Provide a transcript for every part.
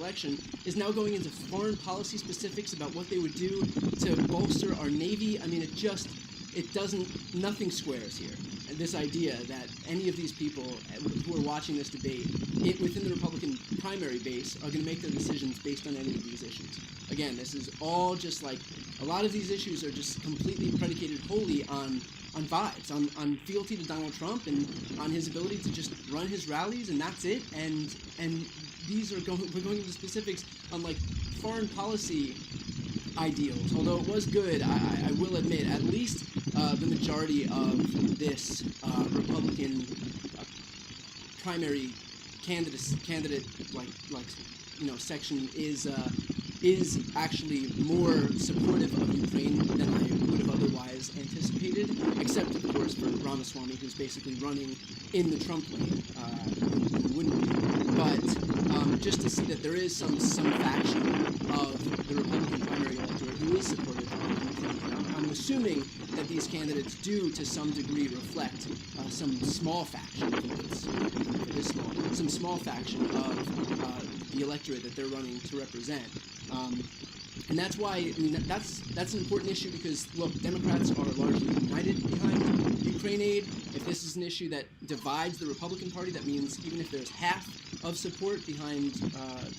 election, is now going into foreign policy specifics about what they would do to bolster our Navy. I mean, nothing squares here. And this idea that any of these people who are watching this debate within the Republican primary base are going to make their decisions based on any of these issues. Again, this is all just like, a lot of these issues are just completely predicated wholly on vibes, on fealty to Donald Trump and on his ability to just run his rallies, and that's it. And we're going into specifics on like foreign policy ideals. Although it was good, I will admit, at least the majority of this Republican primary candidate section is actually more supportive of Ukraine than I would have otherwise anticipated, except, of course, for Ramaswamy, who's basically running in the Trump lane, who wouldn't be. But just to see that there is some faction of the Republican primary electorate who is supportive of Ukraine. I'm assuming that these candidates do, to some degree, reflect some small faction, even if it is small, some small faction of the electorate that they're running to represent. And that's why, I mean, that's an important issue because, look, Democrats are largely united behind Ukraine aid. If this is an issue that divides the Republican Party, that means even if there's half of support behind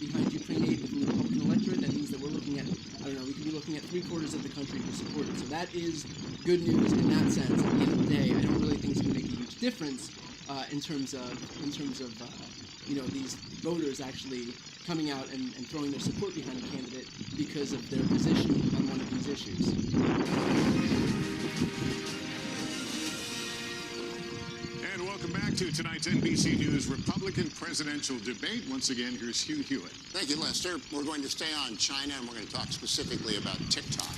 Ukraine aid within the Republican electorate, that means that we're looking at, I don't know, we could be looking at 3/4 of the country who support it. So that is good news in that sense. At the end of the day, I don't really think it's going to make a huge difference in terms of these voters actually coming out and throwing their support behind a candidate because of their position on one of these issues. And welcome back to tonight's NBC News Republican presidential debate. Once again, here's Hugh Hewitt. Thank you, Lester. We're going to stay on China, and we're going to talk specifically about TikTok.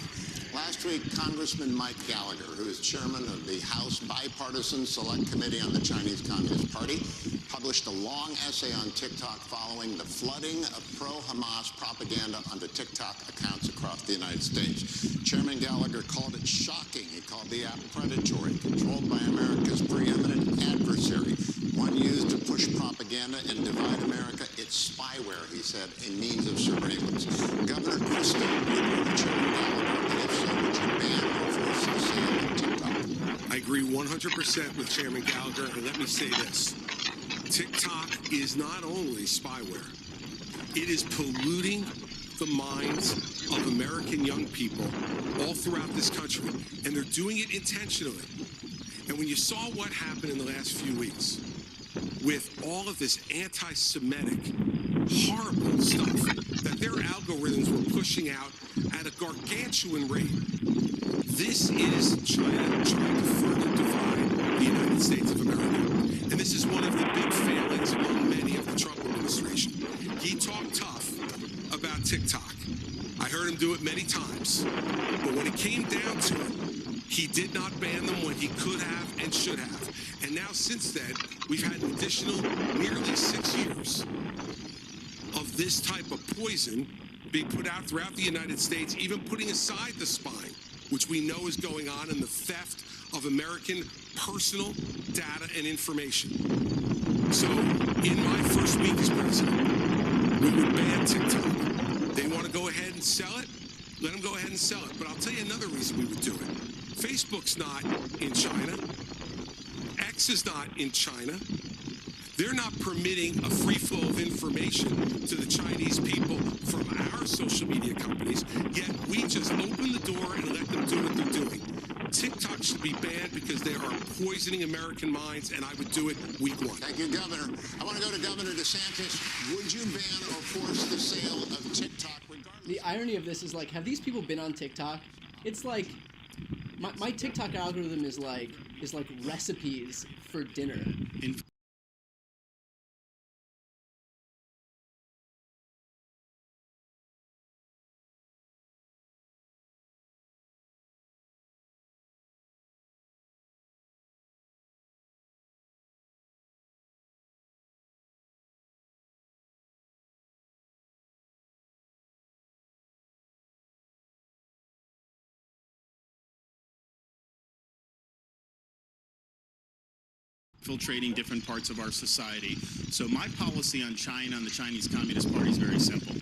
Last week, Congressman Mike Gallagher, who is chairman of the House Bipartisan Select Committee on the Chinese Communist Party, published a long essay on TikTok following the flooding of pro-Hamas propaganda onto TikTok accounts across the United States. Chairman Gallagher called it shocking. He called the app predatory, controlled by America's preeminent adversary, one used to push propaganda and divide America. It's spyware, he said, a means of surveillance. Governor Christie agreed with Chairman Gallagher, and if so, would you ban or force the sale of TikTok? I agree 100% with Chairman Gallagher, and let me say this. TikTok is not only spyware, it is polluting the minds of American young people all throughout this country, and they're doing it intentionally. And when you saw what happened in the last few weeks with all of this anti-Semitic, horrible stuff that their algorithms were pushing out at a gargantuan rate, this is China trying to further divide the United States of America. And this is one of the big failings among many of the Trump administration. He talked tough about TikTok. I heard him do it many times. But when it came down to it, he did not ban them when he could have and should have. And now since then, we've had an additional nearly 6 years of this type of poison being put out throughout the United States, even putting aside the spying, which we know is going on, and the theft of American personal data and information. So in my first week as president, we would ban TikTok. They want to go ahead and sell it? Let them go ahead and sell it. But I'll tell you another reason we would do it. Facebook's not in China. X is not in China. They're not permitting a free flow of information to the Chinese people from our social media companies, yet we just open the door and let them do what they're doing. TikTok should be banned because they are poisoning American minds, and I would do it week one. Thank you, Governor. I want to go to Governor DeSantis. Would you ban or force the sale of TikTok regardless? The irony of this is, like, have these people been on TikTok? It's like, my TikTok algorithm is like recipes for dinner. Infiltrating different parts of our society. So my policy on China and the Chinese Communist Party is very simple.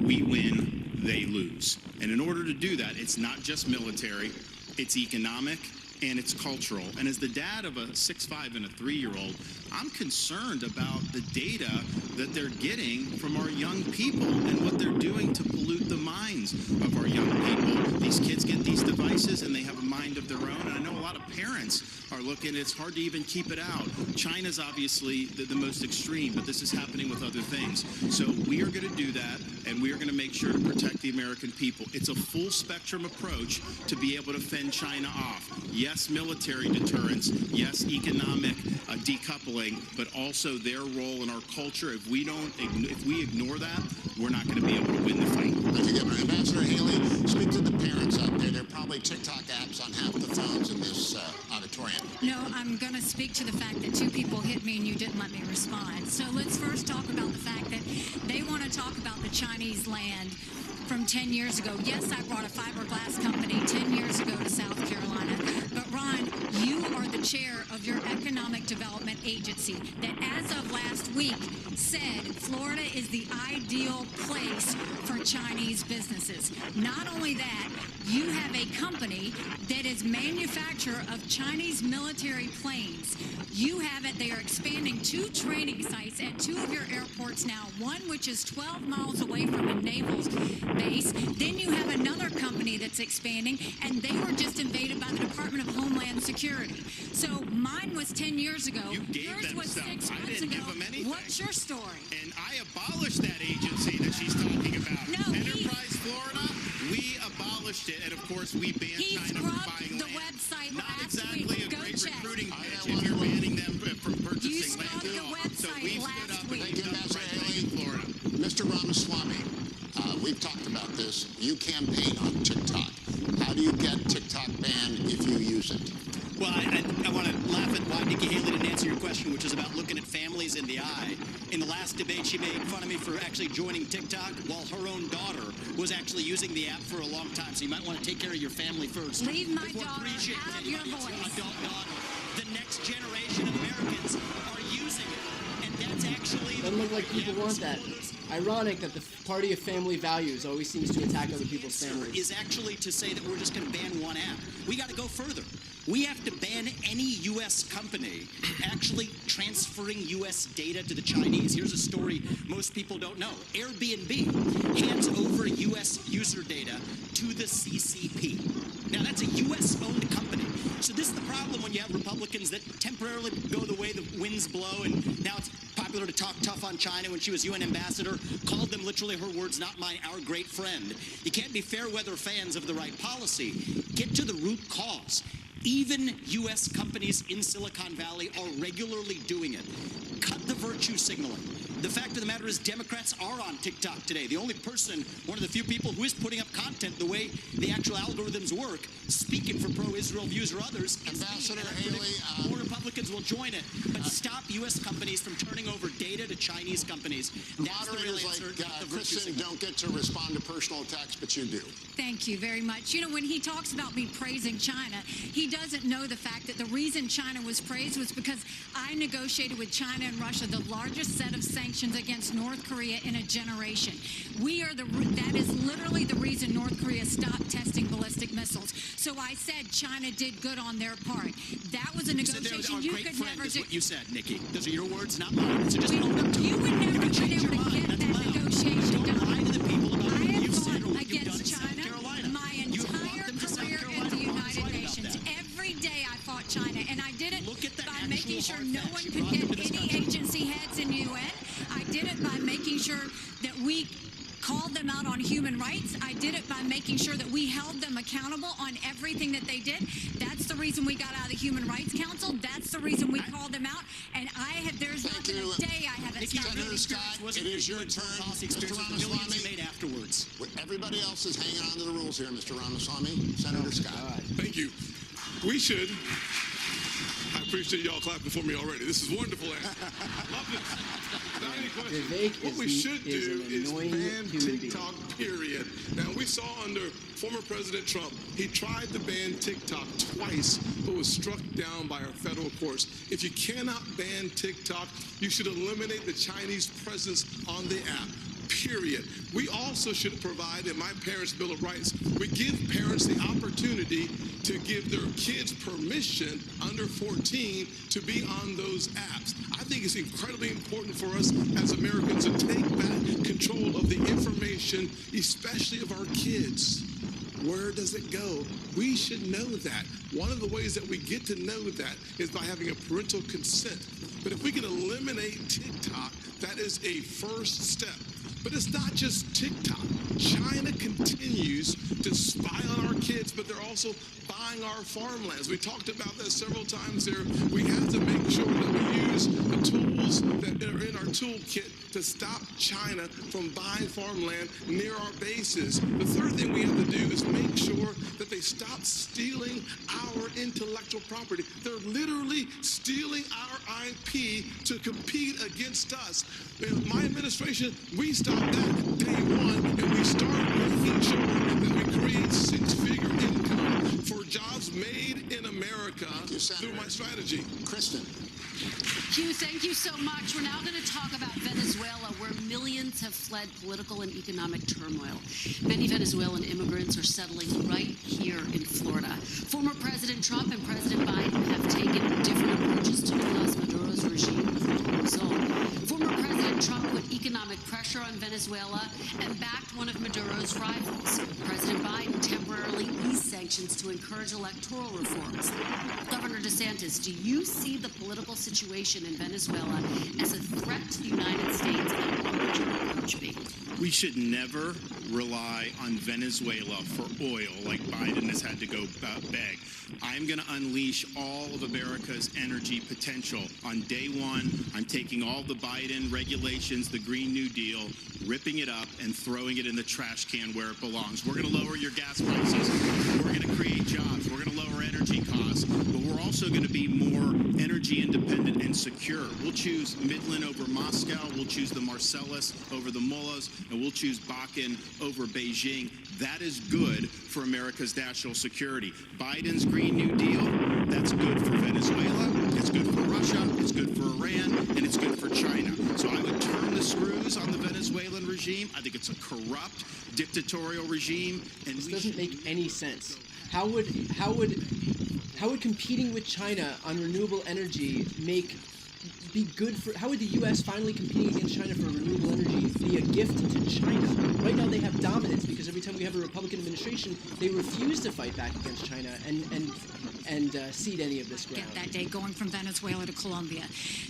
we win, they lose. And in order to do that, it's not just military, it's economic, and it's cultural. And as the dad of a 6'5" and a 3-year-old, I'm concerned about the data that they're getting from our young people and what they're doing to pollute the minds of our young people. These kids get these devices and they have a mind of their own. And I know a lot of parents are looking, it's hard to even keep it out. China's obviously the most extreme, but this is happening with other things. So we are going to do that, and we are going to make sure to protect the American people. It's a full spectrum approach to be able to fend China off. Yes, military deterrence. Yes, economic decoupling, but also their role in our culture. If we ignore that, we're not going to be able to win the fight. Thank you, Governor. Ambassador Haley, speak to the parents out there. There are probably TikTok apps on half the phones in this auditorium. No, I'm going to speak to the fact that 2 people hit me and you didn't let me respond. So let's first talk about the fact that they want to talk about the Chinese land from 10 years ago. Yes, I brought a fiberglass company 10 years ago to South Carolina. But Ron, you are the chair of your Economic Development Agency that as of last week said Florida is the ideal place for Chinese businesses. Not only that, you have a company that is manufacturer of Chinese military planes. You have it. They are expanding 2 training sites at 2 of your airports now, one which is 12 miles away from a naval base. Then you have another company that's expanding, and they were just invaded by the Department of Homeland Security. So mine was 10 years ago. You gave Yours them was stuff. 6 I months didn't ago. give them anything. What's your story? And I abolished that agency that she's talking about. No, Enterprise Florida, we abolished it, and of course we banned He China from scrubbed buying the land. website Not last exactly week. a Go great check. recruiting pitch if you're banning them from You purchasing land. scrubbed the So website we stood last up week. and Thank you, we've done the Ambassador right thing in Florida. Mr. Ramaswamy, we've talked about this. You campaign on TikTok. How do you get TikTok banned if you use it? Well, I want to laugh at why Nikki Haley didn't answer your question, which is about looking at families in the eye. In the last debate, she made fun of me for actually joining TikTok while her own daughter was actually using the app for a long time. So you might want to take care of your family first. Leave my before daughter appreciating out of your voice. Adult daughter. The next generation of Americans are using it. And that's actually... Doesn't look like people want that. Ironic that the party of family values always seems to attack other people's families. Is actually to say that we're just going to ban one app. We got to go further. We have to ban any U.S. company actually transferring U.S. data to the Chinese. Here's a story most people don't know. Airbnb hands over U.S. user data to the CCP. Now, that's a U.S.-owned company. So this is the problem when you have Republicans that temporarily go the way the winds blow, and now it's popular to talk tough on China. When she was UN ambassador, called them literally, her words, not mine, our great friend. You can't be fair weather fans of the right policy. Get to the root cause. Even U.S. companies in Silicon Valley are regularly doing it. Cut the virtue signaling. The fact of the matter is Democrats are on TikTok today. The only person, one of the few people who is putting up content the way the actual algorithms work, speaking for pro-Israel views or others, is Ambassador me. And Haley, more Republicans will join it. But stop U.S. companies from turning over data to Chinese companies. That's the real moderators answer, like not the virtue Kristen signal. don't get to respond to personal attacks, but you do. Thank you very much. You know, when he talks about me praising China, he doesn't know the fact that the reason China was praised was because I negotiated with China and Russia the largest set of sanctions against North Korea in a generation. That is literally the reason North Korea stopped testing ballistic missiles. So I said China did good on their part. That was a You said negotiation our you great could friend never is do. what you said, Nikki. Those are your words, not mine. So just own up to You it. would never You can been change able your to mind. get That's that allowed. negotiation Don't lie to the people about I what have you've said or fought what you've done in against South China Carolina. my You entire brought them to South career Carolina. at the Ron's United right about Nations. that. Every day I fought China, and I did it Look at the by actual making sure hard no facts. one You could brought them hit to this any country. agency heads in the UN. I did it by making sure that we called them out on human rights. I did it by making sure that we held them accountable on everything that they did. That's the reason we got out of the Human Rights Council. That's the reason we called them out. And there's not Thank been you. a day I haven't Nikki, stopped Senator doing Scott, it is your turn. Policy Mr. experience with the millions you Ramaswamy. made afterwards. Everybody else is hanging on to the rules here, Mr. Ramaswamy. Senator Scott. Thank you. We should. I appreciate y'all clapping for me already. This is wonderful. Love this. Not any question. Vivek What we is should an do is annoying ban human being. TikTok, period. Now, we saw under former President Trump, he tried to ban TikTok twice, but was struck down by our federal courts. If you cannot ban TikTok, you should eliminate the Chinese presence on the app. period. We also should provide, in my parents' Bill of Rights, we give parents the opportunity to give their kids permission under 14 to be on those apps. I think it's incredibly important for us as Americans to take back control of the information, especially of our kids. Where does it go? We should know that. One of the ways that we get to know that is by having a parental consent. But if we can eliminate TikTok, that is a first step. But it's not just TikTok. China continues to spy on our kids, but they're also buying our farmlands. We talked about that several times there. We have to make sure that we use the tools that are in our toolkit to stop China from buying farmland near our bases. The third thing we have to do is make sure that they stop stealing our intellectual property. They're literally stealing our IP to compete against us. In my administration, we stopped that day one, and we start making sure that we create six-figure income for jobs made in America through my strategy. Kristen. Hugh, thank you so much. We're now going to talk about Venezuela, where millions have fled political and economic turmoil. Many Venezuelan immigrants are settling right here in Florida. Former President Trump and President Biden have taken different approaches to Nicolas Maduro's regime. So, former President Trump put economic pressure on Venezuela and backed one of Maduro's rivals. President Biden temporarily eased sanctions to encourage electoral reforms. Governor DeSantis, do you see the political situation in Venezuela as a threat to the United States, and what would your approach be? We should never rely on Venezuela for oil like Biden has had to go beg. I'm going to unleash all of America's energy potential. On day one, I'm taking all the Biden regulations, the Green New Deal, ripping it up and throwing it in the trash can where it belongs. We're going to lower your gas prices. We're going to create jobs. We're going to lower energy costs. But we're also going to be more energy independent and secure. We'll choose Midland over Moscow. We'll choose the Marcellus over the Mullahs. And we'll choose Bakken over Beijing. That is good for America's national security. Biden's Green New Deal, that's good for Venezuela, it's good for Russia, it's good for Iran, and it's good for China. So I would turn the screws on the Venezuelan regime. I think it's a corrupt, dictatorial regime. And this doesn't make any sense. How would competing with China on renewable energy be good for? How would the U.S. finally competing against China for renewable energy be a gift to China? Right now they have dominance because every time we have a Republican administration, they refuse to fight back against China and cede any of this ground. That day, going from Venezuela to Colombia,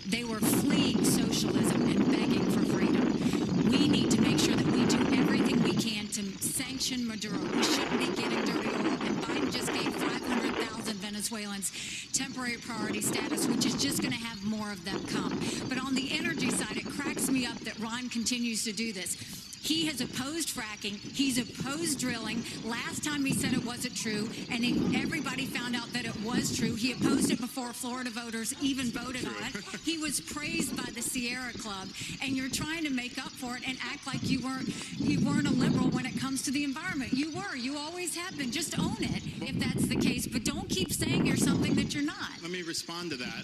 they were fleeing socialism and begging for freedom. We need to make sure that we do everything we can to sanction Maduro. We shouldn't be getting dirty oil, and Biden just gave 500,000 Venezuelans temporary priority status, which is just going to have more of them come. But on the energy side, it cracks me up that Ron continues to do this. He has opposed fracking. He's opposed drilling. Last time he said it wasn't true, and everybody found out that it was true. He opposed it before Florida voters even voted on it. He was praised by the Sierra Club, and you're trying to make up for it and act like you weren't a liberal when it comes to the environment. You were. You always have been. Just own it if that's the case, but don't keep saying you're something that you're not. Let me respond to that.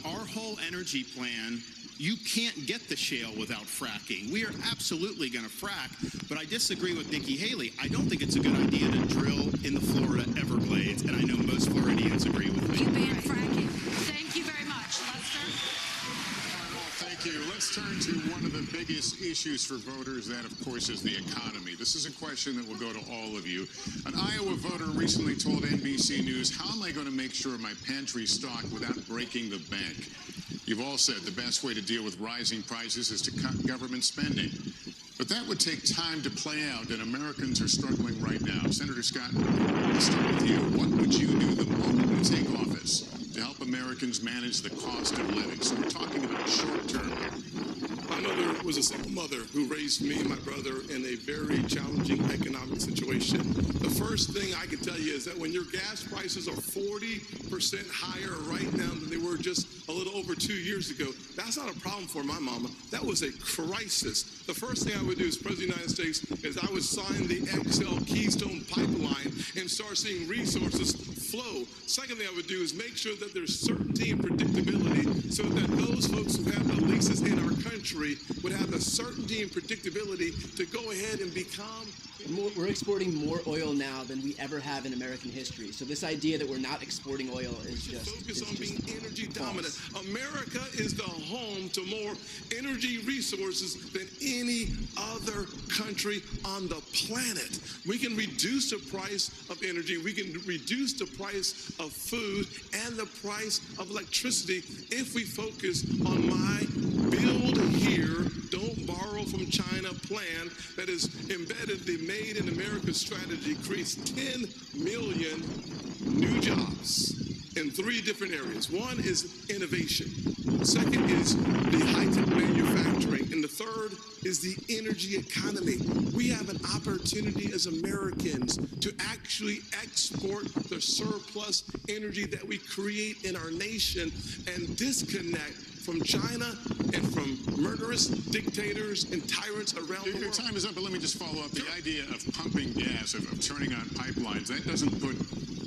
Our whole energy plan, you can't get the shale without fracking. We are absolutely going to frack, but I disagree with Nikki Haley. I don't think it's a good idea to drill in the Florida Everglades, and I know most Floridians agree with me. You ban fracking. Thank you very much. Lester? Thank you. Let's turn to one of the biggest issues for voters. That, of course, is the economy. This is a question that will go to all of you. An Iowa voter recently told NBC News, "How am I going to make sure my pantry's stocked without breaking the bank?" You've all said the best way to deal with rising prices is to cut government spending. But that would take time to play out, and Americans are struggling right now. Senator Scott, let's start with you. What would you do the moment you take office to help Americans manage the cost of living? So we're talking about short term. My mother was a single mother who raised me and my brother in a very challenging economic situation. The first thing I can tell you is that when your gas prices are 40% higher right now than they were just a little over 2 years ago, that's not a problem for my mama. That was a crisis. The first thing I would do as President of the United States is I would sign the XL Keystone Pipeline and start seeing resources flow. Second thing I would do is make sure that there's certainty and predictability so that those folks who have the leases in our country country would have the certainty and predictability to go ahead and become. We're exporting more oil now than we ever have in American history. So this idea that we're not exporting oil is just focus on being energy dominant. America is the home to more energy resources than any other country on the planet. We can reduce the price of energy, we can reduce the price of food and the price of electricity if we focus on my build here, don't borrow from China plan that is embedded the Made in America strategy, creates 10 million new jobs in 3 different areas. One is innovation. Second is the high-tech manufacturing. And the third is the energy economy. We have an opportunity as Americans to actually export the surplus energy that we create in our nation and disconnect from China and from murderous dictators and tyrants around the world. Your time is up, but let me just follow up. The idea of pumping gas, of turning on pipelines, that doesn't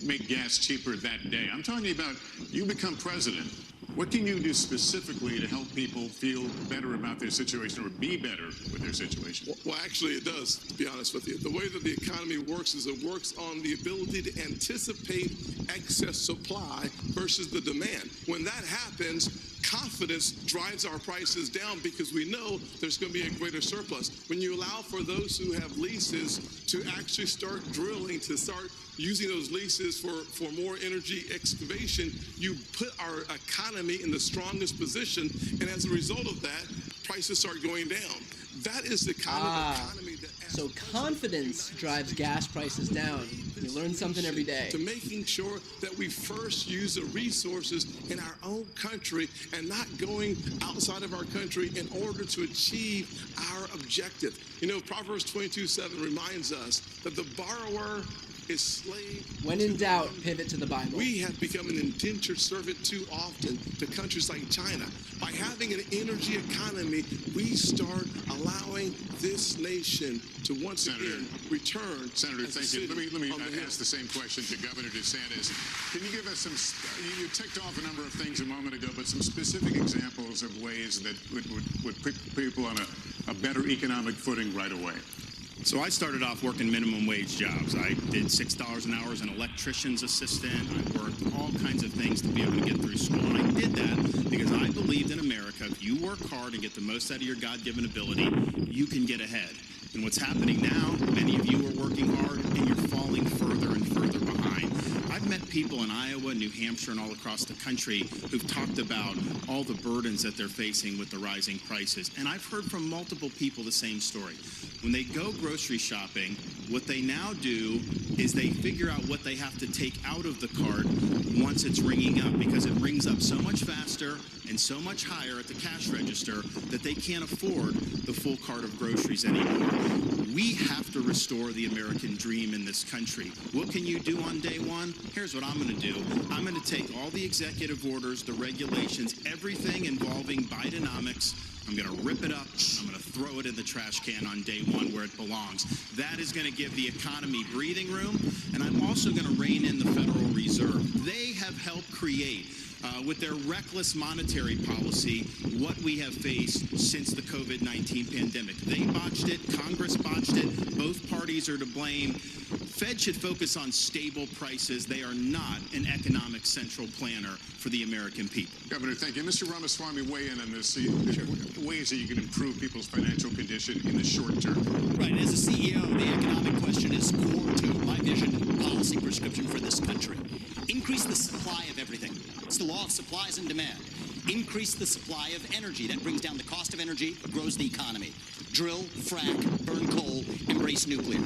make gas cheaper that day. I'm talking about you become president. What can you do specifically to help people feel better about their situation or be better with their situation? Well, actually, it does, to be honest with you. The way that the economy works is it works on the ability to anticipate excess supply versus the demand. When that happens, confidence drives our prices down because we know there's going to be a greater surplus. When you allow for those who have leases to actually start drilling, to start using those leases for more energy excavation, you put our economy in the strongest position, and as a result of that, prices start going down. That is the kind of economy that... So confidence drives gas prices down. You learn something every day. To making sure that we first use the resources in our own country and not going outside of our country in order to achieve our objective. You know, Proverbs 22:7 reminds us that the borrower is slave. When in doubt, pivot to the Bible. We have become an indentured servant too often to countries like China. By having an energy economy, we start allowing this nation to once again return. Senator, thank you. Let me ask the same question to Governor DeSantis. Can you give us some, you ticked off a number of things a moment ago, but some specific examples of ways that would put people on a better economic footing right away? So I started off working minimum wage jobs. I did $6 an hour as an electrician's assistant. I worked all kinds of things to be able to get through school. And I did that because I believed in America, if you work hard and get the most out of your God-given ability, you can get ahead. And what's happening now, many of you are working hard and you're falling further and further behind. I've met people in Iowa, New Hampshire, and all across the country who've talked about all the burdens that they're facing with the rising prices. And I've heard from multiple people the same story. When they go grocery shopping, what they now do is they figure out what they have to take out of the cart once it's ringing up, because it rings up so much faster and so much higher at the cash register that they can't afford the full cart of groceries anymore. We have to restore the American dream in this country. What can you do on day one? Here's what I'm going to do. I'm going to take all the executive orders, the regulations, everything involving Bidenomics. I'm going to rip it up. I'm going to throw it in the trash can on day one where it belongs. That is going to give the economy breathing room. And I'm also going to rein in the Federal Reserve. They have helped create, with their reckless monetary policy, what we have faced since the COVID-19 pandemic. They botched it. Congress botched it. Both parties are to blame. Fed should focus on stable prices. They are not an economic central planner for the American people. Governor, thank you. Mr. Ramaswamy, weigh in on this. Ways that you can improve people's financial condition in the short term. Right. As a CEO, the economic question is core to my vision and policy prescription for this country. Increase the supply of everything. It's the law of supplies and demand. Increase the supply of energy. That brings down the cost of energy, grows the economy. Drill, frack, burn coal, embrace nuclear.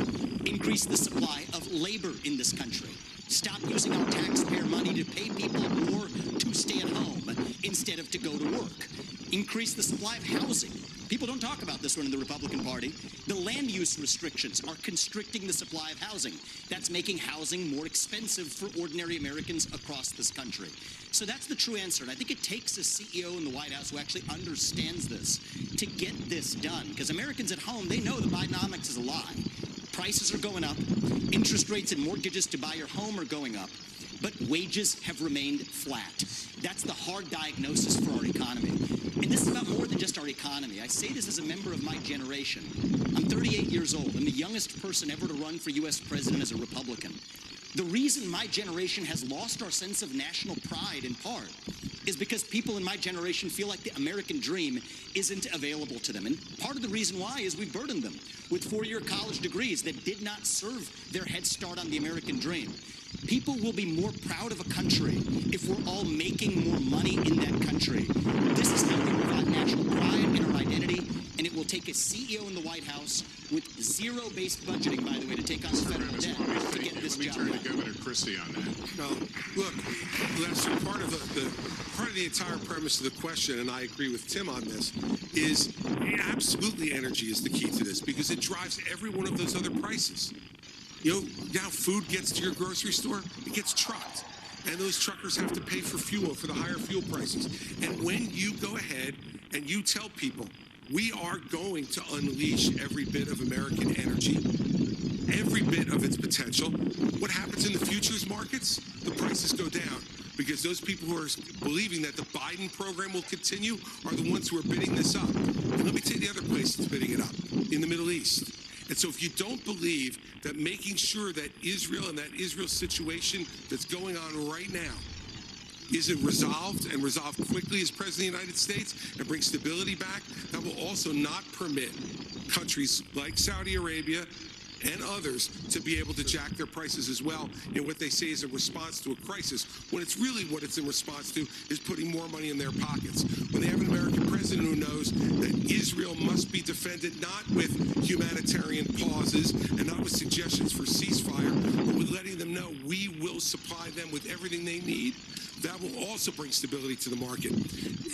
Increase the supply of labor in this country. Stop using our taxpayer money to pay people more to stay at home instead of to go to work. Increase the supply of housing. People don't talk about this one in the Republican Party. The land use restrictions are constricting the supply of housing. That's making housing more expensive for ordinary Americans across this country. So that's the true answer. And I think it takes a CEO in the White House who actually understands this to get this done. Because Americans at home, they know that Bidenomics is a lie. Prices are going up. Interest rates and mortgages to buy your home are going up. But wages have remained flat. That's the hard diagnosis for our economy. And this is about more than just our economy. I say this as a member of my generation. I'm 38 years old. I'm the youngest person ever to run for U.S. president as a Republican. The reason my generation has lost our sense of national pride, in part, is because people in my generation feel like the American dream isn't available to them. And part of the reason why is we burdened them with four-year college degrees that did not serve their head start on the American dream. People will be more proud of a country if we're all making more money in that country. This is how we revive national pride in our identity, and it will take a CEO in the White House with zero-based budgeting, by the way, to take on federal debt to get this job done. Let me turn to Governor Christie on that. No, look, Lester, part of the entire premise of the question, and I agree with Tim on this, is absolutely energy is the key to this because it drives every one of those other prices. You know, now food gets to your grocery store, it gets trucked. And those truckers have to pay for fuel, for the higher fuel prices. And when you go ahead and you tell people, we are going to unleash every bit of American energy, every bit of its potential, what happens in the futures markets? The prices go down. Because those people who are believing that the Biden program will continue are the ones who are bidding this up. And let me tell you the other place that's bidding it up, in the Middle East. And so if you don't believe that making sure that Israel and that Israel situation that's going on right now isn't resolved and resolved quickly as President of the United States and bring stability back, that will also not permit countries like Saudi Arabia and others to be able to jack their prices as well in what they say is a response to a crisis, when it's really what it's in response to is putting more money in their pockets. When they have an American president who knows that Israel must be defended not with humanitarian pauses and not with suggestions for ceasefire, but with letting them know we will supply them with everything they need, that will also bring stability to the market.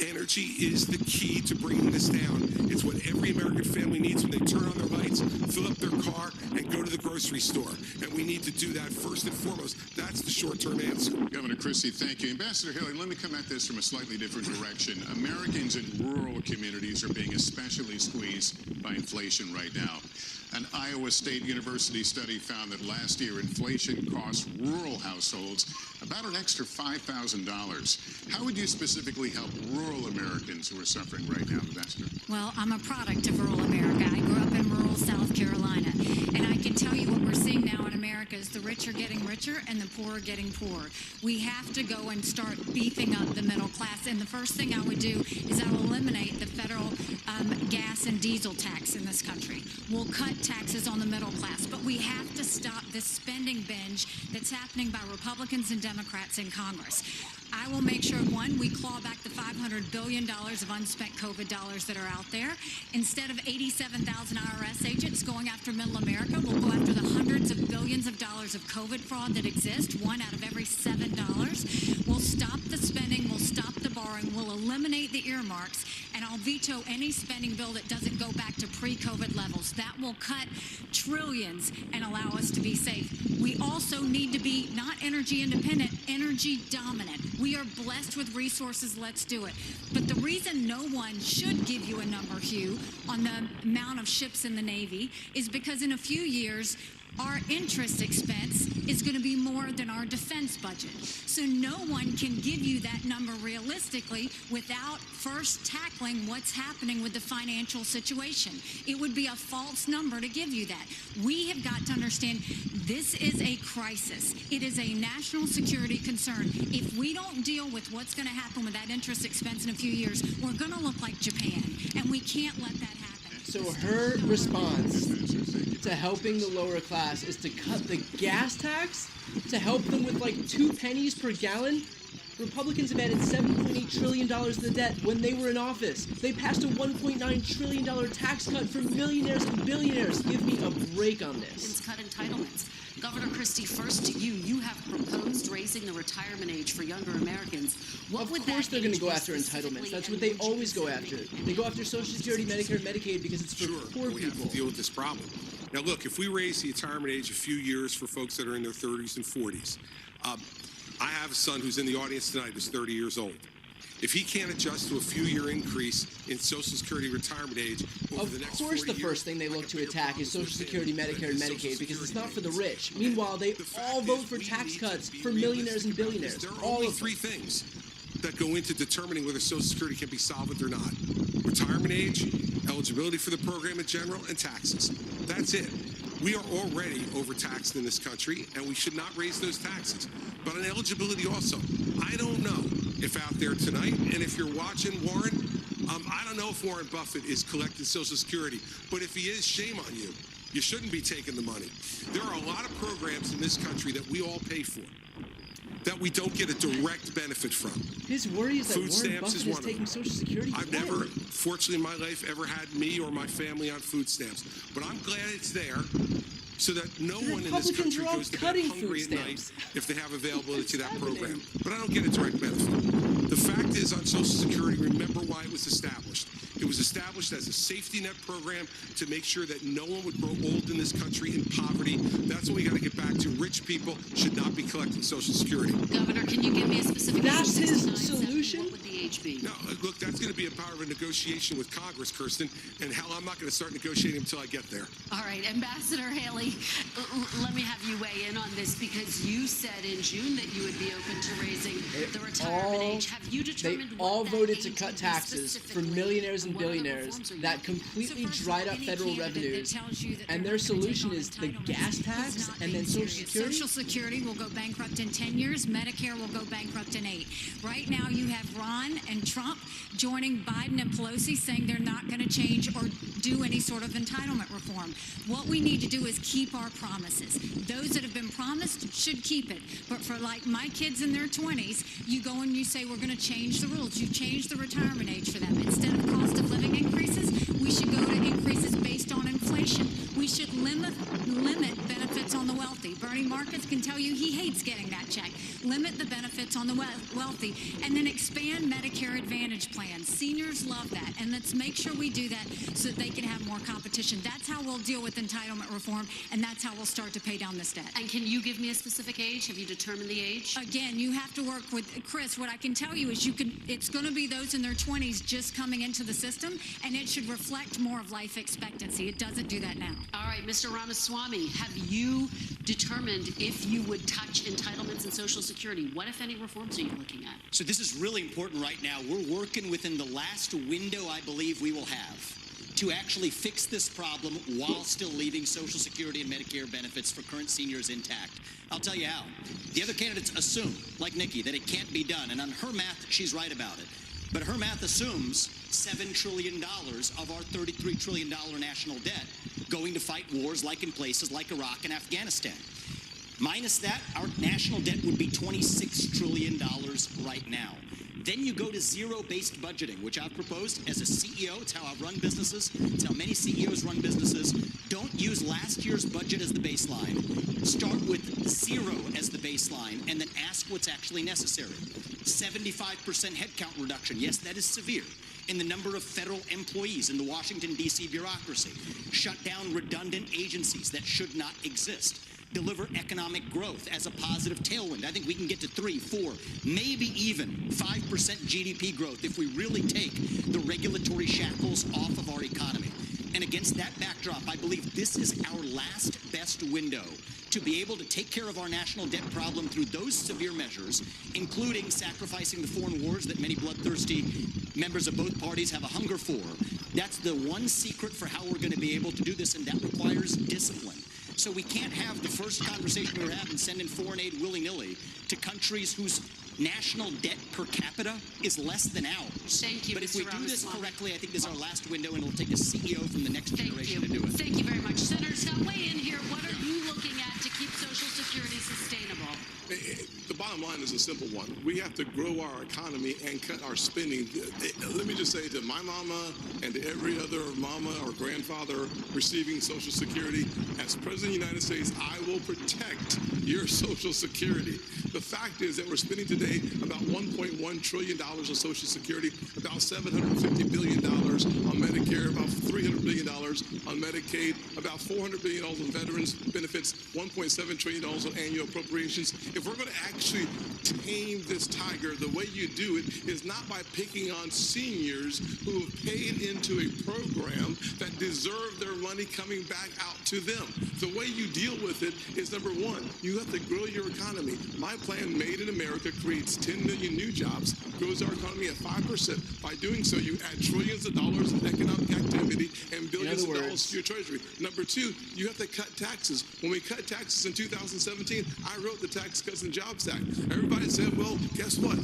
Energy is the key to bringing this down. It's what every American family needs when they turn on their lights, fill up their car, and go to the grocery store. And we need to do that first and foremost. That's the short-term answer. Governor Christie, thank you. Ambassador Haley, let me come at this from a slightly different direction. Americans in rural communities are being especially squeezed by inflation right now. An Iowa State University study found that last year inflation cost rural households about an extra $5,000. How would you specifically help rural Americans who are suffering right now, Ambassador? Well, I'm a product of rural America. I grew up in rural South Carolina. And I can tell you what we're seeing now in America is the rich are getting richer and the poor are getting poorer. We have to go and start beefing up the middle class. And the first thing I would do is I will eliminate the federal gas and diesel tax in this country. We'll cut taxes on the middle class. But we have to stop this spending binge that's happening by Republicans and Democrats in Congress. I will make sure, one, we claw back the $500 billion of unspent COVID dollars that are out there. Instead of 87,000 IRS agents going after middle America, we'll go after the hundreds of billions of dollars of COVID fraud that exist, one out of every $7. We'll stop the spending, we'll stop the borrowing, we'll eliminate the earmarks, and I'll veto any spending bill that doesn't go back to pre-COVID levels. That will cut trillions and allow us to be safe. We also need to be not energy independent, energy dominant. We are blessed with resources, let's do it. But the reason no one should give you a number, Hugh, on the amount of ships in the Navy is because in a few years, our interest expense is going to be more than our defense budget. So no one can give you that number realistically without first tackling what's happening with the financial situation. It would be a false number to give you that. We have got to understand this is a crisis. It is a national security concern. If we don't deal with what's going to happen with that interest expense in a few years, we're going to look like Japan, and we can't let that happen. So her response to helping the lower class is to cut the gas tax to help them with like 2 pennies per gallon. Republicans have added $7.8 trillion to the debt when they were in office. They passed a $1.9 trillion tax cut for millionaires and billionaires. Give me a break on this. Cut entitlements. Governor Christie, first to you. You have proposed raising the retirement age for younger Americans. Of course they're going to go after entitlements. That's what they always go after. They go after Social Security, Medicare, and Medicaid because it's for poor we people. have to deal with this problem. Now, look, if we raise the retirement age a few years for folks that are in their 30s and 40s, I have a son who's in the audience tonight who's 30 years old. If he can't adjust to a few-year increase in Social Security retirement age over the next 40 years... Of course the first thing they look to attack is Social Security, Medicare, and Medicaid because it's not for the rich. Meanwhile, they all vote for tax cuts for millionaires and billionaires. There are only three things. that go into determining whether Social Security can be solvent or not. Retirement age, eligibility for the program in general, and taxes. That's it. We are already overtaxed in this country, and we should not raise those taxes. But on eligibility also, I don't know if out there tonight, and if you're watching Warren, I don't know if Warren Buffett is collecting Social Security, but if he is, shame on you. You shouldn't be taking the money. There are a lot of programs in this country that we all pay for that we don't get a direct benefit from. His worry is that Food Warren stamps Buffett is is one of taking them. Social Security. I've away. never, fortunately in my life, ever had me or my family on food stamps. But I'm glad it's there so that no The one in this Republicans country are all goes to bed cutting hungry food at night stamps. if they have availability to that happening? program. But I don't get a direct benefit. The fact is, on Social Security, remember why it was established. It was established as a safety net program to make sure that no one would grow old in this country in poverty. That's what we got to get back to. Rich people should not be collecting Social Security. Governor, can you give me a specific That's age? his 69, 70, solution? What would the age be? No, look, that's going to be a part of a negotiation with Congress, Kirsten, and hell, I'm not going to start negotiating until I get there. All right, Ambassador Haley, let me have you weigh in on this because you said in June that you would be open to raising the retirement age. Have you They determined all what that voted to age cut would be taxes for specifically? millionaires and What other billionaires reforms are you that making? completely So first of dried all, up any federal candidate that revenues. tells you that And they're their not gonna take solution on is the entitlements gas is tax not and then being Social serious. Security. Social Security will go bankrupt in 10 years. Medicare will go bankrupt in 8. Right now, you have Ron and Trump joining Biden and Pelosi saying they're not going to change or do any sort of entitlement reform. What we need to do is keep our promises. Those that have been promised should keep it. But for like my kids in their 20s, you go and you say we're going to change the rules. You change the retirement age for them. Instead of cost of living increases, we should go to increases based on inflation. We should limit benefits on the wealthy. Bernie Marcus can tell you he hates getting that check. Limit the benefits on the wealthy, and then expand Medicare Advantage plans. Seniors love that, and let's make sure we do that so that they can have more competition. That's how we'll deal with entitlement reform, and that's how we'll start to pay down this debt. And can you give me a specific age? Have you determined the age? Again, you have to work with Chris. What I can tell you is it's going to be those in their 20s just coming into the system, and it should reflect more of life expectancy. It doesn't do that now. All right, Mr. Ramaswamy, have you determined if you would touch entitlements and Social Security? What, if any, reforms are you looking at? So this is really important right now. We're working within the last window I believe we will have to actually fix this problem while still leaving Social Security and Medicare benefits for current seniors intact. I'll tell you how. The other candidates assume, like Nikki, that it can't be done. And on her math, she's right about it. But her math assumes $7 trillion of our $33 trillion national debt going to fight wars like in places like Iraq and Afghanistan. Minus that, our national debt would be $26 trillion right now. Then you go to zero-based budgeting, which I've proposed as a CEO. It's how I've run businesses. It's how many CEOs run businesses. Don't use last year's budget as the baseline. Start with zero as the baseline, and then ask what's actually necessary. 75% headcount reduction. Yes, that is severe. In the number of federal employees in the Washington, D.C. bureaucracy. Shut down redundant agencies that should not exist. Deliver economic growth as a positive tailwind. I think we can get to 3, 4, maybe even 5% GDP growth if we really take the regulatory shackles off of our economy. And against that backdrop, I believe this is our last best window to be able to take care of our national debt problem through those severe measures, including sacrificing the foreign wars that many bloodthirsty members of both parties have a hunger for. That's the one secret for how we're going to be able to do this, and that requires discipline. So we can't have the first conversation we were having sending foreign aid willy-nilly to countries whose national debt per capita is less than ours. Thank you, But if Mr. we do this Ramaswamy. correctly, I think this is our last window, and it'll take a CEO from the next Thank generation you. to do it. Thank you very much. Senator Scott, weigh in here. What are you looking at to keep Social Security sustainable? The bottom line is a simple one. We have to grow our economy and cut our spending. Let me just say to my mama and to every other mama or grandfather receiving Social Security, as President of the United States, I will protect your Social Security. The fact is that we're spending today about $1.1 trillion on Social Security, about $750 billion on Medicare, about $300 billion on Medicaid, about $400 billion on veterans benefits, $1.7 trillion on annual appropriations. If we're going to actually tame this tiger, the way you do it is not by picking on seniors who have paid into a program that deserve their money coming back out to them. The way you deal with it is, number one, you have to grow your economy. My plan, Made in America, creates 10 million new jobs, grows our economy at 5%. By doing so, you add trillions of dollars of economic activity and billions of dollars to your treasury. Number two, you have to cut taxes. When we cut taxes in 2017, I wrote the Tax Cuts and Jobs Act. Everybody said, well, guess what?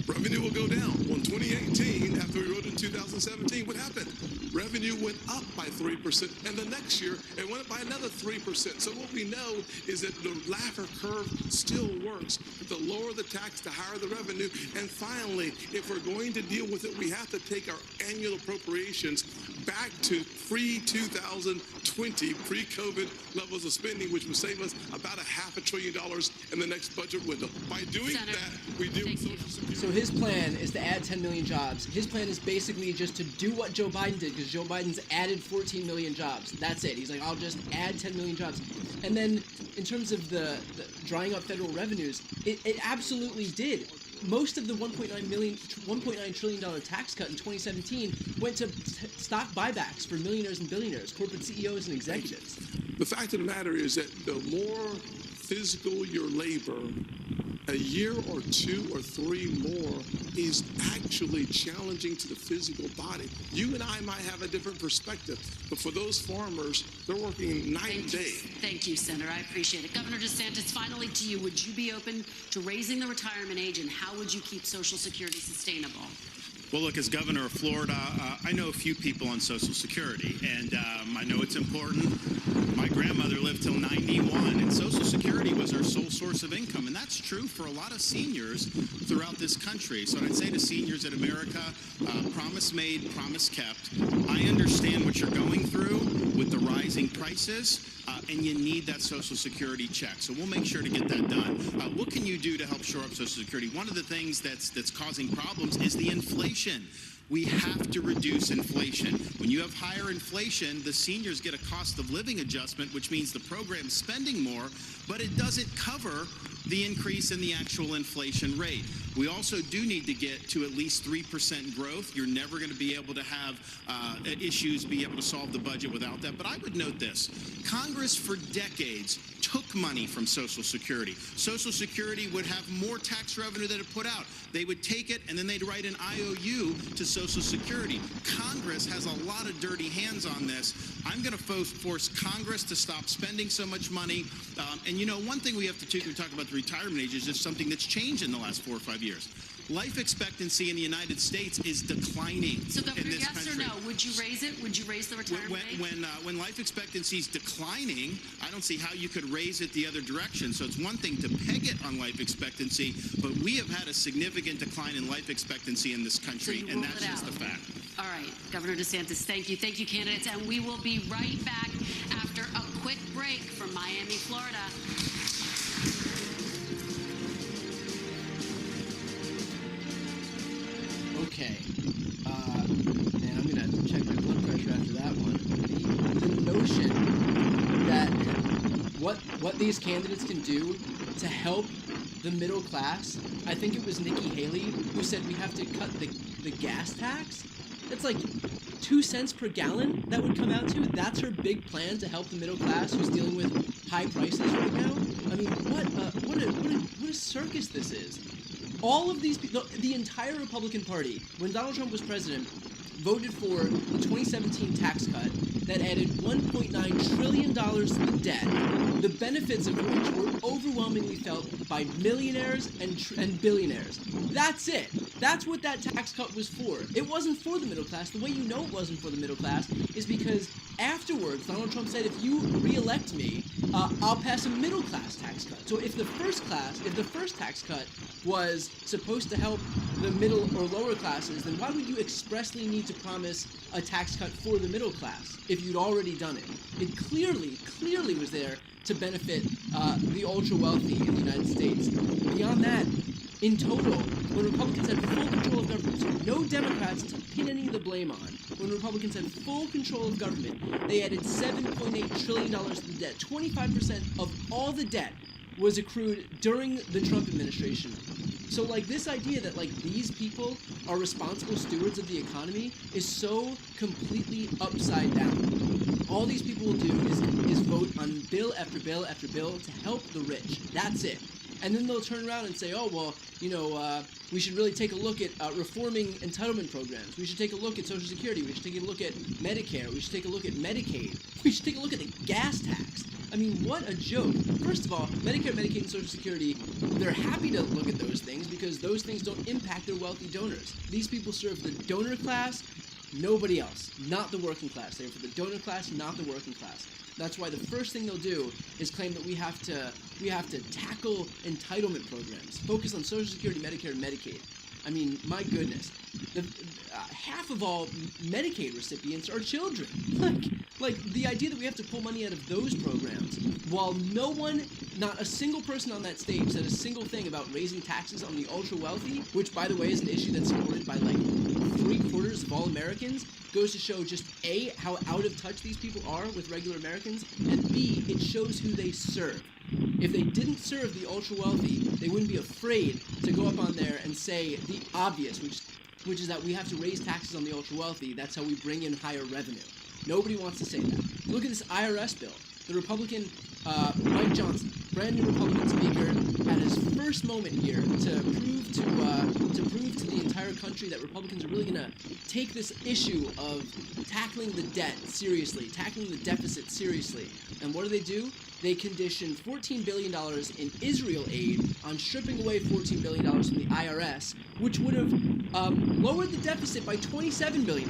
Revenue will go down. Well, in 2018, after we wrote it in 2017, what happened? Revenue went up by 3%, and the next year, it went up by another 3%. So what we know is that the Laffer curve still works. The lower the tax, the higher the revenue. And finally, if we're going to deal with it, we have to take our annual appropriations back to pre-2020, pre-COVID levels of spending, which would save us about $500 billion in the next budget window. By doing that, we deal with Social Security. So his plan is to add 10 million jobs. His plan is basically just to do what Joe Biden did, because Joe Biden's added 14 million jobs. That's it. He's like, I'll just add 10 million jobs. And then in terms of the drying up federal revenues, it absolutely did. Most of the $1.9 trillion tax cut in 2017 went to stock buybacks for millionaires and billionaires, corporate CEOs and executives. The fact of the matter is that the more physical your labor, a year or two or three more is actually challenging to the physical body. You and I might have a different perspective, but for those farmers, they're working night and day. Thank you, Senator. I appreciate it. Governor DeSantis, finally to you, would you be open to raising the retirement age, and how would you keep Social Security sustainable? Well, look, as governor of Florida, I know a few people on Social Security, and I know it's important. My grandmother lived till 91, and Social Security was her sole source of income, and that's true for a lot of seniors throughout this country. So I'd say to seniors in America, promise made, promise kept. I understand what you're going through with the rising prices, and you need that Social Security check. So we'll make sure to get that done. What can you do to help shore up Social Security? One of the things that's causing problems is the inflation. We have to reduce inflation. When you have higher inflation, the seniors get a cost of living adjustment, which means the program's spending more, but it doesn't cover the increase in the actual inflation rate. We also do need to get to at least 3% growth. You're never going to be able to have issues, be able to solve the budget without that. But I would note this. Congress for decades took money from Social Security. Social Security would have more tax revenue than it put out. They would take it and then they'd write an IOU to Social Security. Congress has a lot of dirty hands on this. I'm going to force Congress to stop spending so much money. And you know, one thing we have to talk about the retirement age is just something that's changed in the last 4 or 5 years. Life expectancy in the United States is declining. So, Governor, in this yes country. or no? Would you raise it? Would you raise the retirement age? When life expectancy is declining, I don't see how you could raise it the other direction. So it's one thing to peg it on life expectancy, but we have had a significant decline in life expectancy in this country, So and that's just a fact. All right, Governor DeSantis, thank you. Thank you, candidates. And we will be right back after a quick break from Miami, Florida. Okay. Man, I'm going to check my blood pressure after that one. The notion that what these candidates can do to help the middle class, I think it was Nikki Haley who said we have to cut the gas tax. That's like 2 cents per gallon that would come out to. That's her big plan to help the middle class who's dealing with high prices right now. I mean, what a circus this is. All of these people, the entire Republican Party, when Donald Trump was president, voted for the 2017 tax cut that added $1.9 trillion to the debt, the benefits of which were overwhelmingly felt by millionaires and billionaires. That's it. That's what that tax cut was for. It wasn't for the middle class. The way you know it wasn't for the middle class is because afterwards, Donald Trump said, if you re-elect me, I'll pass a middle class tax cut. So if the first tax cut was supposed to help the middle or lower classes, then why would you expressly need to promise a tax cut for the middle class if you'd already done it? It clearly was there to benefit the ultra-wealthy in the United States. Beyond that, in total, when Republicans had full control of government, so no Democrats to pin any of the blame on, when Republicans had full control of government, they added $7.8 trillion to the debt. 25% of all the debt was accrued during the Trump administration. So, like, this idea that, like, these people are responsible stewards of the economy is so completely upside down. All these people will do is vote on bill after bill after bill to help the rich. That's it. And then they'll turn around and say, oh, well, we should really take a look at reforming entitlement programs. We should take a look at Social Security. We should take a look at Medicare. We should take a look at Medicaid. We should take a look at the gas tax. I mean, what a joke. First of all, Medicare, Medicaid, and Social Security, they're happy to look at those things because those things don't impact their wealthy donors. These people serve the donor class, nobody else. Not the working class. They're for the donor class, not the working class. That's why the first thing they'll do is claim that we have to tackle entitlement programs, focus on Social Security, Medicare, and Medicaid. I mean, my goodness, half of all Medicaid recipients are children. Like the idea that we have to pull money out of those programs, while no one, not a single person on that stage said a single thing about raising taxes on the ultra wealthy, which, by the way, is an issue that's supported by like 3/4 of all Americans, goes to show just A, how out of touch these people are with regular Americans, and B, it shows who they serve. If they didn't serve the ultra wealthy, they wouldn't be afraid to go up on there and say the obvious, which is that we have to raise taxes on the ultra wealthy. That's how we bring in higher revenue. Nobody wants to say that. Look at this IRS bill. The Republican Mike Johnson, brand new Republican speaker, had his first moment here to prove to the entire country that Republicans are really going to take this issue of tackling the debt seriously, tackling the deficit seriously. And what do? They conditioned $14 billion in Israel aid on stripping away $14 billion from the IRS, which would have lowered the deficit by $27 billion.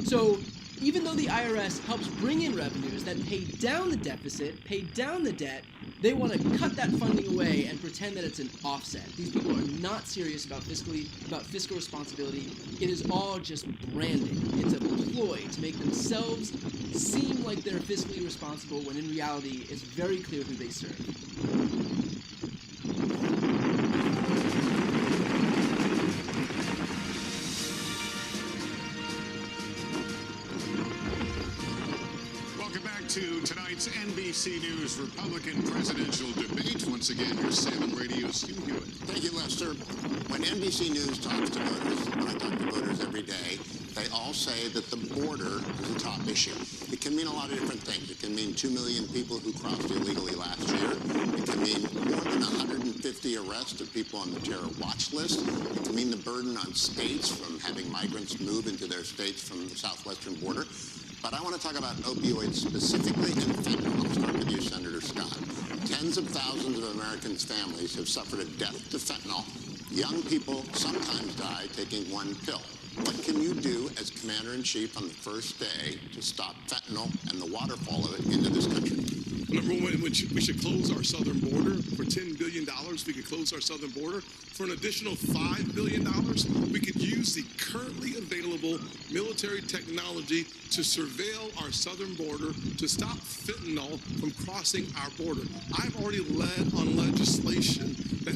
So even though the IRS helps bring in revenues that pay down the deficit, pay down the debt, they want to cut that funding away and pretend that it's an offset. These people are not serious about fiscal responsibility. It is all just branding. It's a ploy to make themselves seem like they're fiscally responsible when in reality it's very clear who they serve. To tonight's NBC News Republican presidential debate. Once again, here's Salem Radio's Hugh Hewitt. Thank you, Lester. When NBC News talks to voters, when I talk to voters every day, they all say that the border is a top issue. It can mean a lot of different things. It can mean 2 million people who crossed illegally last year. It can mean more than 150 arrests of people on the terror watch list. It can mean the burden on states from having migrants move into their states from the southwestern border. But I want to talk about opioids specifically and fentanyl. I'll start with you, Senator Scott. Tens of thousands of Americans' families have suffered a death to fentanyl. Young people sometimes die taking one pill. What can you do as Commander-in-Chief on the first day to stop fentanyl and the waterfall of it into this country? Number one, we should close our southern border. For $10 billion, we could close our southern border. For an additional $5 billion, we could use the currently available military technology to surveil our southern border to stop fentanyl from crossing our border. I've already led on legislation that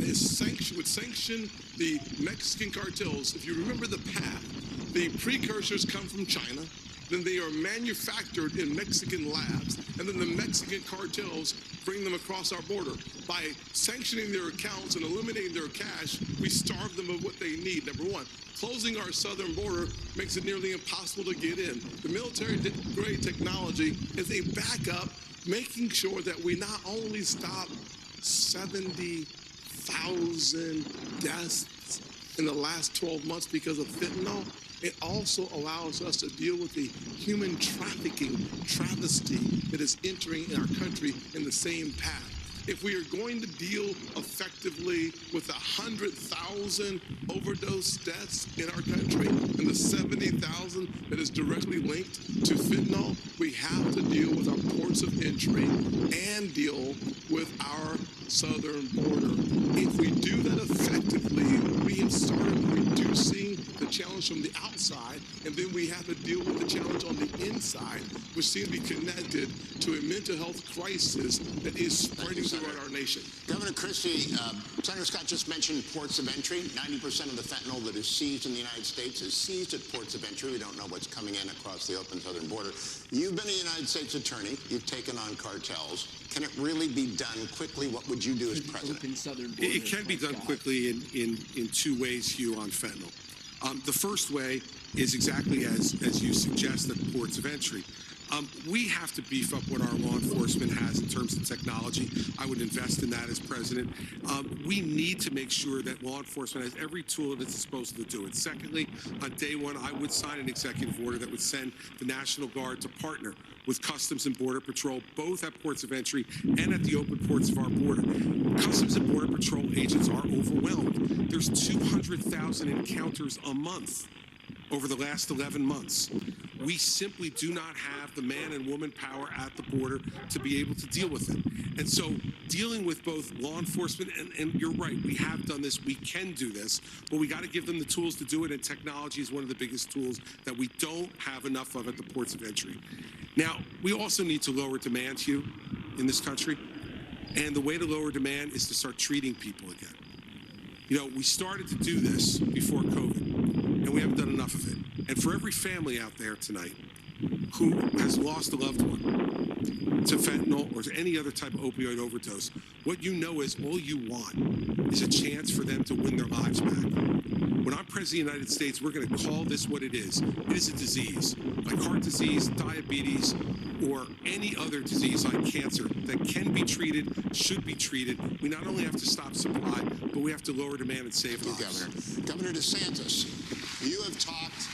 would sanction the Mexican cartels. If you remember the path, the precursors come from China. Then they are manufactured in Mexican labs, and then the Mexican cartels bring them across our border. By sanctioning their accounts and eliminating their cash, we starve them of what they need. Number one, closing our southern border makes it nearly impossible to get in. The military-grade technology is a backup, making sure that we not only stop 70,000 deaths in the last 12 months because of fentanyl, it also allows us to deal with the human trafficking travesty that is entering in our country in the same path. If we are going to deal effectively with 100,000 overdose deaths in our country and the 70,000 that is directly linked to fentanyl, we have to deal with our ports of entry and deal with our southern border. If we do that effectively, we have started reducing the challenge from the outside, and then we have to deal with the challenge on the inside, which seems to be connected to a mental health crisis that is spreading to run our nation. Governor Christie, Senator Scott just mentioned ports of entry. 90% of the fentanyl that is seized in the United States is seized at ports of entry. We don't know what's coming in across the open southern border. You've been a United States attorney. You've taken on cartels. Can it really be done quickly? What would you do as president? Open southern border. It can be done quickly in two ways, Hugh, on fentanyl. The first way is exactly as you suggest at ports of entry. We have to beef up what our law enforcement has in terms of technology. I would invest in that as president. We need to make sure that law enforcement has every tool at its disposal to do it. Secondly, on day one, I would sign an executive order that would send the National Guard to partner with Customs and Border Patrol, both at ports of entry and at the open ports of our border. Customs and Border Patrol agents are overwhelmed. There's 200,000 encounters a month over the last 11 months. We simply do not have the man and woman power at the border to be able to deal with it. And so dealing with both law enforcement, and you're right, we have done this, we can do this, but we got to give them the tools to do it, and technology is one of the biggest tools that we don't have enough of at the ports of entry. Now, we also need to lower demand, Hugh, in this country, and the way to lower demand is to start treating people again. You know, we started to do this before COVID, and we haven't done enough of it. And for every family out there tonight who has lost a loved one to fentanyl or to any other type of opioid overdose, what you know is all you want is a chance for them to win their lives back. When I'm president of the United States, we're going to call this what it is. It is a disease, like heart disease, diabetes, or any other disease like cancer that can be treated, should be treated. We not only have to stop supply, but we have to lower demand and save lives. Governor DeSantis, you have talked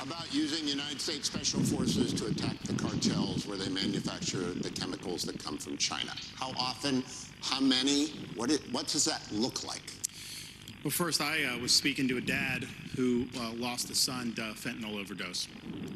about using United States Special Forces to attack the cartels where they manufacture the chemicals that come from China. How often? How many? What does that look like? Well, first, I was speaking to a dad who lost a son to fentanyl overdose.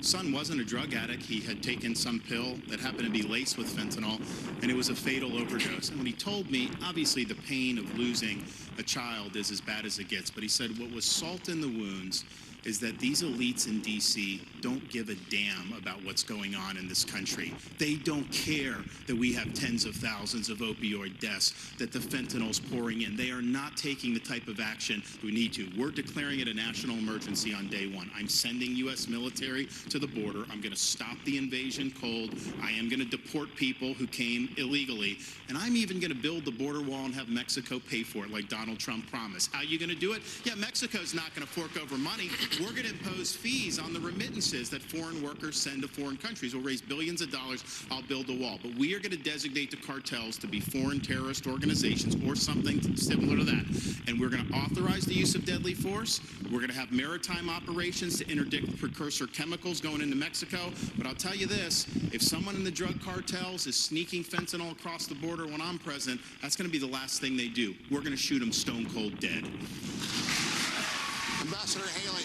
Son wasn't a drug addict. He had taken some pill that happened to be laced with fentanyl, and it was a fatal overdose. And when he told me, obviously the pain of losing a child is as bad as it gets, but he said what was salt in the wounds is that these elites in D.C. don't give a damn about what's going on in this country. They don't care that we have tens of thousands of opioid deaths, that the fentanyl's pouring in. They are not taking the type of action we need to. We're declaring it a national emergency on day one. I'm sending U.S. military to the border. I'm going to stop the invasion cold. I am going to deport people who came illegally. And I'm even going to build the border wall and have Mexico pay for it like Donald Trump promised. How are you going to do it? Yeah, Mexico's not going to fork over money. We're going to impose fees on the remittances that foreign workers send to foreign countries. We'll raise billions of dollars. I'll build a wall. But we are going to designate the cartels to be foreign terrorist organizations or something similar to that. And we're going to authorize the use of deadly force. We're going to have maritime operations to interdict precursor chemicals going into Mexico. But I'll tell you this, if someone in the drug cartels is sneaking fentanyl across the border when I'm president, that's going to be the last thing they do. We're going to shoot them stone cold dead. Ambassador Haley,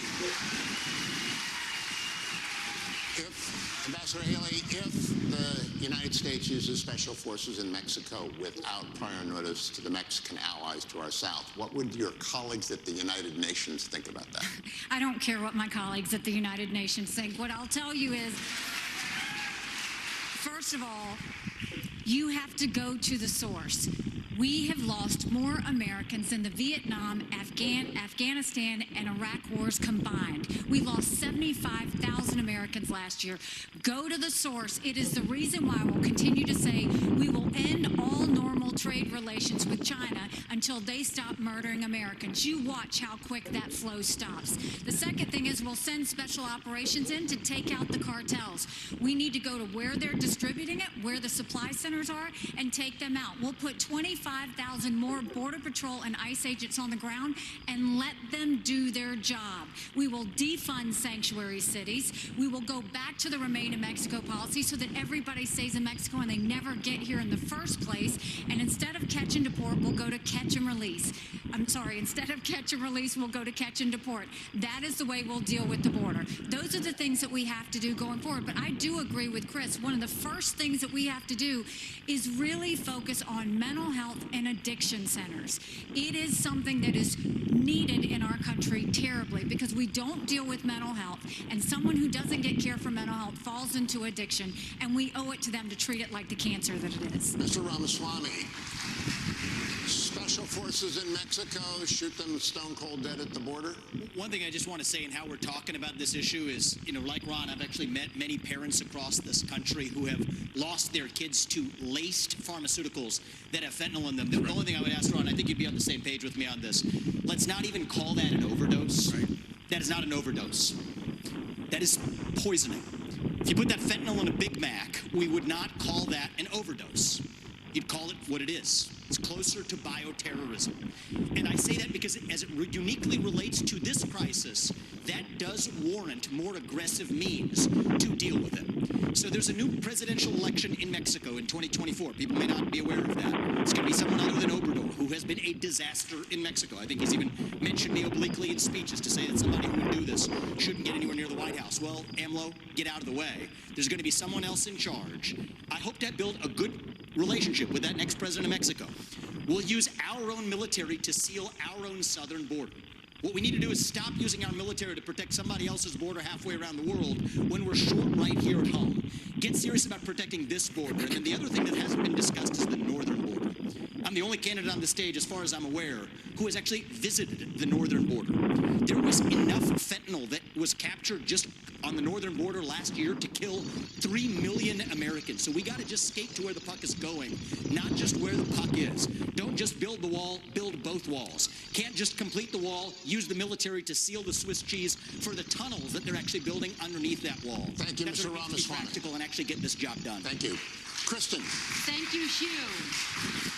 if the United States uses special forces in Mexico without prior notice to the Mexican allies to our south, what would your colleagues at the United Nations think about that? I don't care what my colleagues at the United Nations think. What I'll tell you is, first of all, you have to go to the source. We have lost more Americans in the Vietnam, Afghanistan, and Iraq wars combined. We lost 75,000 Americans last year. Go to the source. It is the reason why we'll continue to say we will end all normal trade relations with China until they stop murdering Americans. You watch how quick that flow stops. The second thing is we'll send special operations in to take out the cartels. We need to go to where they're distributing it, where the supply centers are, and take them out. We'll put 25,000 more Border Patrol and ICE agents on the ground and let them do their job. We will defund sanctuary cities. We will go back to the Remain in Mexico policy so that everybody stays in Mexico and they never get here in the first place. And instead of catch and deport, we'll go to catch and release. Instead of catch and release, we'll go to catch and deport. That is the way we'll deal with the border. Those are the things that we have to do going forward. But I do agree with Chris. One of the first things that we have to do is really focus on mental health health and addiction centers. It is something that is needed in our country terribly because we don't deal with mental health, and someone who doesn't get care for mental health falls into addiction, and we owe it to them to treat it like the cancer that it is. Mr. Ramaswamy, special forces in Mexico shoot them stone cold dead at the border? One thing I just want to say in how we're talking about this issue is, like Ron, I've actually met many parents across this country who have lost their kids to laced pharmaceuticals that have fentanyl in them. The only thing I would ask, Ron, I think you'd be on the same page with me on this. Let's not even call that an overdose. Right. That is not an overdose. That is poisoning. If you put that fentanyl in a Big Mac, we would not call that an overdose. You'd call it what it is. It's closer to bioterrorism. And I say that because as it uniquely relates to this crisis, that does warrant more aggressive means to deal with it. So there's a new presidential election in Mexico in 2024. People may not be aware of that. It's going to be someone other than Obrador, who has been a disaster in Mexico. I think he's even mentioned me obliquely in speeches to say that somebody who would do this shouldn't get anywhere near the White House. Well, AMLO, get out of the way. There's going to be someone else in charge. I hope to build a good relationship with that next president of Mexico. We'll use our own military to seal our own southern border. What we need to do is stop using our military to protect somebody else's border halfway around the world when we're short right here at home. Get serious about protecting this border. And then the other thing that hasn't been discussed is the northern border. I'm the only candidate on the stage, as far as I'm aware, who has actually visited the northern border. There was enough fentanyl that was captured just on the northern border last year to kill 3 million Americans. So we got to just skate to where the puck is going, not just where the puck is. Don't just build the wall, build both walls. Can't just complete the wall, use the military to seal the Swiss cheese for the tunnels that they're actually building underneath that wall. Thank you, Mr. Ramaswamy. Be practical and actually get this job done. Thank you. Kristen. Thank you, Hugh.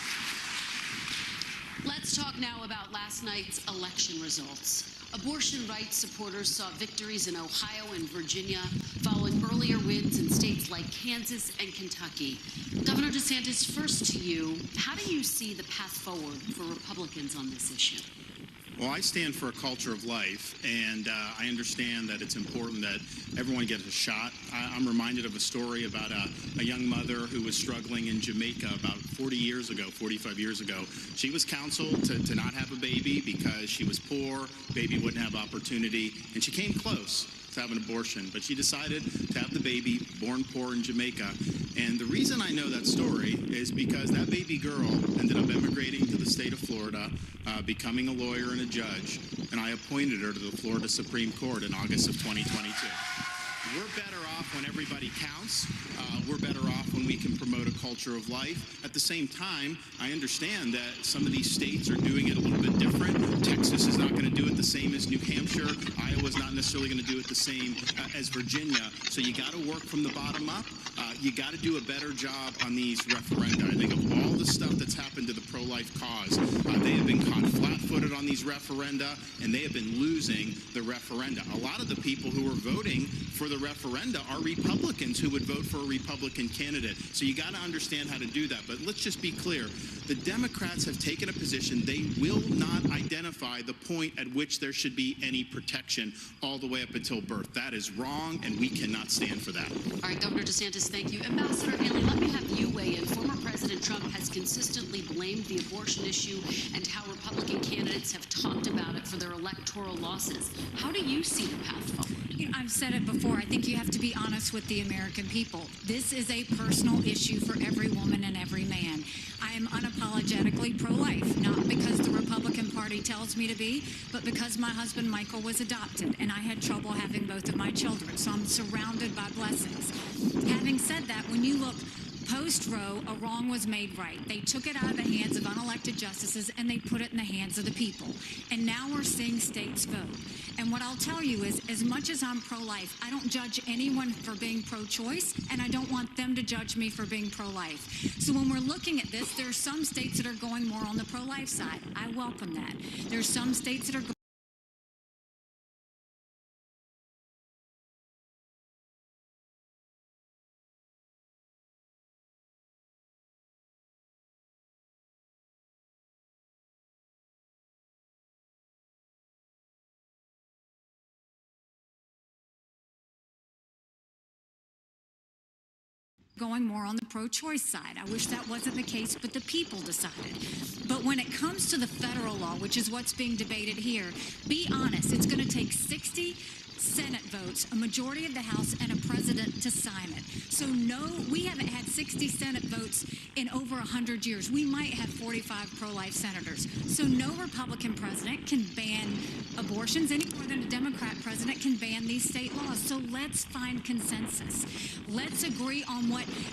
Let's talk now about last night's election results. Abortion rights supporters saw victories in Ohio and Virginia following earlier wins in states like Kansas and Kentucky. Governor DeSantis, first to you, how do you see the path forward for Republicans on this issue? Well, I stand for a culture of life, and I understand that it's important that everyone gets a shot. I'm reminded of a story about a young mother who was struggling in Jamaica about 45 years ago. She was counseled to not have a baby because she was poor, baby wouldn't have opportunity, and she came close to have an abortion, but she decided to have the baby, born poor in Jamaica. And the reason I know that story is because that baby girl ended up immigrating to the state of Florida, becoming a lawyer and a judge, and I appointed her to the Florida Supreme Court in August of 2022. We're better off when everybody counts. We're better off when we can promote a culture of life. At the same time, I understand that some of these states are doing it a little bit different. Texas is not going to do it the same as New Hampshire. Iowa's not necessarily going to do it the same as Virginia. So you got to work from the bottom up. You got to do a better job on these referenda. I think of all the stuff that's happened to the pro-life cause, they have been caught flat-footed on these referenda, and they have been losing the referenda. A lot of the people who are voting for the referenda are Republicans who would vote for a Republican candidate. So you got to understand how to do that. But let's just be clear. The Democrats have taken a position they will not identify the point at which there should be any protection all the way up until birth. That is wrong, and we cannot stand for that. All right, Governor DeSantis, thank you. Ambassador Haley, let me have you weigh in. Former President Trump has consistently blamed the abortion issue and how Republican candidates have talked about it for their electoral losses. How do you see the path forward? I've said it before. I think you have to be honest with the American people. This is a personal issue for every woman and every man. I am unapologetically pro-life, not because the Republican Party tells me to be, but because my husband Michael was adopted and I had trouble having both of my children. So I'm surrounded by blessings. Having said that, when you look post-Roe, a wrong was made right. They took it out of the hands of unelected justices and they put it in the hands of the people. And now we're seeing states vote. And what I'll tell you is, as much as I'm pro-life, I don't judge anyone for being pro-choice, and I don't want them to judge me for being pro-life. So when we're looking at this, there are some states that are going more on the pro-life side. I welcome that. There are some states that are going more on the pro-choice side. I wish that wasn't the case, but the people decided. But when it comes to the federal law, which is what's being debated here, be honest, it's going to take 60 Senate votes, a majority of the House, and a president to sign it. So no, we haven't had 60 Senate votes in over 100 years. We might have 45 pro-life senators. So no Republican president can ban abortions any more than a Democrat president can ban these state laws. So let's find consensus. Let's agree on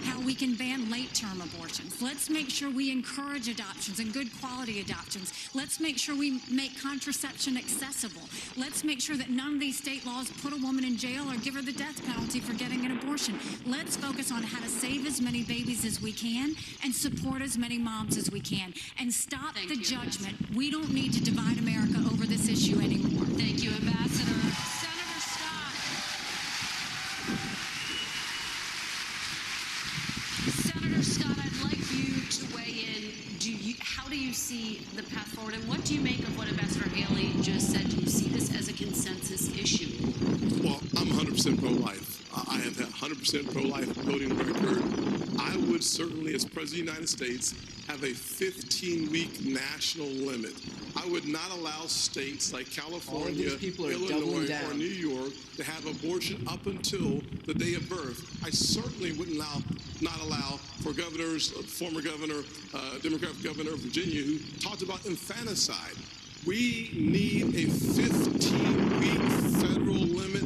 how we can ban late-term abortions. Let's make sure we encourage adoptions and good quality adoptions. Let's make sure we make contraception accessible. Let's make sure that none of these state laws put a woman in jail or give her the death penalty for getting an abortion. Let's focus on how to save as many babies as we can and support as many moms as we can. And stop the judgment. We don't need to divide America over this issue anymore. Thank you, Ambassador. Senator Scott. Senator Scott, I'd like you to weigh in. How do you see the path forward, and what do you make of what Ambassador Haley just said? Do you see this as a consensus issue? Well, I'm 100% pro-life. I have had 100% pro-life voting record. I would certainly, as President of the United States, have a 15-week national limit. I would not allow states like California, Illinois, or New York to have abortion up until the day of birth. I certainly wouldn't not allow for governors, former governor, Democratic governor of Virginia, who talked about infanticide. We need a 15-week federal limit.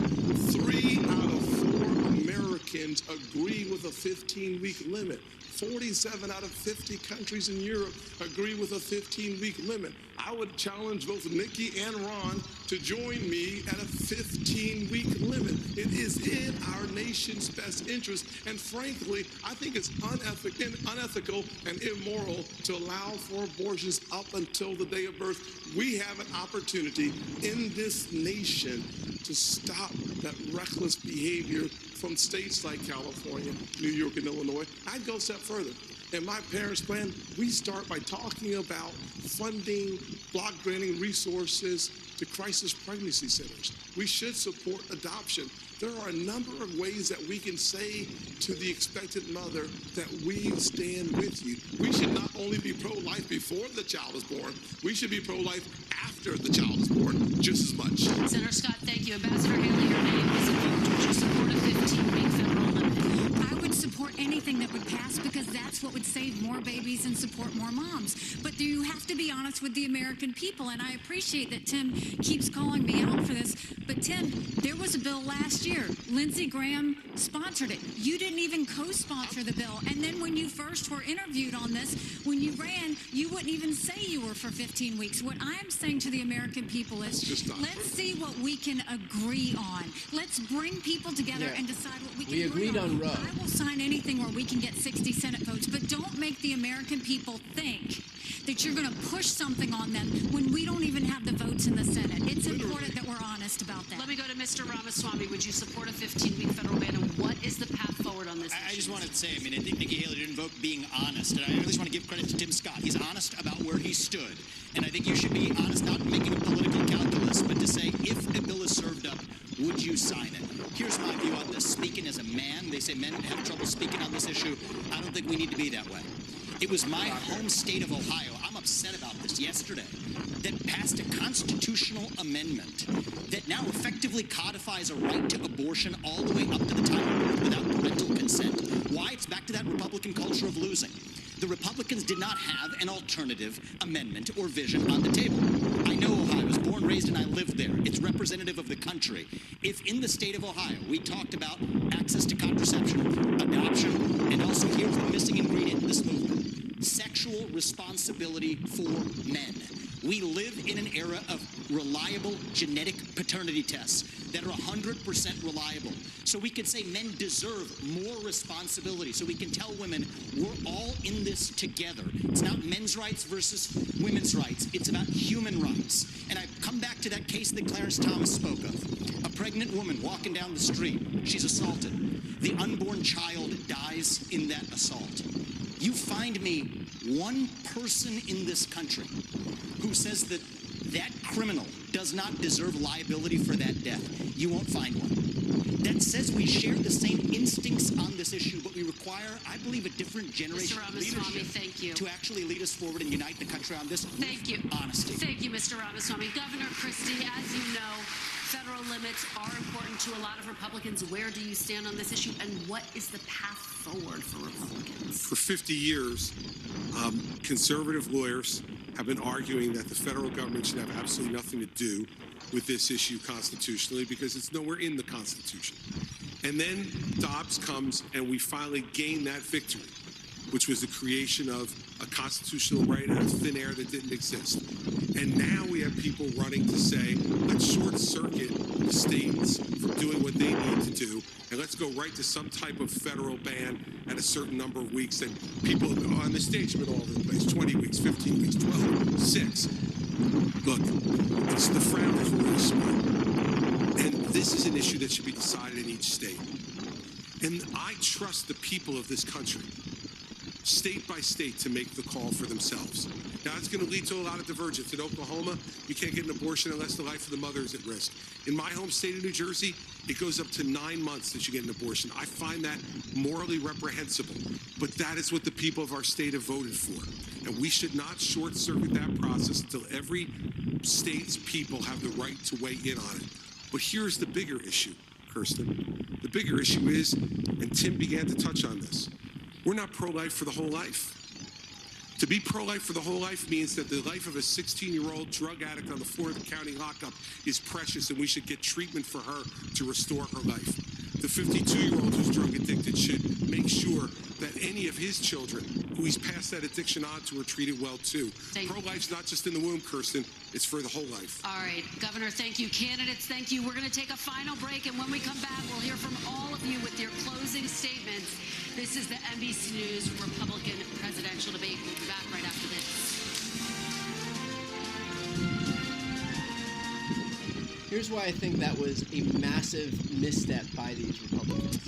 3 out of 4 Americans agree with a 15-week limit. 47 out of 50 countries in Europe agree with a 15-week limit. I would challenge both Nikki and Ron to join me at a 15-week limit. It is in our nation's best interest, and frankly, I think it's unethical and immoral to allow for abortions up until the day of birth. We have an opportunity in this nation to stop that reckless behavior from states like California, New York, and Illinois. I'd go a step further. In my parents' plan, we start by talking about funding, block granting resources to crisis pregnancy centers. We should support adoption. There are a number of ways that we can say to the expectant mother that we stand with you. We should not only be pro-life before the child is born, we should be pro-life after the child is born just as much. Senator Scott, thank you. Ambassador Haley, your name is invoked. Would you support a 15-week federal limit? I would support anything that would pass because that's what would save more babies and support more moms. But you have to be honest with the American people, and I appreciate that Tim keeps calling me out for this. But Tim, there was a bill last year. Lindsey Graham sponsored it. You didn't even co-sponsor the bill. And then when you first were interviewed on this, when you ran, you wouldn't even say you were for 15 weeks. What I am saying to the American people is, let's see what we can agree on. Let's bring people together and decide what we can agree on. I will sign anything where we can get 60 Senate votes, but don't make the American people think that you're going to push something on them when we don't even have the votes in the Senate. It's important that we're honest about that. Let me go to Mr. Ramaswamy. Would you support a 15-week federal ban, and what is the path forward on this issue? I just wanted to say, I think Nikki Haley did invoke being honest, and I just want to give credit to Tim Scott. He's honest about where he stood, and I think you should be honest, not making a political calculus, but to say, if a bill is served up, would you sign it? Here's my view on this. Speaking as a man, they say men have trouble speaking on this issue. I don't think we need to be that way. It was my home state of Ohio, I'm upset about this, yesterday, that passed a constitutional amendment that now effectively codifies a right to abortion all the way up to the time of birth without parental consent. Why? It's back to that Republican culture of losing. The Republicans did not have an alternative amendment or vision on the table. I know Ohio. I was born, raised, and I lived there. It's representative of the country. If in the state of Ohio we talked about access to contraception, adoption, and also here's the missing ingredient in this movement, sexual responsibility for men. We live in an era of reliable genetic paternity tests that are 100% reliable. So we can say men deserve more responsibility. So we can tell women we're all in this together. It's not men's rights versus women's rights. It's about human rights. And I come back to that case that Clarence Thomas spoke of. A pregnant woman walking down the street. She's assaulted. The unborn child dies in that assault. You find me one person in this country who says that that criminal does not deserve liability for that death. You won't find one. that says we share the same instincts on this issue, but we require, I believe, a different generation of Ramaswamy, leadership thank you. to actually lead us forward and unite the country on this. Thank you. Honesty. Thank you, Mr. Ramaswamy. Governor Christie, as you know, federal limits are important to a lot of Republicans. Where do you stand on this issue, and what is the path forward for Republicans? For 50 years, conservative lawyers have been arguing that the federal government should have absolutely nothing to do with this issue constitutionally because it's nowhere in the Constitution. And then Dobbs comes and we finally gain that victory, which was the creation of a constitutional right out of thin air that didn't exist. And now we have people running to say, let's short circuit the states from doing what they need to do, and let's go right to some type of federal ban at a certain number of weeks. And people on the stage have been all over the place, 20 weeks, 15 weeks, 12, 6. Look, it's the frown is really smart. And this is an issue that should be decided in each state. And I trust the people of this country, state by state, to make the call for themselves. Now, it's going to lead to a lot of divergence. In Oklahoma, you can't get an abortion unless the life of the mother is at risk. In my home state of New Jersey, it goes up to 9 months that you get an abortion. I find that morally reprehensible, but that is what the people of our state have voted for. And we should not short-circuit that process until every state's people have the right to weigh in on it. But here's the bigger issue, Kirsten. The bigger issue is, and Tim began to touch on this, we're not pro-life for the whole life. To be pro-life for the whole life means that the life of a 16-year-old drug addict on the floor of the county lockup is precious, and we should get treatment for her to restore her life. The 52-year-old who's drug addicted should make sure that any of his children who he's passed that addiction on to are treated well, too. Pro-life's not just in the womb, Kirsten. It's for the whole life. All right, Governor, thank you. Candidates, thank you. We're going to take a final break, and when we come back, we'll hear from all of you with your closing statements. This is the NBC News Republican presidential debate. We'll be back right after this. Here's why I think that was a massive misstep by these Republicans.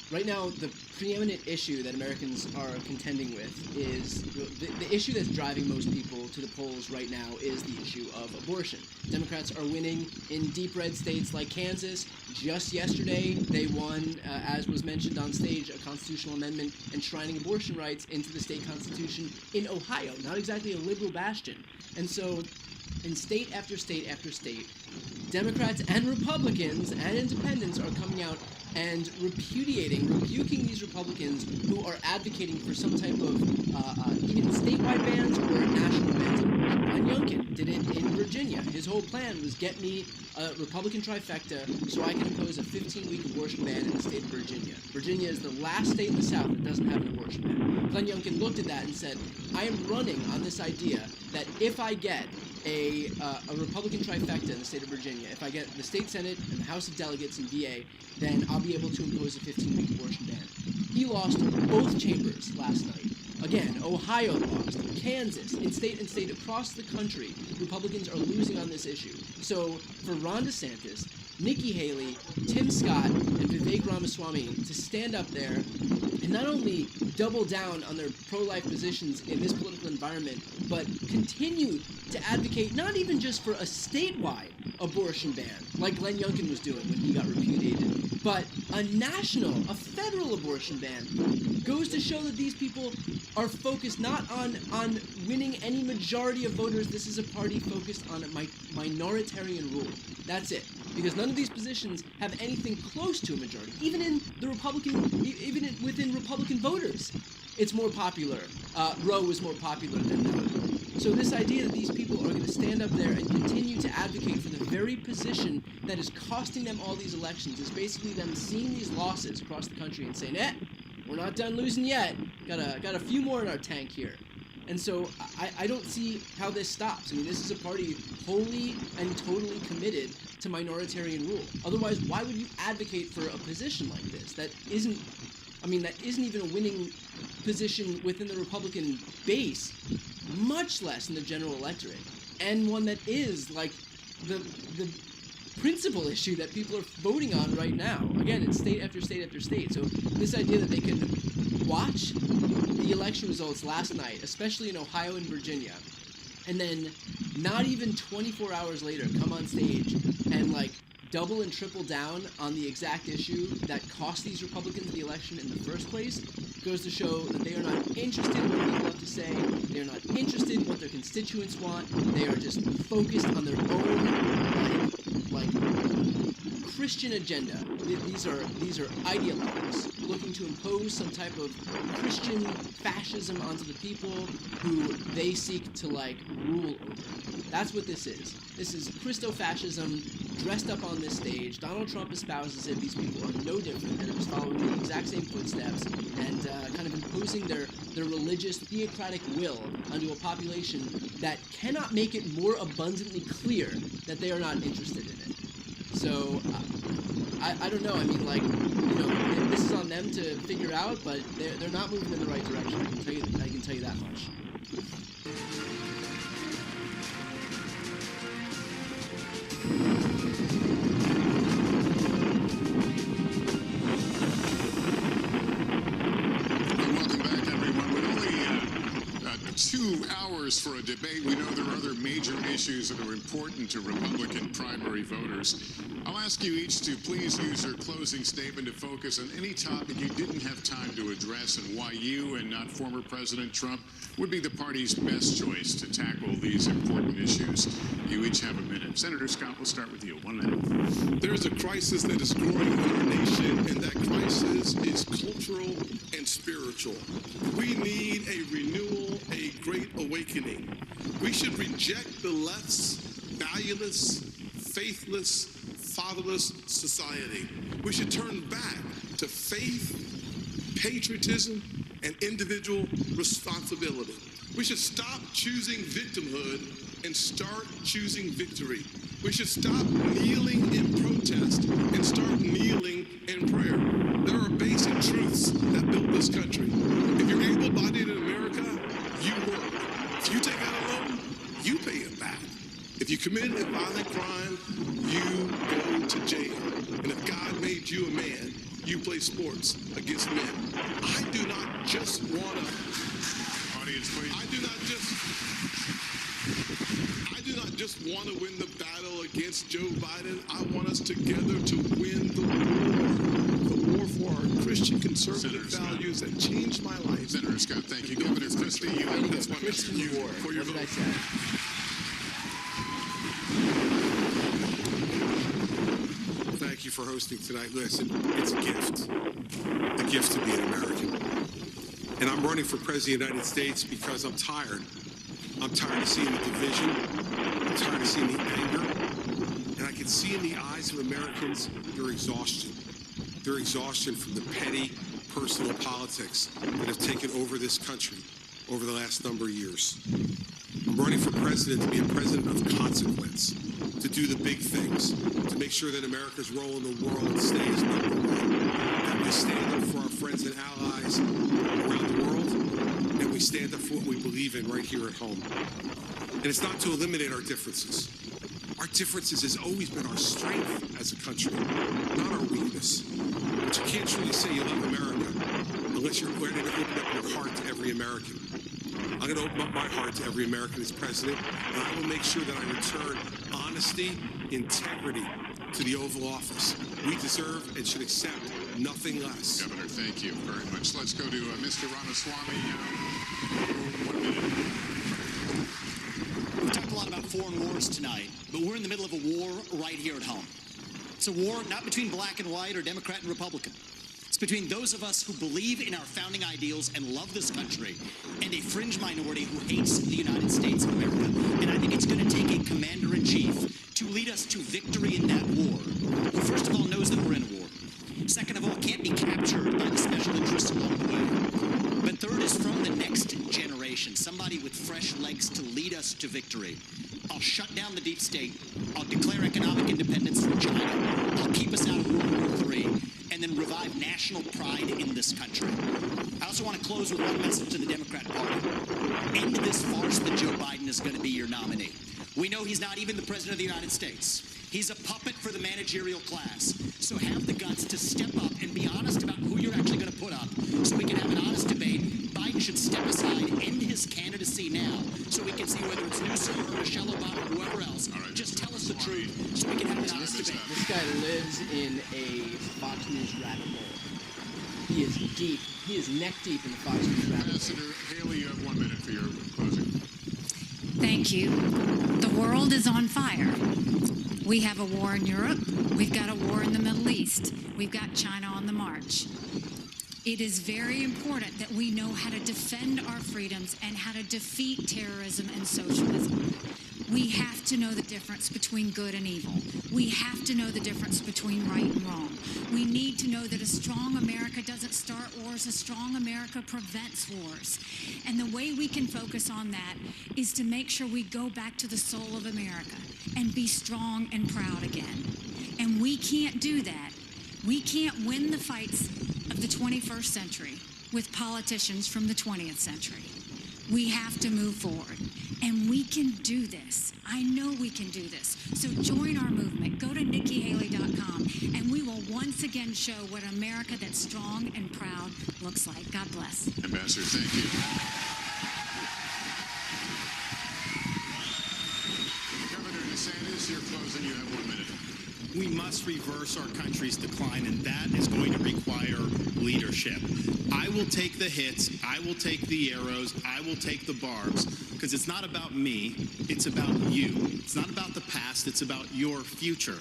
Right now, the preeminent issue that Americans are contending with is the issue that's driving most people to the polls right now is the issue of abortion. Democrats are winning in deep red states like Kansas. Just yesterday, they won, as was mentioned on stage, a constitutional amendment enshrining abortion rights into the state constitution in Ohio, not exactly a liberal bastion. And so, in state after state after state, Democrats and Republicans and independents are coming out and rebuking these Republicans who are advocating for some type of even statewide bans or national bans. Glenn Youngkin did it in Virginia. His whole plan was get me a Republican trifecta so I can impose a 15-week abortion ban in the state of Virginia. Virginia is the last state in the South that doesn't have an abortion ban. Glenn Youngkin looked at that and said, I am running on this idea that if I get a Republican trifecta in the state of Virginia, if I get the state Senate and the House of Delegates and VA, then I'll be able to impose a 15-week abortion ban. He lost both chambers last night. Again, Ohio lost, Kansas, in state and state across the country, Republicans are losing on this issue. So for Ron DeSantis, Nikki Haley, Tim Scott, and Vivek Ramaswamy to stand up there and not only double down on their pro-life positions in this political environment, but continue to advocate not even just for a statewide abortion ban, like Glenn Youngkin was doing when he got repudiated, but a national, a federal abortion ban, goes to show that these people are focused not on winning any majority of voters. This is a party focused on a minoritarian rule. That's it. Because none of these positions have anything close to a majority. Even in the within Republican voters, it's more popular. Roe is more popular than no. So this idea that these people are going to stand up there and continue to advocate for the very position that is costing them all these elections is basically them seeing these losses across the country and saying, we're not done losing yet. Got a few more in our tank here. And so I don't see how this stops. I mean, this is a party wholly and totally committed to minoritarian rule. Otherwise, why would you advocate for a position like this that isn't even a winning position within the Republican base, much less in the general electorate, and one that is like the principal issue that people are voting on right now. Again, it's state after state after state. So this idea that they can watch the election results last night, especially in Ohio and Virginia, and then not even 24 hours later come on stage and like double and triple down on the exact issue that cost these Republicans the election in the first place goes to show that they are not interested in what people have to say. They are not interested in what their constituents want. They are just focused on their own like Christian agenda. These are ideologues looking to impose some type of Christian fascism onto the people who they seek to like rule over. That's what this is. This is Christo-fascism dressed up on this stage. Donald Trump espouses it. These people are no different. They're just following the exact same footsteps and kind of imposing their religious theocratic will onto a population that cannot make it more abundantly clear that they are not interested in it. So, I don't know. I mean, like, you know, this is on them to figure out, but they're not moving in the right direction. I can tell you that much. Welcome back, everyone. With only 2 hours for a debate, we know there are other major issues that are important to Republican primary voters. I'll ask you each to please use your closing statement to focus on any topic you didn't have time to address and why you and not former President Trump would be the party's best choice to tackle these important issues. You each have a minute. Senator Scott, we'll start with you. 1 minute. There's a crisis that is growing in our nation, and that crisis is cultural and spiritual. We need a renewal, a great awakening. We should reject the left's valueless, faithless, fatherless society. We should turn back to faith, patriotism, and individual responsibility. We should stop choosing victimhood and start choosing victory. We should stop kneeling in protest and start kneeling in prayer. There are basic truths that built this country. If you're able-bodied in America, you work. If you take out a loan, you pay it back. If you commit a violent crime, you go to jail. And if God made you a man, you play sports against men. I do not just want to... Audience, please. I do not just want to win the battle against Joe Biden. I want us together to win the war for our Christian conservative values that changed my life. Senator Scott, thank you. Governor Christie, you have this 1 minute for your vote. Thank you for hosting tonight. Listen, it's a gift to be an American. And I'm running for President of the United States because I'm tired. I'm tired of seeing the division. I'm tired of seeing the anger. And I can see in the eyes of Americans their exhaustion. Their exhaustion from the petty, personal politics that have taken over this country over the last number of years. I'm running for president to be a president of consequence, to do the big things, to make sure that America's role in the world stays number one, that we stand up for our friends and allies around the world, and we stand up for what we believe in right here at home. And it's not to eliminate our differences. Our differences has always been our strength as a country, not our weakness. But you can't truly say you love America unless you're ready to open up your heart to every American. I'm going to open up my heart to every American as president, and I will make sure that I return honesty, integrity to the Oval Office. We deserve and should accept nothing less. Governor, thank you very much. Let's go to Mr. Ramaswamy. 1 minute. We've talked a lot about foreign wars tonight, but we're in the middle of a war right here at home. It's a war not between black and white or Democrat and Republican. It's between those of us who believe in our founding ideals and love this country and a fringe minority who hates the United States of America. And I think it's going to take a commander-in-chief to lead us to victory in that war, who first of all knows that we're in a war. Second of all, can't be captured by the special interests along the way. But third is from the next generation, somebody with fresh legs to lead us to victory. I'll shut down the deep state. I'll declare economic independence from China. I'll keep us out of World War III. And then revive national pride in this country. I also want to close with one message to the Democrat Party. End this farce that Joe Biden is going to be your nominee. We know he's not even the President of the United States. He's a puppet for the managerial class. So have the guts to step up and be honest about who you're actually going to put up so we can have an honest debate. Biden should step aside, end his candidacy now, so we can see whether it's Newsom or Michelle Obama or whoever else. All right, just tell us the truth so we can have an honest debate. This guy lives in a Fox News rabbit hole. He is deep. He is neck deep in the Fox News rabbit hole. Ambassador Haley, you have 1 minute for your closing. Thank you. The world is on fire. We have a war in Europe. We've got a war in the Middle East. We've got China on the march. It is very important that we know how to defend our freedoms and how to defeat terrorism and socialism. We have to know the difference between good and evil. We have to know the difference between right and wrong. We need to know that a strong America doesn't start wars. A strong America prevents wars. And the way we can focus on that is to make sure we go back to the soul of America and be strong and proud again. And we can't do that. We can't win the fights of the 21st century with politicians from the 20th century. We have to move forward. And we can do this. I know we can do this. So join our movement. Go to NikkiHaley.com, and we will once again show what America that's strong and proud looks like. God bless. Ambassador, thank you. Governor DeSantis, you're closing. You have 1 minute. We must reverse our country's decline, and that is going to require leadership. I will take the hits, I will take the arrows, I will take the barbs, because it's not about me, it's about you. It's not about the past, it's about your future.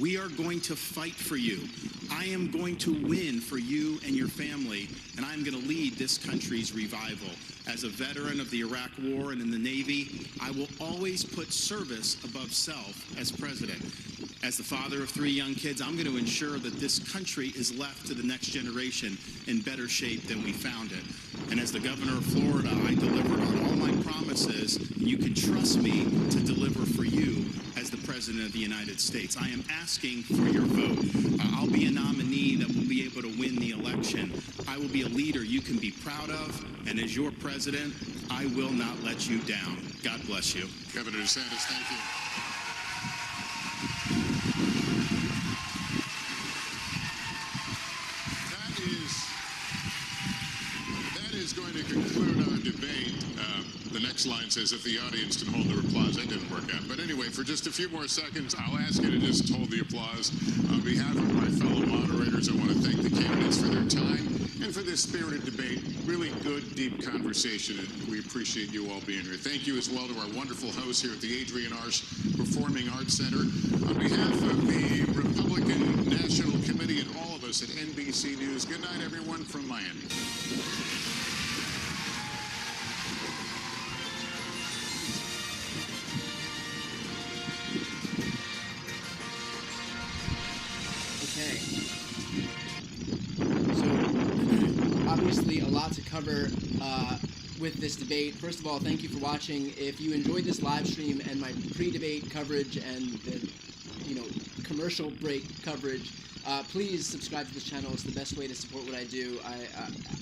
We are going to fight for you. I am going to win for you and your family, and I'm going to lead this country's revival. As a veteran of the Iraq War and in the Navy, I will always put service above self as president. As the father of 3 young kids, I'm going to ensure that this country is left to the next generation in better shape than we found it. And as the governor of Florida, I delivered on all my promises. You can trust me to deliver for you as the president of the United States. I am asking for your vote. I'll be a nominee that will be able to win the election. I will be a leader you can be proud of. And as your president, I will not let you down. God bless you. Governor DeSantis, thank you. That is going to conclude our debate. The next line says, if the audience can hold their applause. That didn't work out. But anyway, for just a few more seconds, I'll ask you to just hold the applause. On behalf of my fellow moderators, I want to thank the candidates for their time and for this spirited debate. Really good, deep conversation, and we appreciate you all being here. Thank you as well to our wonderful hosts here at the Adrienne Arsh Performing Arts Center. On behalf of the Republican National Committee and all of us at NBC News, good night, everyone, from Miami. Obviously, a lot to cover with this debate. First of all, thank you for watching. If you enjoyed this live stream and my pre-debate coverage and the commercial break coverage, please subscribe to this channel. It's the best way to support what I do.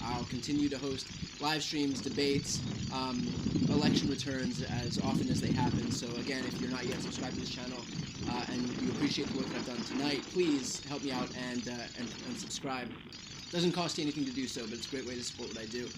I'll continue to host live streams, debates, election returns as often as they happen. So again, if you're not yet subscribed to this channel and you appreciate the work I've done tonight, please help me out and subscribe. Doesn't cost you anything to do so, but it's a great way to support what I do.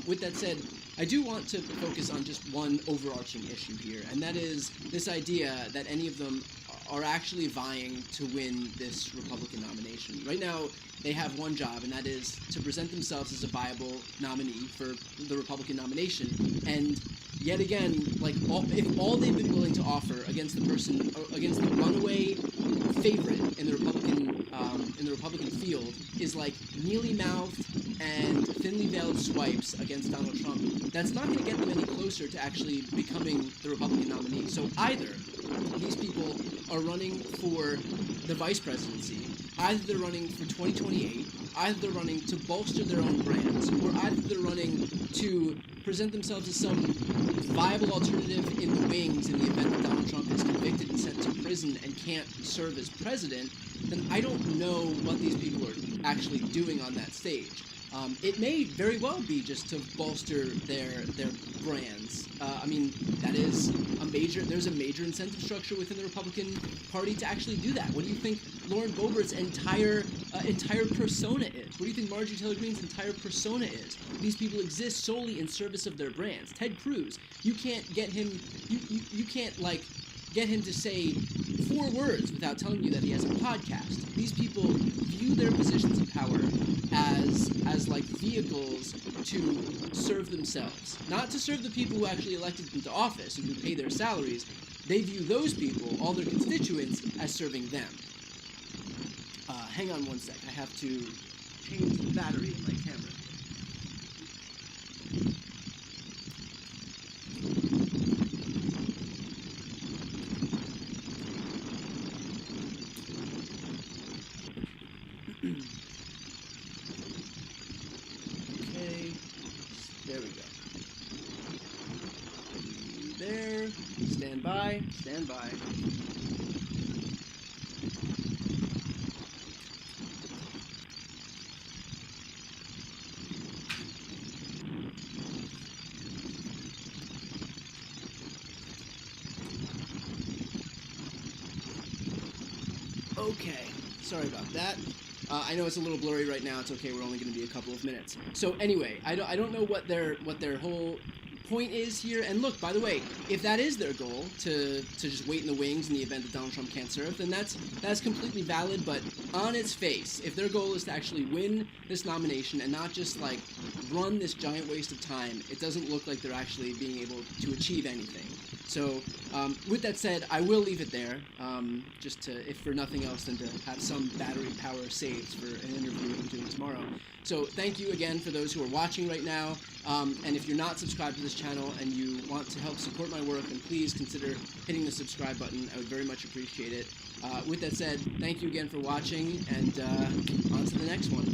With that said, I do want to focus on just one overarching issue here, and that is this idea that any of them are actually vying to win this Republican nomination. Right now, they have one job, and that is to present themselves as a viable nominee for the Republican nomination. And yet again, if all they've been willing to offer against the runaway favorite in the Republican field is like mealy-mouthed and thinly veiled swipes against Donald Trump, that's not going to get them any closer to actually becoming the Republican nominee. So either these people are running for the vice presidency, either they're running for 2028, either they're running to bolster their own brands, or either they're running to present themselves as some viable alternative in the wings in the event that Donald Trump is convicted and sent to prison and can't serve as president. Then I don't know what these people are actually doing on that stage. It may very well be just to bolster their brands. I mean, that is there's a major incentive structure within the Republican Party to actually do that. What do you think Lauren Boebert's entire persona is? What do you think Marjorie Taylor Greene's entire persona is? These people exist solely in service of their brands. Ted Cruz, you can't get him, you can't like get him to say 4 words without telling you that he has a podcast. These people view their positions of power as like vehicles to serve themselves, not to serve the people who actually elected them to office and who pay their salaries. They view those people, all their constituents, as serving them. Hang on one sec. I have to change the battery in my camera. Okay, there we go. There, stand by, stand by. Okay, sorry about that. I know it's a little blurry right now. It's okay. We're only going to be a couple of minutes. So anyway, I don't know what their whole point is here. And look, by the way, if that is their goal to just wait in the wings in the event that Donald Trump can't serve, then that's completely valid. But on its face, if their goal is to actually win this nomination and not just like run this giant waste of time, it doesn't look like they're actually being able to achieve anything. So with that said, I will leave it there, just to, if for nothing else than to have some battery power saved for an interview I'm doing tomorrow. So thank you again for those who are watching right now. And if you're not subscribed to this channel and you want to help support my work, then please consider hitting the subscribe button. I would very much appreciate it. With that said, thank you again for watching, and on to the next one.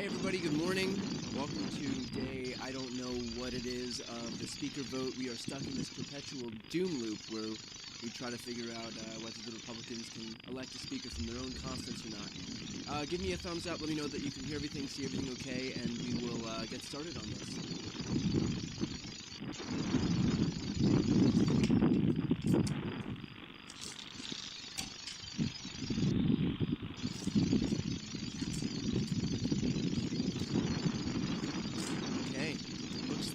everybody, good morning. Welcome to day, I don't know what it is, of the speaker vote. We are stuck in this perpetual doom loop where we try to figure out whether the Republicans can elect a speaker from their own conference or not. Give me a thumbs up, let me know that you can hear everything, see everything okay, and we will get started on this.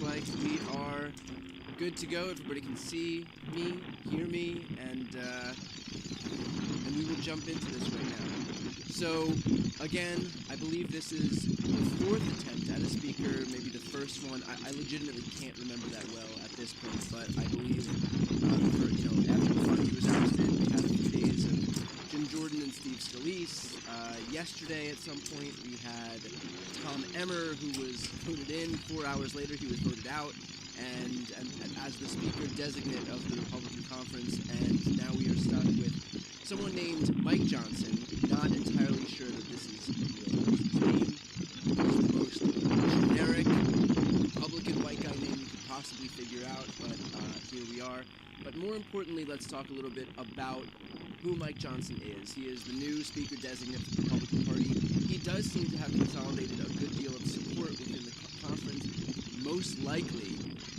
Like we are good to go. Everybody can see me, hear me, and we will jump into this right now. So, again, I believe this is the fourth attempt at a speaker, maybe the first one. I legitimately can't remember that well at this point, but I believe, after Bucky was ousted, we had a few days of Jim Jordan and Steve Scalise. Yesterday, at some point, we had Tom Emmer, who was voted in. 4 hours later, he was voted out, and as the speaker designate of the Republican conference. And now we are stuck with someone named Mike Johnson. Not entirely sure that this is his name. It's the most generic Republican white guy name you could possibly figure out, but here we are. But more importantly, let's talk a little bit about who Mike Johnson is. He is the new speaker designate for the Republican Party. He does seem to have consolidated a good deal of support within the conference, most likely,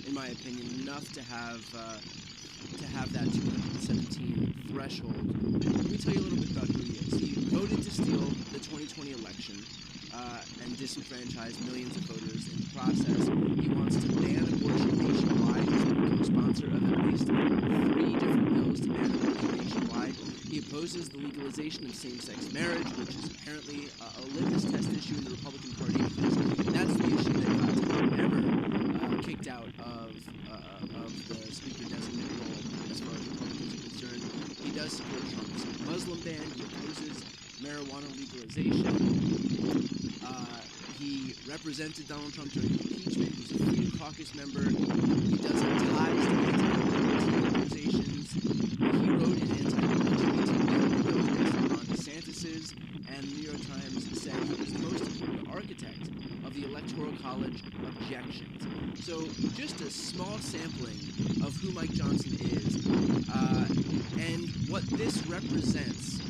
in my opinion, enough to have that 217 threshold. Let me tell you a little bit about who he is. He voted to steal the 2020 election and disenfranchise millions of voters in the process. He wants to ban abortion nationwide. He's been a co-sponsor of at least 3 different bills to ban abortion nationwide. He opposes the legalization of same-sex marriage, which is apparently a litmus test issue in the Republican Party, because that's the issue that got Tom Emmer kicked out of the speaker-designate role as far as Republicans are concerned. He does support Trump's Muslim ban. He opposes marijuana legalization. He represented Donald Trump during impeachment. He's a Freedom Caucus member. He does have ties to anti-LGBT organizations. He wrote an anti-LGBT bill against Ron DeSantis's, and the New York Times said he was the most important architect of the Electoral College objections. So just a small sampling of who Mike Johnson is, and what this represents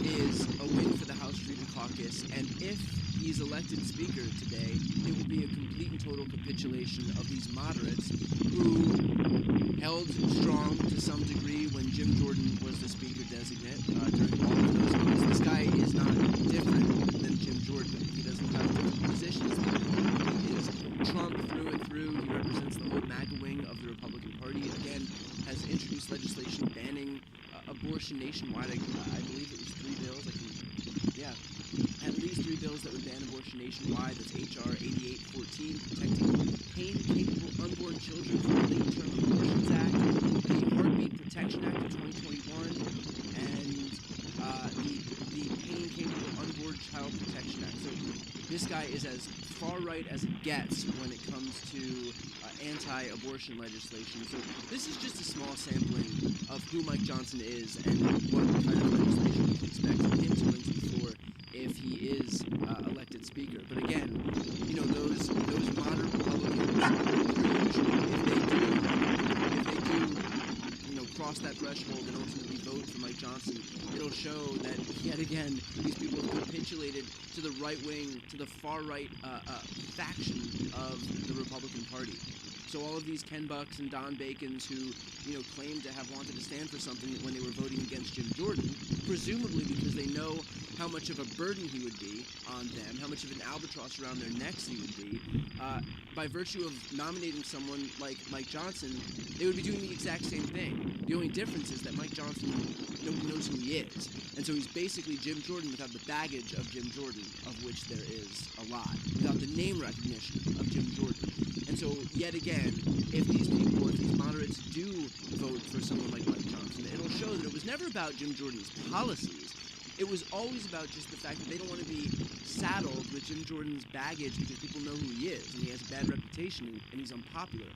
is a win for the House Freedom Caucus, and if he's elected speaker today, it will be a complete and total capitulation of these moderates who held strong to some degree when Jim Jordan was the speaker designate during all of those months. This guy is not different than Jim Jordan. He doesn't have different positions. He is Trump through and through. He represents the whole MAGA wing of the Republican Party. Again, has introduced legislation banning abortion nationwide. I believe it was 3 bills. At least 3 bills that would ban abortion nationwide. That's H.R. 8814, protecting pain-capable unborn children from the Late-Term Abortions Act, the Heartbeat Protection Act of 2021, and the Pain-Capable Unborn Child Protection Act. So this guy is as far-right as it gets when it comes to anti-abortion legislation. So this is just a small sampling of who Mike Johnson is and what kind of legislation we can expect him to bring to the floor if he is elected speaker. But again, those moderate Republicans, if they do, cross that threshold and ultimately vote for Mike Johnson, it'll show that yet again these people have capitulated to the right wing, to the far right faction of the Republican Party. So all of these Ken Bucks and Don Bacons who, claimed to have wanted to stand for something when they were voting against Jim Jordan, presumably because they know how much of a burden he would be on them, how much of an albatross around their necks he would be, by virtue of nominating someone like Mike Johnson, they would be doing the exact same thing. The only difference is that Mike Johnson, nobody knows who he is. And so he's basically Jim Jordan without the baggage of Jim Jordan, of which there is a lot, without the name recognition of Jim Jordan. And so, yet again, if these people, if these moderates do vote for someone like Mike Johnson, it'll show that it was never about Jim Jordan's policies. it was always about just the fact that they don't want to be saddled with Jim Jordan's baggage because people know who he is and he has a bad reputation and he's unpopular,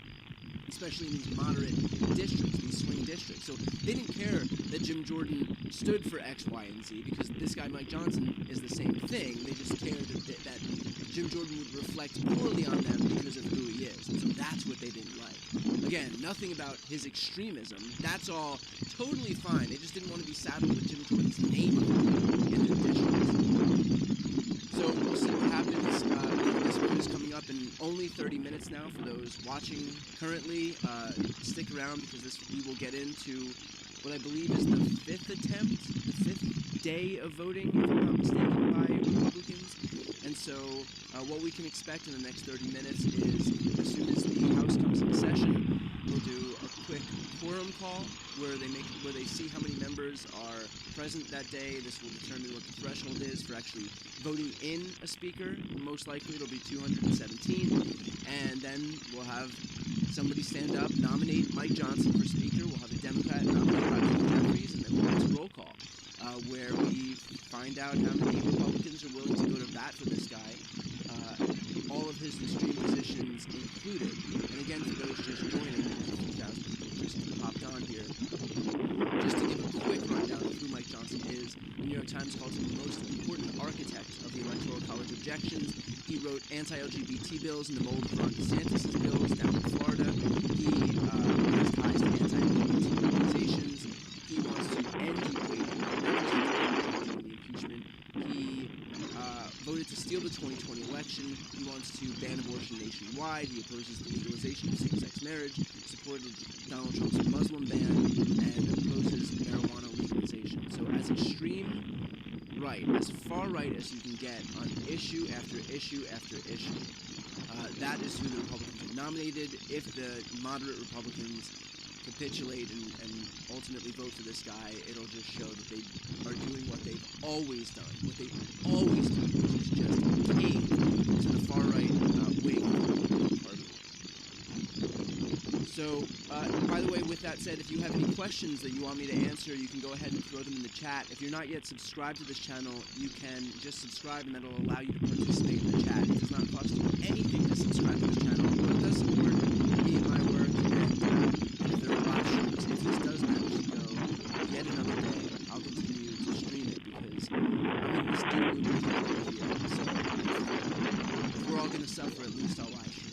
especially in these moderate districts, these swing districts. So they didn't care that Jim Jordan stood for X, Y, and Z because this guy Mike Johnson is the same thing. They just cared that Jim Jordan would reflect poorly on them because of who he is. And so that's what they didn't like. Again, nothing about his extremism. That's all totally fine. They just didn't want to be saddled with Jim Jordan's name in the districts. So we'll see what happens. This vote is coming up in only 30 minutes now for those watching currently. Stick around because we will get into what I believe is the fifth day of voting, if I'm not mistaken, by Republicans. And so what we can expect in the next 30 minutes is as soon as the House comes in session, we'll do a quick quorum call where they see how many members are present that day. This will determine what the threshold is for actually voting in a speaker. Most likely it'll be 217. And then we'll have somebody stand up, nominate Mike Johnson for speaker. We'll have a Democrat nominate Rodney Jeffries, and then we'll have a roll call where we find out how many Republicans are willing to go to bat for this guy. All of his extreme positions included. And again, for those just joining, 50,000 people just popped on here. Just to give a quick rundown of who Mike Johnson is, the New York Times calls him the most important architect of the Electoral College objections. He wrote anti-LGBT bills in the mold of Ron DeSantis' bills down in Florida. He has ties to anti-LGBT organizations. He wants to end equating representation the impeachment. He voted to steal the 2020 election. He wants to ban abortion nationwide. He opposes the legalization of same-sex marriage, supported Donald Trump's Muslim ban, and opposes marijuana legalization. So as extreme right, as far right as you can get on issue after issue after issue, that is who the Republicans have nominated. If the moderate Republicans capitulate and ultimately vote for this guy, it'll just show that they are doing what they've always done, which is just cave to the far-right wing of the Republican Party. So, by the way, with that said, if you have any questions that you want me to answer, you can go ahead and throw them in the chat. If you're not yet subscribed to this channel, you can just subscribe and that'll allow you to participate in the chat. It does not cost you anything to subscribe to this channel, but it does support me and my work, and if there are live streams, if this does manage to go yet another day, I'll continue to stream it because I'm in this doom here. So if we're all going to suffer, at least I'll live stream.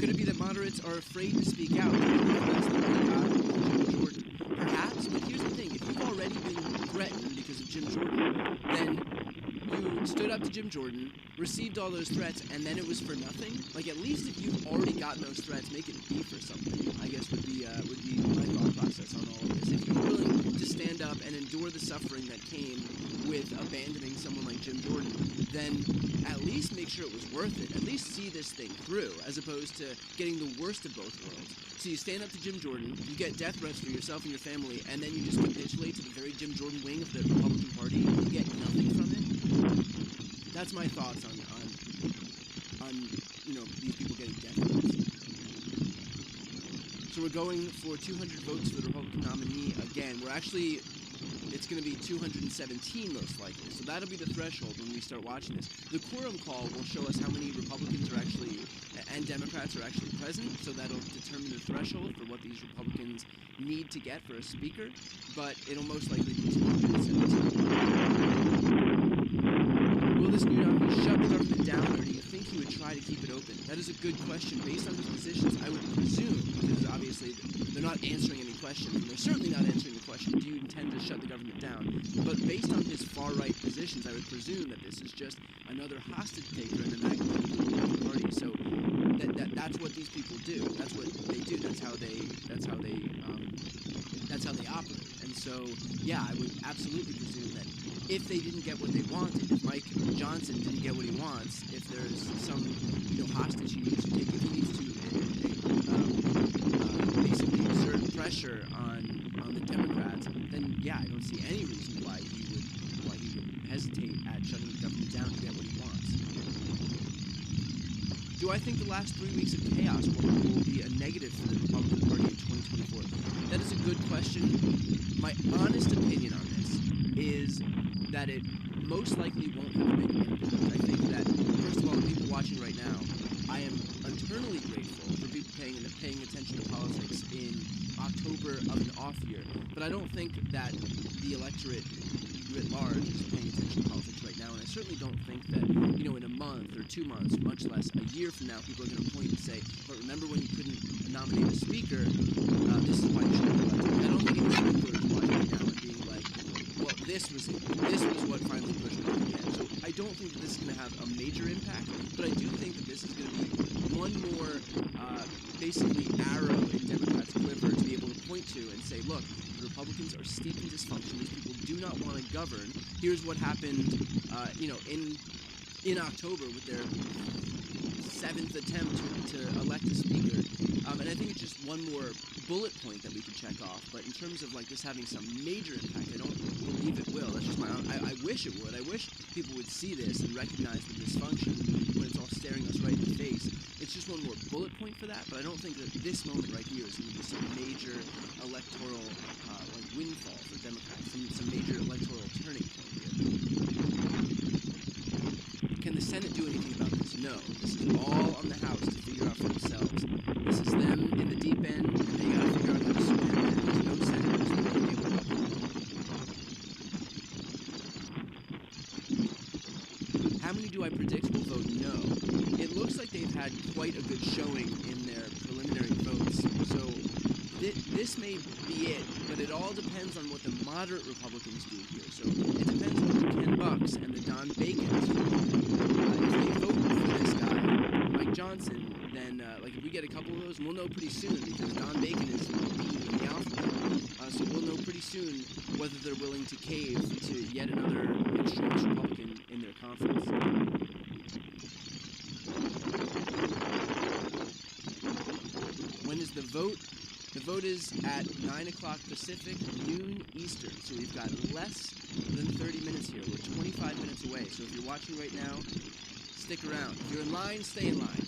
Could it be that moderates are afraid to speak out? Perhaps, but here's the thing. If you've already been threatened because of Jim Jordan, then you stood up to Jim Jordan, received all those threats, and then it was for nothing? Like, at least if you've already gotten those threats, make it be for something, I guess would be my thought process on all of this. If you're willing to stand up and endure the suffering that came with abandoning someone like Jim Jordan, then at least make sure it was worth it. At least see this thing through, as opposed to getting the worst of both worlds. So you stand up to Jim Jordan, you get death threats for yourself and your family, and then you just capitulate to the very Jim Jordan wing of the Republican Party, and you get nothing from it. That's my thoughts on these people getting death threats. So we're going for 200 votes for the Republican nominee again. It's going to be 217 most likely. So that'll be the threshold when we start watching this. The quorum call will show us how many Republicans are actually, and Democrats are actually present. So that'll determine the threshold for what these Republicans need to get for a speaker. But it'll most likely be 217. Will this new nominee shut the government down, or do you think he would try to keep it open? That is a good question. Based on his positions, I would presume, because obviously they're not answering any questions, and they're certainly not answering the question, do you intend to shut the government down? But based on his far-right positions, I would presume that this is just another hostage taker in the MAGA Party. So that's what these people do. That's what they do. That's how they operate. And so, yeah, I would absolutely presume that if they didn't get what they wanted, if Mike Johnson didn't get what he wants, if there's some hostage he needs to take, if he needs to basically exert pressure on the Democrats, then yeah, I don't see any reason why he would hesitate at shutting the government down to get what he wants. Do I think the last 3 weeks of chaos will be a negative for the Republican Party in 2024? That is a good question. My honest opinion on this is that it most likely won't have a big impact. I think that, first of all, the people watching right now, I am eternally grateful for people paying attention to politics in October of an off year. But I don't think that the electorate writ large is paying attention to politics right now, and I certainly don't think that, in a month or 2 months, much less a year from now, people are going to point and say, but remember when you couldn't nominate a speaker, this is why you should be elected. I don't think any people are watching right now and being like, well, this was it. This was what finally pushed me in the end. So I don't think that this is going to have a major impact, but I do think that this is going to be one more, basically, arrow in Democrats' quiver to be able to point to and say, look, the Republicans are steeped in dysfunction. These people do not want to govern. Here's what happened, in October with their 7th attempt to elect a speaker. And I think it's just one more bullet point that we can check off. But in terms of this having some major impact, I don't believe it will. That's just my own. I wish it would. I wish people would see this and recognize the dysfunction when it's all staring us right in the face. It's just one more bullet point for that. But I don't think that this moment right here is going to be some major electoral windfall for Democrats. Some major electoral turning point here. Can the Senate do anything about this? No. This is all on the House to figure out for themselves. This is them in the deep end, and they got to figure out how to swim, and there's no senators that will be able to help them. How many do I predict will vote no? It looks like they've had quite a good showing in their preliminary votes, so this may be it, but it all depends on what the moderate Republicans do here. So it depends on what the Ken Bucks and the Don Bacons do. If they vote for this guy, Mike Johnson, then if we get a couple of those, we'll know pretty soon, because Don Bacon is the B in the alphabet. So we'll know pretty soon whether they're willing to cave to yet another extremist Republican in their conference. When is the vote? The vote is at 9 o'clock Pacific, noon Eastern. So we've got less than 30 minutes here. We're 25 minutes away. So if you're watching right now, stick around. If you're in line, stay in line.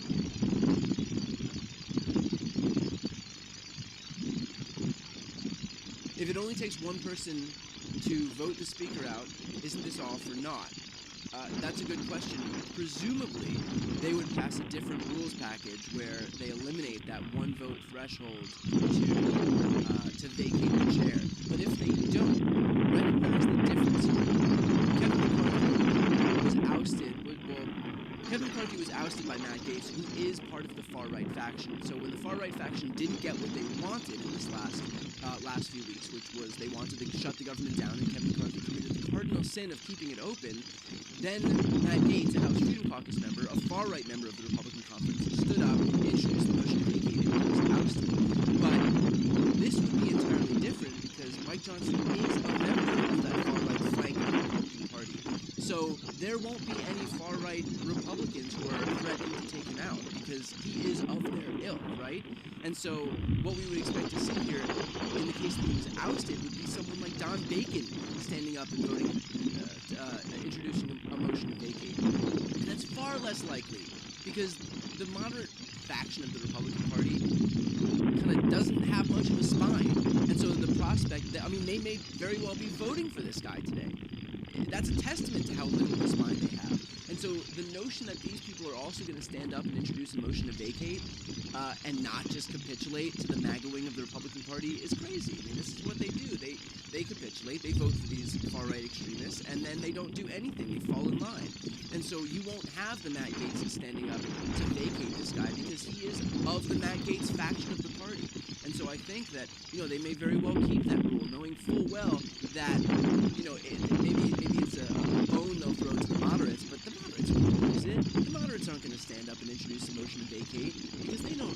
If it only takes one person to vote the speaker out, isn't this all for naught? That's a good question. Presumably, they would pass a different rules package where they eliminate that one vote threshold to vacate the chair. But if they don't, recognize the difference here. Kevin McCarthy was ousted by Matt Gaetz, who is part of the far-right faction. So when the far-right faction didn't get what they wanted in this last few weeks, which was they wanted to shut the government down, and Kevin McCarthy committed the cardinal sin of keeping it open, then Matt Gaetz, a House Freedom Caucus member, a far-right member of the Republican conference, stood up, introduced the motion to vacate, and was ousted. But this would be entirely different because Mike Johnson is a member of that far-right flank of the Republican Party. So there won't be any far-right Republicans who are threatening to take him out because he is of their ilk, right? And so what we would expect to see here, in the case that he was ousted, would be someone like Don Bacon standing up and voting, introducing a motion to vacate. And that's far less likely because the moderate faction of the Republican Party kind of doesn't have much of a spine. And so the prospect that, they may very well be voting for this guy today. That's a testament to how little of a spine they have. And so the notion that these people are also going to stand up and introduce a motion to vacate and not just capitulate to the MAGA wing of the Republican Party is crazy. This is what they do. They capitulate, they vote for these far-right extremists, and then they don't do anything. They fall in line. And so you won't have the Matt Gaetz standing up to vacate this guy because he is of the Matt Gaetz faction of the party. And so I think that, they may very well keep that rule, knowing full well that, maybe it's a bone they'll throw to the moderates, but the moderates won't use it. The moderates aren't going to stand up and introduce a motion to vacate because they don't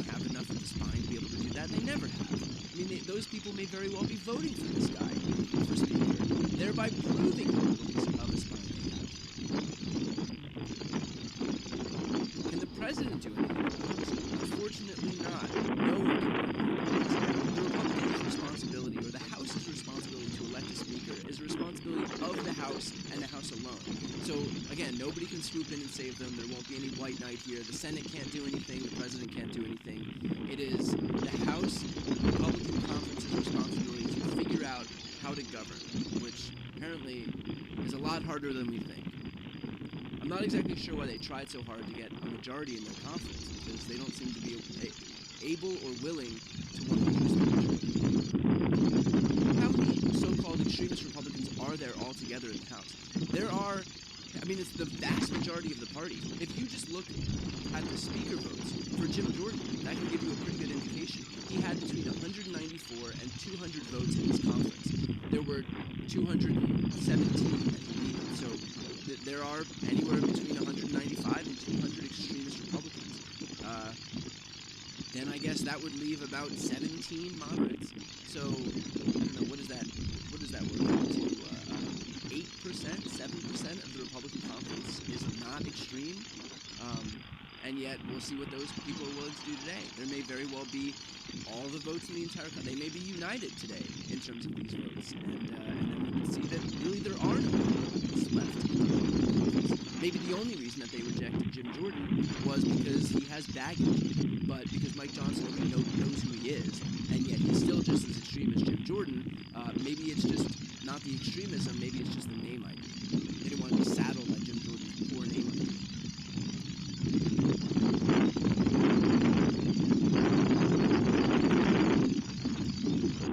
have enough of the spine to be able to do that. They never have. Those people may very well be voting for this guy for speaker, thereby proving how little of a spine they have. Can the president do anything about this? Unfortunately not. No one can do anything about this. The Republicans' responsibility, or the House's responsibility to elect a speaker, is a responsibility of the House and the House alone. So again, nobody can swoop in and save them. There won't be any white knight here. The Senate can't do anything. The President can't do anything. It is the House Republican Conference's responsibility to figure out how to govern, which apparently is a lot harder than we think. I'm not exactly sure why they tried so hard to get a majority in their conference, because they don't seem to be able or willing to want to use the majority. How many so-called extremist Republicans are there altogether in the House? There are, I mean, it's the vast majority of the party. If you just look at the speaker votes for Jim Jordan, that can give you a pretty good indication. He had between 194 and 200 votes in his conference. There were 217 that he needed. So there are anywhere between 195 and 200 extremist Republicans. Then I guess that would leave about 17 moderates. So I don't know, what does that work out to? 8%, 7% of the Republican conference is not extreme. And yet we'll see what those people are willing to do today. There may very well be all the votes in the entire country. They may be united today in terms of these votes. And then we can see that really there are no votes left. Maybe the only reason that they rejected Jim Jordan was because he has baggage. But because Mike Johnson knows who he is, and yet he's still just as extreme as Jim Jordan, maybe it's just not the extremism, maybe it's just the name ID. They didn't want to be saddled by Jim Jordan's poor name ID.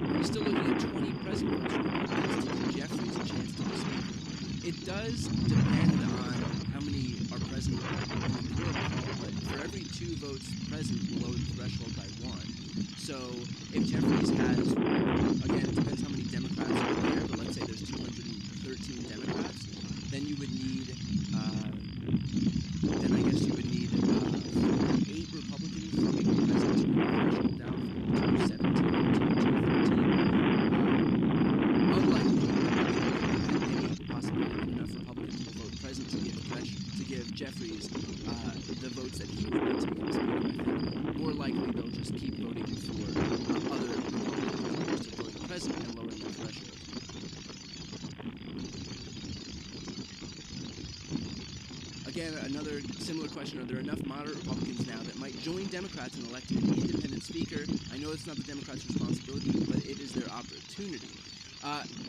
We're still looking at 20 president votes from Republicans to give Jeffries a chance to be speaker. It does depend on how many are present in the quorum call, but for every 2 votes present below the threshold by 1. So if Jeffries has, again, it depends how many Democrats are there, but let's say there's 213 Democrats, then you would need, then I guess you would need 8 Republicans to be present to bring the threshold down from 217 to 213. Unlikely that any possibility that enough Republicans will vote present to give Jeffries the votes that he would need to become speaker. I think more likely they'll just keep voting for other Republicans to vote present and lowering the threshold. Again, another similar question: are there enough moderate Republicans now that might join Democrats in electing an independent speaker? I know it's not the Democrats' responsibility, but it is their opportunity.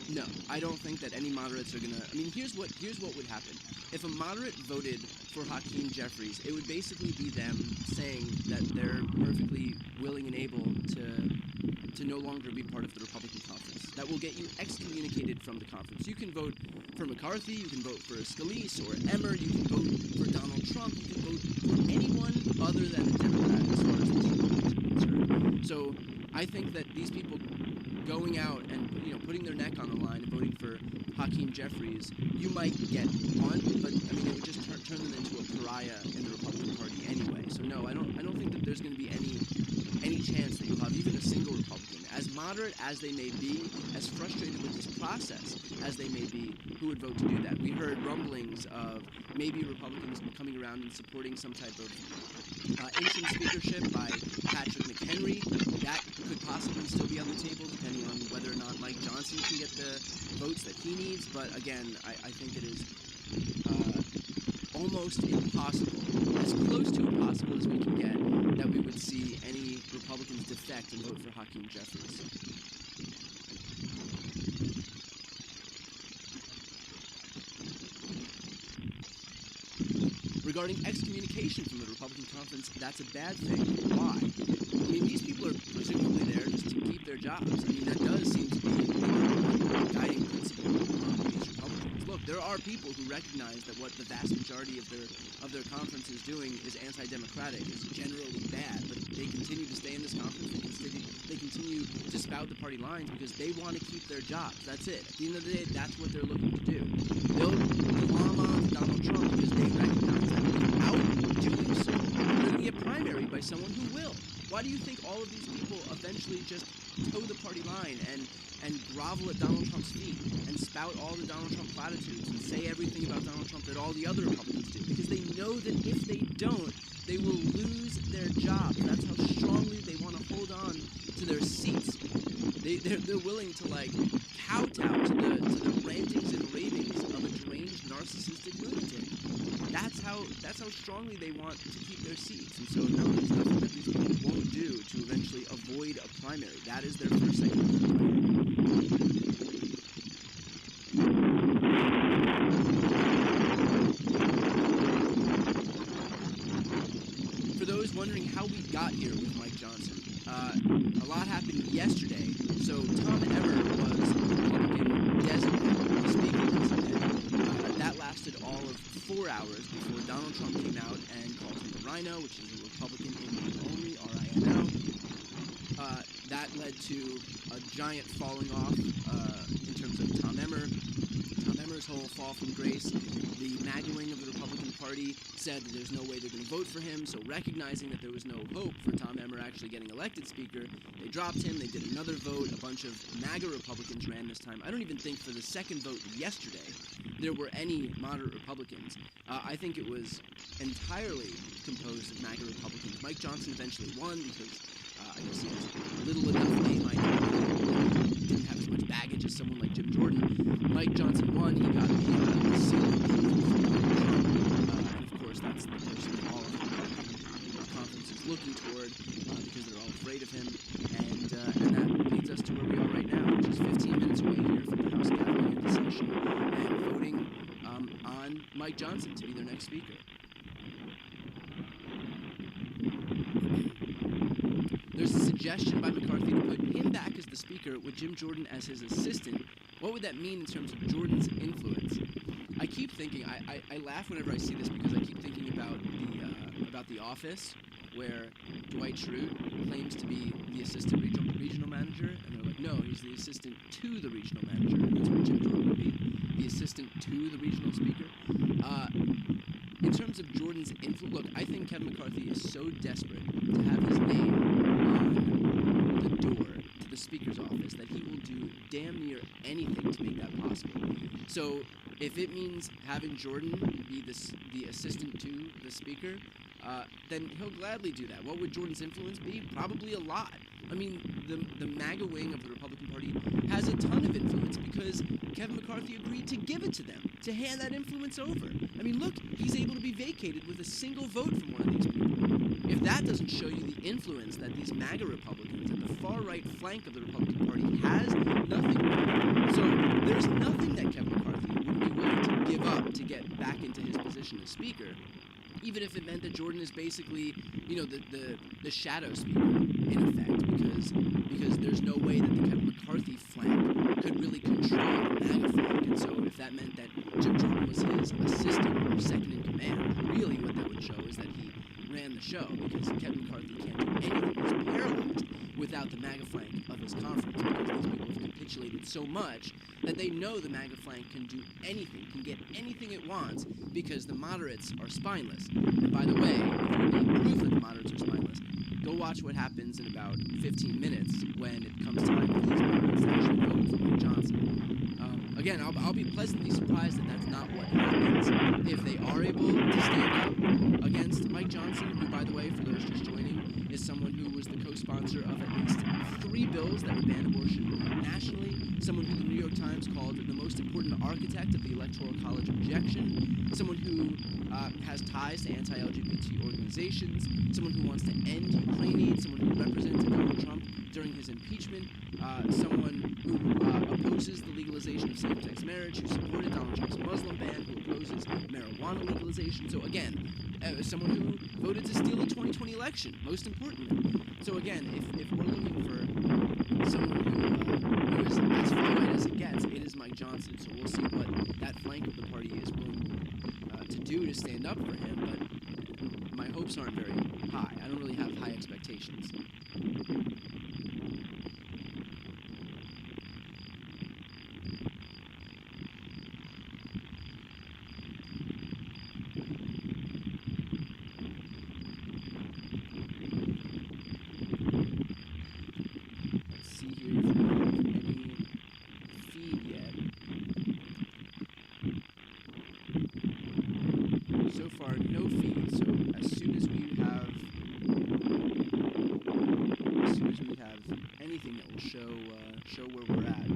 No, I don't think that any moderates are gonna. I mean, here's what would happen. If a moderate voted for Hakeem Jeffries, it would basically be them saying that they're perfectly willing and able to no longer be part of the Republican conference. That will get you excommunicated from the conference. You can vote for McCarthy, you can vote for Scalise or Emmer, you can vote for Donald Trump, you can vote for anyone other than a Democrat as far as these Republicans are concerned. So I think that these people going out and putting their neck on the line and voting for Hakeem Jeffries, you might get one, but I mean it would just turn them into a pariah in the Republican Party anyway. So no, I don't think that there's going to be any chance that you'll have even a single Republican, as moderate as they may be, as frustrated with this process as they may be, who would vote to do that. We heard rumblings of maybe Republicans coming around and supporting some type of interim speakership by Patrick McHenry. That could possibly still be on the table, depending on whether or not Mike Johnson can get the votes that he needs. But again, I think it is almost impossible, as close to impossible as we can get, that we would see any Republicans defect and vote for Hakeem Jeffries. Regarding excommunication from the Republican conference, that's a bad thing. Why? I mean, these people are presumably there just to keep their jobs. I mean, that does seem to be the guiding principle of these Republicans. Look, there are people who recognize that what the vast majority of their conference is doing is anti-democratic, is generally bad, but they continue to stay in this conference. They continue to spout the party lines because they want to keep their jobs. That's it. At the end of the day, that's what they're looking to do. They'll glom on to Donald Trump because they recognize that without doing so, they're going to be a primary by someone who will. Why do you think all of these people eventually just toe the party line and grovel at Donald Trump's feet and spout all the Donald Trump platitudes and say everything about Donald Trump that all the other Republicans do? Because they know that if they don't, they will lose their jobs. That's how strongly they want to hold on to their seats. They're willing to like kowtow to the rantings and ravings of a deranged narcissistic lunatic. That's how strongly they want to keep their seats. And so no, there's nothing that these people won't do to eventually avoid a primary. That is their first, second, and third priority. For those wondering how we got here with Mike Johnson, a lot happened yesterday. So Tom Emmer was Republican designate, Speaker designate. That lasted all of 4 hours before Donald Trump came out and called him a rhino, which is a Republican in name only, R-I-N-O. That led to a giant falling off in terms of Tom Emmer. Tom Emmer's whole fall from grace. The MAGA wing of the Republican Party said that there's no way they're going to vote for him, so recognizing that there was no hope for Tom Emmer actually getting elected Speaker, they dropped him, they did another vote, a bunch of MAGA Republicans ran this time. I don't even think for the second vote yesterday there were any moderate Republicans. I think it was entirely composed of MAGA Republicans. Mike Johnson eventually won because I guess he has little enough name identity, didn't have as much baggage as someone like Jim Jordan. Mike Johnson won, he got the seal of approval from Donald Trump, and of course that's the person that all of the Republican conference is looking toward because they're all afraid of him, and that leads us to where we are right now, which is 15 minutes away here from the House gathering into session and voting on Mike Johnson to be their next Speaker. There's a suggestion by McCarthy to put him back as the Speaker with Jim Jordan as his assistant. What would that mean in terms of Jordan's influence? I keep thinking, I laugh whenever I see this because I keep thinking about The Office, where Dwight Schrute claims to be the assistant regional manager, and they're like, no, he's the assistant to the regional manager. That's what Jim Jordan would be, the assistant to the regional speaker. In terms of Jordan's influence, look, I think Kevin McCarthy is so desperate to have his name on the door to the Speaker's office that he will do damn near anything to make that possible. So if it means having Jordan be the assistant to the Speaker, then he'll gladly do that. What would Jordan's influence be? Probably a lot. I mean, the MAGA wing of the Republican Party has a ton of influence because Kevin McCarthy agreed to give it to them, to hand that influence over. I mean, look, he's able to be vacated with a single vote from one of these people. If that doesn't show you the influence that these MAGA Republicans at the far-right flank of the Republican Party has, nothing. So there's nothing that Kevin McCarthy wouldn't be willing to give up to get back into his position as Speaker, even if it meant that Jordan is basically, you know, the shadow speaker, in effect, because there's no way that the Kevin McCarthy flank could really control the MAGA flank, and so if that meant that Jim Jordan was his assistant or second in command, really what that would show is that he ran the show, because Kevin McCarthy can't do anything. He's paralyzed without the MAGA flank of his conference, because these people have capitulated so much that they know the MAGA flank can do anything, can get anything it wants, because the moderates are spineless. And by the way, if you need proof that the moderates are spineless, go watch what happens in about 15 minutes when it comes time for these moderates to actually vote for Mike Johnson. Again, I'll be pleasantly surprised that that's not what happens if they are able to stand up against Mike Johnson, who, by the way, for those just joining, is someone who was the co-sponsor of at least 3 bills that would ban abortion nationally, someone who the New York Times called the most important architect of the Electoral College objection, someone who has ties to anti-LGBT organizations, someone who wants to end Ukraine aid, someone who represented Donald Trump during his impeachment, someone who opposes the legalization of same-sex marriage, who supported Donald Trump's Muslim ban, who opposes marijuana legalization. So again, someone who voted to steal the 2020 election, most importantly. So again, if we're looking for someone who is as far right as it gets, it is Mike Johnson. So we'll see what that flank of the party is willing to do to stand up for him, but my hopes aren't very high. I don't really have high expectations. Let's see here if we have any feed yet. So far, no feed. So as soon as we and show where we're at.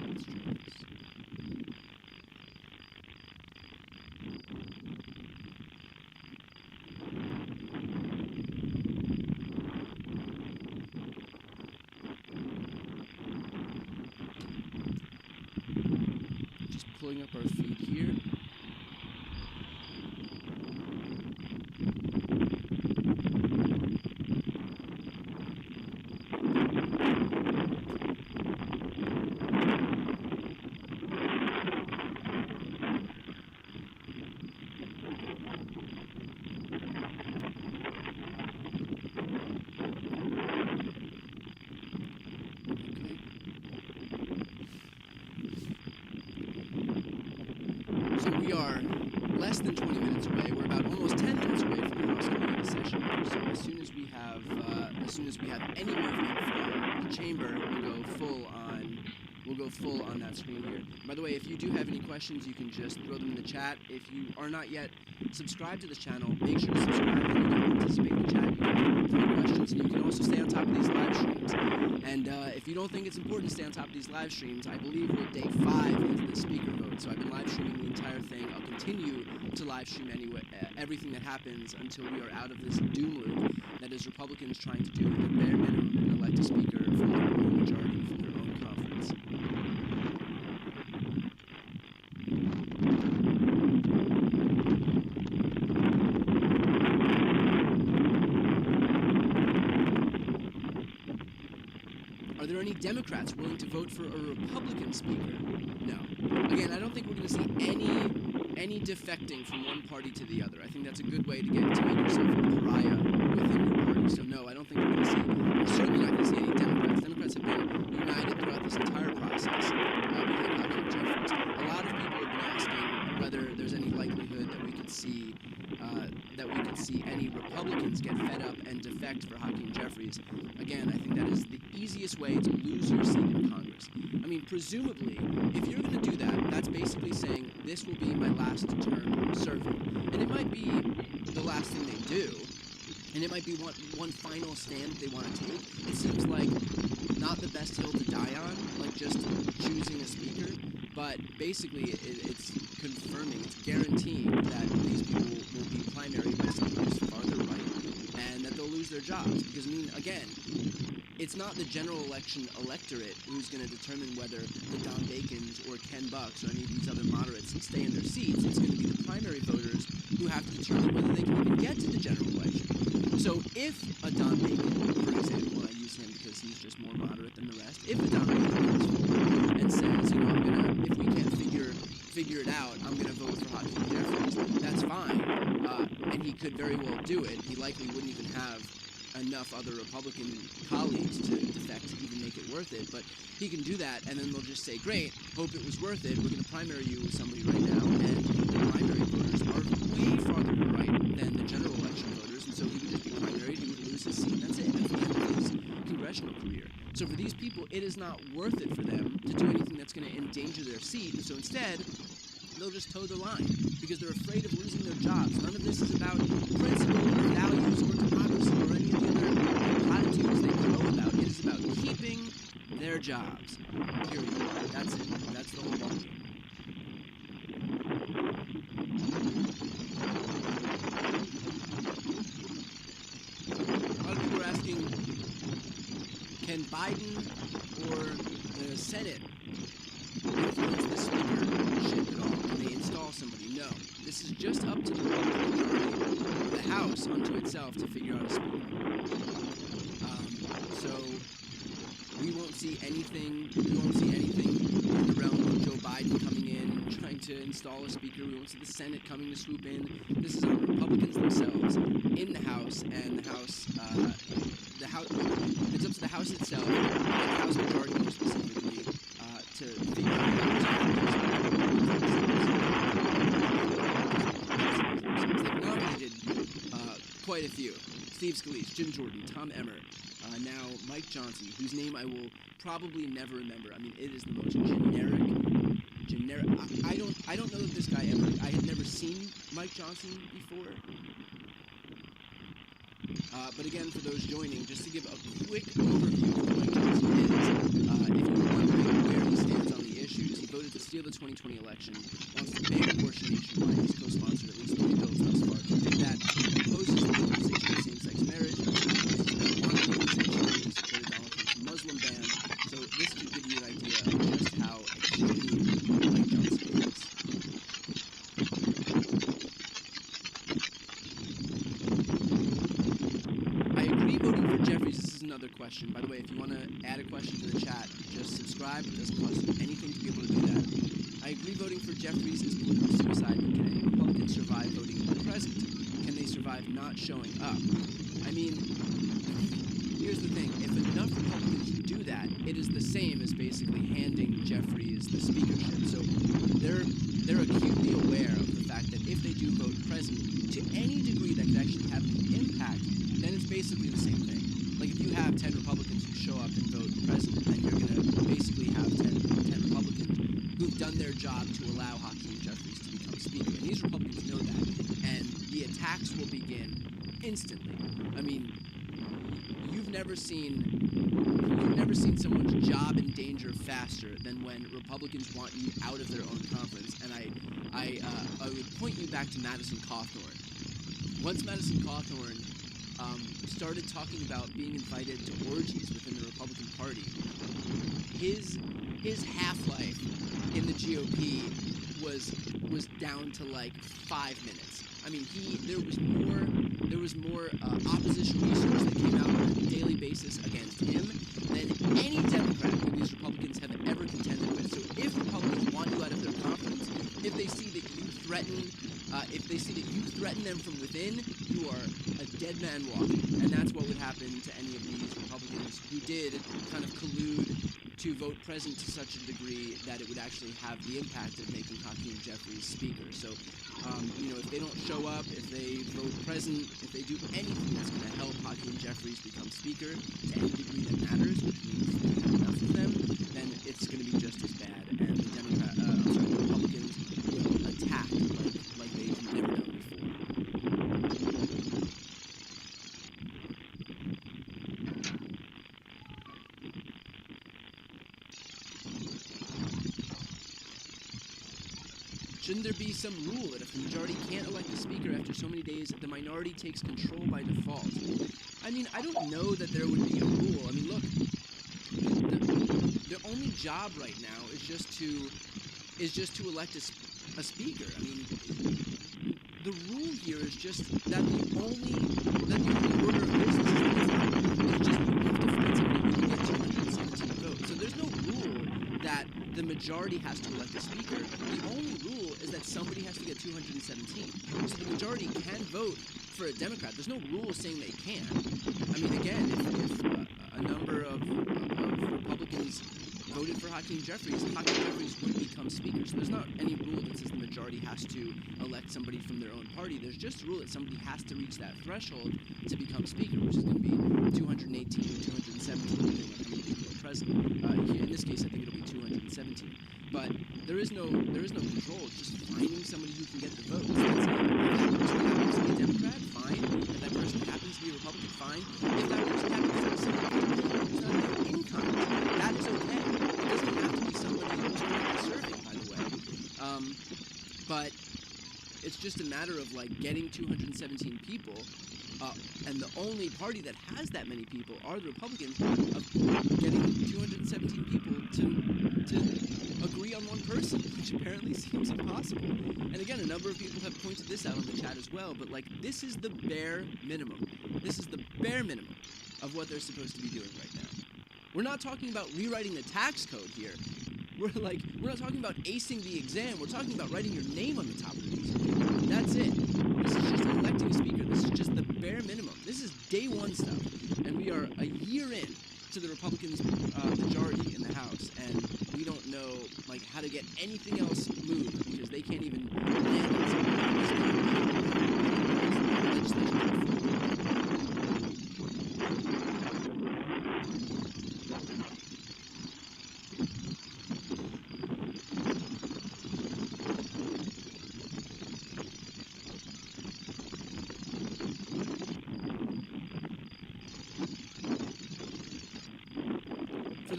Let's try this. Just pulling up our feed here. So we are less than 20 minutes away. We're about almost 10 minutes away from the House coming into session here. So as soon as we have any movement from the chamber, we'll go full on that screen here. By the way, if you do have any questions, you can just throw them in the chat. If you are not yet subscribed to this channel, make sure to subscribe and you can participate in the chat. You can throw questions, and you can also stay on top of these live streams. And if you don't think it's important to stay on top of these live streams, I believe we're day 5 into the speaker vote. So I've been live streaming the entire thing. I'll continue to live stream anyway, everything that happens until we are out of this doom loop that is Republicans trying to do the bare minimum and elect a speaker from their own majority, from their own conference. Are there any Democrats willing to vote for a Republican speaker? No. Again, I don't think we're going to see any defecting from one party to the other. I think that's a good way to make yourself a pariah within your party. So no, I don't think we're going to see. We're certainly not going to see any Democrats. Democrats have been united throughout this entire process behind Kyiv Jeffries. A lot of people have been asking whether there's any likelihood that we could see any Republicans get fed up and defect for Hakeem Jeffries. Again, I think that is the easiest way to lose your seat in Congress. I mean, presumably, if you're going to do that, that's basically saying this will be my last term serving. And it might be the last thing they do, and it might be one final stand they want to take. It seems like not the best hill to die on, like just choosing a speaker, but basically it's confirming, it's guaranteeing that these people will be primaried by someone who's farther right, and that they'll lose their jobs. Because, I mean, again, it's not the general election electorate who's going to determine whether the Don Bacons or Ken Bucks or any of these other moderates stay in their seats. It's going to be the primary voters who have to determine whether they can even get to the general election. So if a Don Bacon, for example, and I use him because he's just more moderate than the rest, if a Don Bacon comes forward and says, you know, if we can't figure it out, I'm going to vote for Hakeem Jeffries, that's fine. And he could very well do it. He likely wouldn't even have enough other Republican colleagues to defect to even make it worth it, but he can do that, and then they'll just say, great, hope it was worth it, we're going to primary you with somebody right now, and the primary voters are way farther to the right than the general election voters, and so he would just be primaried, he would lose his seat, and that's it, that's the end of his congressional career. So for these people, it is not worth it for them to do anything that's going to endanger their seat, and so instead, they'll just toe the line because they're afraid of losing their jobs. None of this is about principle or values or democracy or any of the other platitudes they crow about. It is about keeping their jobs. Period. That's it. That's the whole ballgame. A lot of people are asking, can Biden or the Senate influence the speakership at all? Can they install somebody? No. This is just up to the Republican majority of the House unto itself to figure out a speaker. So we won't see anything in the realm of Joe Biden coming in, trying to install a speaker. We won't see the Senate coming to swoop in. This is on Republicans themselves in the House, and the House, it's up to the House itself, and the House majority more specifically, to figure out how to They've nominated quite a few. Steve Scalise, Jim Jordan, Tom Emmer, now Mike Johnson, whose name I will probably never remember. I mean, it is the most generic. I don't know that this guy ever. I had never seen Mike Johnson before. But again, for those joining, just to give a quick overview of who Mike Johnson is, if you're wondering where he stands on the issues, he voted to steal the 2020 election, wants to ban abortion nationwide, he's co-sponsored at least 3 bills thus far to do that, opposes the legalization of same-sex marriage, he's not wanting legalization, he supported Donald Trump's Muslim ban, so this should give you an idea of just how extreme Mike Johnson is. I agree voting for Jeffries. This is another question. By the way, if you want to add a question to the chat, just subscribe. It doesn't cost you anything to be able to do that. I agree voting for Jeffries is political suicide, but can any Republican survive voting present? Can they survive not showing up? I mean, here's the thing. If enough Republicans do that, it is the same as basically handing Jeffries the speakership. So they're acutely aware of the fact that if they do vote present to any degree that could actually have an impact, then it's basically the same thing. Like if you have 10 Republicans who show up and vote present, then you're going to basically have 10 Republicans who've done their job to allow Hakeem Jeffries to become speaker. And these Republicans know that. And the attacks will begin instantly. I mean, you've never seen someone's job in danger faster than when Republicans want you out of their own conference. And I would point you back to Madison Cawthorn. Once Madison Cawthorn started talking about being invited to orgies within the Republican Party, his half-life in the GOP was down to like 5 minutes. I mean, there was more opposition research that came out on a daily basis against him than any Democrat who these Republicans have ever contended with. So if Republicans want you out of their conference, if they see that you threaten them from within, you are a dead man walking. And that's what would happen to any of these Republicans who did kind of collude to vote present to such a degree that it would actually have the impact of making Hakeem Jeffries speaker. So, if they don't show up, if they vote present, if they do anything that's going to help Hakeem Jeffries become speaker to any degree that matters, which means they have enough of them, then it's going to be just as bad. And the Republicans will attack like they've never done before. Shouldn't there be some rule that if the majority can't elect a speaker after so many days, the minority takes control by default? I mean, I don't know that there would be a rule. I mean, look, their only job right now is just to elect a speaker. I mean, the rule here is just that the only order of business is just you have to find somebody who can get 217 votes. So there's no rule that the majority has to elect a speaker. The only rule is that somebody has to get 217. So the majority can vote for a Democrat. There's no rule saying they can. I mean, again, if a number of Republicans voted for Hakeem Jeffries would become speaker. So there's not any rule that says the majority has to elect somebody from their own party. There's just a rule that somebody has to reach that threshold to become speaker, which is going to be 218 or 217, depending on how many people are present. In this case, I think it'll be 217. But there is no control. It's just finding somebody who can get the votes. That's it. If that person happens to be a Democrat, fine. If that person happens to be a Republican, fine. If that person happens to be somebody who's not even in Congress, that is okay. It doesn't have to be somebody who's currently serving, by the way. But it's just a matter of like getting 217 people. And the only party that has that many people are the Republicans, of getting 217 people to agree on one person, which apparently seems impossible. And again, a number of people have pointed this out on the chat as well, but like this is the bare minimum. This is the bare minimum of what they're supposed to be doing right now. We're not talking about rewriting the tax code here. We're not talking about acing the exam. We're talking about writing your name on the top of the piece of paper. That's it. This is just electing a speaker. This is just the bare minimum. This is day one stuff. And we are a year in to the Republicans' majority in the House. And we don't know how to get anything else moved because they can't even land on something legislation.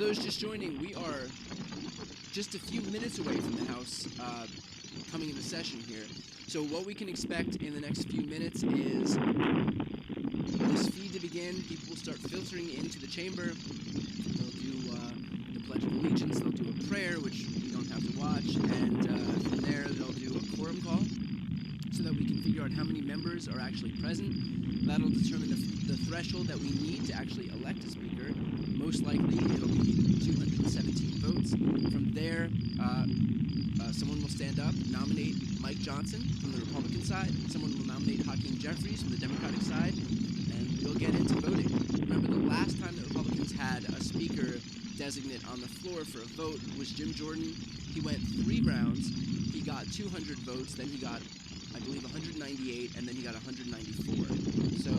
those just joining, we are just a few minutes away from the House coming into session here. So what we can expect in the next few minutes is this feed to begin. People will start filtering into the chamber. They'll do the Pledge of Allegiance. They'll do a prayer, which you don't have to watch. And from there, they'll do a quorum call so that we can figure out how many members are actually present. That'll determine the threshold that we need to actually elect a speaker. Most likely, it'll be 217 votes. From there, someone will stand up, nominate Mike Johnson from the Republican side. Someone will nominate Hakeem Jeffries from the Democratic side, and we'll get into voting. Remember, the last time that Republicans had a speaker designate on the floor for a vote was Jim Jordan. He went 3 rounds. He got 200 votes. Then he got, I believe, 198, and then he got 194. So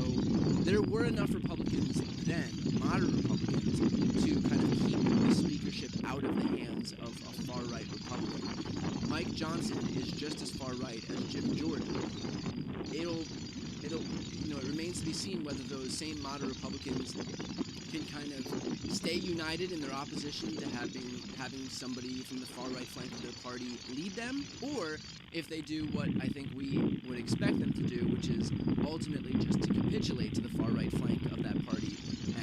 there were enough Republicans then, moderate Republicans, to kind of keep the speakership out of the hands of a far-right Republican. Mike Johnson is just as far-right as Jim Jordan. It remains to be seen whether those same moderate Republicans can kind of stay united in their opposition to having somebody from the far-right flank of their party lead them, or if they do what I think we would expect them to do, which is ultimately just to capitulate to the far-right flank of that party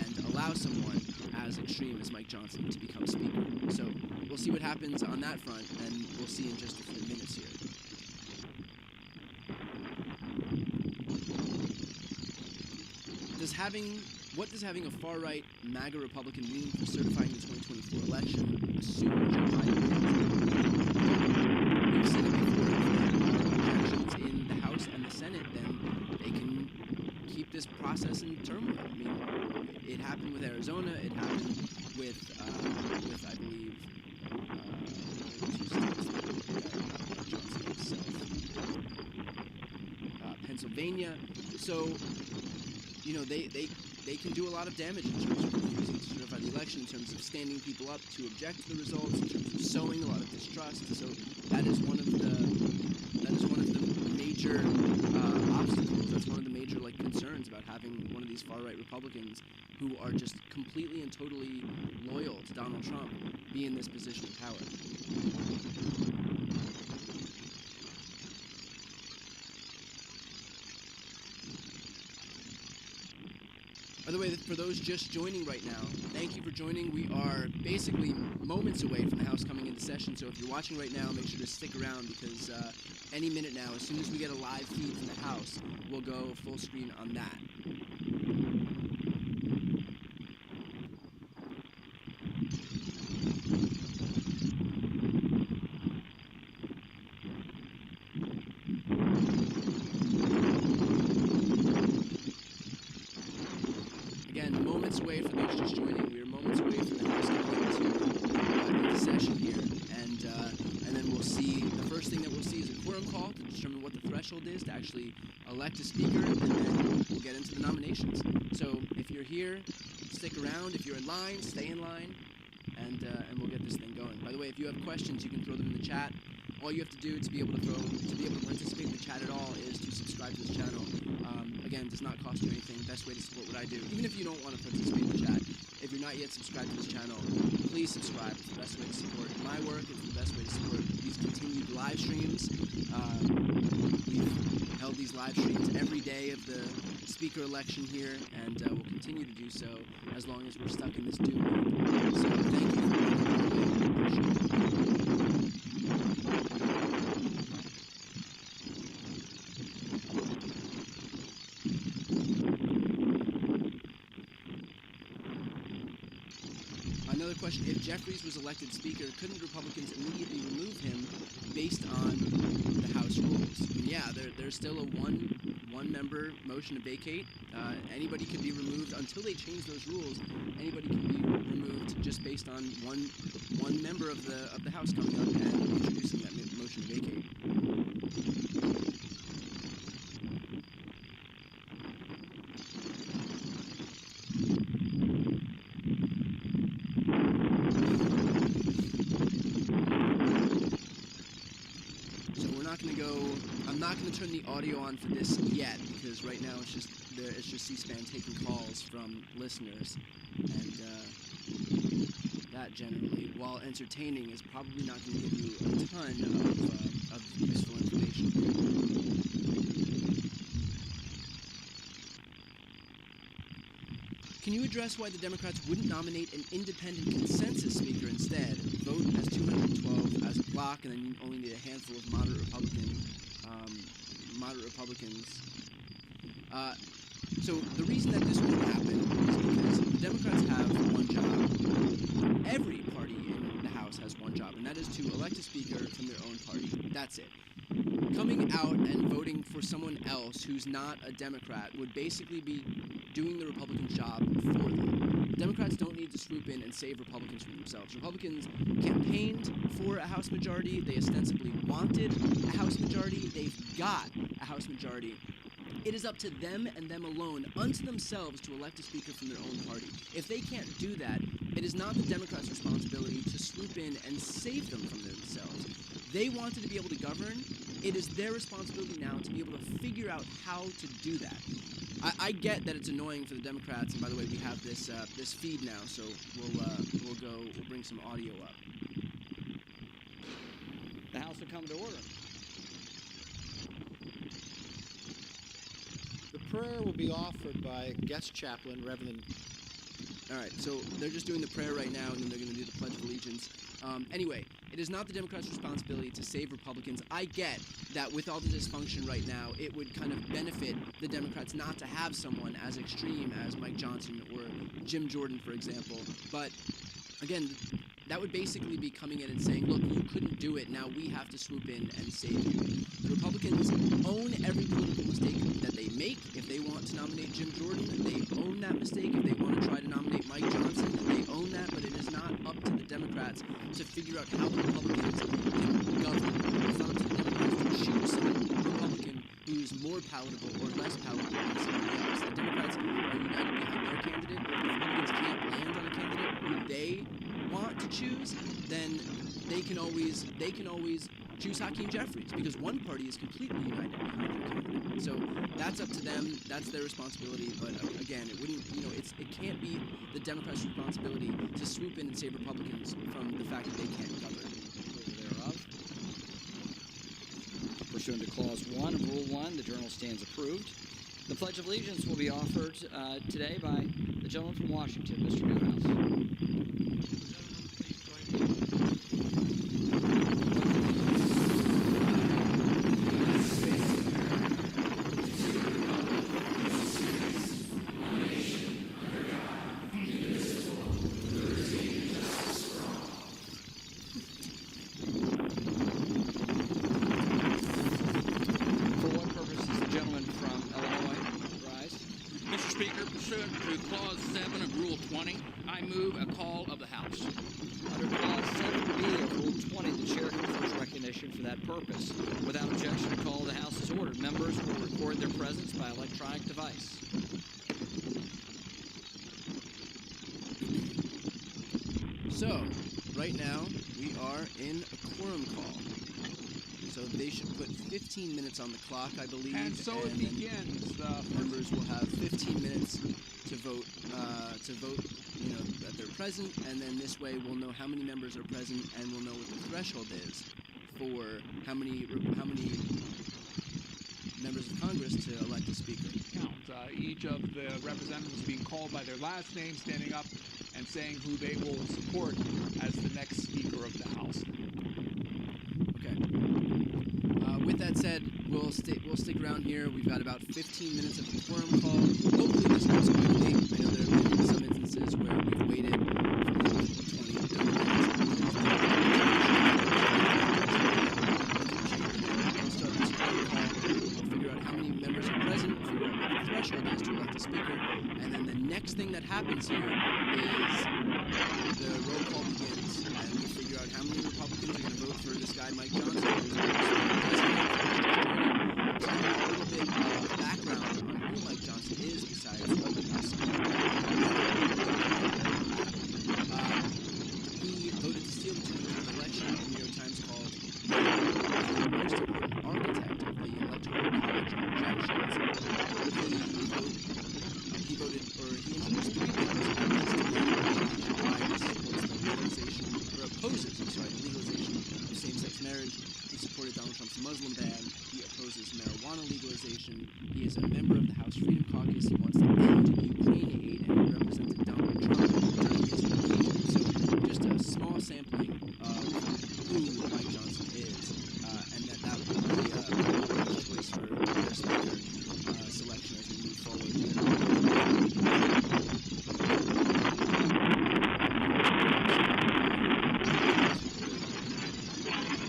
and allow someone as extreme as Mike Johnson to become speaker. So we'll see what happens on that front, and we'll see in just a few minutes here. What does having a far-right MAGA Republican mean for certifying the 2024 election, assuming Joe Biden wins? We've seen it before. If there are objections in the House and the Senate, then they can keep this process in turmoil. I mean, it happened with Arizona. It happened with I believe, Pennsylvania. So, they can do a lot of damage in terms of refusing to certify the election, in terms of standing people up to object to the results, in terms of sowing a lot of distrust. So that is one of the major obstacles. That's one of the major concerns about having one of these far-right Republicans who are just completely and totally loyal to Donald Trump be in this position of power. By the way, for those just joining right now, thank you for joining. We are basically moments away from the House coming into session, so if you're watching right now, make sure to stick around because any minute now, as soon as we get a live feed from the House, we'll go full screen on that. Away for those just joining. We are moments away from the House coming into session here, and then we'll see. The first thing that we'll see is a quorum call to determine what the threshold is to actually elect a speaker, and then we'll get into the nominations. So if you're here, stick around. If you're in line, stay in line, and we'll get this thing going. By the way, if you have questions, you can throw them in the chat. All you have to do to be able to participate in the chat at all is to subscribe to this channel. Again, it does not cost you anything. Best way to support what I do, even if you don't want to participate in the chat, if you're not yet subscribed to this channel, please subscribe. It's the best way to support my work. It's the best way to support these continued live streams. We've held these live streams every day of the speaker election here, and we'll continue to do so as long as we're stuck in this doom loop. So thank you for being here. I appreciate it. Another question, if Jeffries was elected speaker, couldn't Republicans immediately remove him based on the House rules? And yeah, there's still a one-member motion to vacate. Anybody can be removed until they change those rules. Anybody can be removed just based on one member of the House coming up and introducing that motion to vacate. I'm not going to turn the audio on for this yet because right now it's just C-SPAN taking calls from listeners, and that generally, while entertaining, is probably not going to give you a ton of useful information. Can you address why the Democrats wouldn't nominate an independent consensus speaker instead? Vote as 212 as a block, and then you only need a handful of moderate Republicans. So the reason that this won't happen is because the Democrats have one job. Every party in the House has one job, and that is to elect a speaker from their own party. That's it. Coming out and voting for someone else who's not a Democrat would basically be doing the Republicans' job for them. Democrats don't need to swoop in and save Republicans from themselves. Republicans campaigned for a House majority. They ostensibly wanted a House majority. They've got a House majority. It is up to them and them alone, unto themselves, to elect a speaker from their own party. If they can't do that, it is not the Democrats' responsibility to swoop in and save them from themselves. They wanted to be able to govern. It is their responsibility now to be able to figure out how to do that. I get that it's annoying for the Democrats, and by the way, we have this feed now, so we'll bring some audio up. The House will come to order. The prayer will be offered by guest chaplain Reverend. All right, so they're just doing the prayer right now, and then they're going to do the Pledge of Allegiance. Anyway, it is not the Democrats' responsibility to save Republicans. I get that with all the dysfunction right now, it would kind of benefit the Democrats not to have someone as extreme as Mike Johnson or Jim Jordan, for example. But again, that would basically be coming in and saying, look, you couldn't do it, now we have to swoop in and save you. The Republicans own every political mistake that they make. If they want to nominate Jim Jordan, they own that mistake. If they want to try to nominate Mike Johnson, they own that, but it is not up to the Democrats to figure out how the Republicans can govern. It's not up to the Democrats to choose some Republican who's more palatable or less palatable than somebody else. The Democrats are united behind their candidate. If the Republicans can't land on a candidate who they want to choose, then they can always choose Hakeem Jeffries, because one party is completely united behind their candidate. So that's up to them. That's their responsibility. But again, it wouldn't, it can't be the Democrats' responsibility to swoop in and save Republicans from the fact that they can't govern. Thereof. Pursuant to Clause 1 of Rule 1, the journal stands approved. The Pledge of Allegiance will be offered today by the gentleman from Washington, Mr. Newhouse. Pursuant to Clause 7 of Rule 20, I move a call of the House. Under Clause 7B of Rule 20, the chair confers recognition for that purpose. Without objection, a call of the House is ordered. Members will record their presence by electronic device. So, right now, we are in a quorum call. So they should put 15 minutes on the clock, I believe. And so it begins. Members will have 15 minutes to vote, that they're present, and then this way we'll know how many members are present, and we'll know what the threshold is for how many members of Congress to elect a speaker. Count. Each of the representatives being called by their last name, standing up and saying who they will support as the next Speaker of the House. Okay. With that said, we'll stick around here. We've got about 15 minutes of a quorum call. Hopefully this goes quickly. I know there have been some instances where we've waited for 20 minutes. We'll start this quorum call. We'll figure out how many members are present, figure out what the threshold is to elect a speaker, and then the next thing that happens here is the roll call begins, and we'll figure out how many Republicans are going to vote for this guy, Mike Johnson, who's going to be a little bit of background on who Mike Johnson is besides us. He voted to steal the 2020 election. The New York Times called the most important architect of the Electoral College objections. He introduced 3 bills why he supports them. He opposes, I'm sorry, the legalization of same-sex marriage. He supported Donald Trump's Muslim ban. He opposes marijuana legalization. He is a member of the House Freedom Caucus. He wants to end Ukraine aid, and he represented Donald Trump during his campaign. So just a small sampling of who Mike Johnson is, and that will be a choice for their speaker selection as we move forward here.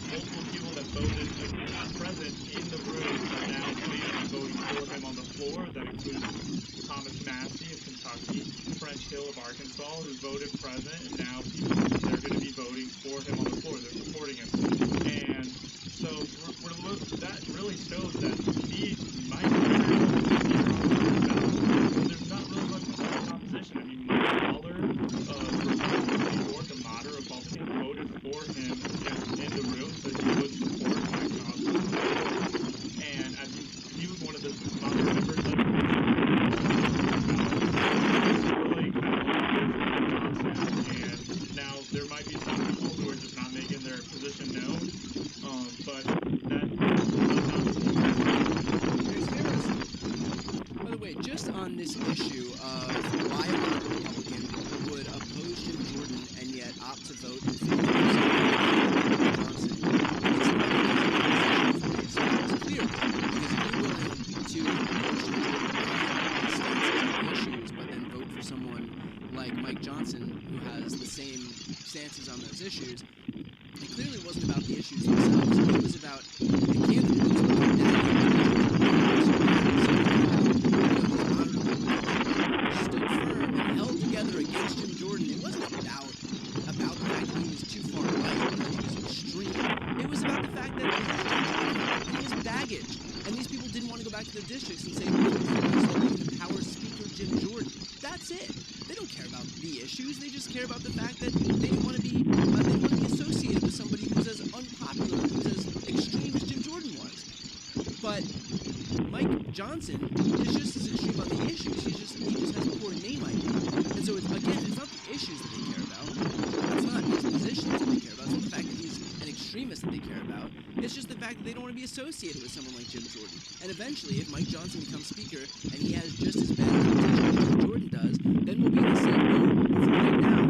Multiple people that voted present in the room are now planning on voting for him on the floor. That includes Thomas Massey of Kentucky, French Hill of Arkansas, who voted present, and now they're going to be voting for him on the floor. They're supporting him. And so that really shows that he might there's not really much of a competition. I mean, Mike Waller of New York, a moderate Republican, voted for him in the room, so he would support Mike Johnson. And I think he was one of the moderate members that really kind of Johnson. And now there might be some people who are just not making their position known, but that By the way, just on this issue of why a Republican would oppose Jim Jordan and yet opt to vote in favor of Johnson, it's clear because if you're willing to oppose Jim Jordan and stances on issues, but then vote for someone like Mike Johnson who has the same stances on those issues, it clearly wasn't about the issues themselves. It was about the candidate who's looking down stood firm and held together against Jim Jordan. It wasn't about the fact that he was too far right or that he was extreme. It was about the fact that he has baggage, and these people didn't want to go back to their districts and say, so we can empower Speaker Jim Jordan. That's it. They don't care about the issues. They just care about the fact that they want to be associated with somebody who's as unpopular, who's as extreme as Jim Jordan was. But Mike Johnson is just as extreme on the issues. He just has a poor name ID. And so it's not the issues that they care about. It's not his positions that they care about. It's not the fact that he's an extremist that they care about. It's just the fact that they don't want to be associated with someone like Jim Jordan. And eventually, if Mike Johnson becomes speaker and he has just as bad reputation as Jim Jordan does, then we'll be in the same boat. But for right now,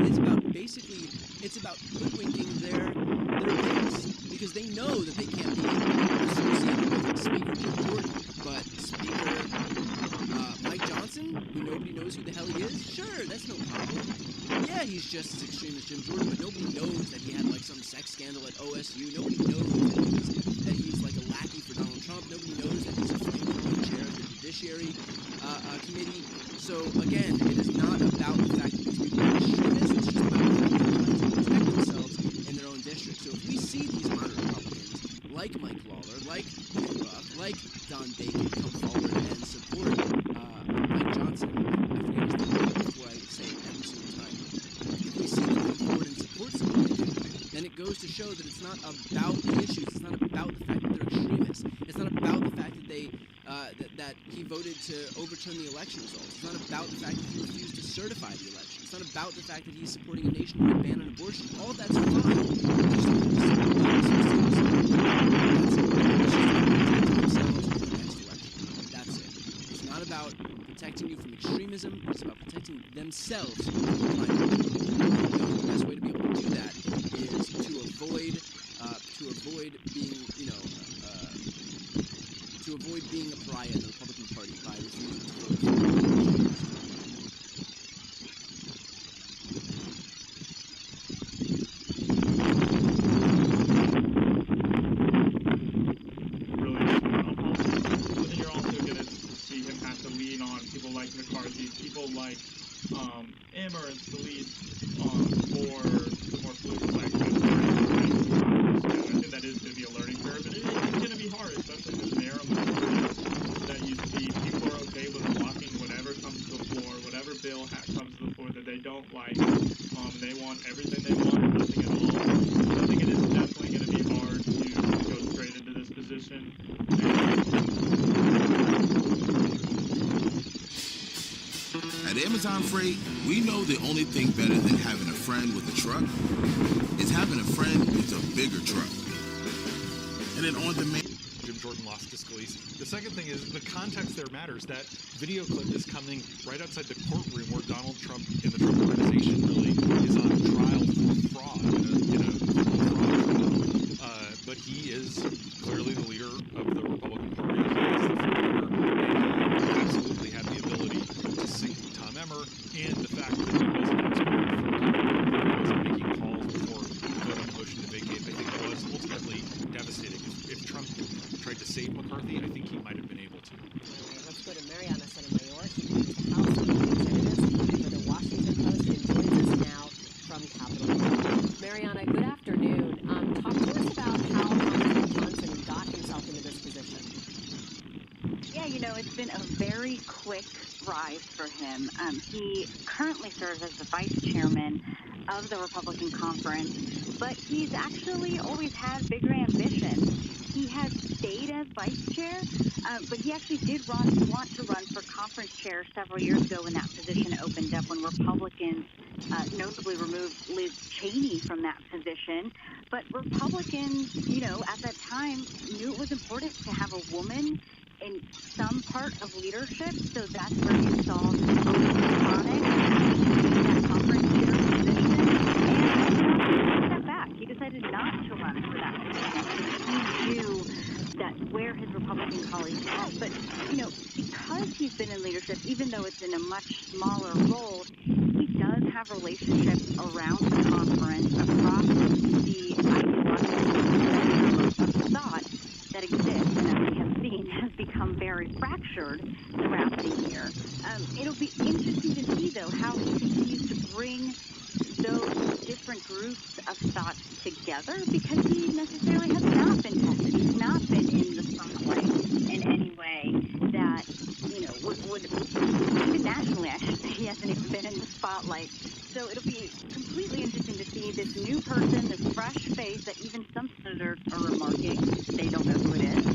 it's about hoodwinking their base, because they know that they can't be associated with Speaker Jim Jordan, but Speaker Mike Johnson, who nobody knows who the hell he is, sure, that's no problem. Yeah, he's just as extreme as Jim Jordan, but nobody knows that he had like some sex scandal at OSU. Nobody knows that he's like a lackey for Donald Trump. Nobody knows that he's a flame-throwing chair of the Judiciary Committee. So again, it is not about the fact that these people are extremists. It's just about the fact that they're trying to protect themselves in their own district. So if we see these moderate Republicans, like Mike Lawler, like Ken Buck, like Don Bacon, come forward and support Mike Johnson, I forget his name before I say it every single time. If we see them come forward and support someone like him, then it goes to show that it's not about the issues. It's not about the fact that they're extremists. It's not about the fact that they that he voted to overturn the election results. It's not about the fact that he refused to certify the election. It's not about the fact that he's supporting a nationwide ban on abortion. All that's fine. That's it. It's not about protecting you from extremism. It's about protecting themselves from climate. The best way to be able to do that is to avoid being, to avoid being a pariah in the Republican Party by refusing to vote for abortion. People like Emmer and Scalise for the more political side. I think that is going to be a learning curve, but it's going to be hard, especially in this narrow majority that you see. People are okay with blocking whatever comes to the floor, whatever bill comes to the floor that they don't like. They want everything they want or nothing at all. So I think it is definitely going to be hard to go straight into this position. At Amazon Freight, we know the only thing better than having a friend with a truck is having bigger Trump. And then on demand. Jim Jordan lost to Scalise. The second thing is the context there matters. That video clip is coming right outside the courtroom where Donald Trump and the Trump organization really is on trial for fraud in a fraud trial. But he is clearly the leader of the Republican Party. He is the front runner, and he absolutely had the ability to sink Tom Emmer. And the fact that he wasn't outspoken for he wasn't making calls before the vote on the motion to vacate, I think was ultimately devastating. If Trump tried to save McCarthy, I think he might have been able to. Let's go to Mariana Sotomayor. She is the House of Representatives for the Washington Post and joins us now from Capitol Hill. Mariana, good afternoon. Talk to us about how Mike Johnson got himself into this position. Yeah, it's been a very quick rise for him. He currently serves as the vice chairman of the Republican Conference, but he's actually always had bigger ambitions. He has stayed as vice chair, but he actually did want to run for conference chair several years ago when that position opened up, when Republicans notably removed Liz Cheney from that position. But Republicans, at that time knew it was important to have a woman in some part of leadership, so that's where you saw O'Connor that conference chair position, and he stepped back. He decided not to run for that position. He knew that where his Republican colleagues are, but because he's been in leadership, even though it's in a much smaller role, he does have relationships around the conference across the ideological spectrum of thought that exists, and as we have seen, has become very fractured throughout the year. It'll be interesting to see, though, how he continues to bring those different groups of thought together, because he necessarily has not been tested. He's not been in the spotlight in any way that, would even nationally, I should say, he hasn't even been in the spotlight. So it'll be completely interesting to see this new person, this fresh face that even some senators are remarking, they don't know who it is,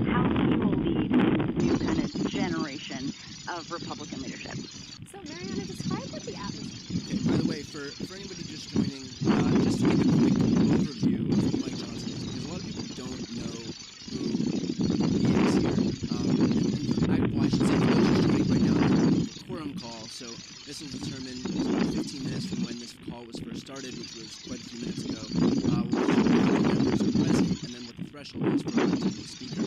how he will lead this new kind of generation of Republican leadership. So, Mariana, describe what the atmosphere. Okay, by the way, for anybody just joining, just to give a quick overview of who Mike Johnson is, because a lot of people don't know who he is here. I should say, for those just joining right now, there's a quorum call, so this will determine about 15 minutes from when this call was first started, which was quite a few minutes ago. We'll see how many members are present, and then what the threshold is for electing the speaker.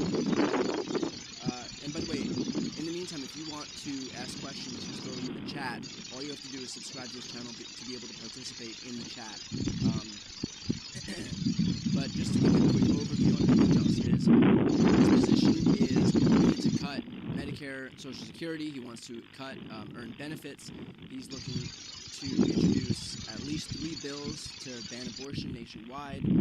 And by the way, in the meantime, if you want to ask questions, just throw them in the chat. All you have to do is subscribe to this channel to be able to participate in the chat. But just to give a quick overview on who Mike Johnson is, his position is to cut Medicare, Social Security. He wants to cut earned benefits. He's looking to introduce at least 3 bills to ban abortion nationwide. He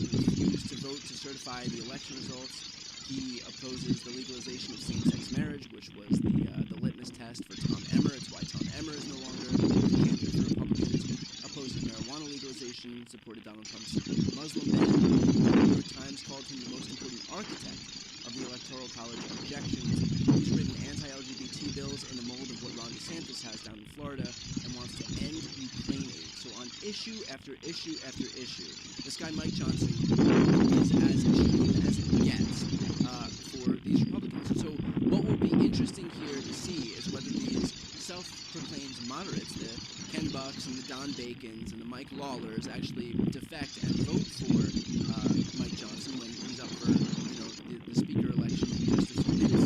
refused to vote to certify the election results. He opposes the legalization of same-sex marriage, which was the litmus test for Tom Emmer. It's why Tom Emmer is no longer the candidate for Republicans. Opposes marijuana legalization, supported Donald Trump's Muslim ban. The New York Times called him the most important architect of the Electoral College objections. He's written anti-LGBT bills in the mold of what Ron DeSantis has down in Florida, and wants to end Ukraine aid. So on issue after issue after issue, this guy Mike Johnson is as extreme as it gets for these Republicans. So what will be interesting here to see is whether these self-proclaimed moderates, the Ken Bucks and the Don Bacons and the Mike Lawlers, actually defect and vote for Mike Johnson when he's up for the speaker election in just a few minutes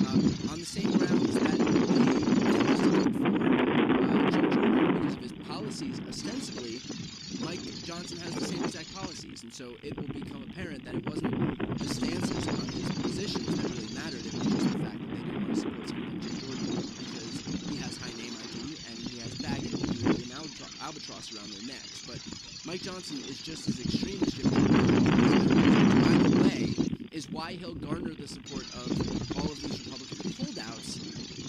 now, on the same grounds that they refused to vote for Jim Jordan because of his policies. Ostensibly, Mike Johnson has the same exact policies, and so it will become apparent that it wasn't the stances on his positions that really mattered. It was just the fact that they didn't want to support someone like Jim Jordan because he has high name ID and he has baggage with an albatross around their necks. But Mike Johnson is just as extreme as Jim Jordan. By the way, is why he'll garner the support of all of these Republican holdouts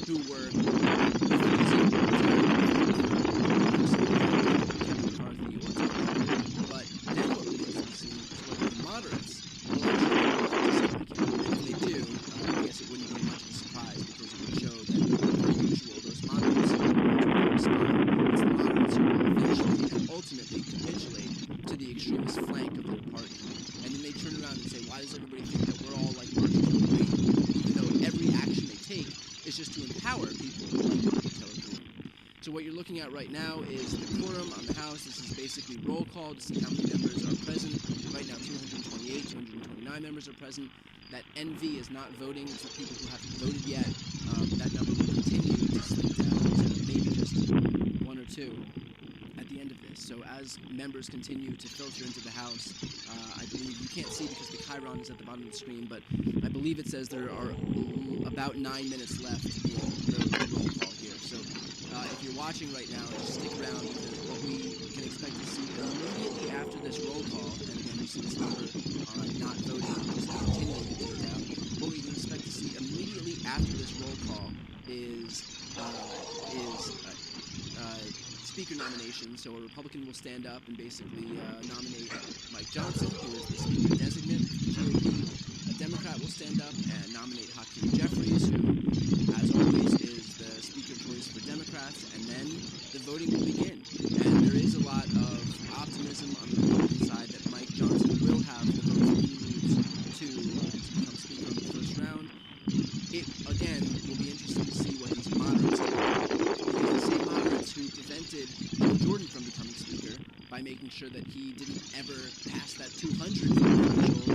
who were refusing to but then what remains to be seen is whether the moderates will actually participate. And if they do, I guess it wouldn't be much of a surprise because it would show that, per usual, those moderates are going to respond. It's the moderates who will eventually and ultimately capitulate to the extremist flank of their party. And then they turn around and say, why does everybody think that we're all like marching to the green? Even though every action they take is just to empower people like marching to the green. So what you're looking at right now is the quorum on the House. This is basically roll call to see how many members are present. Right now, 228, 229 members are present. That NV is not voting. It's for people who haven't voted yet. That number will continue to slip down to maybe just one or two at the end of this. So as members continue to filter into the House, I believe you can't see because the chyron is at the bottom of the screen, but I believe it says there are about 9 minutes left in the roll call here. So if you're watching right now, just stick around because what we can expect to see immediately after this roll call, and again, you see this number on not voting just continuing to go down. What we can expect to see immediately after this roll call is speaker nomination. So a Republican will stand up and basically nominate Mike Johnson, who is the speaker designate for the GOP. A Democrat will stand up and nominate Hakeem Jeffries, who, as always, is the speaker choice for Democrats, and then the voting will begin. And there is a lot of optimism on the Republican side that Mike Johnson will have the votes he needs to become speaker in the first round. It, again, will be interesting to see what these moderates do. Because the same moderates who prevented Jordan from becoming speaker by making sure that he didn't ever pass that 200 threshold,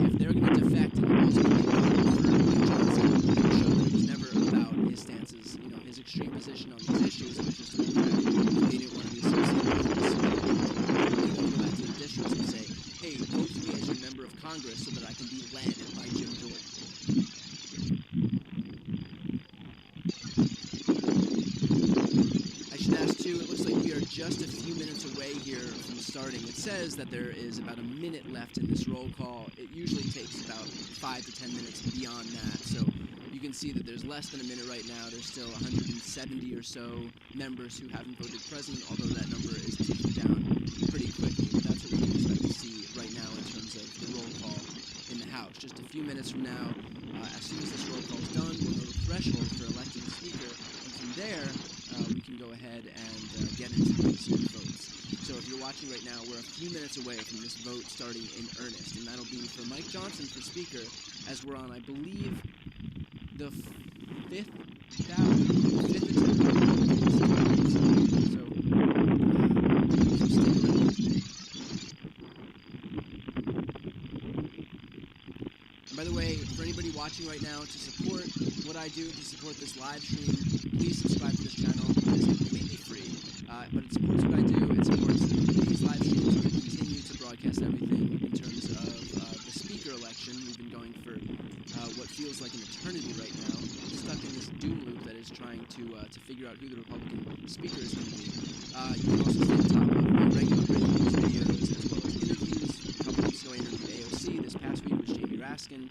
if they're going to defect and ultimately vote for Mike Johnson, and show that it was never about his stances, his extreme position on these issues, it was just about that they didn't want to be associated with this. They're going to go back to the districts and say, hey, vote for me as your member of Congress so that I can be led by Jim Jordan. I should ask too, it looks like we are just a few minutes away here from starting. It says that there is about a minute left in this roll call. It usually takes about 5 to 10 minutes beyond that. So you can see that there's less than a minute right now. There's still 170 or so members who haven't voted president, although that number is ticking down pretty quickly. But that's what we can expect to see right now in terms of the roll call in the House. Just a few minutes from now, as soon as this roll call is done, we'll know the threshold for electing a speaker, and from there, we can go ahead and get into these votes. So if you're watching right now, we're a few minutes away from this vote starting in earnest, and that'll be for Mike Johnson for speaker, as we're on, I believe, the fifth attempt. So stick around. And by the way, for anybody watching right now, to support what I do, to support this live stream, please subscribe to this channel. It is completely free, but it supports what I do. It supports these live streams to continue to broadcast everything in terms of the speaker election. We've been going for what feels like an eternity right now, stuck in this doom loop that is trying to figure out who the Republican speaker is going to be. You can also stay on top of my regular breaking news videos as well as interviews. A couple weeks ago I interviewed AOC. This past week was Jamie Raskin.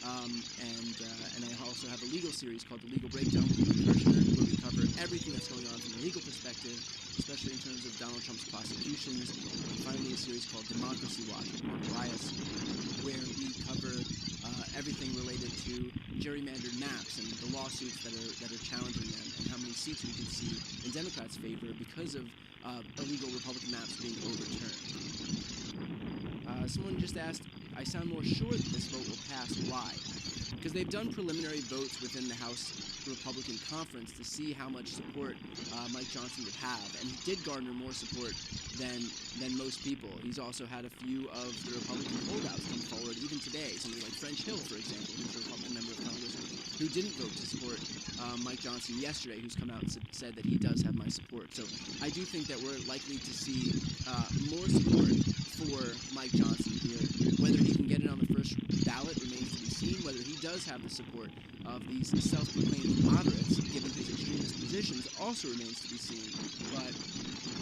And I also have a legal series called The Legal Breakdown with Lee Kirshner, where we cover everything that's going on from a legal perspective, especially in terms of Donald Trump's prosecutions. And finally, a series called Democracy Watch with Mark Elias, where we cover everything related to gerrymandered maps and the lawsuits that are challenging them, and how many seats we can see in Democrats' favor because of illegal Republican maps being overturned. Someone just asked, I sound more sure that this vote will pass. Why? Because they've done preliminary votes within the House Republican Conference to see how much support Mike Johnson would have, and he did garner more support than most people. He's also had a few of the Republican holdouts come forward, even today. Somebody like French Hill, for example, who's a Republican member of Congress, who didn't vote to support Mike Johnson yesterday, who's come out and said that he does have my support. So I do think that we're likely to see more support for Mike Johnson here. Whether he can get it on the first ballot remains to be seen. Whether he does have the support of these self-proclaimed moderates, given his extremist positions, also remains to be seen. But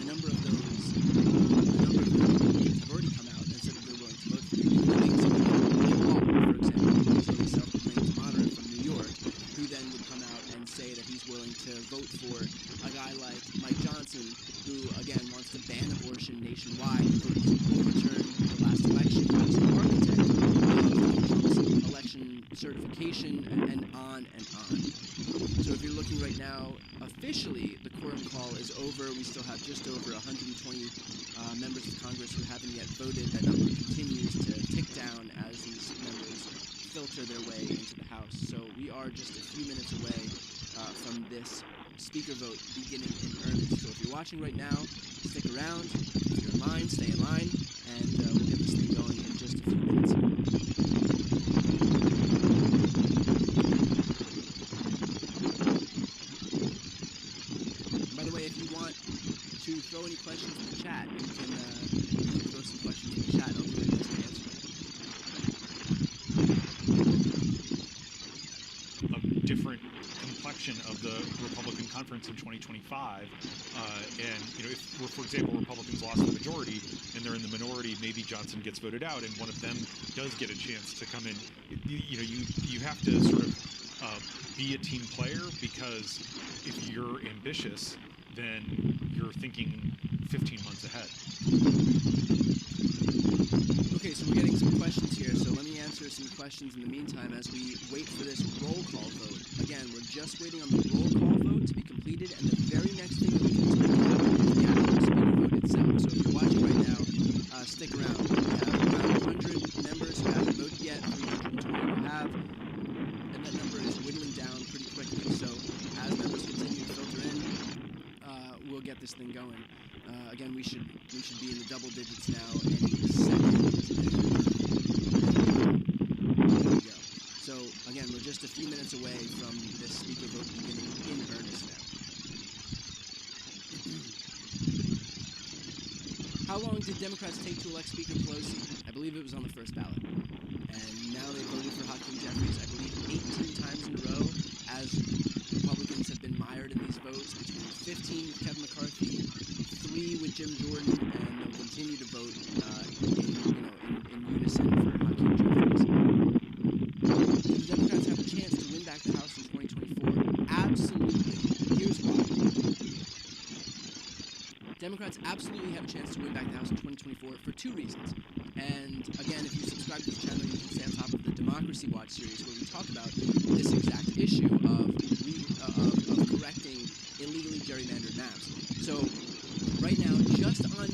a number of those have already come out and said that they're willing to vote for him, including someone like Paul, for example, who's a self-proclaimed moderate from New York, who then would come out and say that he's willing to vote for a guy like Mike Johnson, who, again, wants to ban abortion nationwide, who overturn the last election, who was the architect of Trump's election certification, and on and on. So if you're looking right now, officially, the quorum call is over. We still have just over 120 members of Congress who haven't yet voted. That number continues to tick down as these members filter their way into the House. So we are just a few minutes away from this speaker vote beginning in earnest. So if you're watching right now, stick around. If you're in line, stay in line, and we'll get this thing going in just a few minutes. By the way, if you want to throw any questions in the chat, you can throw some questions in the chat. I'll do my best to answer them. A different complexion of the Republican conference in 2025, and if, for example, Republicans lost the majority and they're in the minority, maybe Johnson gets voted out, and one of them does get a chance to come in. You have to sort of be a team player, because if you're ambitious, then you're thinking 15 months ahead. Okay, so we're getting some questions here, so let me answer some questions in the meantime as we wait for this roll call vote. Again, we're just waiting on the roll call vote to be completed, and the very next thing that we can expect to happen is the actual speaker vote itself. So if you're watching right now, stick around. We have about 100 members who haven't voted yet, 320 who have, and that number is whittling down pretty quickly. So as members continue to filter in, we'll get this thing going. Again, we should be in the double digits now any second. There we go. So again, we're just a few minutes away from this speaker vote beginning in earnest now. How long did Democrats take to elect Speaker Pelosi? I believe it was on the first ballot. And now they voted for Hakeem Jeffries, I believe 18 times in a row, as Republicans have been mired in these votes, between 15 with Kevin McCarthy, 3 with Jim Jordan, and they'll continue to vote in unison for Hakeem Jeffries. Do the Democrats have a chance to win back the House in 2024? Absolutely. Here's why. Democrats absolutely have a chance to win back the House in 2024 for 2 reasons. And again, if you subscribe to this channel, you can stay on top of the Democracy Watch series, where we talk about this exact issue of correcting illegally gerrymandered maps. So right now, just on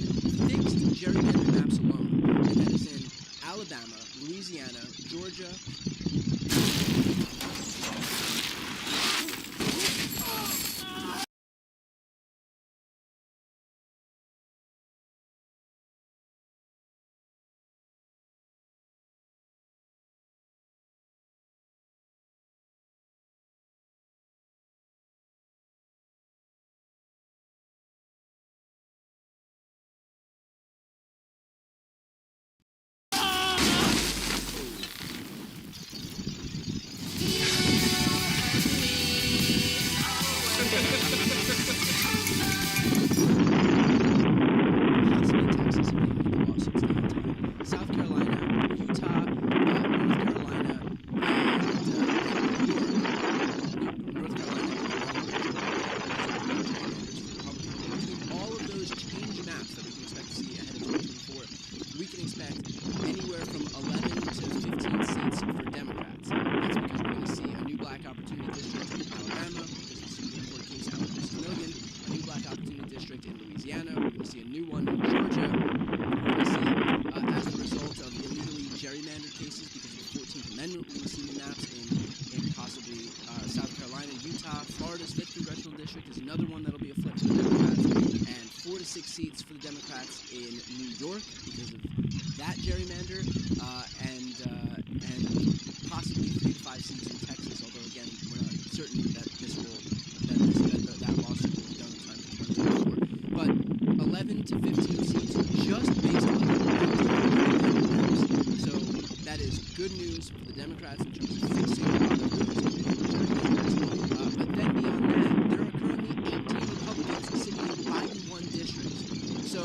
fixed gerrymandered maps alone, and that is in Alabama, Louisiana, Georgia, South Carolina, Utah, North Carolina, North Carolina. Between all of those change maps that we can expect to see ahead of 2024, we can expect anywhere from 11 to 15 seats for Democrats. That's because we're going to see a new black opportunity district in Alabama, because of the Supreme Court case Allen v. Milligan, a new black opportunity district in Louisiana, we're going to see a new one in Georgia, we're going to see, as a result of illegally gerrymandered cases because of the 14th Amendment, we're going to see new maps in possibly South Carolina, Utah. Florida's 5th Congressional District is another one that'll be a flip for the Democrats, and 4 to 6 seats for the Democrats in New York because of that gerrymander, and possibly 3 to 5 seats in Texas, although again, we're not certain that that lawsuit will be done in time for 2024. But 11 to 15 seats just based on the maps. So that is good news for the Democrats in terms of fixing a lot of those gerrymanders. But then beyond that, there are currently 18 Republicans sitting in Biden-won districts. So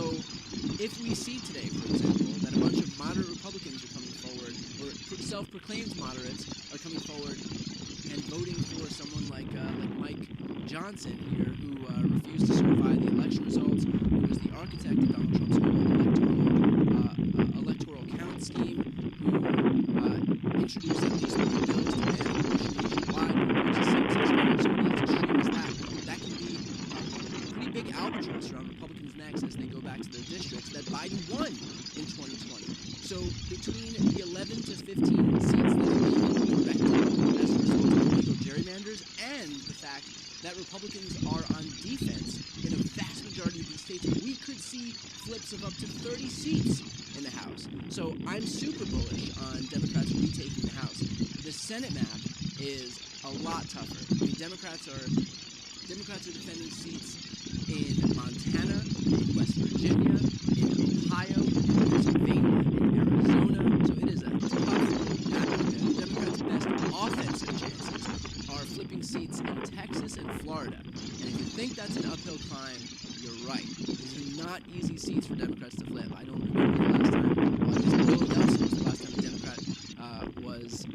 if we see today, for example, that a bunch of moderate Republicans are coming forward, or self-proclaimed moderates are coming forward and voting for someone like Mike Johnson here, who refused to certify the election results, who was the architect of Donald Trump's whole electoral count scheme, who introduced at least 3 bills to ban abortion nationwide, who opposed same-sex marriage, somebody as extreme as that can be a pretty big albatross around Republicans' necks as they go back to their districts. won in 2020. So between the 11 to 15 seats that are being elected as a result of illegal gerrymanders and the fact that Republicans are on defense in a vast majority of these states, we could see flips of up to 30 seats in the House. So I'm super bullish on Democrats retaking the House. The Senate map is a lot tougher. I mean, Democrats are defending seats in Montana, in West Virginia, in Ohio, in Pennsylvania, in Arizona. So it is a tough battle. The Democrats' best offensive chances are flipping seats in Texas and Florida. And if you think that's an uphill climb, you're right. These are not easy seats for Democrats to flip. I don't remember the last time. Well, I guess Bill Nelson was the last time a Democrat was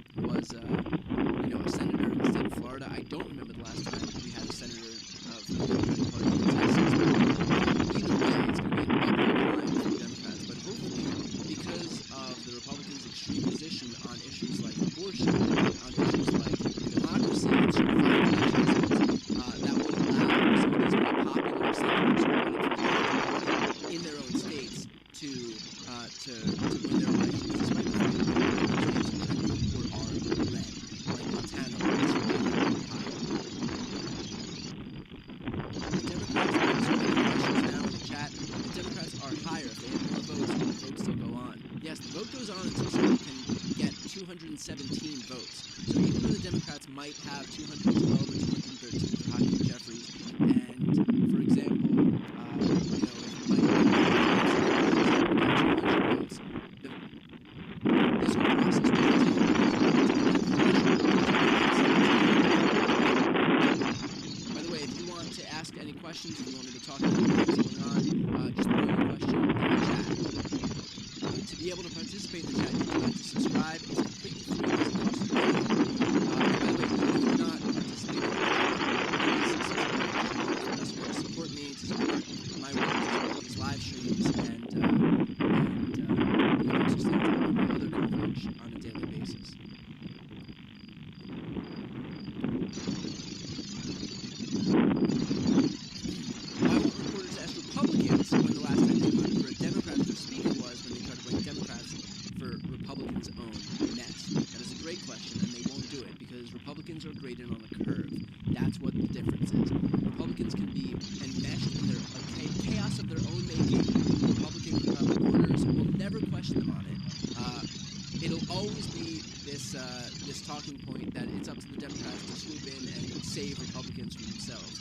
a senator in the state of Florida. I don't remember the last time we had a senator of the Democratic Party in Texas. But either way, it's going to be an uphill climb for the Democrats. But hopefully, because of the Republicans' extreme position on issues like abortion, on issues like democracy and certifying elections, that will allow some of these more popular senators who are running for in their own states to win their elections, despite the fact that those states are red, like Montana, West Virginia, and Ohio. The Democrats, so many questions now in the chat. The Democrats are higher. If they have more votes, will the vote still go on? Yes, the vote goes on until someone can get 217 votes. So even though the Democrats might have 212 or 213 for Hakeem Jeffries, and for example, if Mike votes, this whole process will continue. By the way, if you want to ask any questions, if you want me to talk about what's going on, just put your question in the chat. To be able to participate in the chat, you do have to subscribe. It's completely free. It doesn't cost you anything. By the way, even if you're not participating, please subscribe to the channel. It's the best way to support me, to support my work, to support these live streams, and also stay on top of my other coverage on a daily basis. Why won't reporters ask Republicans when the last time they voted for a Democrat for Speaker was when they tried to blame Democrats for Republicans' own mess? That is a great question, and they won't do it because Republicans are graded on a curve. That's what the difference is. Republicans can be enmeshed in their chaos of their own making. Republican reporters will never question them on it. It'll always be this talking point that it's up to the Democrats to swoop in and save Republicans from themselves.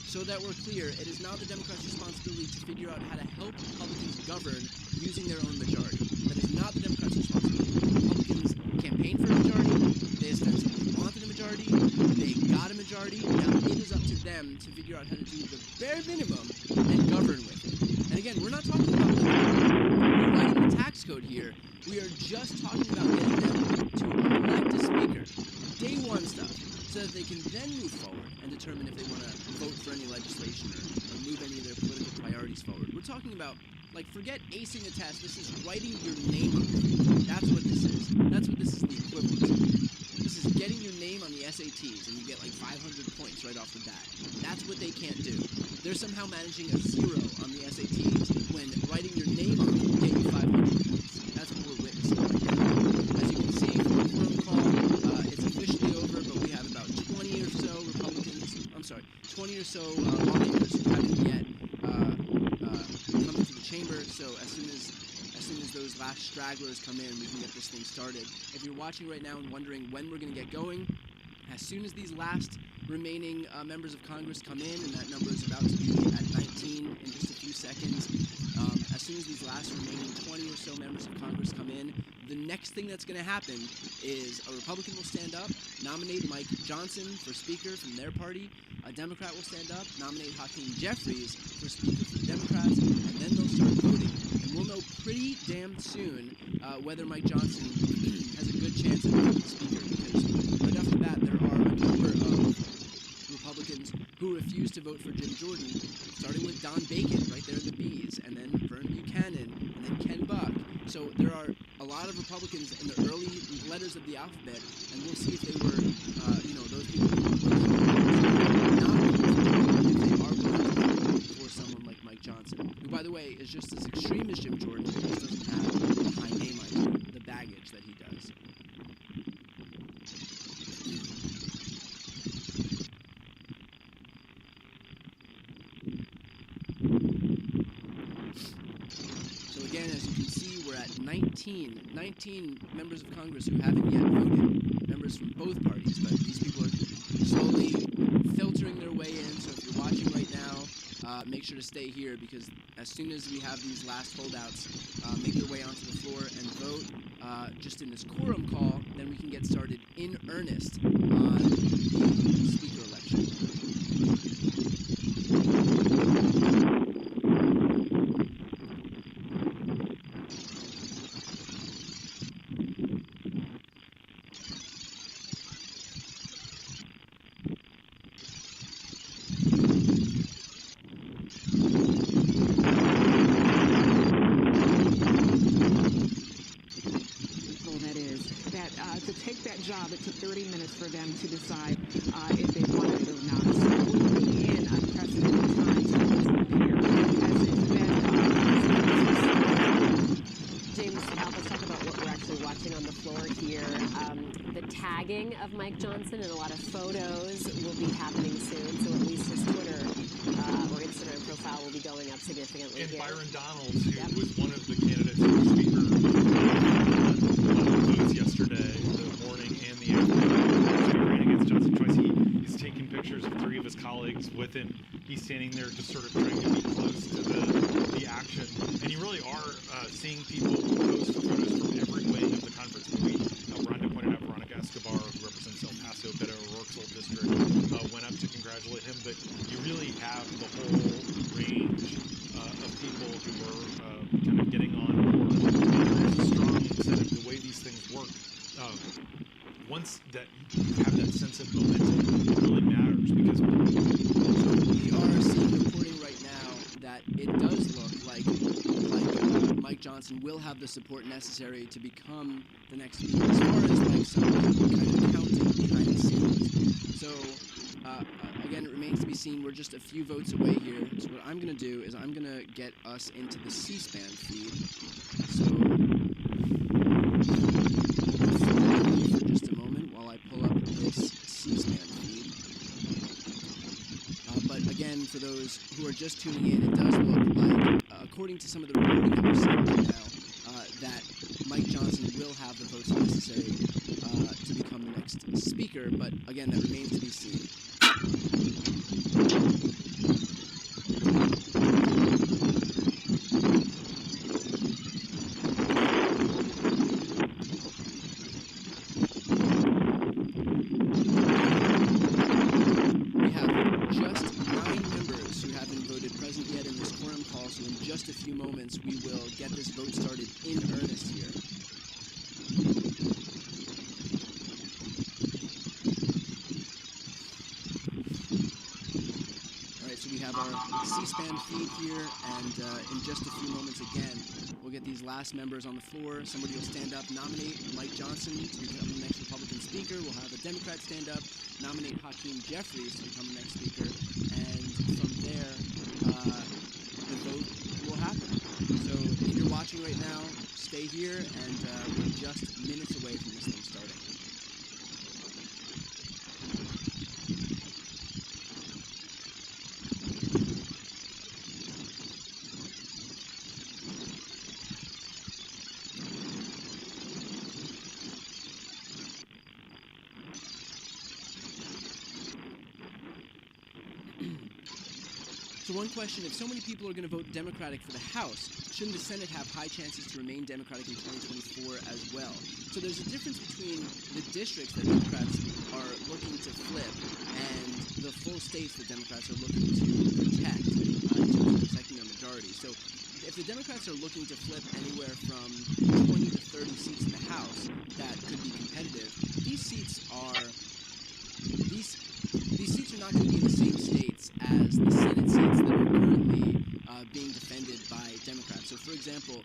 So that we're clear, it is now the Democrats' responsibility to figure out how to help Republicans govern using their own majority. That is not the Democrats' responsibility. Republicans campaigned for a majority, they ostensibly wanted a majority, they got a majority, now it is up to them to figure out how to do the bare minimum and govern with it. And again, we're not talking about rewriting the tax code here. We are just talking about getting them to elect a speaker. Day one stuff. So that they can then move forward and determine if they want to vote for any legislation or move any of their political priorities forward. We're talking about, forget acing the test. This is writing your name on it. That's what this is. That's what this is the equivalent to. This is getting your name on the SATs, and you get 500 points right off the bat. That's what they can't do. They're somehow managing a 0 on the SATs when writing your name on them will get you 500 points. That's what we're witnessing right now. As you can see from the phone call, it's officially over, but we have about 20 or so lawmakers who haven't yet come into the chamber. So as soon as those last stragglers come in, we can get this thing started. If you're watching right now and wondering when we're going to get going, as soon as these last remaining members of Congress come in, and that number is about to be at 19 in just a few seconds, as soon as these last remaining 20 or so members of Congress come in, the next thing that's going to happen is a Republican will stand up, nominate Mike Johnson for Speaker from their party. A Democrat will stand up, nominate Hakeem Jeffries for Speaker for the Democrats, and then they'll start voting. And we'll know pretty damn soon whether Mike Johnson has a good chance of becoming Speaker, because right off the bat, there are a number of Republicans who refuse to vote for Jim Jordan, starting with Don Bacon right there in the B's, and then Vern Buchanan, and then Ken Buck. So there are a lot of Republicans in the early letters of the alphabet, and we'll see if they were, those people who were willing to not vote for Jordan, if they are willing to vote for someone like Mike Johnson, who, by the way, is just as extreme as Jim Jordan, but just doesn't have the high name ID, the baggage that he does. So again, as you can see, we're at 19 members of Congress who haven't yet voted, members from both parties, but these people are slowly filtering their way in. So if you're watching right now, make sure to stay here, because as soon as we have these last holdouts make their way onto the floor and vote just in this quorum call, then we can get started in earnest on the speaker election. To take that job, it took 30 minutes for them to decide if they wanted it or not. So we're really in unprecedented times to prepare as if James, help us talk about what we're actually watching on the floor here. The tagging of Mike Johnson and a lot of photos will be happening soon, so at least his Twitter or Instagram profile will be going up significantly. And here. Byron Donalds, who was one of the candidates for Speaker votes yesterday, the morning and the afternoon, he ran against Johnson twice. He's taking pictures of 3 of his colleagues with him. He's standing there just sort of trying to be close to the action. And you really are seeing people post photos from every wing of the conference. Rhonda pointed out Veronica Escobar, who represents El Paso, Beto O'Rourke's old district, went up to congratulate him. But you really have the whole range of people who are kind of getting on board. There's a strong incentive. The way these things work, once that you have that sense of momentum, it really matters, because we are seeing reporting right now that it does look like Mike Johnson will have the support necessary to become the next speaker, as far as like some people kind of counting behind the scenes. So again, it remains to be seen. We're just a few votes away here. So what I'm going to do is I'm going to get us into the C-SPAN feed. So for just a moment while I pull up this C-SPAN feed. But again, for those who are just tuning in, it does look like, according to some of the reporting that we're seeing right now, that Mike Johnson will have the votes necessary to become the next speaker. But again, that remains to be seen. Just a few moments, we will get this vote started in earnest here. All right, so we have our C-SPAN feed here, and in just a few moments again, we'll get these last members on the floor. Somebody will stand up, nominate Mike Johnson to become the next Republican speaker. We'll have a Democrat stand up, nominate Hakeem Jeffries to become the next speaker, and from there, the vote will happen. So if you're watching right now, stay here, and we're just minutes away from this thing starting. So one question, if so many people are going to vote Democratic for the House, shouldn't the Senate have high chances to remain Democratic in 2024 as well? So there's a difference between the districts that Democrats are looking to flip and the full states that Democrats are looking to protect in terms of protecting their majority. So if the Democrats are looking to flip anywhere from 20 to 30 seats in the House that could be competitive, these seats are not going to be in the same states as the Senate seats that are currently being defended by Democrats. So, for example,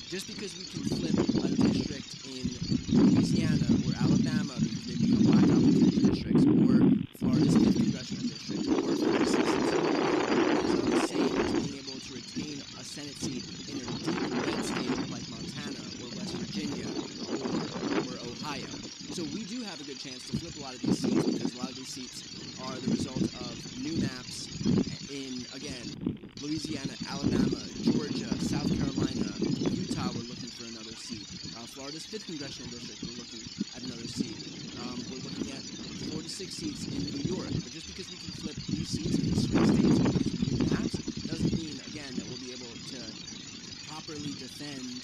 just because we can flip a district in Louisiana or Alabama because they become black opportunity districts, or Florida's 5th congressional district, or Florida's 6th, it's not the same as Senate seat in a deep red state like Montana or West Virginia or Ohio. So we do have a good chance to flip a lot of these seats because a lot of these seats are the result of new maps in, again, Louisiana, Alabama, Georgia, South Carolina, Utah, we're looking for another seat. Florida's 5th congressional district, we're looking at another seat. We're looking at 4 to 6 seats in New York. But just because we can flip these seats in these swing states because of new maps doesn't mean, again, that we'll be able to properly defend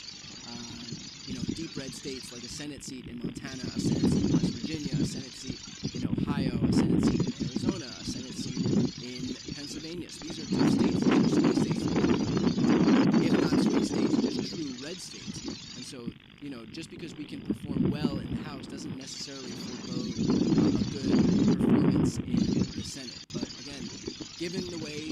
deep red states like a Senate seat in Montana, a Senate seat in West Virginia, a Senate seat in Ohio, a Senate seat in Arizona, a Senate seat in Pennsylvania. So these are tough states. These are swing states. If not swing states, just true red states. And so, just because we can perform well in the House doesn't necessarily forebode a good performance in the Senate. But again, given the way,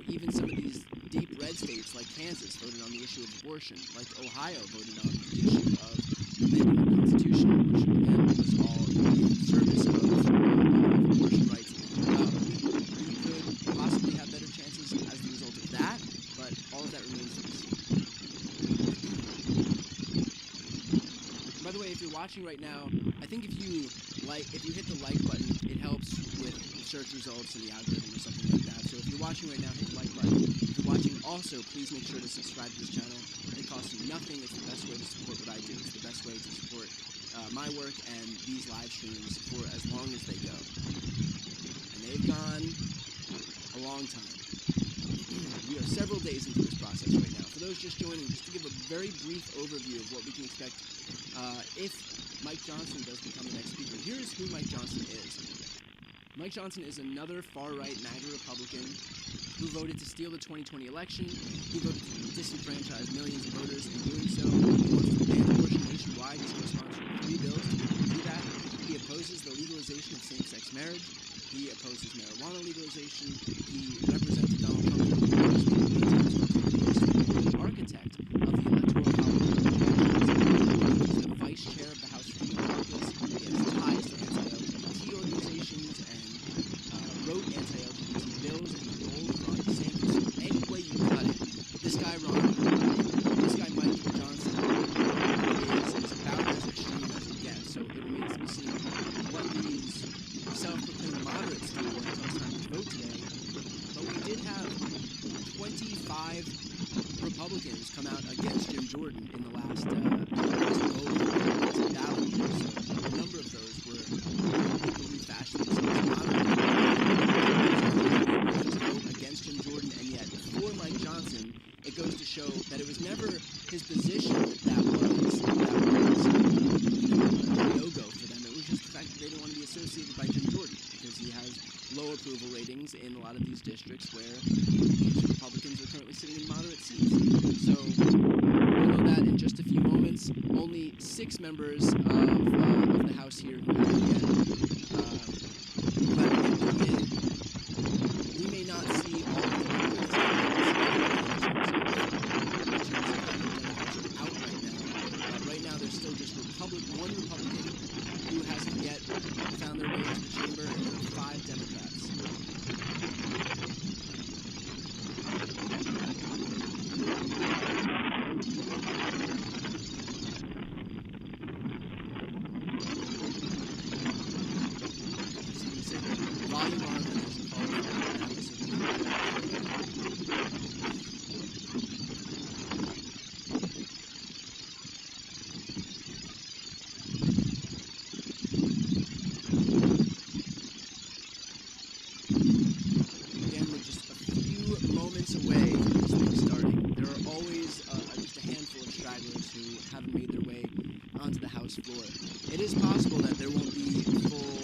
even some of these deep red states like Kansas voted on the issue of abortion, like Ohio voted on the issue of amending the Constitution, which again was all in service of abortion rights, we could possibly have better chances as a result of that, but all of that remains to be seen. By the way, if you're watching right now, I think if you hit the like button, it helps with search results and the algorithm or something like that. So if you're watching right now, hit the like button. If you're watching also, please make sure to subscribe to this channel. It costs you nothing. It's the best way to support what I do. It's the best way to support my work and these live streams for as long as they go. And they've gone a long time. We are several days into this process right now. For those just joining, just to give a very brief overview of what we can expect if Mike Johnson does become the next speaker. Here's who Mike Johnson is. Mike Johnson is another far-right MAGA Republican who voted to steal the 2020 election. He voted to disenfranchise millions of voters. In doing so, he wants to ban abortion nationwide. He's co-sponsored 3 bills to do that. He opposes the legalization of same-sex marriage. He opposes marijuana legalization. He represented Donald Trump in the architect of the Electoral College of Republicans. He's the vice chair of the House Freedom Caucus. He has ties to anti-LGBT organizations and wrote anti-LGBT bills and enrolled Ron DeSantis. So any way you cut it, this guy Mike Johnson is about as extreme as it gets. So it remains to be seen what these self-proclaimed moderates do when it comes time to vote today. But we did have 25 Republicans come out against Jim Jordan in the last vote, ballot meter. So a number of those were people who fashioned themselves moderate to vote against Jim Jordan, and yet for Mike Johnson, it goes to show that it was never his position that was a no-go for them. It was just the fact that they didn't want to be associated by Jim Jordan because he has low approval ratings in a lot of these districts where these Republicans are currently sitting in moderate seats. So we'll know that in just a few moments. Only 6 members of the House here who haven't yet come in. We may not see all of the members out right now. Right now, there's still just one Republican who hasn't yet found their way into the chamber, and there are 5 Democrats. Volume on, and there's a call for Again, we're just a few moments away from this thing starting. There are always just a handful of stragglers who haven't made their way onto the House floor. It is possible that there won't be full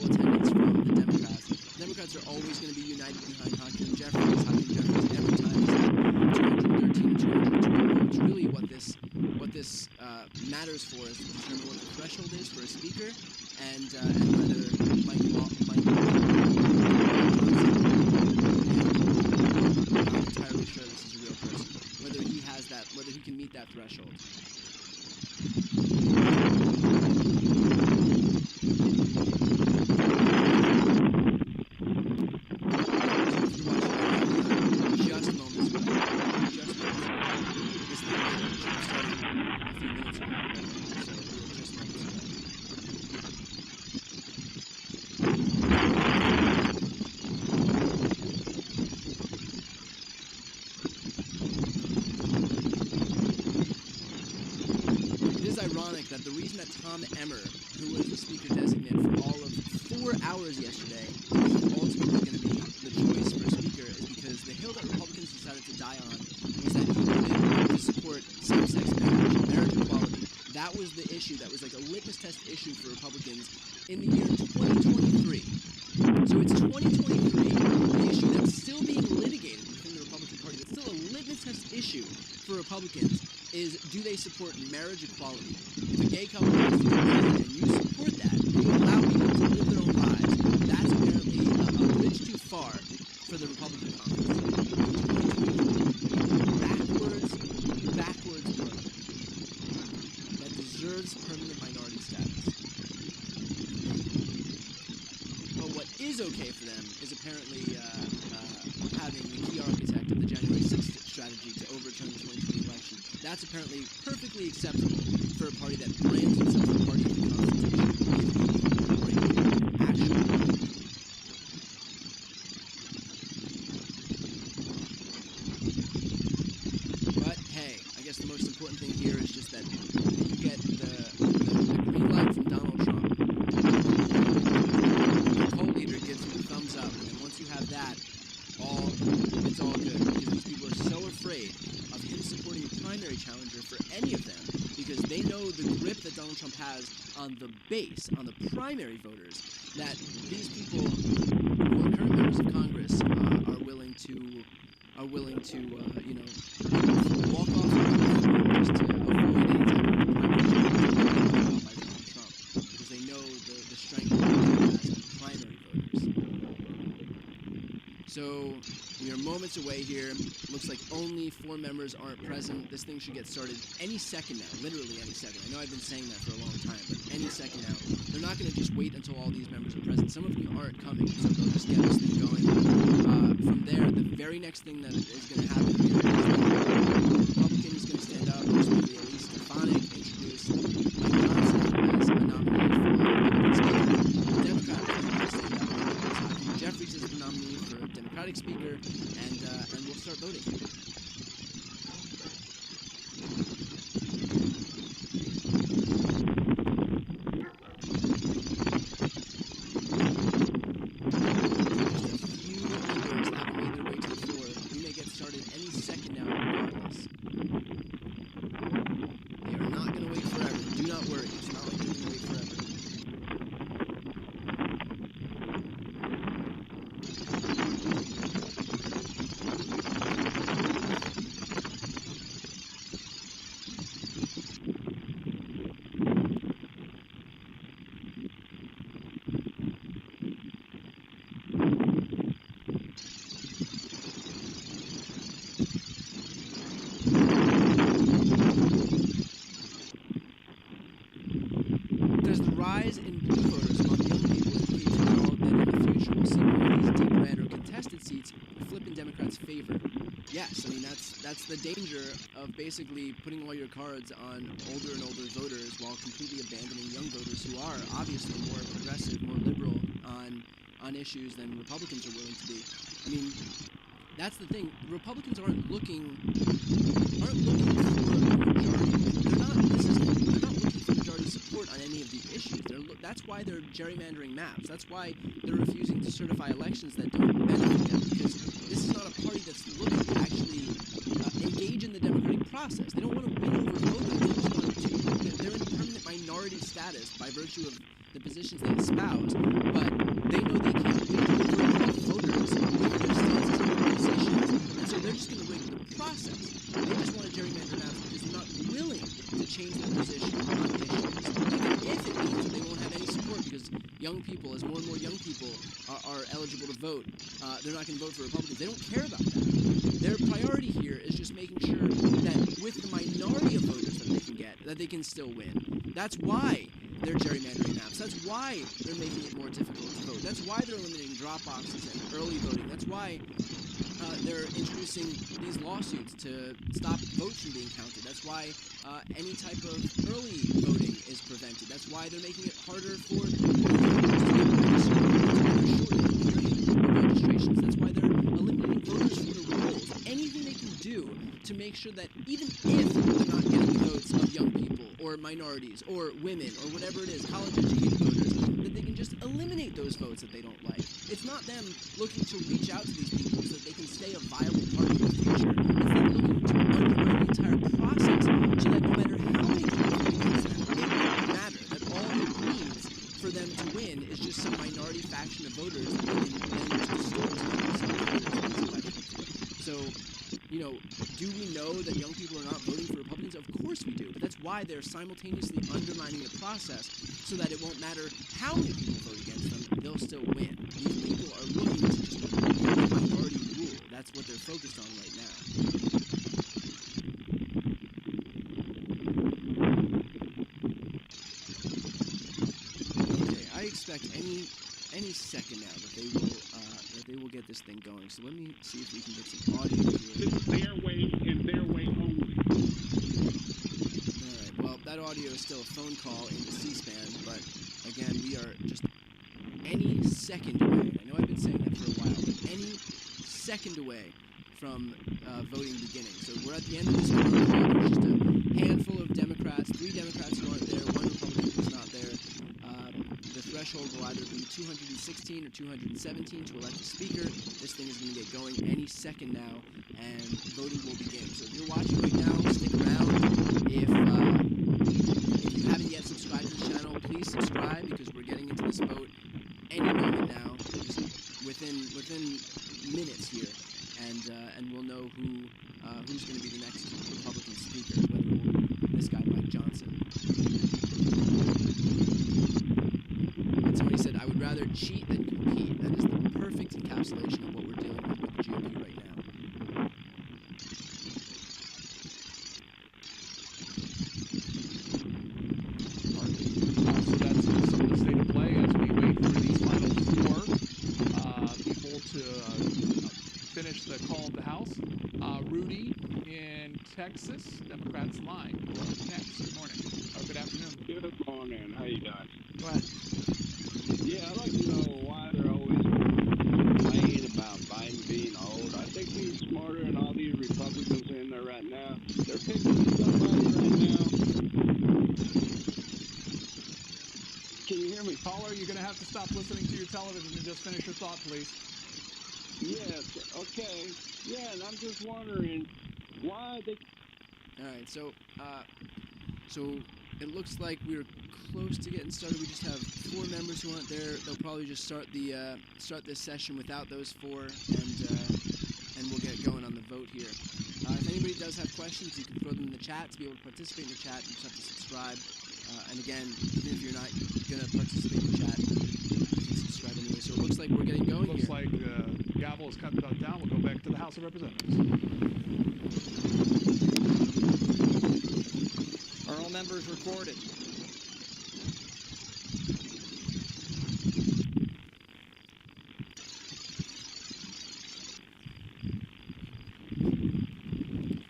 attendance from the Democrats. The Democrats are always going to be united behind Hakeem Jeffries. Hakeem Jeffries every time is at 213, 212 votes. Really, what this matters for is to determine what the threshold is for a speaker, and whether Mike Johnson, I'm not entirely sure this is a real person, whether he can meet that threshold. Just moments away. started a few minutes ago, so we were just moments ago. It is ironic that the reason that Tom Emmer, who was the speaker designate for all of 4 hours yesterday, is ultimately going to be the choice for a speaker is because the hill that Republicans decided to die on was that he voted to support same-sex marriage equality. That was the issue that was like a litmus test issue for Republicans in the year 2023. So it's 2023, the issue that's still being litigated within the Republican Party, that's still a litmus test issue for Republicans, is do they support marriage equality? If a gay couple wants to get married and you support that, and you allow people to live their own lives, that's apparently a bridge too far for the Republican Congress. Backwards vote that deserves permanent minority status. But what is okay for them is apparently having the key architect of the January 6th strategy to overturn the 2020 election. That's apparently perfectly acceptable for a party that brands itself a party of the Constitution. But hey, I guess the most important thing here is just that you get the green light from Donald Trump. The co-leader gives you the thumbs up, and then once you have that, it's all good, because these people are so afraid of him supporting a primary challenger for any of them, because they know the grip that Donald Trump has on the base, on the primary voters, that these people who are current members of Congress are willing to walk off the platform just to avoid any type of primary challenge by Donald Trump, because they know the strength that he has on primary voters. So we are moments away here. Looks like only 4 members aren't present. This thing should get started any second now, literally any second. I know I've been saying that for a long time, but any second now. They're not going to just wait until all these members are present. Some of them aren't coming, so they'll just get this thing going. From there, the very next thing that is going to happen here is that the Republican is going to stand up, most likely Elise Stefanik, introduce Mike Johnson as a nominee for Republican Speaker. The Democrat is going to stand up and introduce Hakeem Jeffries as the nominee for Democratic Speaker, and we'll start voting. Does the rise in blue voters among young people indicate to you all that in the future we'll see more of these deep red or contested seats flip in Democrats' favor? Yes, I mean that's the danger of basically putting all your cards on older and older voters while completely abandoning young voters who are obviously more progressive, more liberal on issues than Republicans are willing to be. I mean, that's the thing. Republicans aren't looking for a majority. They're not looking for majority support on any of the issues. That's why they're gerrymandering maps. That's why they're refusing to certify elections that don't benefit them, because this is not a party that's looking to actually engage in the democratic process. They don't want to win over voters. They just want to. They're in permanent minority status by virtue of the positions they espouse, but they know they can't win over enough voters with their stances and their positions, and so they're just going to rig the process. They just want to gerrymander maps because they're not willing to change their position on issues, even if it means that they won't have any support, because young people, as more and more young people are eligible to vote, they're not going to vote for Republicans. They don't care about that. Their priority here is just making sure that with the minority of voters that they can get, that they can still win. That's why they're gerrymandering maps. That's why they're making it more difficult to vote. That's why they're eliminating drop boxes and early voting. That's why they're introducing these lawsuits to stop votes from being counted. That's why any type of early voting is prevented. That's why they're making it harder for registrations. That's why they're eliminating voters from the rolls. Anything they can do to make sure that even if they're not getting the votes of young people or minorities or women or whatever it is, college-educated voters, that they can just eliminate those votes that they don't like. It's not them looking to reach out to these people so that they can stay a viable party in the future. It's them looking to undermine the entire process so that no matter how many people vote against them, it won't matter. That all it needs for them to win is just some minority faction of voters that they can then distort to make themselves winners in these elections. So, you know, do we know that young people are not voting for Republicans? Of course we do, but that's why they're simultaneously undermining the process so that it won't matter how many people vote against them, they'll still win. These people are looking to just have a minority rule. That's what they're focused on right now. Okay, I expect any second now that they will get this thing going. So let me see if we can get some audio here. It's their way and their way only. All right. Well, that audio is still a phone call into C-SPAN, but again, we are just any second away. I know I've been saying that for a while, but any second away from voting beginning. So we're at the end of this vote. There's just a handful of Democrats, 3 Democrats who aren't there, 1 Republican who's not there. The threshold will either be 216 or 217 to elect a speaker. This thing is going to get going any second now, and voting will begin. So if you're watching right now, stick around. If you haven't yet subscribed to the channel, please subscribe because we're getting into this vote any moment now, just within minutes here, and we'll know who's going to be the next Republican speaker, whether it will be this guy Mike Johnson. And somebody said, I would rather cheat than compete. That is the perfect encapsulation of what we're dealing with the GOP right now. So that's some of the state of play as we wait for these final 4 people to finish the call of the House. Rudy in Texas, Democrats line. Next. Good morning. Good afternoon. Good morning. How you doing? Go ahead. Yeah, I'd like to know why they're always complaining about Biden being old. I think he's smarter than all these Republicans in there right now. They're picking somebody right now. Can you hear me? Caller, you're going to have to stop listening to your television and just finish your thought, please. Yes, okay. Yeah, and I'm just wondering why they... All right, so it looks like we're close to getting started. We just have 4 members who aren't there. They'll probably just start this session without those 4, and we'll get going on the vote here. If anybody does have questions, you can throw them in the chat. To be able to participate in the chat, you just have to subscribe. And again, even if you're not going to participate in the chat, you can subscribe anyway. So it looks like we're getting going Looks here. like the gavel is cut down. We'll go back to the House of Representatives. Are all members recorded?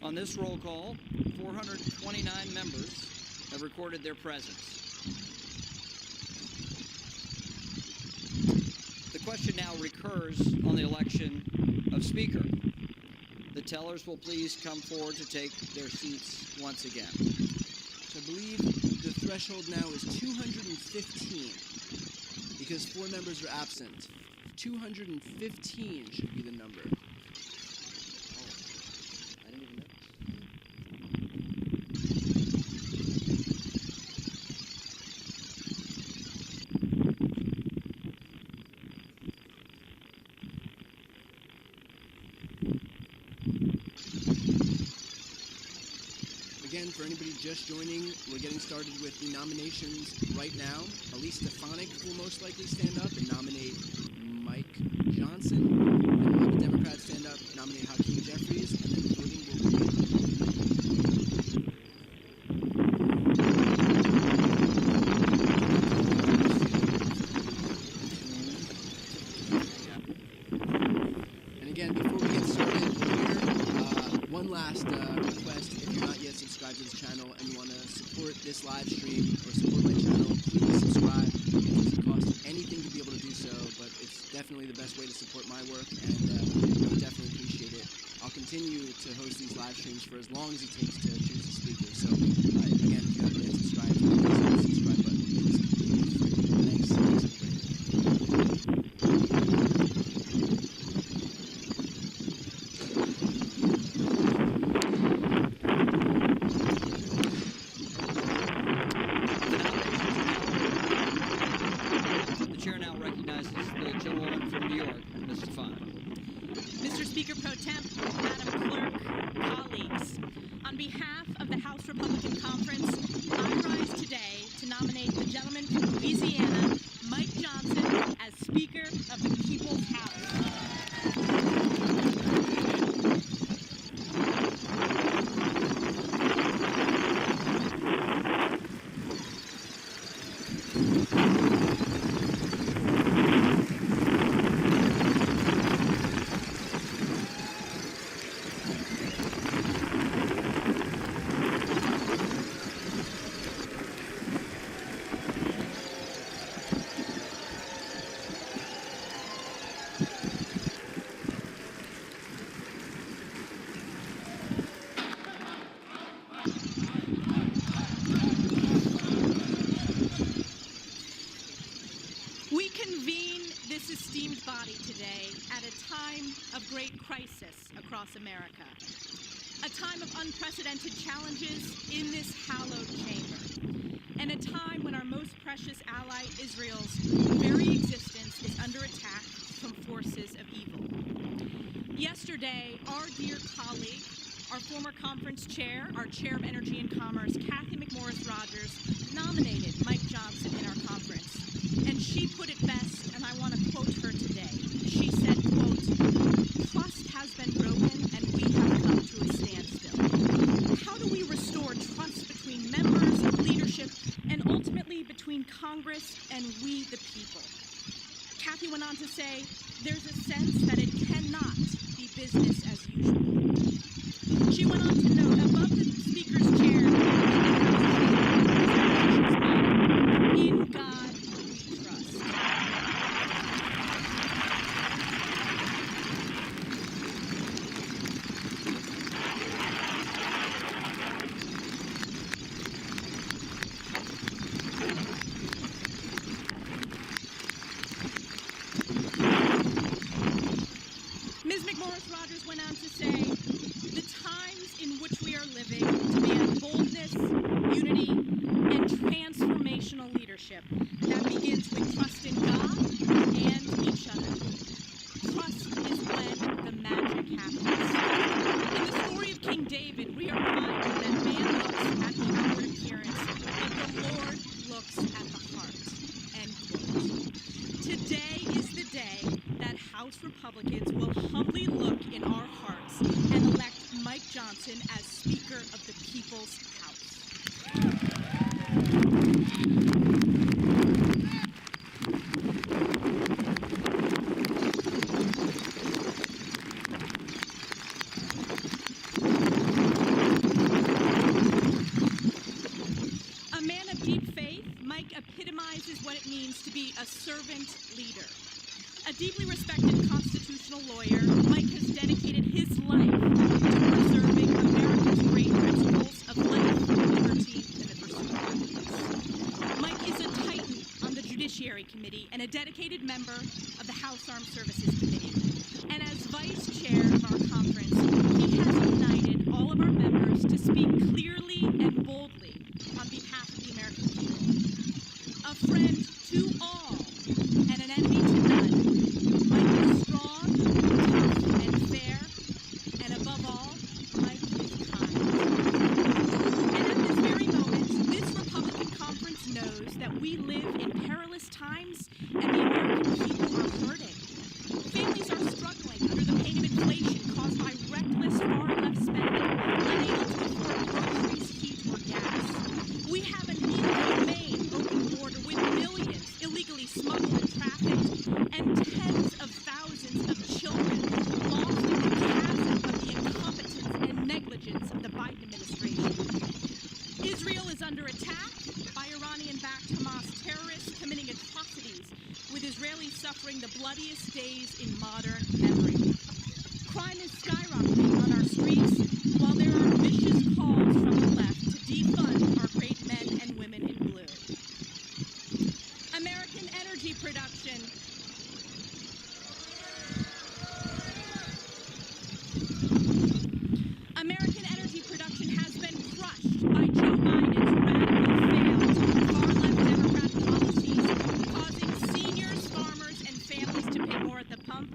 On this roll call, 429 members have recorded their presence. The question now recurs on the election of Speaker. The tellers will please come forward to take their seats once again. So I believe the threshold now is 215 because 4 members are absent. 215 should be the number. I didn't even know. Again, for anybody just joining, we're getting started with the nominations right now. Elise Stefanik will most likely stand up and nominate Mike Johnson. And we'll have a Democrat stand up, nominate Hakeem Jeffries, and then voting will begin. And again, before we get started, subscribe to this channel and you want to support this live stream or support my channel, please subscribe. It doesn't cost anything to be able to do so, but it's definitely the best way to support my work, and I would definitely appreciate it. I'll continue to host these live streams for as long as it takes to choose a speaker. So, again, if you haven't yet subscribed, please hit the subscribe button. It's completely free. Thanks, everybody. The chair now recognizes the gentlewoman from New York, Ms. Stefan. Mr. Speaker Pro Temp, Madam Clerk, colleagues, on behalf of the House Republican Conference, I rise today to nominate the gentleman from Louisiana, Mike Johnson, as Speaker of the People's House. We convene this esteemed body today at a time of great crisis across America, a time of unprecedented challenges in this hallowed chamber, and a time when our most precious ally, Israel's very existence, is under attack from forces of evil. Yesterday, our dear colleague, our former conference chair, our chair of Energy and Commerce, Kathy McMorris Rogers, nominated Mike Johnson in our conference. And she put it best, and I want to quote her today. She said, quote, "Trust has been broken and we have come to a standstill. How do we restore trust between members and leadership and ultimately between Congress and we the people?" Kathy went on to say, "There's a sense that it cannot be business as usual." She went on to note, above the Speaker's chair, in God we trust. Ms. McMorris Rogers went on to say, "The times in which we are living demand boldness, unity, and transformational leadership that begins with trust in God and each other. Trust is when the magic happens." In the story of King David, we are reminded that man looks at the outward appearance, but the Lord looks at the heart. End quote. Today is the day that House Republicans will humbly look in our hearts and elect Mike Johnson as Speaker of the People's House. A man of deep faith, Mike epitomizes what it means to be a servant leader. A deeply respected constitutional lawyer, Mike has dedicated his life to preserving America's great principles of life, liberty, and the pursuit of happiness. Mike is a titan on the Judiciary Committee and a dedicated member of the House Armed Services Committee. And as vice chair of our conference, he has united all of our members to speak clearly and boldly on behalf of the American people. A friend to all and an enemy to none. Mike is strong, tough, and fair, and above all, Mike is kind. And at this very moment, this Republican conference knows that we live in perilous times and the American people are hurting. Families are struggling under the pain of inflation caused by reckless far-left spending, unable to afford groceries, heat, or gas. We have an inhumane open border with millions Israel is under attack by Iranian-backed Hamas terrorists committing atrocities, with Israelis suffering the bloodiest days in modern memory. Crime is skyrocketing on our streets, while there are vicious calls from the left to defund our great men and women in blue. American energy production. American energy production has been crushed by Joe Biden's radical, failed, far-left Democrat policies, causing seniors, farmers, and families to pay more at the pump.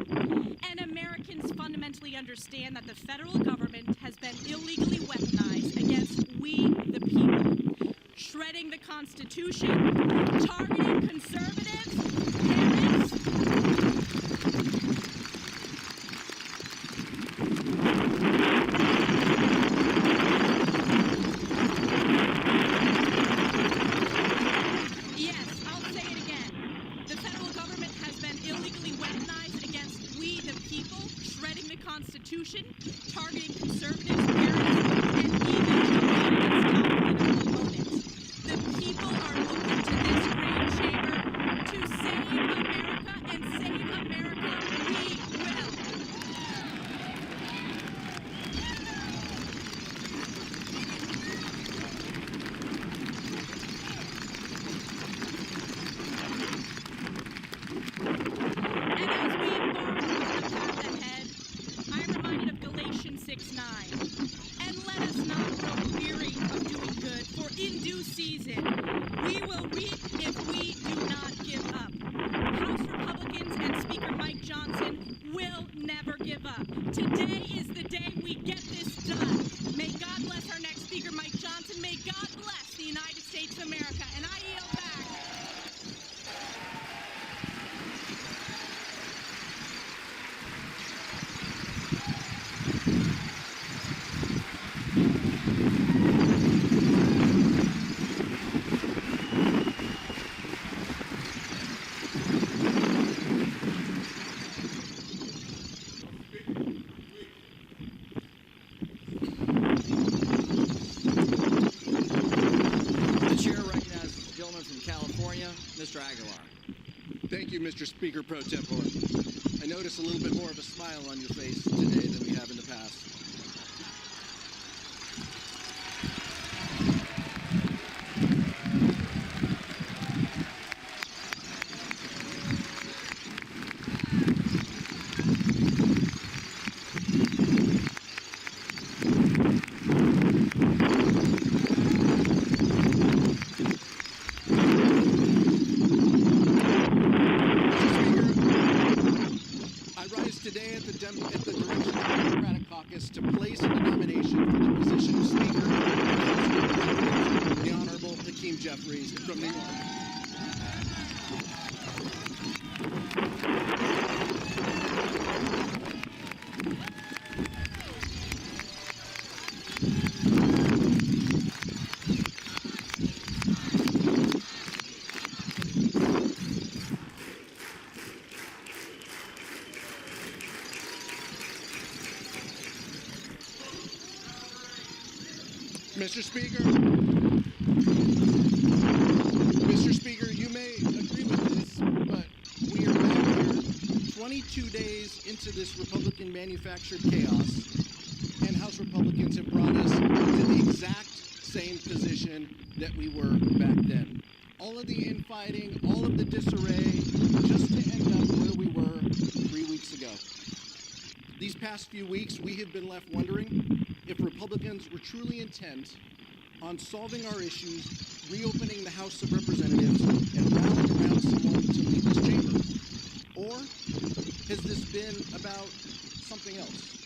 And Americans fundamentally understand that the federal government has been illegally weaponized against we, the people, shredding the Constitution, targeting conservatives, parents. Yes, I'll say it again. The federal government has been illegally weaponized against we, the people, shredding the Constitution, targeting conservatives, parents, and even Joe Biden's top political opponent. The people are looking to this great chamber to save America, and save America we will. And as we embark on the path ahead, I am reminded of Galatians 6:9. And let us not grow weary of doing good, for in due season we will reap if we do not give up. House Republicans and Speaker Mike Johnson will never give up. Today is the day we get this done. May God bless our next Speaker Mike Johnson. May God bless the United States of America. And I yield back. The chair recognizes the gentleman from California, Mr. Aguilar. Thank you, Mr. Speaker Pro Tempore. I notice a little bit more of a smile on your face today than we have in the past. I rise today at the direction of the Democratic Caucus to place in the nomination for the position of Speaker the Honorable Hakeem Jeffries from New York. Mr. Speaker, you may agree with this, but we are back here 22 days into this Republican-manufactured chaos, and House Republicans have brought us to the exact same position that we were back then. All of the infighting, all of the disarray, just to end up where we were 3 weeks ago. These past few weeks, we have been left wondering if Republicans were truly intent on solving our issues, reopening the House of Representatives, and rallying around someone to lead this chamber. Or has this been about something else?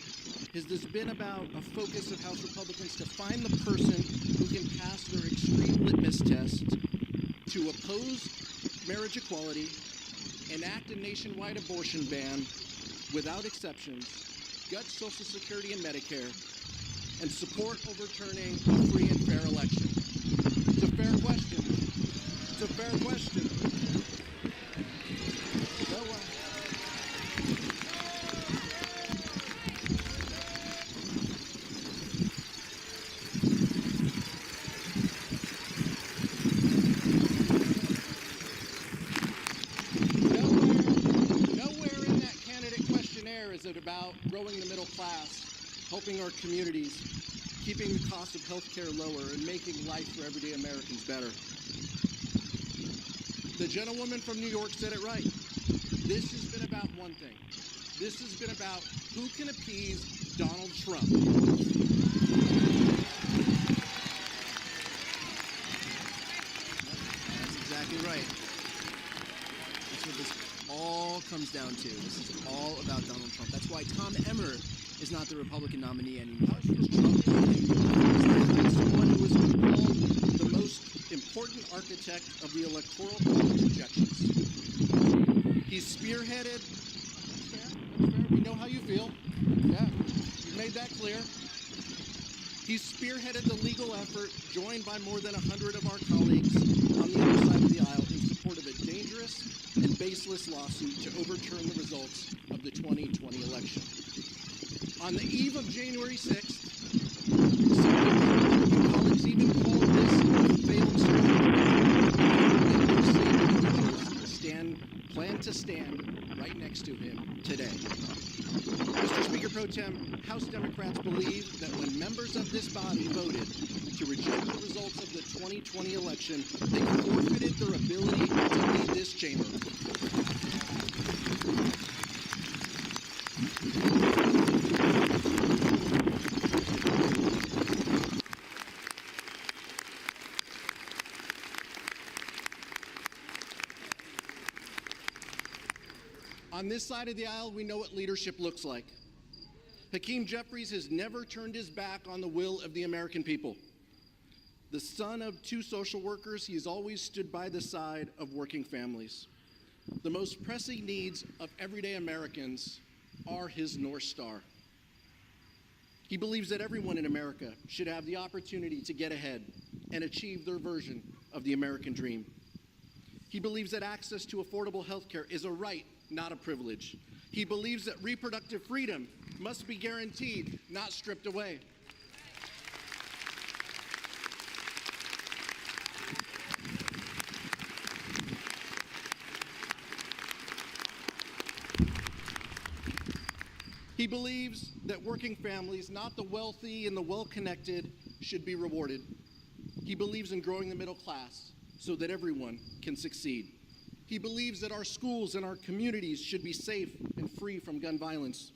Has this been about a focus of House Republicans to find the person who can pass their extreme litmus test to oppose marriage equality, enact a nationwide abortion ban without exceptions, gut Social Security and Medicare, and support overturning a free and fair election? It's a fair question. It's a fair question. vote about growing the middle class, helping our communities, keeping the cost of health care lower, and making life for everyday Americans better. The gentlewoman from New York said it right. This has been about one thing. This has been about who can appease Donald Trump. That's exactly right. That's what this all comes down to. This is all about Donald Trump. That's why Tom Emmer is not the Republican nominee anymore. Because Trump is someone who has been called the most important architect of the Electoral College objections. He's spearheaded. That's fair. We know how you feel. Yeah, you've made that clear. He's spearheaded the legal effort, joined by more than 100 of our colleagues on the other side of the aisle in support of a dangerous and baseless lawsuit to overturn the results of the 2020 election. On the eve of January 6th, some of our Republican colleagues even called this a failed story. And those same individuals plan to stand right next to him today. Mr. Speaker Pro Tem, House Democrats believe that when members of this body voted to reject the results of the 2020 election, they forfeited their ability to lead this chamber. On this side of the aisle, we know what leadership looks like. Hakeem Jeffries has never turned his back on the will of the American people. The son of two social workers, he has always stood by the side of working families. The most pressing needs of everyday Americans are his North Star. He believes that everyone in America should have the opportunity to get ahead and achieve their version of the American dream. He believes that access to affordable health care is a right, not a privilege. He believes that reproductive freedom must be guaranteed, not stripped away. He believes that working families, not the wealthy and the well-connected, should be rewarded. He believes in growing the middle class so that everyone can succeed. He believes that our schools and our communities should be safe and free from gun violence.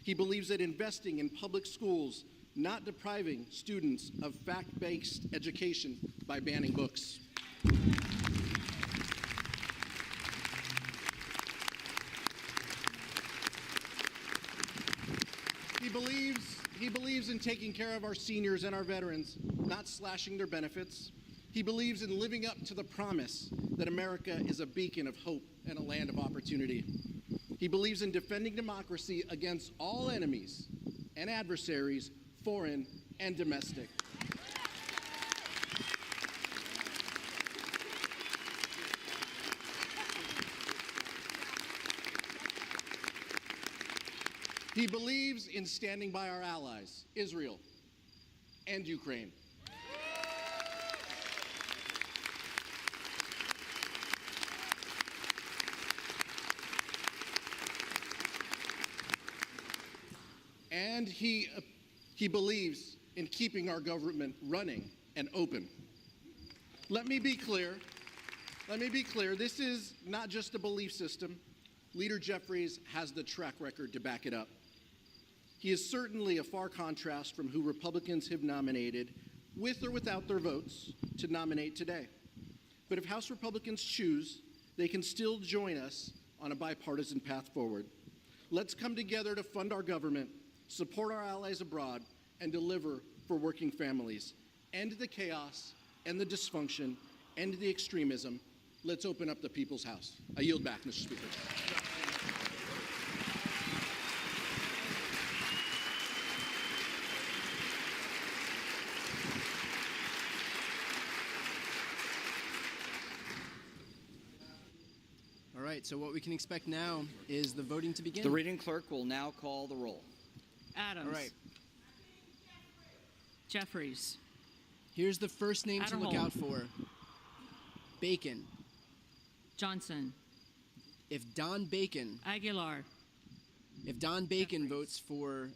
He believes that investing in public schools, not depriving students of fact-based education by banning books. He believes in taking care of our seniors and our veterans, not slashing their benefits. He believes in living up to the promise that America is a beacon of hope and a land of opportunity. He believes in defending democracy against all enemies and adversaries, foreign and domestic. He believes in standing by our allies, Israel and Ukraine. And he believes in keeping our government running and open. Let me be clear. This is not just a belief system. Leader Jeffries has the track record to back it up. He is certainly a far contrast from who Republicans have nominated, with or without their votes, to nominate today. But if House Republicans choose, they can still join us on a bipartisan path forward. Let's come together to fund our government, support our allies abroad, and deliver for working families. End the chaos, end the dysfunction, end the extremism. Let's open up the people's house. I yield back, Mr. Speaker. All right, so what we can expect now is the voting to begin. The reading clerk will now call the roll. Adams. All right. Jeffries. Here's the first name to look Adderholm. out for. Bacon. Johnson. If Don Bacon Aguilar. If Don Bacon votes for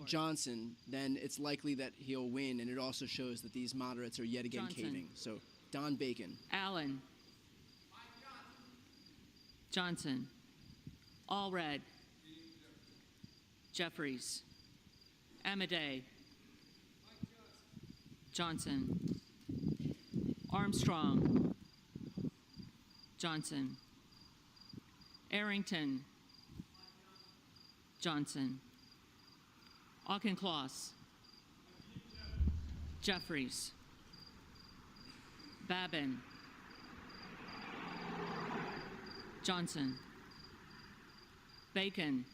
Johnson, then it's likely that he'll win, and it also shows that these moderates are yet again Johnson. caving. So Don Bacon. Allen. Johnson. Allred. Jeffries. Amadei. Johnson. Armstrong. Johnson. Arrington. Johnson. Auchincloss. Jeffries. Babin. Johnson. Bacon.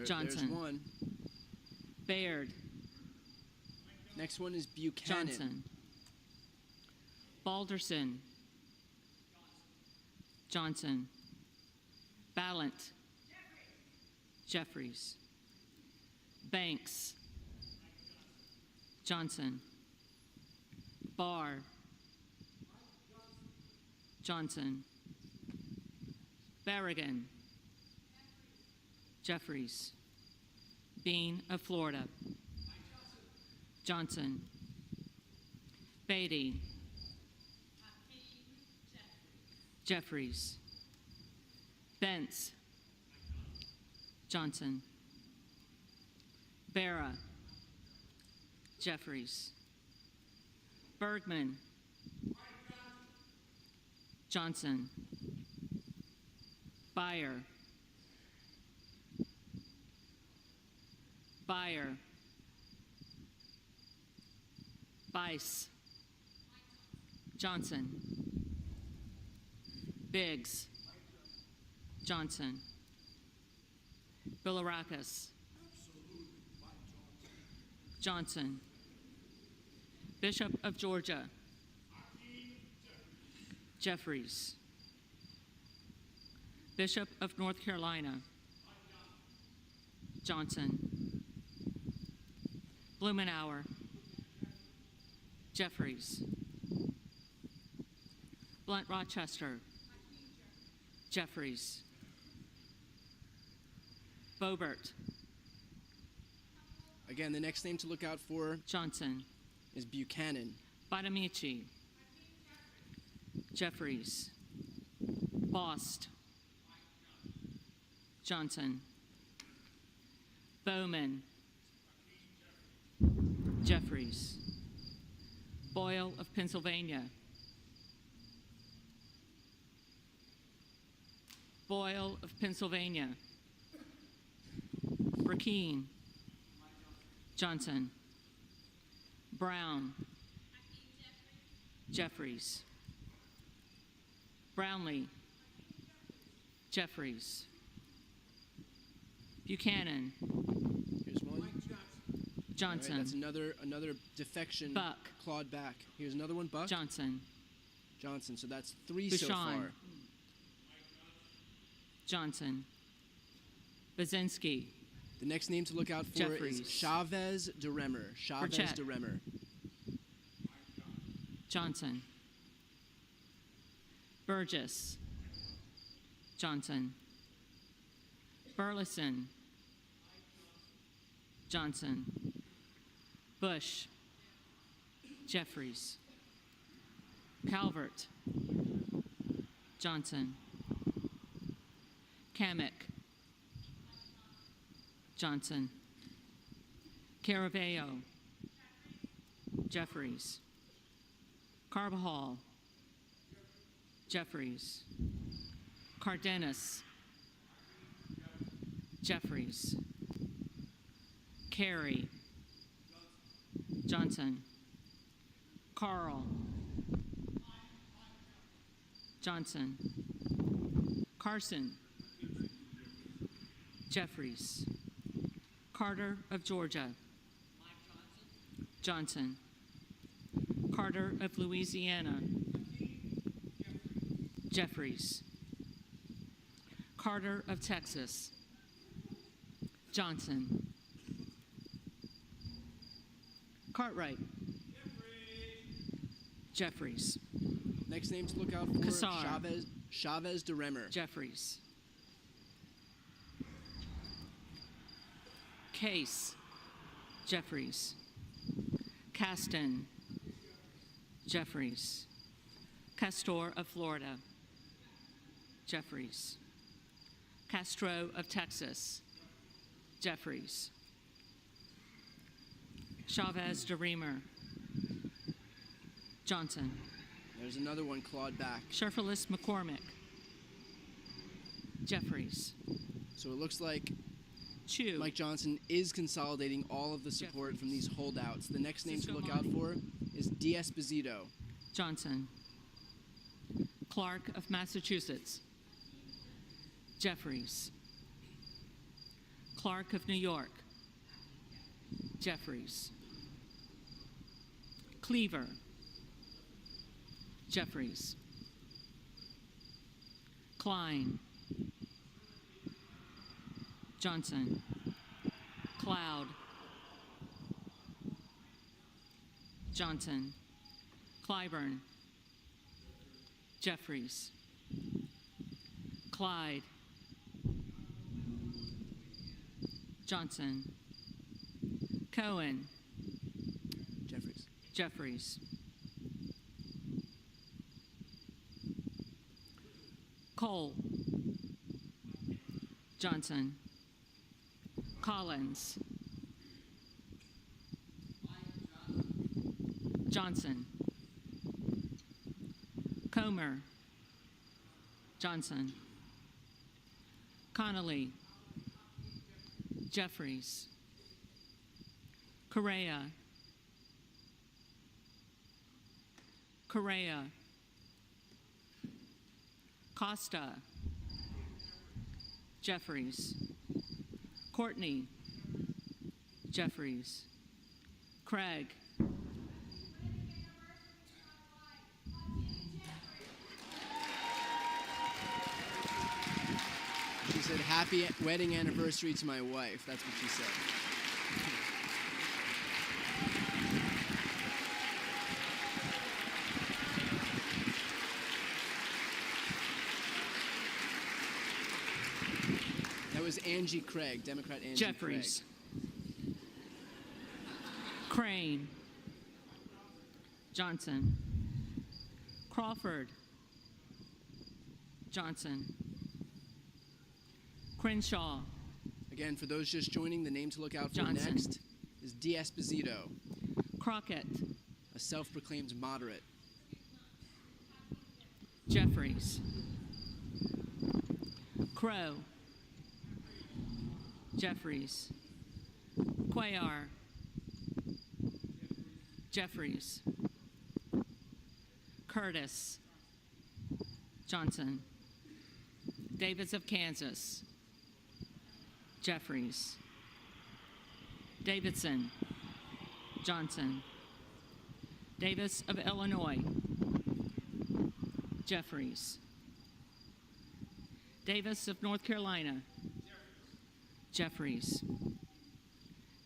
Johnson. There's one. Baird. Next one is Buchanan. Johnson. Balderson. Johnson. Ballant. Jeffries. Banks. Johnson. Barr. Johnson. Berrigan. Jeffries. Bean of Florida. Johnson. Beatty. Jeffries. Bentz. Johnson. Barra. Jeffries. Bergman. Johnson. Beyer. Beyer. Bice. Johnson. Biggs. Johnson. Bilirakis. Johnson. Bishop of Georgia. Jeffries. Bishop of North Carolina. Johnson. Blumenauer. Jeffries. Blunt Rochester. Jeffries. Boebert. Again, the next name to look out for Johnson is Buchanan. Bonamici. Jeffries. Bost. Johnson. Bowman. Jeffries. Boyle of Pennsylvania. Boyle of Pennsylvania. Burkeen. Johnson. Brown. Jeffries. Brownlee. Jeffries. Buchanan. Here's one. Johnson. All right, that's another defection. Buck. Clawed back. Here's another one. Buck. Johnson. Johnson. So that's 3 Bouchon. so far. Johnson. Bazinski. The next name to look out for Jeffries. is Chavez de Remer. Chavez Burchett. de Remer. Johnson. Burgess. Johnson. Burleson. Johnson. Bush. Jeffries. Calvert. Johnson. Kamek. Johnson. Caravello. Jeffries. Carbajal. Jeffries. Cardenas. Jeffries. Carey. Johnson. Carl. Johnson. Carson. Jeffries. Carter of Georgia. Johnson. Carter of Louisiana. Jeffries. Carter of Texas. Johnson. Cartwright. Jeffries. Next name to look out for Kassar. Chavez de Remer. Jeffries. Case, Jeffries. Caston, Jeffries. Castor of Florida, Jeffries. Castro of Texas, Jeffries. Chavez de Reamer, Johnson. There's another one clawed back. Sherfilis McCormick, Jeffries. So it looks like Chu. Mike Johnson is consolidating all of the support from these holdouts. The next name to look out for is D'Esposito. Johnson. Clark of Massachusetts, Jeffries. Clark of New York, Jeffries. Cleaver, Jeffries. Klein, Johnson. Cloud, Johnson. Clyburn, Jeffries. Clyde, Johnson. Cohen, Jeffries. Jeffries. Cole, Johnson. Collins, Johnson. Comer, Johnson. Connolly, Jeffries. Correa, Correa. Costa, Jeffries. Courtney, Jeffries. Craig, She said, "Happy wedding anniversary to my wife." That's what she said. That was Angie Craig, Democrat Angie Jeffries. Crane, Johnson. Crawford, Johnson. Crenshaw, Again, for those just joining, the name to look out for Johnson. next is D'Esposito, Crockett, a self-proclaimed moderate. Jeffries. Crow, Jeffries. Cuellar, Jeffries. Curtis, Johnson. Davis of Kansas, Jeffries. Davidson, Johnson. Davis of Illinois, Jeffries. Davis of North Carolina, Jeffries.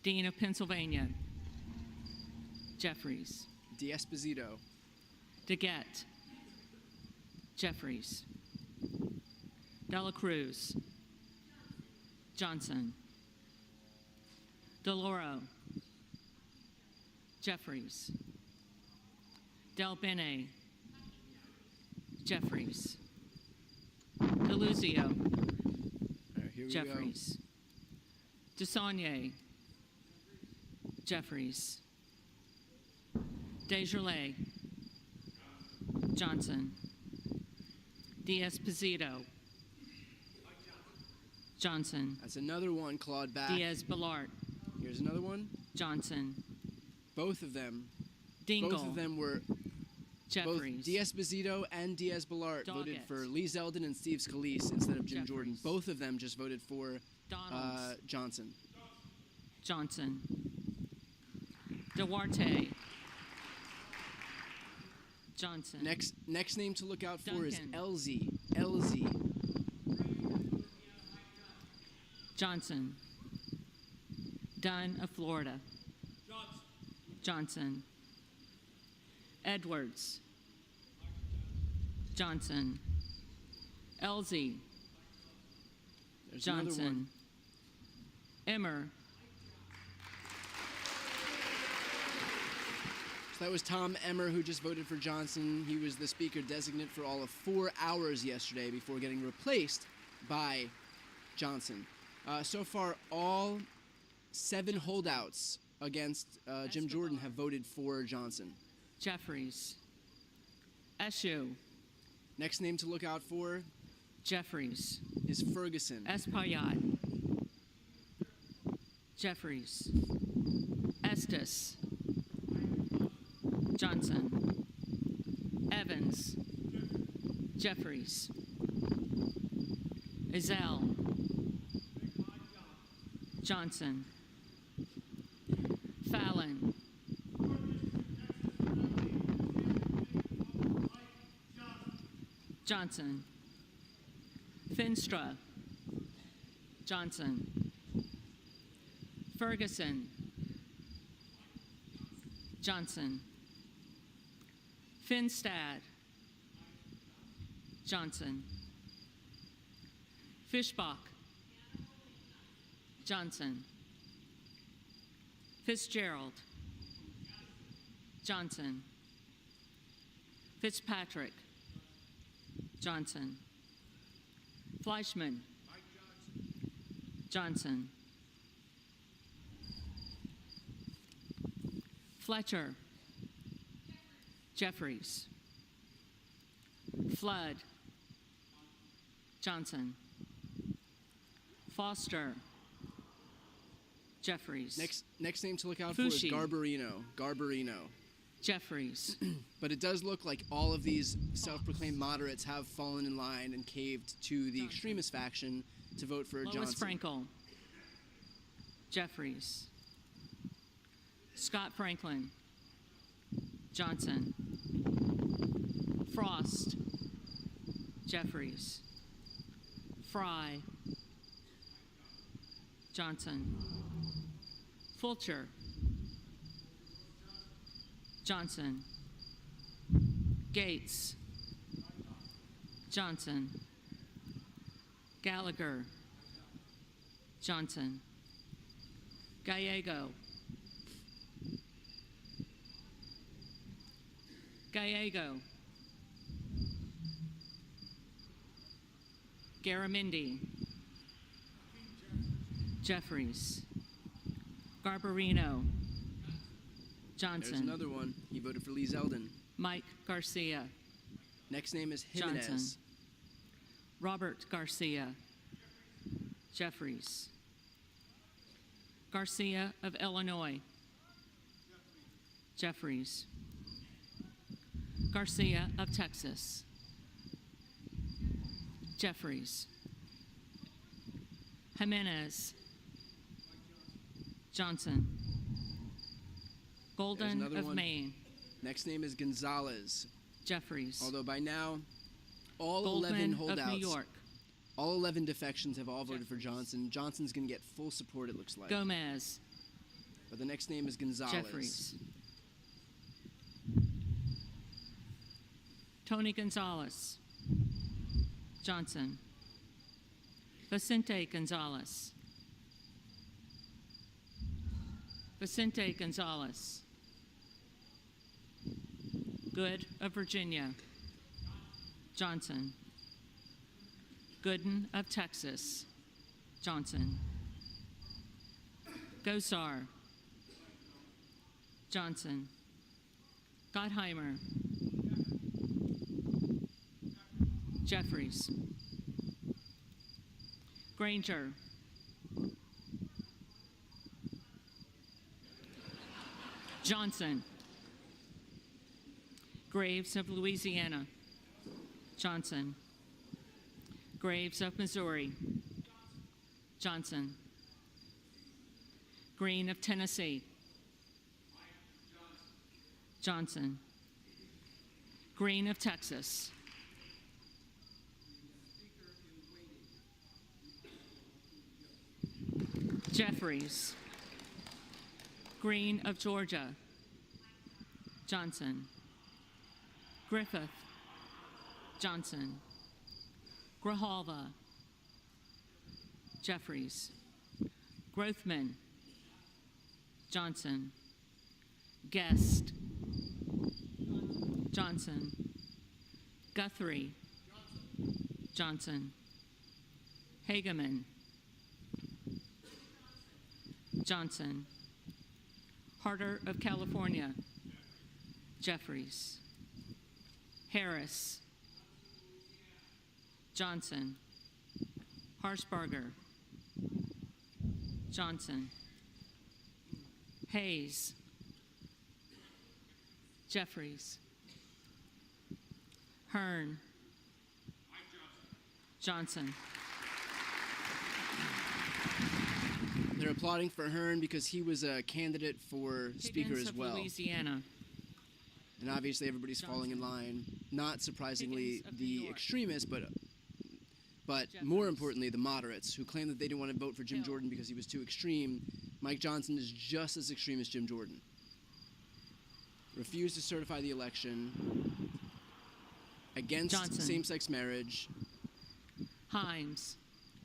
Dean of Pennsylvania, Jeffries. D'Esposito. DeGette, Jeffries. Dela Cruz, Johnson. DeLauro, Jeffries. Del Bene, Jeffries. DeLuzio, Here we Jeffries. DeSaulnier, Jeffries. Desjardins, Johnson. D'Esposito, Johnson. That's another one clawed back. Diaz-Balart, Here's another one. Johnson. Both of them. Dingle, Both of them were Jeffries. both D'Esposito and Diaz-Balart voted Doggett. for Lee Zeldin and Steve Scalise instead of Jim Jordan. Jeffries. Both of them just voted for Donalds, Johnson. Johnson. Duarte, Johnson. Next name to look out for is Duncan. Elzy. Elzy. Johnson. Dunn of Florida, Johnson. Edwards, Johnson. Elzy, There's another one. Johnson. Emmer, So that was Tom Emmer, who just voted for Johnson. He was the speaker designate for all of 4 hours yesterday before getting replaced by Johnson. So far, all 7 holdouts against Jim Jordan have voted for Johnson. Jeffries. Eshoo. Next name to look out for Jeffries. is Ferguson. Espaillat. Jeffries. Estes. Johnson. Evans. Jeffries. Ezell. Johnson. Fallon. Johnson. Finstra. Johnson. Ferguson. Johnson. Finstad. Johnson. Fishbach. Johnson. Fitzgerald. Johnson. Fitzpatrick. Johnson. Fleischman. Johnson. Fletcher. Jeffries. Flood. Johnson. Foster. Jeffries. Next name to look out for is Fushi. Garbarino. Jeffries. But it does look like all of these self-proclaimed moderates have fallen in line and caved to the extremist faction to vote for Lois Johnson. Frankel. Jeffries. Scott Franklin. Johnson. Frost. Jeffries. Fry. Johnson. Fulcher. Johnson. Gates. Johnson. Gallagher. Johnson. Gallego. Gallego. Garamendi. Jeffries. Garbarino. Johnson. There's another one. He voted for Lee Zeldin. Mike Garcia. Next name is Jimenez. Johnson. Robert Garcia. Jeffries. Garcia of Illinois. Jeffries. Garcia of Texas. Jeffries. Jimenez. Johnson. There's Golden another of one. Maine. Next name is Gonzalez. Jeffries. Although by now, all Goldman 11 of holdouts, New York. all 11 defections have all voted for Johnson. Johnson's going to get full support, it looks like. Gomez. But the next name is Gonzalez. Jeffries. Tony Gonzalez. Johnson. Vicente Gonzalez. Vicente Gonzalez. Good of Virginia. Johnson. Gooden of Texas. Johnson. Gosar. Johnson. Gottheimer. Jeffries. Granger. Johnson. Graves of Louisiana. Johnson. Graves of Missouri. Johnson. Green of Tennessee. Johnson. Green of Texas. Jeffries. Green of Georgia. Johnson. Griffith. Johnson. Grijalva. Jeffries. Grothman. Johnson. Guest. Johnson. Guthrie. Johnson. Hageman. Johnson. Harder of California. Jeffries. Harris. Johnson. Harshbarger. Johnson. Hayes. Jeffries. Hearn. Johnson. They're applauding for Hearn because he was a candidate for speaker Higgins as of well. Louisiana. And obviously everybody's falling in line. Not surprisingly, the extremists, but more importantly, the moderates, who claim that they didn't want to vote for Jim Jordan because he was too extreme. Mike Johnson is just as extreme as Jim Jordan. Refused to certify the election. Against same-sex marriage. Himes.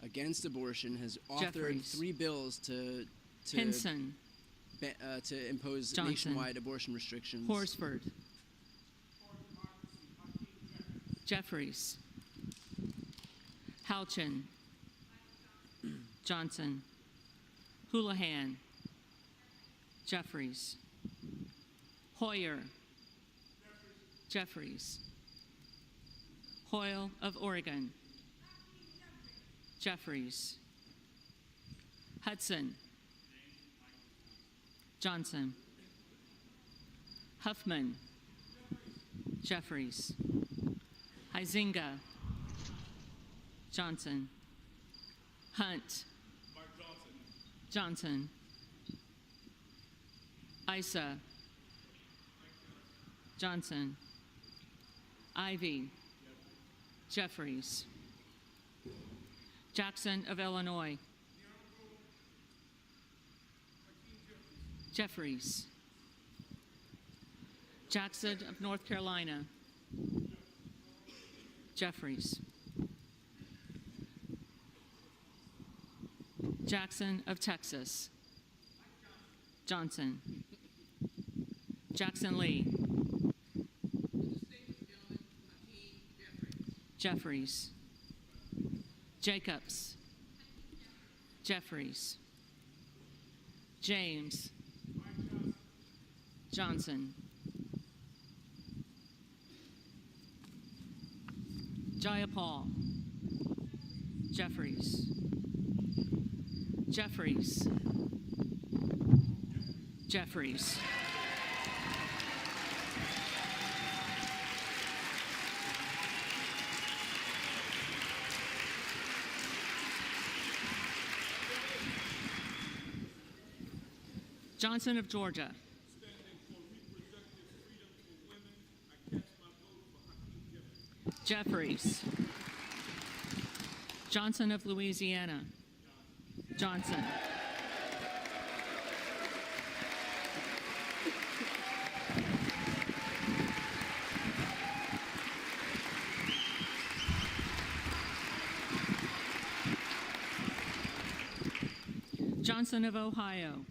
Against abortion. Has authored Jeffries. 3 bills to Hinson. To impose Johnson. nationwide abortion restrictions. Horsford. Jeffries. Halchin. Johnson. Houlihan. Jeffries. Hoyer. Jeffries. Hoyle of Oregon. Jeffries. Hudson. Johnson. Huffman. Jeffries. Huizinga. Johnson. Hunt. Johnson. Issa. Johnson. Ivey. Jeffries. Jackson of Illinois. Jeffries. Jackson of North Carolina. Jeffries. Jackson of Texas. Johnson. Jackson Lee. Jeffries. Jacobs. Jeffries. James. Johnson. Jayapal. Jeffries. Jeffries. Jeffries. Johnson of Georgia. Jeffries. Johnson of Louisiana. Johnson. Johnson of Ohio.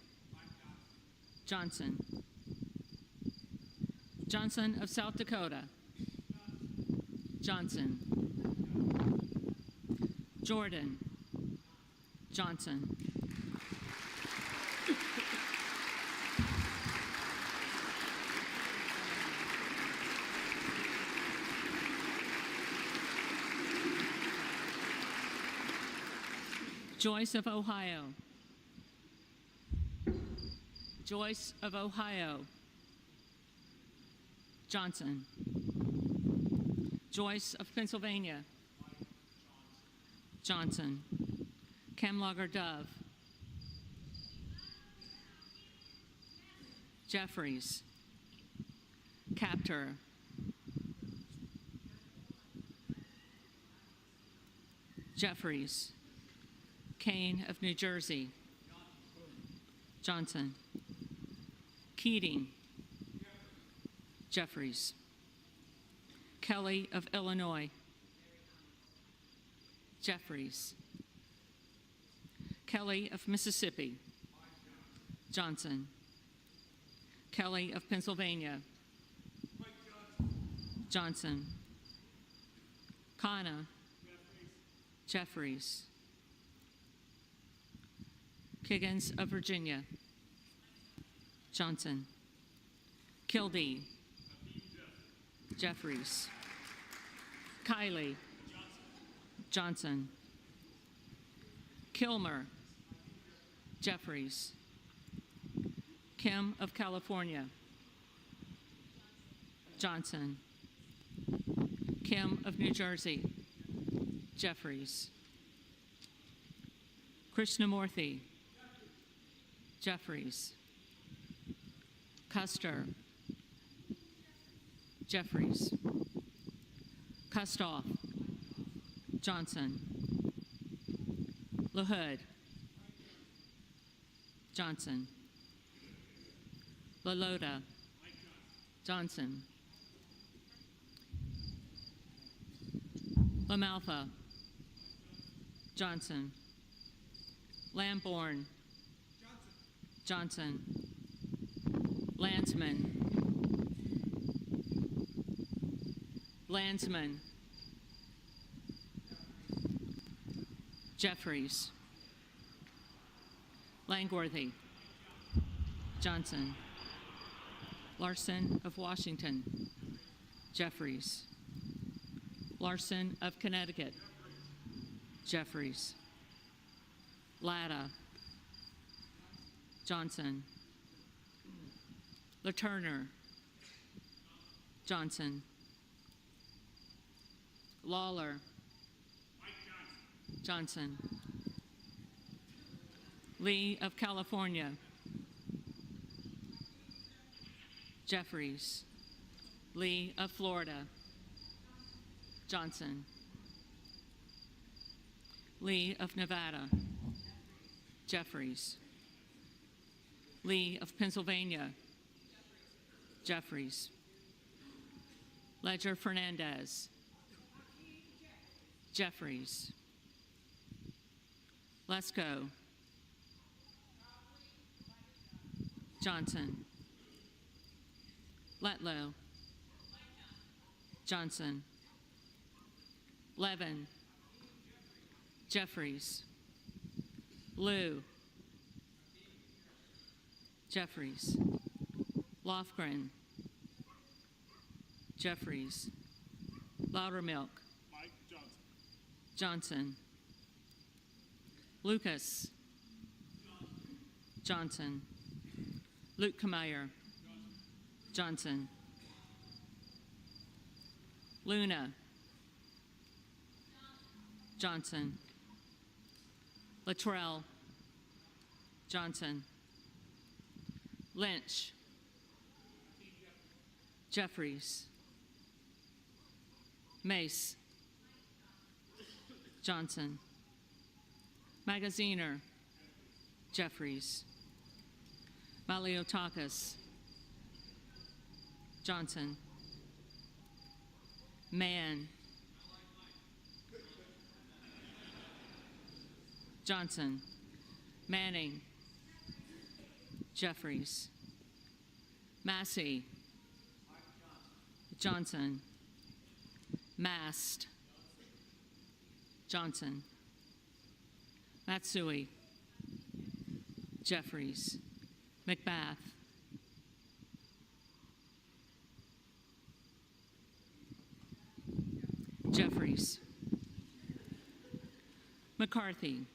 Johnson. Johnson of South Dakota. Johnson. Jordan. Johnson. Joyce of Ohio. Joyce of Ohio. Johnson. Joyce of Pennsylvania. Johnson. Camlogger Dove. Jeffries. Captor. Jeffries. Kane of New Jersey. Johnson. Keating. Jeffries. Kelly of Illinois. Jeffries. Kelly of Mississippi. Johnson. Kelly of Pennsylvania. Johnson. Kana. Jeffries. Kiggins of Virginia. Johnson. Kildee. Jeffries. Kiley. Johnson. Kilmer. Jeffries. Kim of California. Johnson. Kim of New Jersey. Jeffries. Krishnamurthy. Jeffries. Custer. Jeffries. Kustoff. Johnson. LaHood. Johnson. LaLota. Johnson. LaMalfa. Johnson. Lamborn. Johnson. Landsman. Landsman. Jeffries. Langworthy. Johnson. Larson of Washington. Jeffries. Larson of Connecticut. Jeffries. Latta. Johnson. LaTurner. Johnson. Lawler. Johnson. Lee of California. Jeffries. Lee of Florida. Johnson. Lee of Nevada. Jeffries. Lee of Pennsylvania. Jeffries. Ledger Fernandez. Jeffries. Lesko. Johnson. Letlow. Johnson. Levin. Jeffries. Liu. Jeffries. Lofgren. Jeffries. Loudermilk. Johnson. Lucas. Johnson. Luetkemeyer. Johnson. Luna. Johnson. Luttrell. Johnson. Lynch. Jeffries. Mace. Johnson. Magaziner. Jeffries. Maliotakis. Johnson. Mann. Johnson. Manning. Jeffries. Massey. Johnson. Mast. Johnson. Matsui. Jeffries. McBath. Jeffries. McCarthy.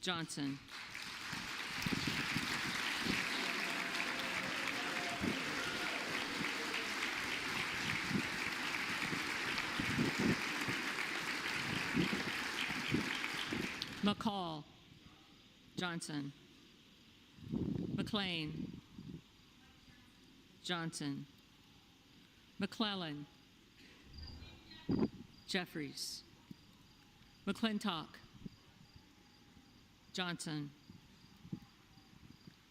Johnson. McCall. Johnson. McLean. Johnson. McClellan. Jeffries. McClintock. Johnson.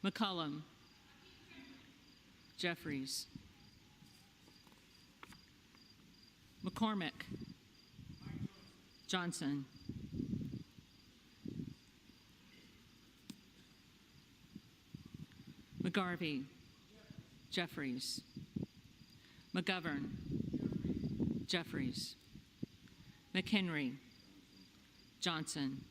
McCullum. Jeffries. McCormick. Johnson. McGarvey. Jeffries. McGovern. Jeffries. McHenry. Johnson.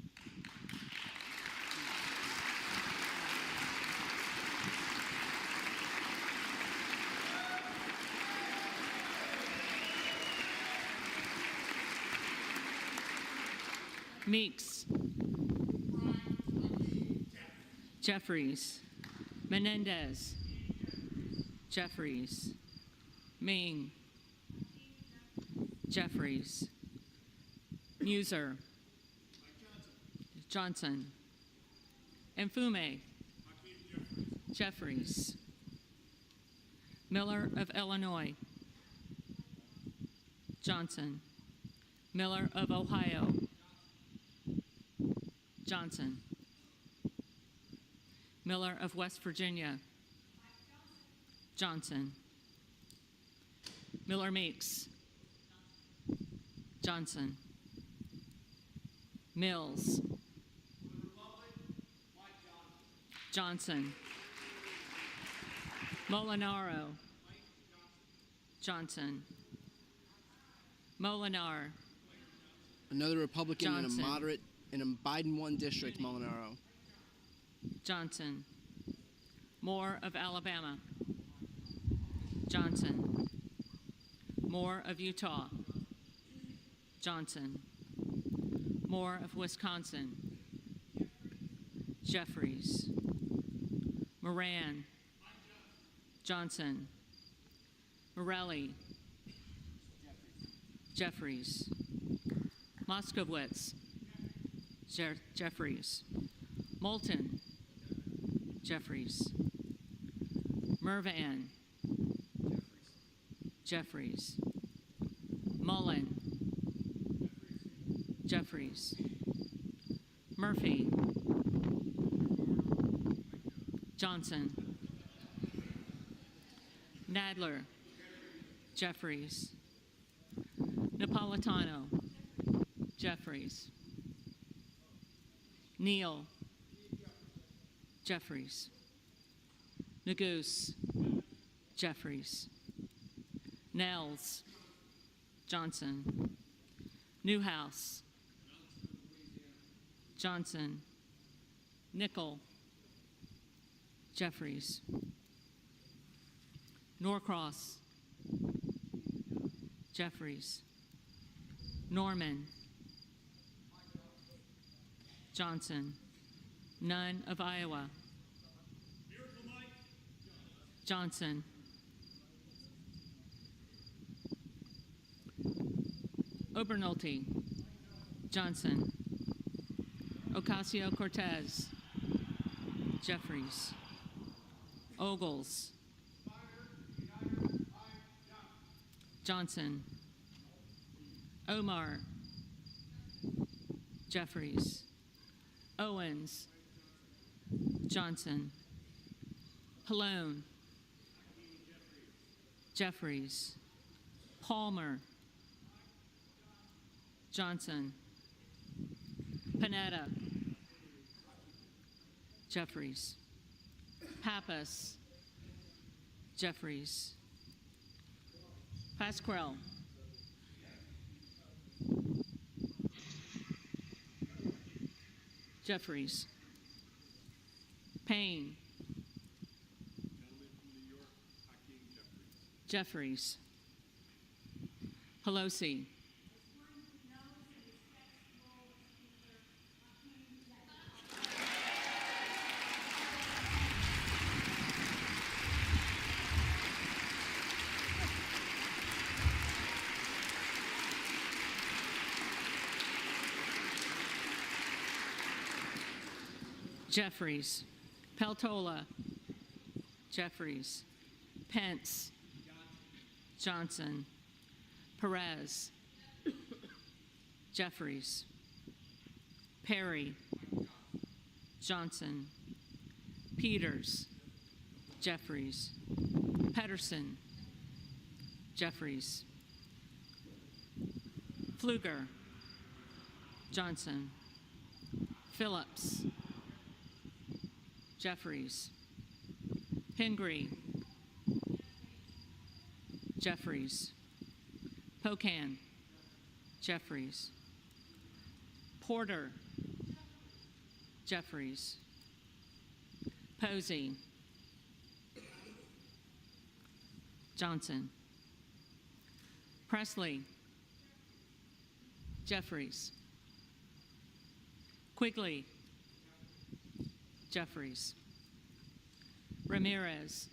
Meeks. Jeffries. Menendez. Jeffries. Ming. Jeffries. Muser. Johnson. Mfume. Jeffries. Miller of Illinois. Johnson. Miller of Ohio. Johnson. Miller of West Virginia. Johnson. Miller Meeks. Johnson. Mills. Johnson. Molinaro. Johnson. Molinar. Another Republican Johnson. in a moderate, in a Biden 1 district, Molinaro. Johnson. Moore of Alabama. Johnson. Moore of Utah. Johnson. Moore of Wisconsin. Jeffries. Moran. Johnson. Morelli. Jeffries. Moskowitz. Jeffries. Moulton. Jeffries. Mervan. Jeffries. Mullen. Jeffries. Murphy. Johnson. Nadler. Jeffries. Napolitano. Jeffries. Neal. Jeffries. Neguse. Jeffries. Nels. Johnson. Newhouse. Johnson. Nickel. Jeffries. Norcross. Jeffries. Norman. Johnson. Nunn of Iowa. Johnson. Obernolte. Johnson. Ocasio-Cortez. Jeffries. Ogles. Johnson. Omar. Jeffries. Owens. Johnson. Pallone. Jeffries. Palmer. Johnson. Panetta. Jeffries. Pappas. Jeffries. Pasquale. Jeffries. Payne. Jeffries. Pelosi. Jeffries. Peltola. Jeffries. Pence. Johnson. Perez. Jeffries. Perry. Johnson. Peters. Jeffries. Pedersen. Jeffries. Pfluger. Johnson. Phillips. Jeffries. Pingree. Jeffries. Pocan, Jeffries. Porter, Jeffries. Posey, Johnson. Presley, Jeffries. Quigley, Jeffries. Ramirez,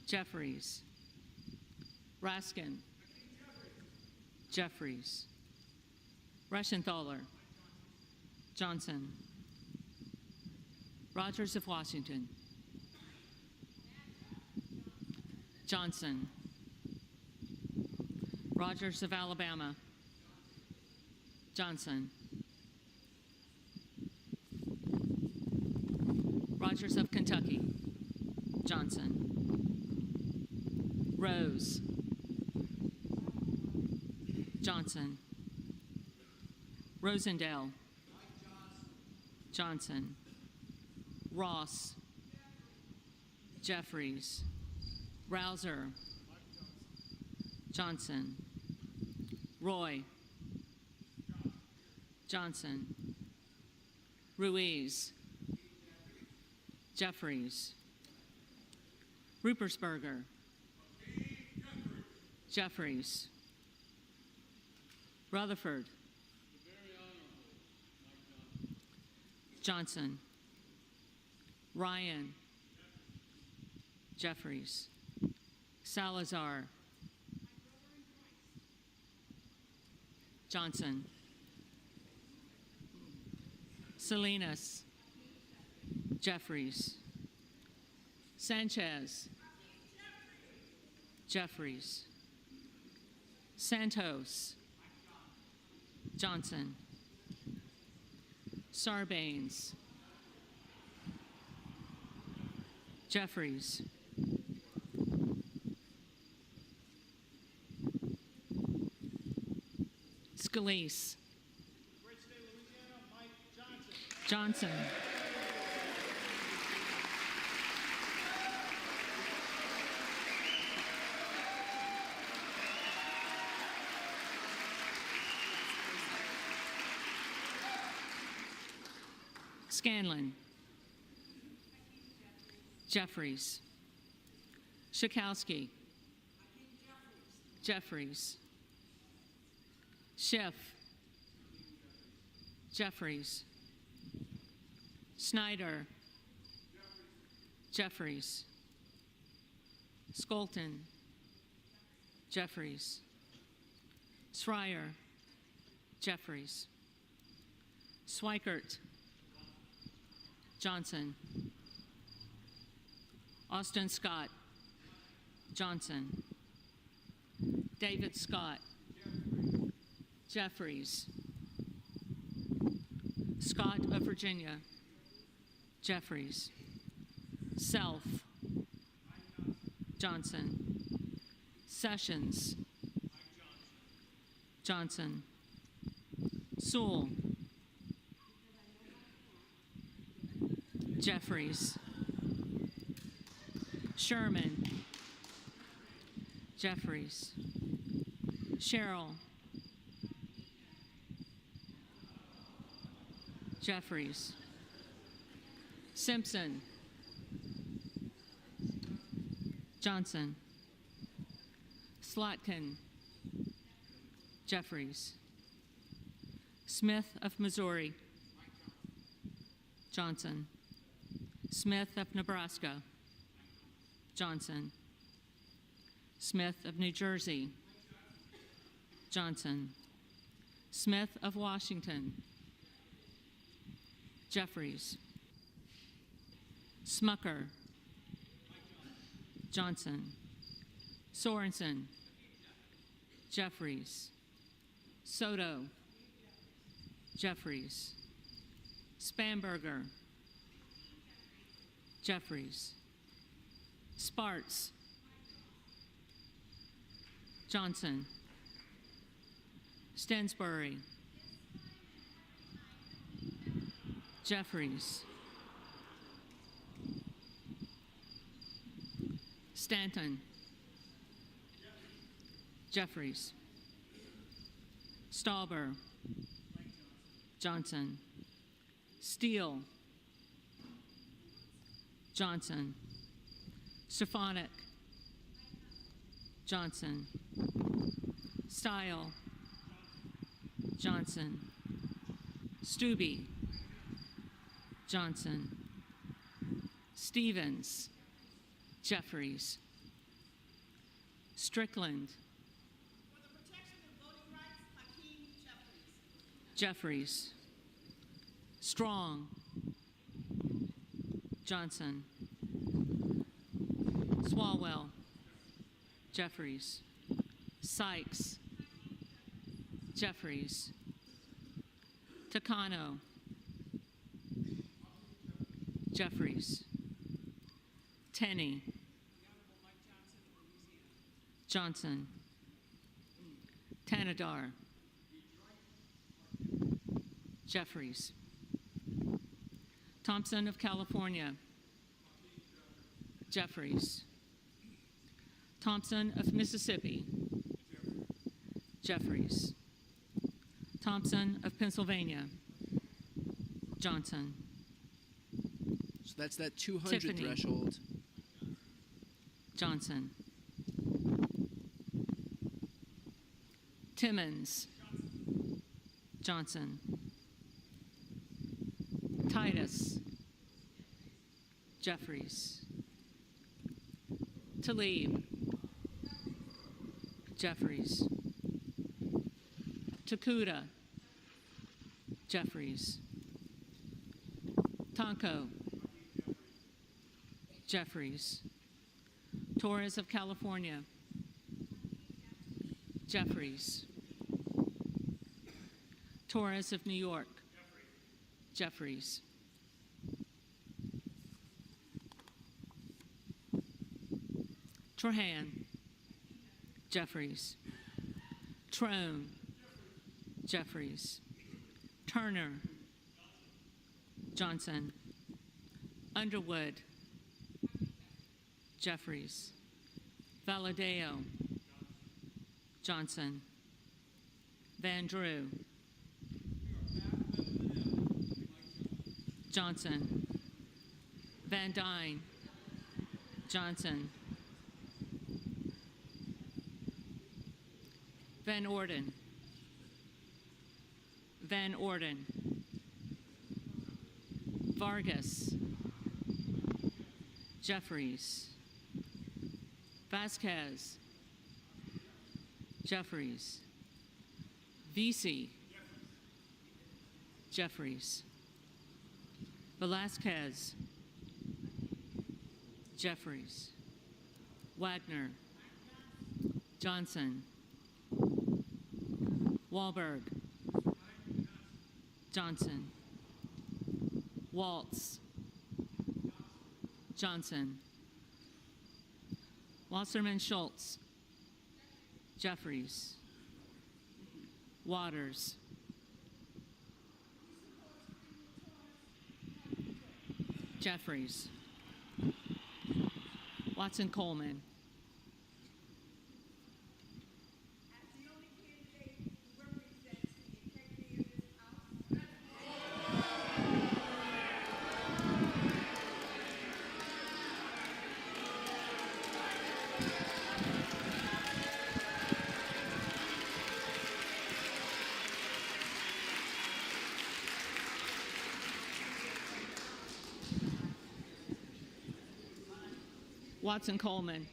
Jeffries. Raskin, Jeffries. Reschenthaler, Johnson. Rogers of Washington, Johnson. Rogers of Alabama, Johnson. Rogers of Kentucky, Johnson. Rose, Johnson. Rosendale, Johnson. Ross, Jeffries. Rouser, Johnson. Roy, Johnson. Ruiz, Jeffries. Rupersberger, Jeffries. Rutherford, Johnson. Ryan, Jeffries. Salazar, Johnson. Salinas, Jeffries. Sanchez, Jeffries. Santos, Johnson. Sarbanes, Jeffries. Scalise, Johnson. Scanlon, Jeffries. Schakowsky, Jeffries. Schiff, Jeffries. Snyder, Jeffries. Skolton, Jeffries. Schreier, Jeffries. Swikert, Johnson. Austin Scott, Johnson. David Scott, Jeffries. Scott of Virginia, Jeffries. Self, Johnson. Sessions, Johnson. Sewell, Jeffries. Sherman, Jeffries. Sherrill, Jeffries. Simpson, Johnson. Slotkin, Jeffries. Smith of Missouri, Johnson. Smith of Nebraska, Johnson. Smith of New Jersey, Johnson. Smith of Washington, Jeffries. Smucker, Johnson. Sorensen, Jeffries. Soto, Jeffries. Spamberger, Jeffries. Sparts, Johnson. Stensbury, Jeffries. Stanton, Jeffries. Stauber. Johnson. Steele. Johnson. Stefanik. Johnson. Stile. Johnson. Stube. Johnson. Stevens. Jeffries. Strickland. Jeffries. Strong. Johnson. Swalwell. Jeffries. Sykes. Jeffries. Takano. Jeffries. Tenney. Johnson. Tanadar. Jeffries. Thompson of California. Jeffries. Thompson of Mississippi. Jeffries. Thompson of Pennsylvania. Johnson. So that's that 200 Tiffany. threshold. Johnson. Timmons. Johnson. Titus. Jeffries. Tlaib. Jeffries. Takuda. Jeffries. Tonko. Jeffries. Torres of California. Jeffries. Torres of New York. Jeffries. Trahan. Jeffries. Trone. Jeffries. Turner. Johnson. Underwood. Jeffries. Valadeo. Johnson. Van Drew. Johnson. Van Dyne. Johnson. Van Orden. Van Orden. Vargas. Jeffries. Vasquez. Jeffries. Vesey. Jeffries. Velasquez. Jeffries. Wagner. Johnson. Wahlberg. Johnson. Waltz. Johnson. Wasserman Schultz. Jeffries. Waters. Jeffries. Watson Coleman. Watson Coleman.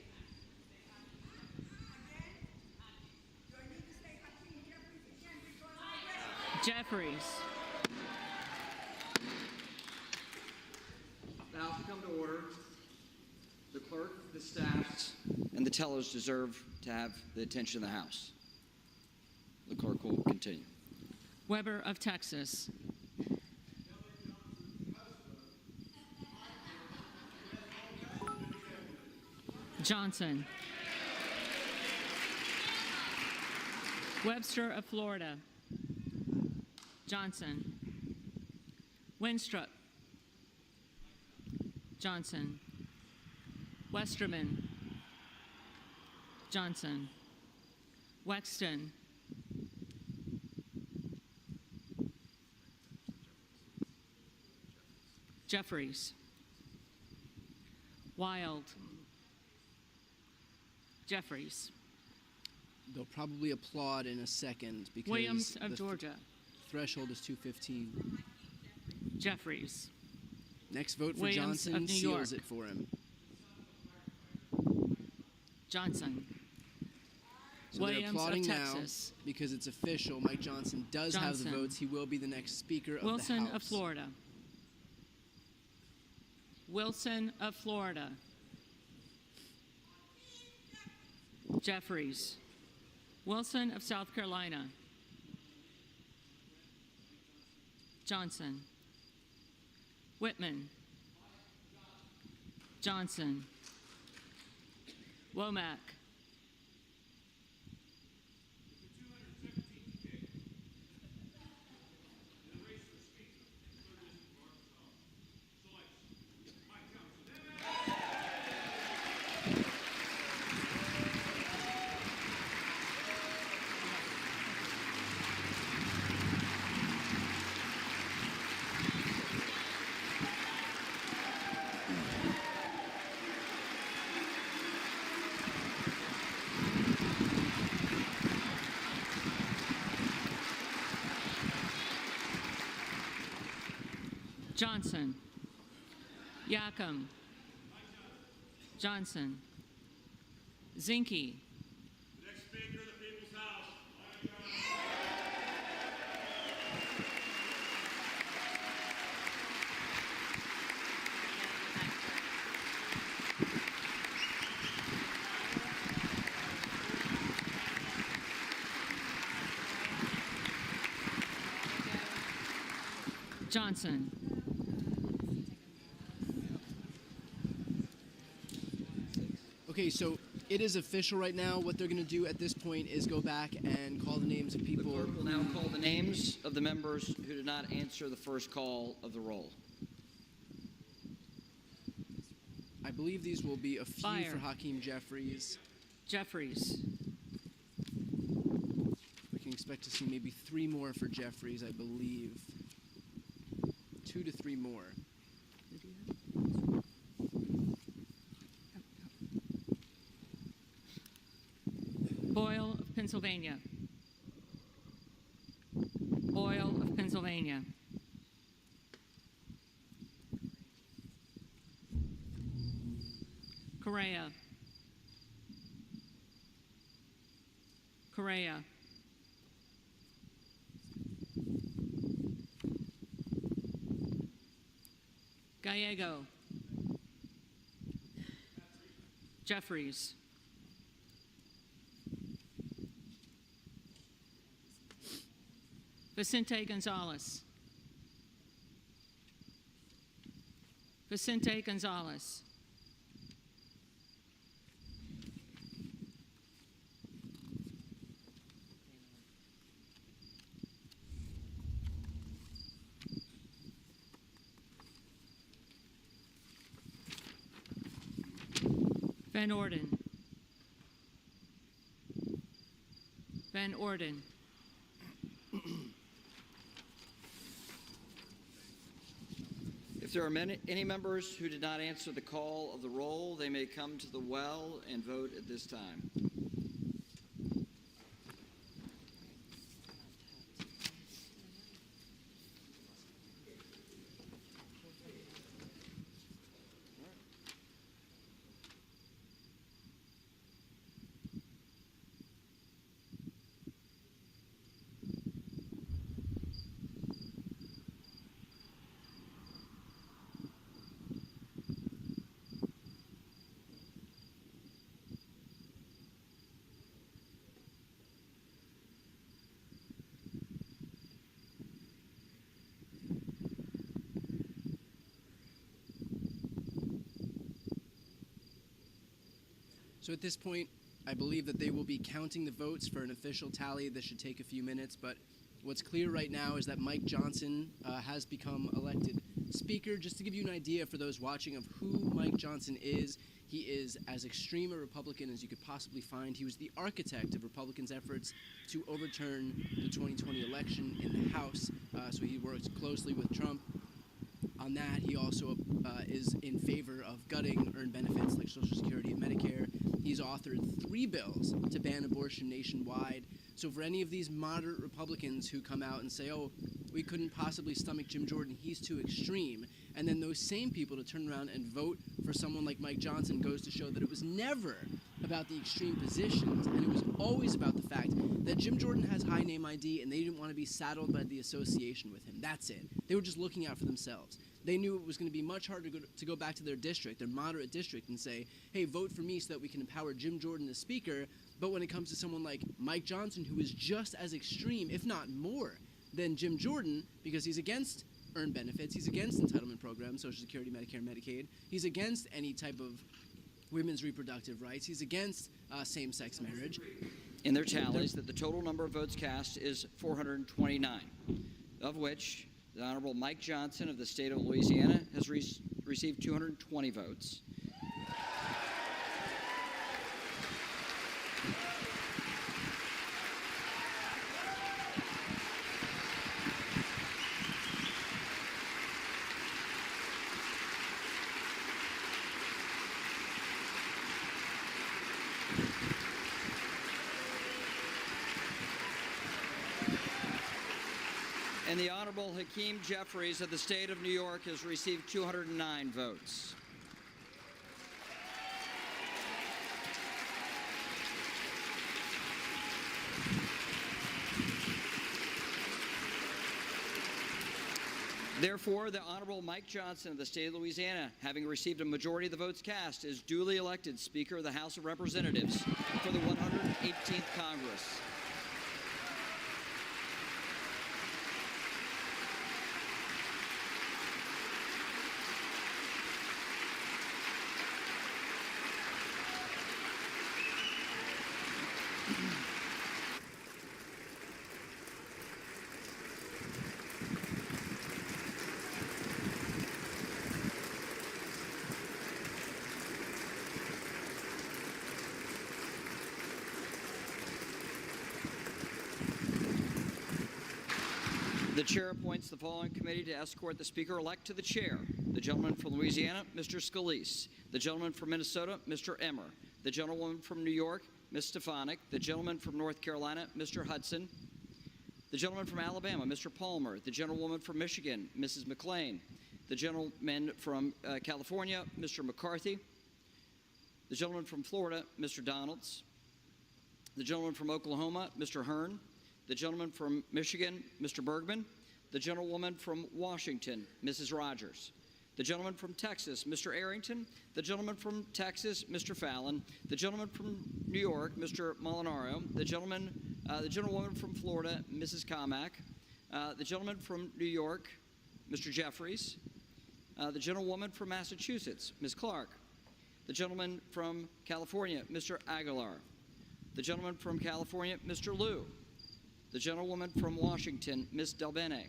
Jeffries. The House will come to order. The clerk, the staff, and the tellers deserve to have the attention of the House. The clerk will continue. Weber of Texas. Johnson. Webster of Florida. Johnson. Winstrup. Johnson. Westerman. Johnson. Wexton, Jeffries, Wild, Jeffries, They'll probably applaud in a second because Williams of the Georgia, threshold is 215. Jeffries, Next vote for Williams Johnson of New seals York. it for him. Johnson, So Williams they're of applauding Texas, now because it's official. Mike Johnson does have the Johnson. votes. He will be the next Speaker of Wilson the House. of Florida, Wilson of Florida, Jeffries, Wilson of South Carolina, Johnson, Whitman, Johnson, Womack, Johnson, Yacom, Johnson, Zinke, Next Speaker of the People's House. Johnson, Okay, so it is official right now. What they're going to do at this point is go back and call the names of people. The clerk will now call the names of the members who did not answer the first call of the roll. I believe these will be a few Fire. for Hakeem Jeffries. Jeffries, We can expect to see maybe 3 more for Jeffries, I believe. 2 to 3 more. Boyle of Pennsylvania, Boyle of Pennsylvania, Correa, Correa, Gallego, Jeffries, Vicente Gonzalez, Vicente Gonzalez, Van Orden, Van Orden, If there are any members who did not answer the call of the roll, they may come to the well and vote at this time. So at this point, I believe that they will be counting the votes for an official tally. This should take a few minutes, but what's clear right now is that Mike Johnson has become elected Speaker, just to give you an idea for those watching of who Mike Johnson is, he is as extreme a Republican as you could possibly find. He was the architect of Republicans' efforts to overturn the 2020 election in the House, so he worked closely with Trump on that. He also is in favor of gutting earned benefits like Social Security and Medicare. He's authored 3 bills to ban abortion nationwide. So for any of these moderate Republicans who come out and say, oh, we couldn't possibly stomach Jim Jordan, he's too extreme, and then those same people to turn around and vote for someone like Mike Johnson goes to show that it was never about the extreme positions, and it was always about the fact that Jim Jordan has high name ID and they didn't want to be saddled by the association with him. That's it. They were just looking out for themselves. They knew it was going to be much harder to go back to their district, their moderate district, and say, hey, vote for me so that we can empower Jim Jordan as Speaker. But when it comes to someone like Mike Johnson, who is just as extreme, if not more, than Jim Jordan, because he's against earned benefits, he's against entitlement programs, Social Security, Medicare, and Medicaid, he's against any type of women's reproductive rights, he's against same-sex marriage. In their tallies, that the total number of votes cast is 429, of which the Honorable Mike Johnson of the state of Louisiana has received 220 votes. And the Honorable Hakeem Jeffries of the state of New York has received 209 votes. Therefore, the Honorable Mike Johnson of the state of Louisiana, having received a majority of the votes cast, is duly elected Speaker of the House of Representatives for the 118th Congress. The chair appoints the following committee to escort the Speaker-elect to the chair. The gentleman from Louisiana, Mr. Scalise. The gentleman from Minnesota, Mr. Emmer. The gentlewoman from New York, Ms. Stefanik. The gentleman from North Carolina, Mr. Hudson. The gentleman from Alabama, Mr. Palmer. The gentlewoman from Michigan, Mrs. McLean. The gentleman from California, Mr. McCarthy. The gentleman from Florida, Mr. Donalds. The gentleman from Oklahoma, Mr. Hearn. The gentleman from Michigan, Mr. Bergman. The gentlewoman from Washington, Mrs. Rogers. The gentleman from Texas, Mr. Arrington. The gentleman from Texas, Mr. Fallon. The gentleman from New York, Mr. Molinaro. The gentlewoman from Florida, Mrs. Carmack. The gentleman from New York, Mr. Jeffries. The gentlewoman from Massachusetts, Ms. Clark. The gentleman from California, Mr. Aguilar. The gentleman from California, Mr. Liu. The gentlewoman from Washington, Ms. Delbene.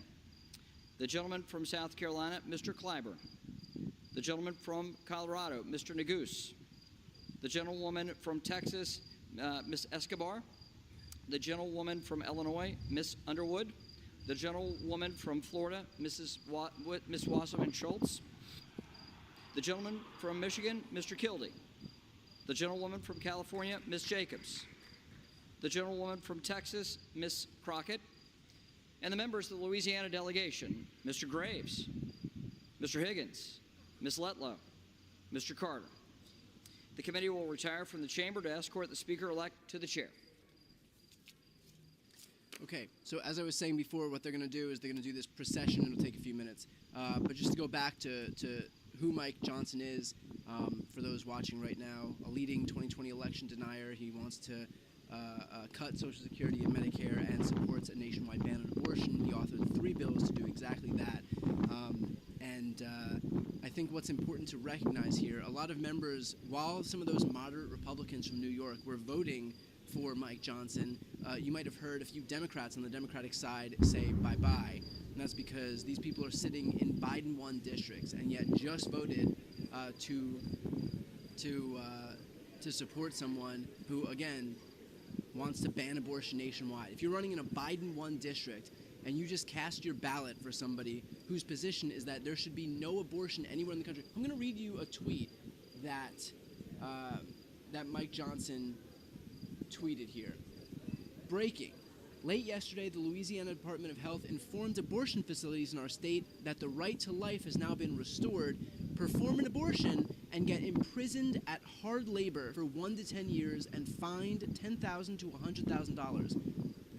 The gentleman from South Carolina, Mr. Clyburn. The gentleman from Colorado, Mr. Neguse. The gentlewoman from Texas, Ms. Escobar. The gentlewoman from Illinois, Ms. Underwood. The gentlewoman from Florida, Ms. Wasserman Schultz. The gentleman from Michigan, Mr. Kildee. The gentlewoman from California, Ms. Jacobs. The gentlewoman from Texas, Ms. Crockett, and the members of the Louisiana delegation, Mr. Graves, Mr. Higgins, Ms. Letlow, Mr. Carter. The committee will retire from the chamber to escort the Speaker-elect to the chair. Okay, so as I was saying before, what they're going to do is they're going to do this procession. It'll take a few minutes. But just to go back to who Mike Johnson is, for those watching right now, a leading 2020 election denier. He wants to cut Social Security and Medicare and supports a nationwide ban on abortion. He authored 3 bills to do exactly that. I think what's important to recognize here, a lot of members, while some of those moderate Republicans from New York were voting for Mike Johnson, you might have heard a few Democrats on the Democratic side say bye-bye. And that's because these people are sitting in Biden won districts and yet just voted to support someone who, again, wants to ban abortion nationwide. If you're running in a Biden won district and you just cast your ballot for somebody whose position is that there should be no abortion anywhere in the country, I'm going to read you a tweet that Mike Johnson tweeted here. Breaking. Late yesterday, the Louisiana Department of Health informed abortion facilities in our state that the right to life has now been restored. Perform an abortion and get imprisoned at hard labor for 1 to 10 years and fined $10,000 to $100,000.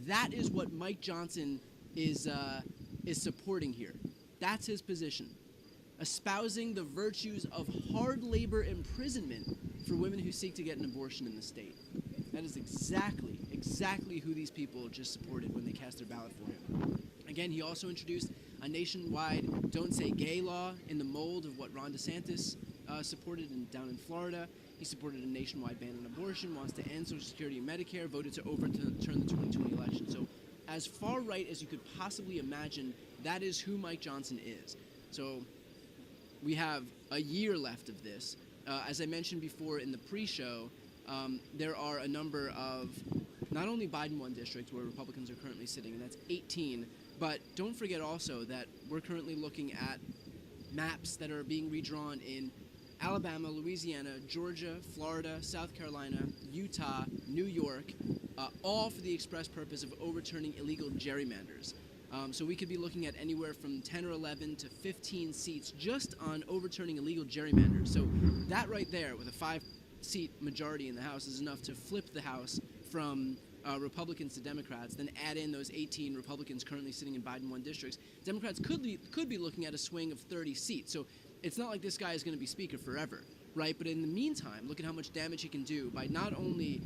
That is what Mike Johnson is supporting here. That's his position. Espousing the virtues of hard labor imprisonment for women who seek to get an abortion in the state. That is exactly who these people just supported when they cast their ballot for him. Again, he also introduced a nationwide Don't Say Gay law in the mold of what Ron DeSantis supported down in Florida. He supported a nationwide ban on abortion, wants to end Social Security and Medicare, voted to overturn the 2020 election. So as far right as you could possibly imagine, that is who Mike Johnson is. So we have a year left of this. As I mentioned before in the pre-show, there are a number of not only Biden won districts where Republicans are currently sitting, and that's 18, but don't forget also that we're currently looking at maps that are being redrawn in Alabama, Louisiana, Georgia, Florida, South Carolina, Utah, New York, all for the express purpose of overturning illegal gerrymanders. So we could be looking at anywhere from 10 or 11 to 15 seats just on overturning illegal gerrymanders. So that right there, with a 5-seat majority in the House, is enough to flip the House from Republicans to Democrats, then add in those 18 Republicans currently sitting in Biden won districts. Democrats could be looking at a swing of 30 seats. So it's not like this guy is going to be Speaker forever, right? But in the meantime, look at how much damage he can do by not only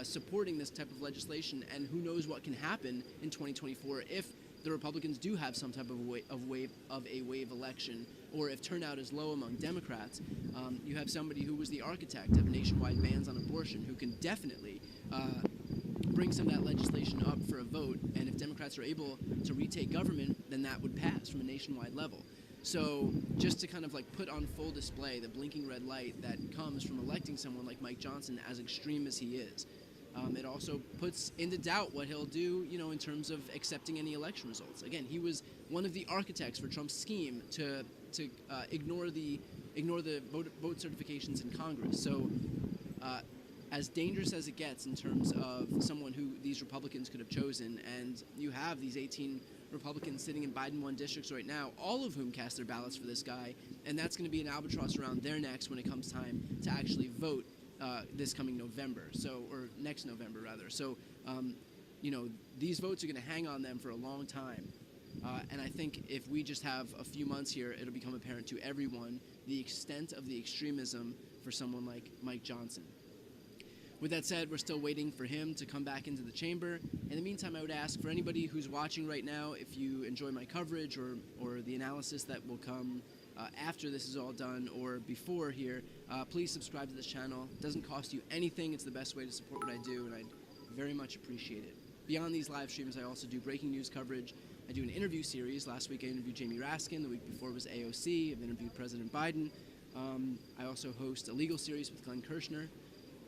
supporting this type of legislation, and who knows what can happen in 2024 if the Republicans do have some type of a wave election, or if turnout is low among Democrats. You have somebody who was the architect of nationwide bans on abortion, who can definitely bring some of that legislation up for a vote, and if Democrats are able to retake government, then that would pass from a nationwide level. So just to kind of like put on full display the blinking red light that comes from electing someone like Mike Johnson, as extreme as he is. It also puts into doubt what he'll do, in terms of accepting any election results. Again, he was one of the architects for Trump's scheme to ignore the vote certifications in Congress. So as dangerous as it gets in terms of someone who these Republicans could have chosen, and you have these 18 Republicans sitting in Biden won districts right now, all of whom cast their ballots for this guy, and that's going to be an albatross around their necks when it comes time to actually vote this coming November, or next November rather. So, these votes are going to hang on them for a long time. And I think if we just have a few months here, it'll become apparent to everyone the extent of the extremism for someone like Mike Johnson. With that said, we're still waiting for him to come back into the chamber. In the meantime, I would ask for anybody who's watching right now, if you enjoy my coverage or the analysis that will come after this is all done or before here, please subscribe to this channel. It doesn't cost you anything. It's the best way to support what I do, and I'd very much appreciate it. Beyond these live streams, I also do breaking news coverage. I do an interview series. Last week I interviewed Jamie Raskin. The week before was AOC. I've interviewed President Biden. I also host a legal series with Glenn Kirshner,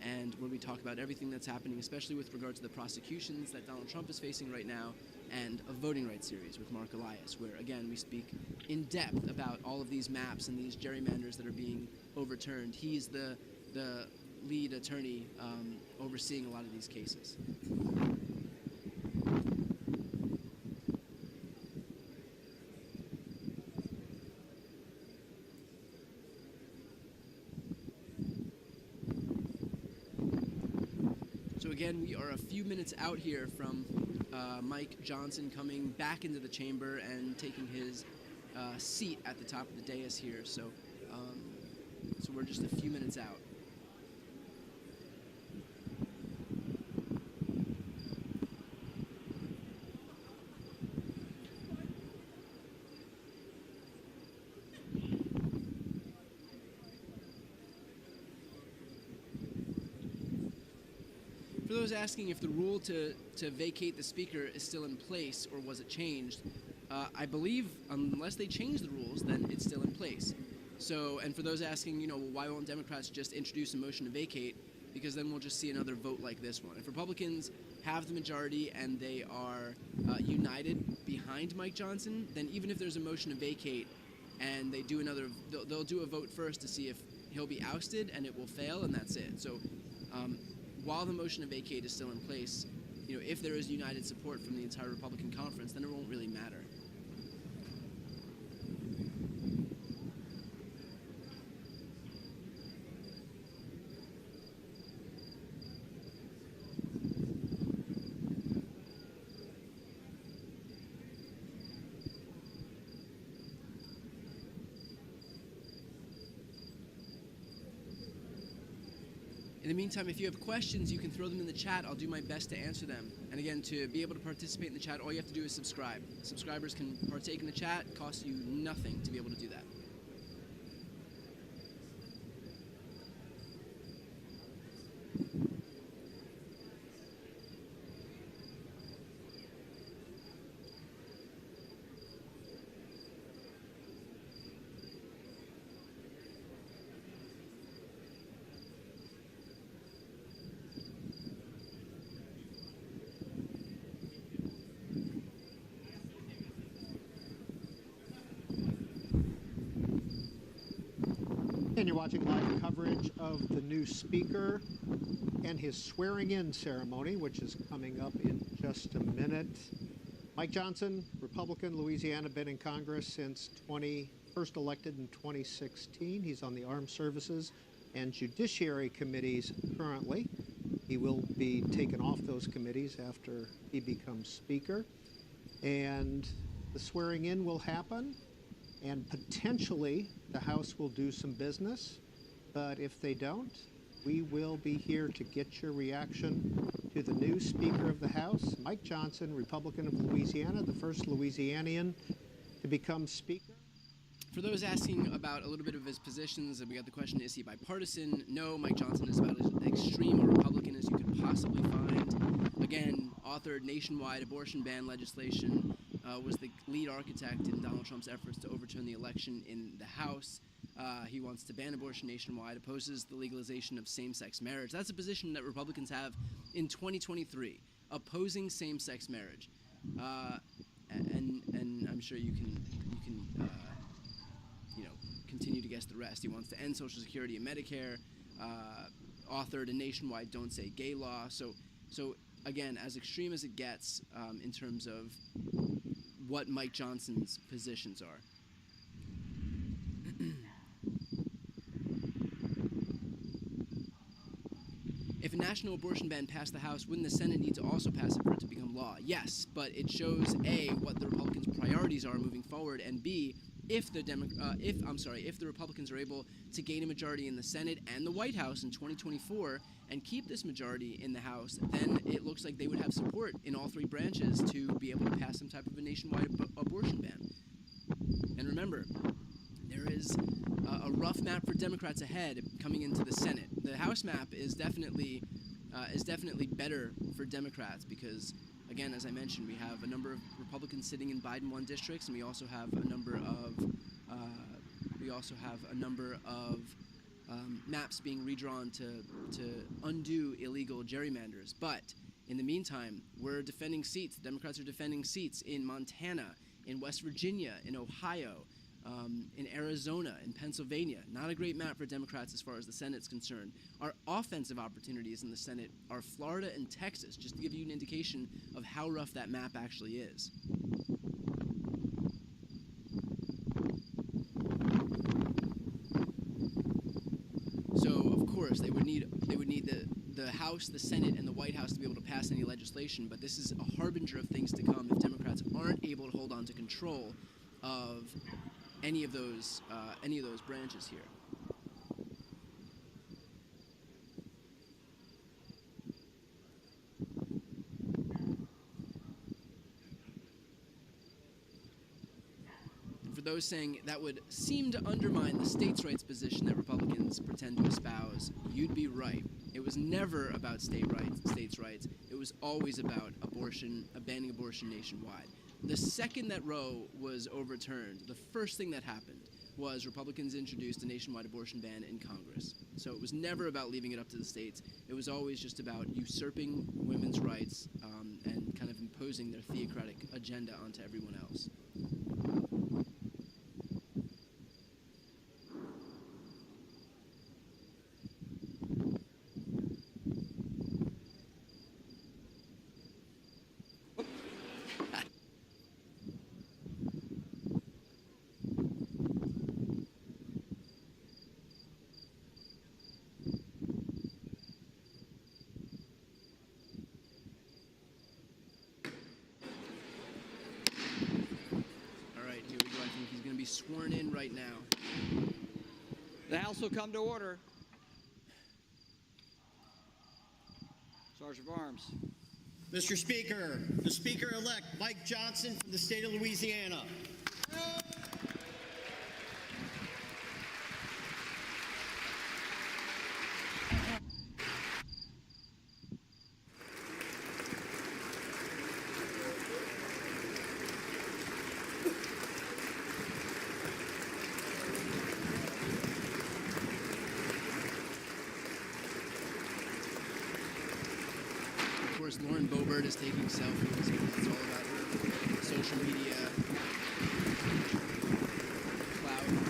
and where we talk about everything that's happening, especially with regard to the prosecutions that Donald Trump is facing right now, and a voting rights series with Mark Elias, where, again, we speak in depth about all of these maps and these gerrymanders that are being overturned. He's the lead attorney overseeing a lot of these cases. So again, we are a few minutes out here from Mike Johnson coming back into the chamber and taking his seat at the top of the dais here. So we're just a few minutes out. For For those asking if the rule to vacate the speaker is still in place or was it changed, I believe unless they change the rules, then it's still in place. So, and for those asking, well, why won't Democrats just introduce a motion to vacate? Because then we'll just see another vote like this one. If Republicans have the majority and they are united behind Mike Johnson, then even if there's a motion to vacate and they do another, they'll do a vote first to see if he'll be ousted, and it will fail, and that's it. So while the motion to vacate is still in place, if there is united support from the entire Republican conference, then it won't really matter. In the meantime, if you have questions, you can throw them in the chat. I'll do my best to answer them. And again, to be able to participate in the chat, all you have to do is subscribe. Subscribers can partake in the chat. It costs you nothing to be able to do that. And you're watching live coverage of the new speaker and his swearing-in ceremony, which is coming up in just a minute. Mike Johnson, Republican, Louisiana, been in Congress since first elected in 2016. He's on the Armed Services and Judiciary Committees currently. He will be taken off those committees after he becomes Speaker. And the swearing-in will happen, and potentially the House will do some business. But if they don't, we will be here to get your reaction to the new Speaker of the House, Mike Johnson, Republican of Louisiana, the first Louisianian to become Speaker. For those asking about a little bit of his positions, we got the question, is he bipartisan? No, Mike Johnson is about as extreme a Republican as you could possibly find. Again, authored nationwide abortion ban legislation, was the lead architect in Donald Trump's efforts to overturn the election in the House. He wants to ban abortion nationwide, opposes the legalization of same-sex marriage. That's a position that Republicans have in 2023, opposing same-sex marriage. And I'm sure you can continue to guess the rest. He wants to end Social Security and Medicare, authored a nationwide Don't Say Gay law. So again, as extreme as it gets in terms of what Mike Johnson's positions are. If a national abortion ban passed the House, wouldn't the Senate need to also pass it for it to become law? Yes, but it shows A, what the Republicans' priorities are moving forward, and B, if the Republicans are able to gain a majority in the Senate and the White House in 2024 and keep this majority in the House, then it looks like they would have support in all three branches to be able to pass some type of a nationwide abortion ban. And remember, there is a rough map for Democrats ahead coming into the Senate. The House map is definitely better for Democrats because, again, as I mentioned, we have a number of Republicans sitting in Biden won districts, and we also have a number of maps being redrawn to undo illegal gerrymanders. But in the meantime, we're defending seats. The Democrats are defending seats in Montana, in West Virginia, in Ohio, in Arizona, in Pennsylvania. Not a great map for Democrats as far as the Senate's concerned. Our offensive opportunities in the Senate are Florida and Texas, just to give you an indication of how rough that map actually is. So, of course, they would need the House, the Senate, and the White House to be able to pass any legislation, but this is a harbinger of things to come if Democrats aren't able to hold on to control of any of those branches here. And for those saying that would seem to undermine the states' rights position that Republicans pretend to espouse, you'd be right. It was never about states' rights. It was always about abortion, banning abortion nationwide. The second that Roe was overturned, the first thing that happened was Republicans introduced a nationwide abortion ban in Congress. So it was never about leaving it up to the states. It was always just about usurping women's rights and kind of imposing their theocratic agenda onto everyone else. Sworn in right now. The House will come to order. Sergeant of Arms. Mr. Speaker, the Speaker-elect Mike Johnson from the state of Louisiana. Lauren Boebert is taking selfies because it's all about her social media clout.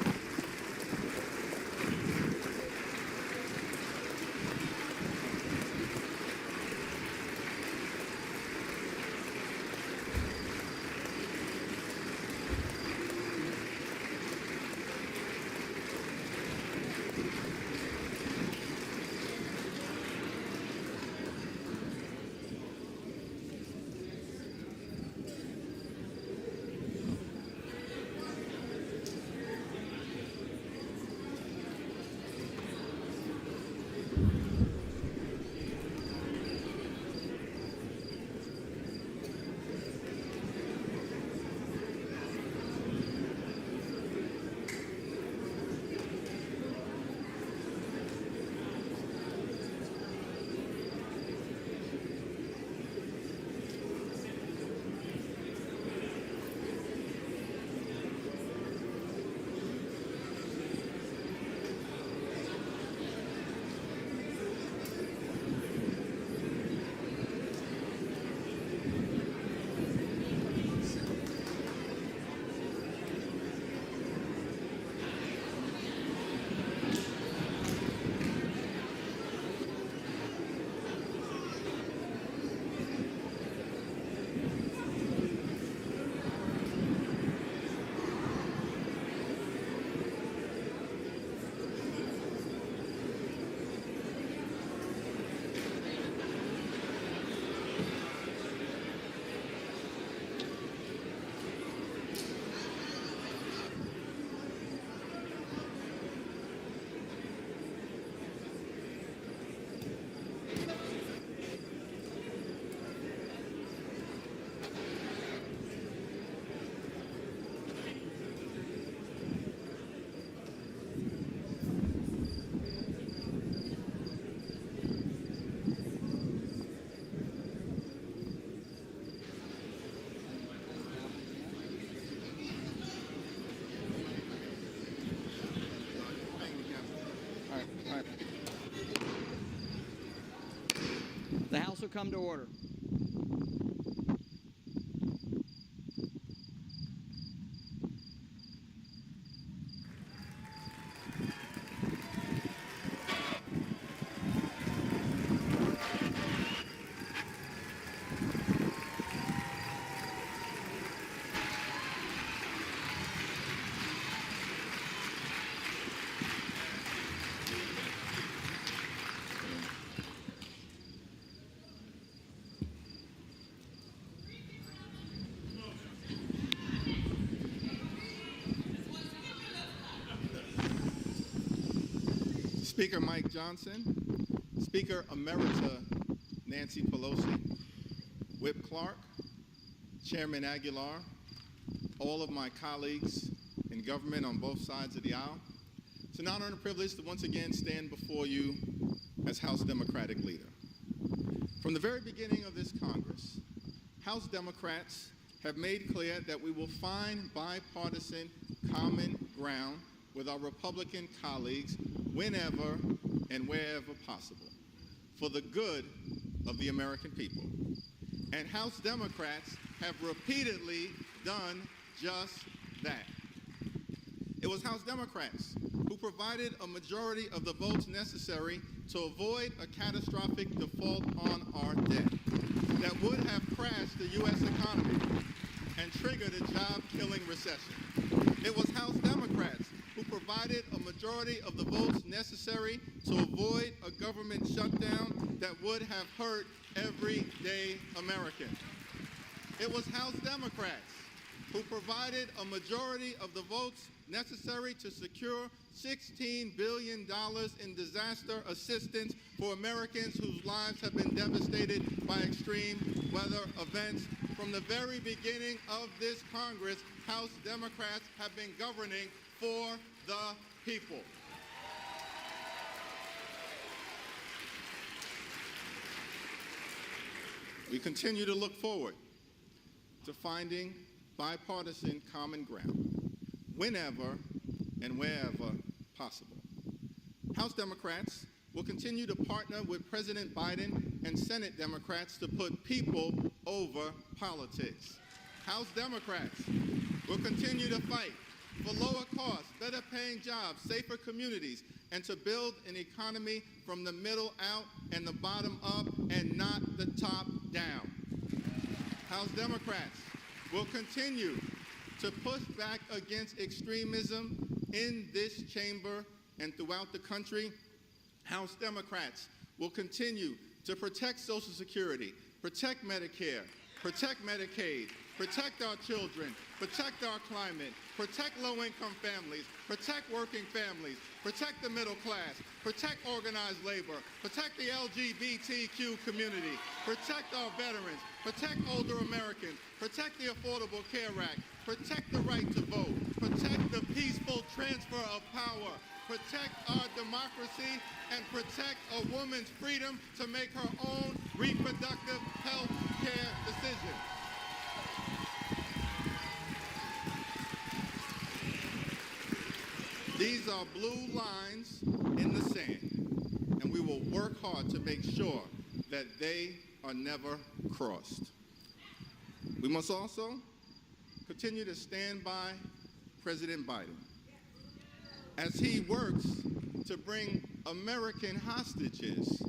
The House will come to order. Speaker Mike Johnson, Speaker Emerita Nancy Pelosi, Whip Clark, Chairman Aguilar, all of my colleagues in government on both sides of the aisle. It's an honor and a privilege to once again stand before you as House Democratic leader. From the very beginning of this Congress, House Democrats have made clear that we will find bipartisan common ground with our Republican colleagues whenever and wherever possible for the good of the American people. And House Democrats have repeatedly done just that. It was House Democrats who provided a majority of the votes necessary to avoid a catastrophic default on our debt that would have crashed the U.S. economy and triggered a job-killing recession. It was House Democrats who provided a majority of the votes necessary to avoid a government shutdown that would have hurt everyday American. It was House Democrats who provided a majority of the votes necessary to secure $16 billion in disaster assistance for Americans whose lives have been devastated by extreme weather events. From the very beginning of this Congress, House Democrats have been governing for the people. We continue to look forward to finding bipartisan common ground whenever and wherever possible. House Democrats will continue to partner with President Biden and Senate Democrats to put people over politics. House Democrats will continue to fight for lower costs, better paying jobs, safer communities, and to build an economy from the middle out and the bottom up and not the top down. House Democrats will continue to push back against extremism in this chamber and throughout the country. House Democrats will continue to protect Social Security, protect Medicare, protect Medicaid, protect our children, protect our climate, protect low-income families, protect working families, protect the middle class, protect organized labor, protect the LGBTQ community, protect our veterans, protect older Americans, protect the Affordable Care Act, protect the right to vote, protect the peaceful transfer of power, protect our democracy, and protect a woman's freedom to make her own reproductive health care decisions. These are blue lines in the sand, and we will work hard to make sure that they are never crossed. We must also continue to stand by President Biden as he works to bring American hostages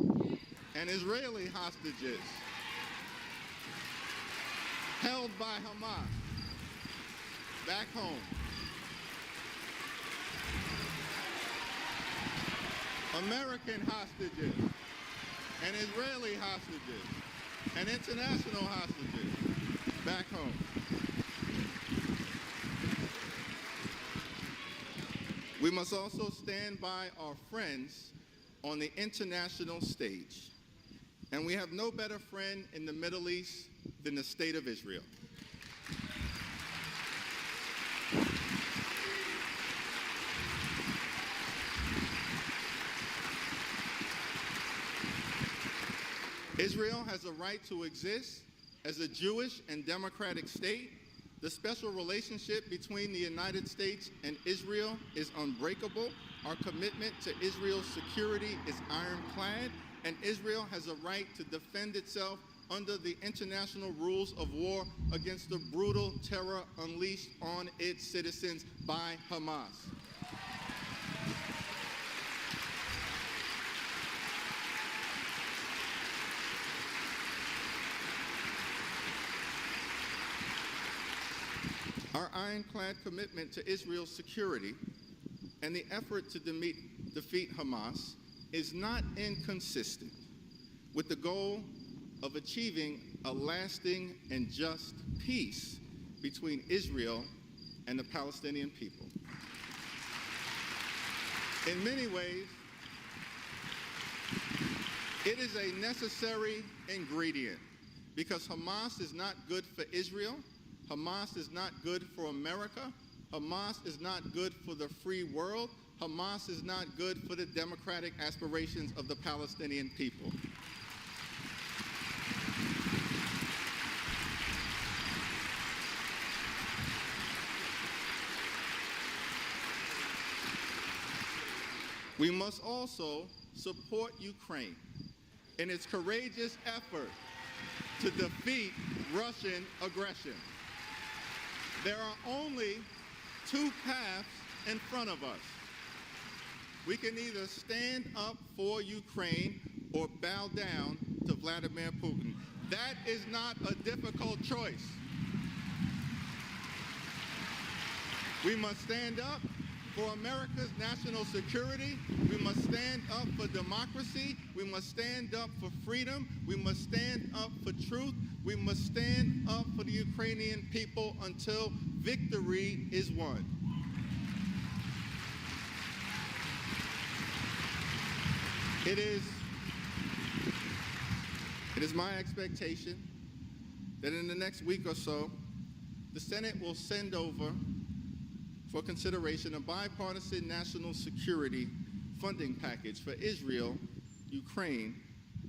and Israeli hostages held by Hamas back home. American hostages and Israeli hostages and international hostages back home. We must also stand by our friends on the international stage. And we have no better friend in the Middle East than the State of Israel. Israel has a right to exist as a Jewish and democratic state. The special relationship between the United States and Israel is unbreakable. Our commitment to Israel's security is ironclad, and Israel has a right to defend itself under the international rules of war against the brutal terror unleashed on its citizens by Hamas. Our ironclad commitment to Israel's security and the effort to defeat Hamas is not inconsistent with the goal of achieving a lasting and just peace between Israel and the Palestinian people. In many ways, it is a necessary ingredient because Hamas is not good for Israel. Hamas is not good for America. Hamas is not good for the free world. Hamas is not good for the democratic aspirations of the Palestinian people. We must also support Ukraine in its courageous effort to defeat Russian aggression. There are only two paths in front of us. We can either stand up for Ukraine or bow down to Vladimir Putin. That is not a difficult choice. We must stand up for America's national security. We must stand up for democracy. We must stand up for freedom. We must stand up for truth. We must stand up for the Ukrainian people until victory is won. It is my expectation that in the next week or so, the Senate will send over for consideration a bipartisan national security funding package for Israel, Ukraine,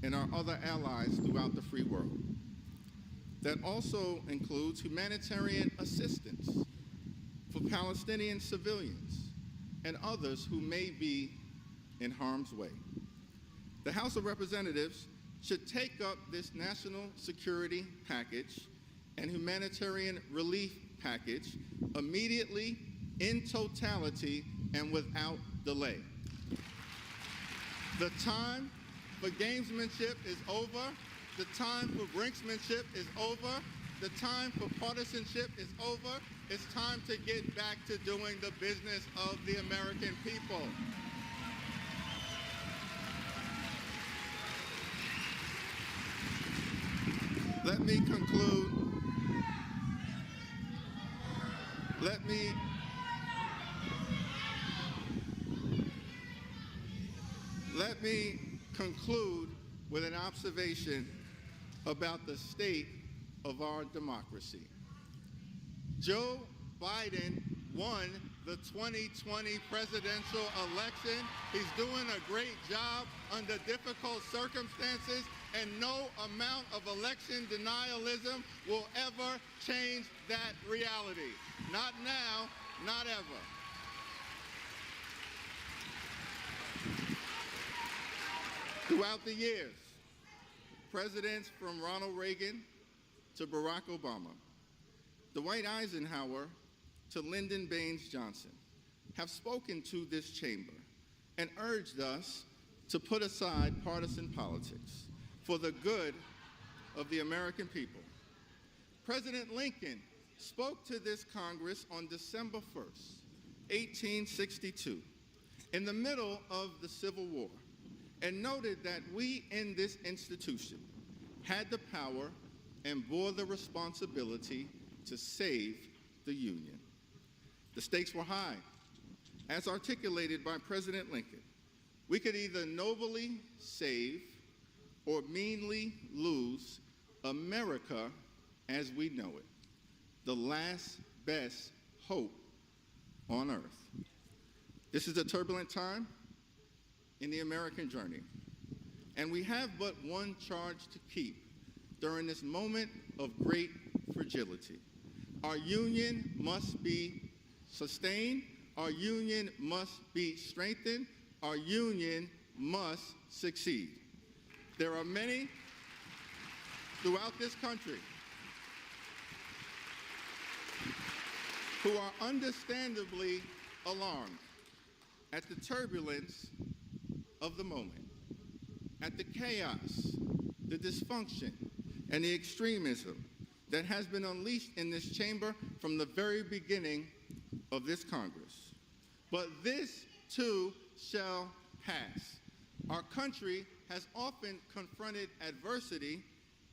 and our other allies throughout the free world. That also includes humanitarian assistance for Palestinian civilians and others who may be in harm's way. The House of Representatives should take up this national security package and humanitarian relief package immediately, in totality, and without delay. The time for gamesmanship is over. The time for brinksmanship is over. The time for partisanship is over. It's time to get back to doing the business of the American people. Let me conclude. Let me conclude with an observation about the state of our democracy. Joe Biden won the 2020 presidential election. He's doing a great job under difficult circumstances, and no amount of election denialism will ever change that reality. Not now, not ever. Throughout the years, presidents from Ronald Reagan to Barack Obama, Dwight Eisenhower to Lyndon Baines Johnson have spoken to this chamber and urged us to put aside partisan politics for the good of the American people. President Lincoln spoke to this Congress on December 1st, 1862, in the middle of the Civil War, and noted that we in this institution had the power and bore the responsibility to save the Union. The stakes were high. As articulated by President Lincoln, we could either nobly save or meanly lose America as we know it, the last best hope on earth. This is a turbulent time in the American journey, and we have but one charge to keep during this moment of great fragility. Our union must be sustained. Our union must be strengthened. Our union must succeed. There are many throughout this country who are understandably alarmed at the turbulence of the moment, at the chaos, the dysfunction, and the extremism that has been unleashed in this chamber from the very beginning of this Congress. But this too shall pass. Our country has often confronted adversity,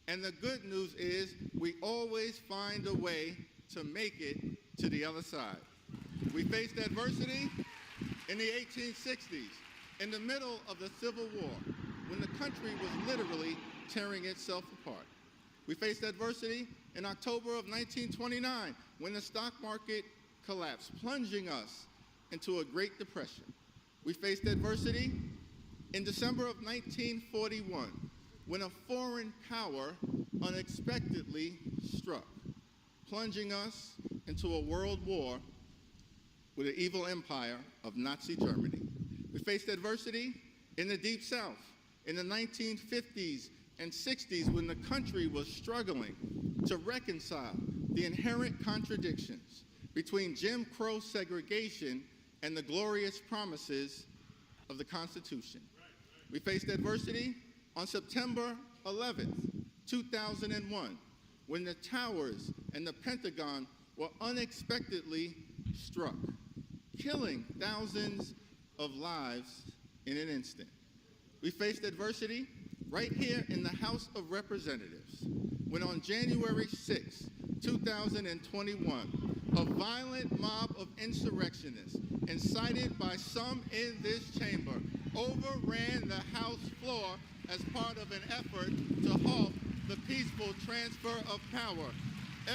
and the good news is we always find a way to make it to the other side. We faced adversity in the 1860s, in the middle of the Civil War, when the country was literally tearing itself apart. We faced adversity in October of 1929, when the stock market collapsed, plunging us into a Great Depression. We faced adversity in December of 1941 when a foreign power unexpectedly struck, plunging us into a world war with the evil empire of Nazi Germany. We faced adversity in the Deep South in the 1950s and 60s when the country was struggling to reconcile the inherent contradictions between Jim Crow segregation and the glorious promises of the Constitution. We faced adversity on September 11th, 2001, when the towers and the Pentagon were unexpectedly struck, killing thousands of lives in an instant. We faced adversity right here in the House of Representatives when on January 6, 2021, a violent mob of insurrectionists incited by some in this chamber overran the House floor as part of an effort to halt the peaceful transfer of power.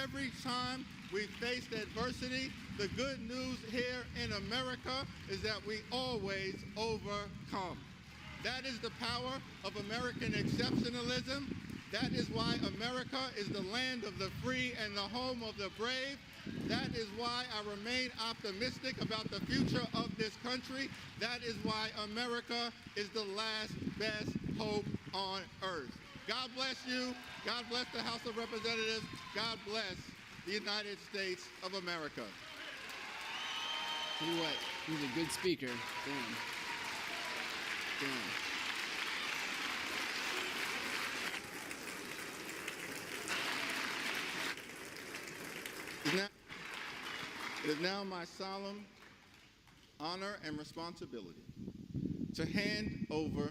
Every time we faced adversity, the good news here in America is that we always overcome. That is the power of American exceptionalism. That is why America is the land of the free and the home of the brave. That is why I remain optimistic about the future of this country. That is why America is the last best hope on earth. God bless you. God bless the House of Representatives. God bless the United States of America. Tell you what, he's a good speaker. Damn. It is now my solemn honor and responsibility to hand over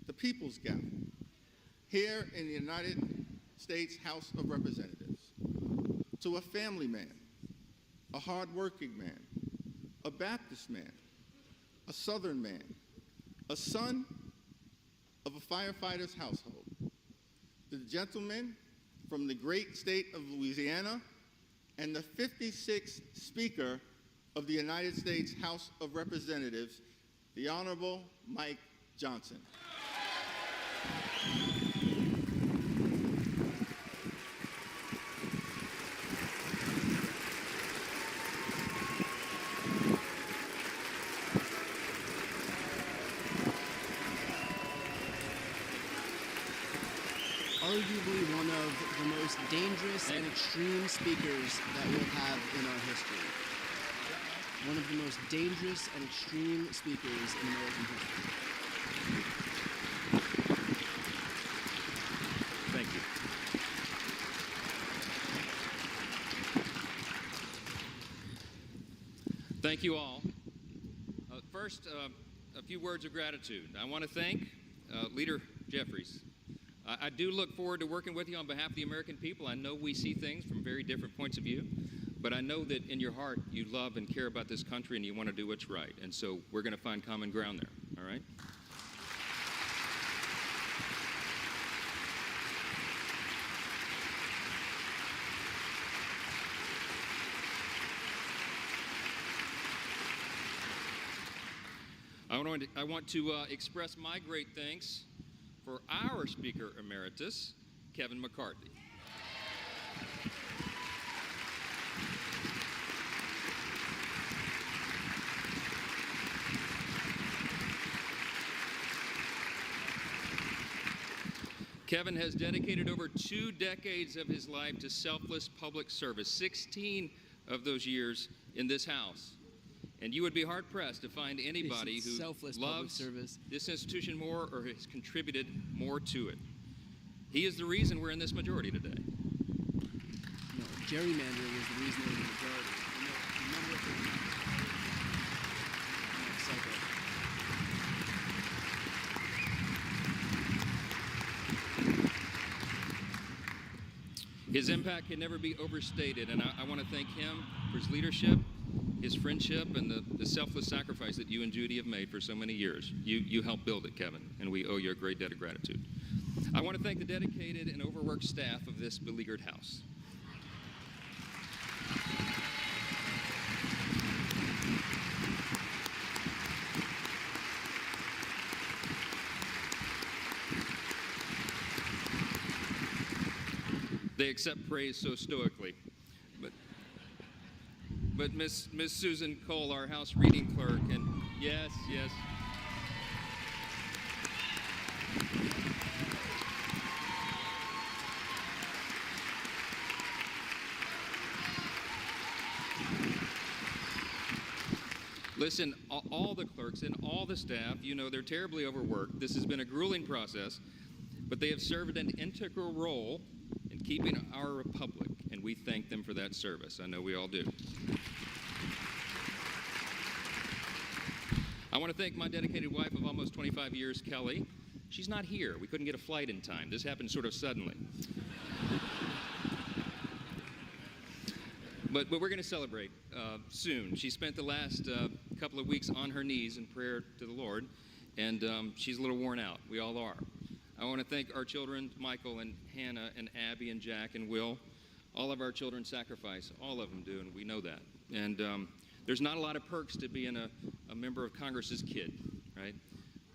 the People's Gavel here in the United States House of Representatives to a family man, a hardworking man, a Baptist man, a Southern man, a son of a firefighter's household, the gentleman from the great state of Louisiana and the 56th Speaker of the United States House of Representatives, the Honorable Mike Johnson. Arguably one of the most dangerous and extreme speakers that we'll have in our history. One of the most dangerous and extreme speakers in American history. Thank you. Thank you all. First, a few words of gratitude. I want to thank Leader Jeffries. I do look forward to working with you on behalf of the American people. I know we see things from very different points of view, but I know that in your heart you love and care about this country and you want to do what's right. And so we're going to find common ground there, all right? I want to express my great thanks for our Speaker Emeritus, Kevin McCarthy. Kevin has dedicated over 2 decades of his life to selfless public service, 16 of those years in this House. And you would be hard-pressed to find anybody who loves this institution more or has contributed more to it. He is the reason we're in this majority today. No, gerrymandering is the reason we're in the majority. His impact can never be overstated, and I want to thank him for his leadership, his friendship, and the selfless sacrifice that you and Judy have made for so many years. You helped build it, Kevin, and we owe you a great debt of gratitude. I want to thank the dedicated and overworked staff of this beleaguered House. They accept praise so stoically. But Miss Susan Cole, our House reading clerk, and yes. Listen, all the clerks and all the staff, you know, they're terribly overworked. This has been a grueling process, but they have served an integral role in keeping our republic, and we thank them for that service. I know we all do. I want to thank my dedicated wife of almost 25 years, Kelly. She's not here. We couldn't get a flight in time. This happened sort of suddenly. But we're going to celebrate soon. She spent the last couple of weeks on her knees in prayer to the Lord, and she's a little worn out. We all are. I want to thank our children, Michael and Hannah and Abby and Jack and Will. All of our children sacrifice. All of them do, and we know that. And there's not a lot of perks to being a member of Congress's kid, right?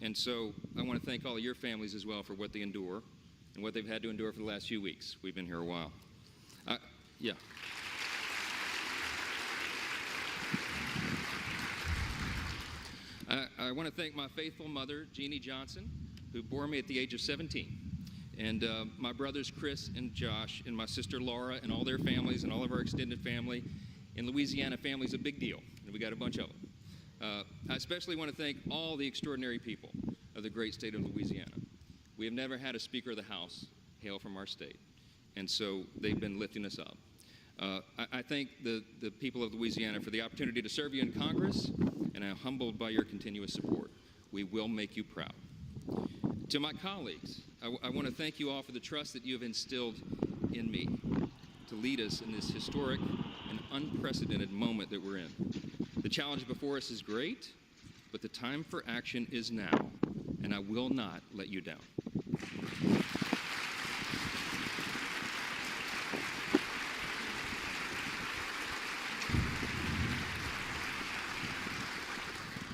And so I want to thank all of your families as well for what they endure and what they've had to endure for the last few weeks. We've been here a while. Yeah. I want to thank my faithful mother, Jeannie Johnson, who bore me at the age of 17. And my brothers, Chris and Josh, and my sister, Laura, and all their families, and all of our extended family. In Louisiana, family's a big deal, and we got a bunch of them. I especially want to thank all the extraordinary people of the great state of Louisiana. We have never had a Speaker of the House hail from our state, and so they've been lifting us up. I thank the people of Louisiana for the opportunity to serve you in Congress, and I'm humbled by your continuous support. We will make you proud. To my colleagues, I want to thank you all for the trust that you have instilled in me to lead us in this historic and unprecedented moment that we're in. The challenge before us is great, but the time for action is now, and I will not let you down.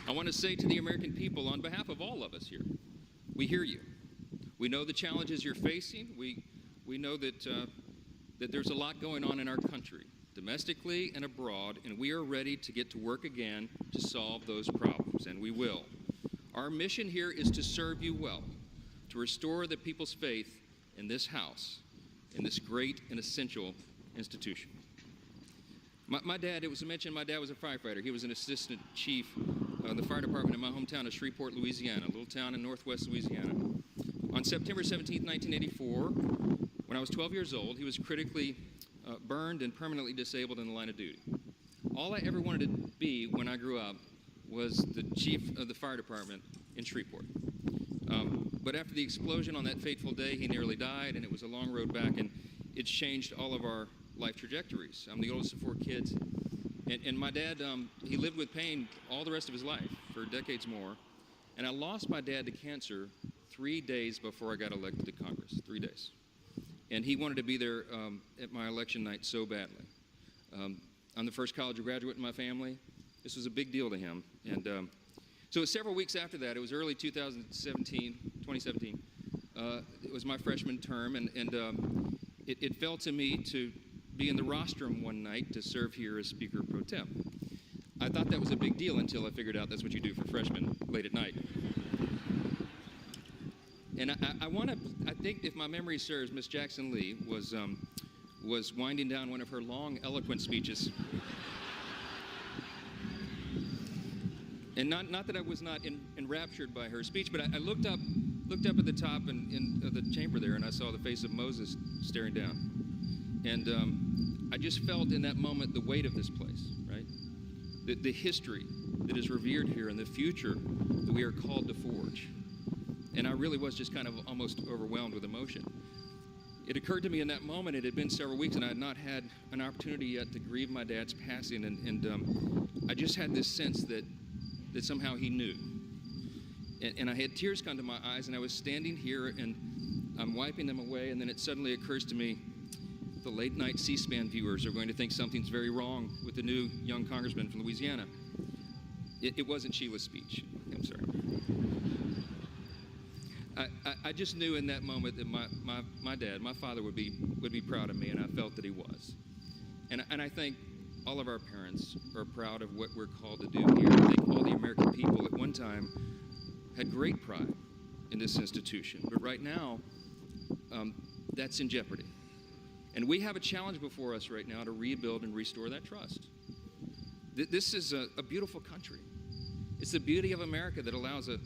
I want to say to the American people, on behalf of all of us here, we hear you. We know the challenges you're facing. We know that there's a lot going on in our country, domestically and abroad, and we are ready to get to work again to solve those problems, and we will. Our mission here is to serve you well, to restore the people's faith in this House, in this great and essential institution. My dad, it was mentioned, my dad was a firefighter. He was an assistant chief of the fire department in my hometown of Shreveport, Louisiana, a little town in northwest Louisiana. On September 17, 1984, when I was 12 years old, he was critically burned and permanently disabled in the line of duty. All I ever wanted to be when I grew up was the chief of the fire department in Shreveport. But after the explosion on that fateful day, he nearly died, and it was a long road back, and it's changed all of our life trajectories. I'm the oldest of 4 kids, and my dad, he lived with pain all the rest of his life for decades more, and I lost my dad to cancer 3 days before I got elected to Congress, 3 days. And he wanted to be there at my election night so badly. I'm the first college graduate in my family. This was a big deal to him. And so it was several weeks after that. It was early 2017. It was my freshman term, and it fell to me to be in the rostrum one night to serve here as Speaker Pro Tem. I thought that was a big deal until I figured out that's what you do for freshmen late at night. And I think if my memory serves, Miss Jackson Lee was winding down one of her long, eloquent speeches. And not that I was not enraptured by her speech, but I looked up at the top in the chamber there, and I saw the face of Moses staring down. And I just felt in that moment the weight of this place, right? The history that is revered here and the future that we are called to forge. And I really was just kind of almost overwhelmed with emotion. It occurred to me in that moment, it had been several weeks, and I had not had an opportunity yet to grieve my dad's passing, and I just had this sense that somehow he knew. And I had tears come to my eyes, and I was standing here, and I'm wiping them away, and then it suddenly occurs to me, the late-night C-SPAN viewers are going to think something's very wrong with the new young congressman from Louisiana. It wasn't Sheila's speech. I'm sorry. I just knew in that moment that my dad, my father, would be proud of me, and I felt that he was. And I think all of our parents are proud of what we're called to do here. I think all the American people at one time had great pride in this institution, but right now, that's in jeopardy. And we have a challenge before us right now to rebuild and restore that trust. This is a beautiful country. It's the beauty of America that allows a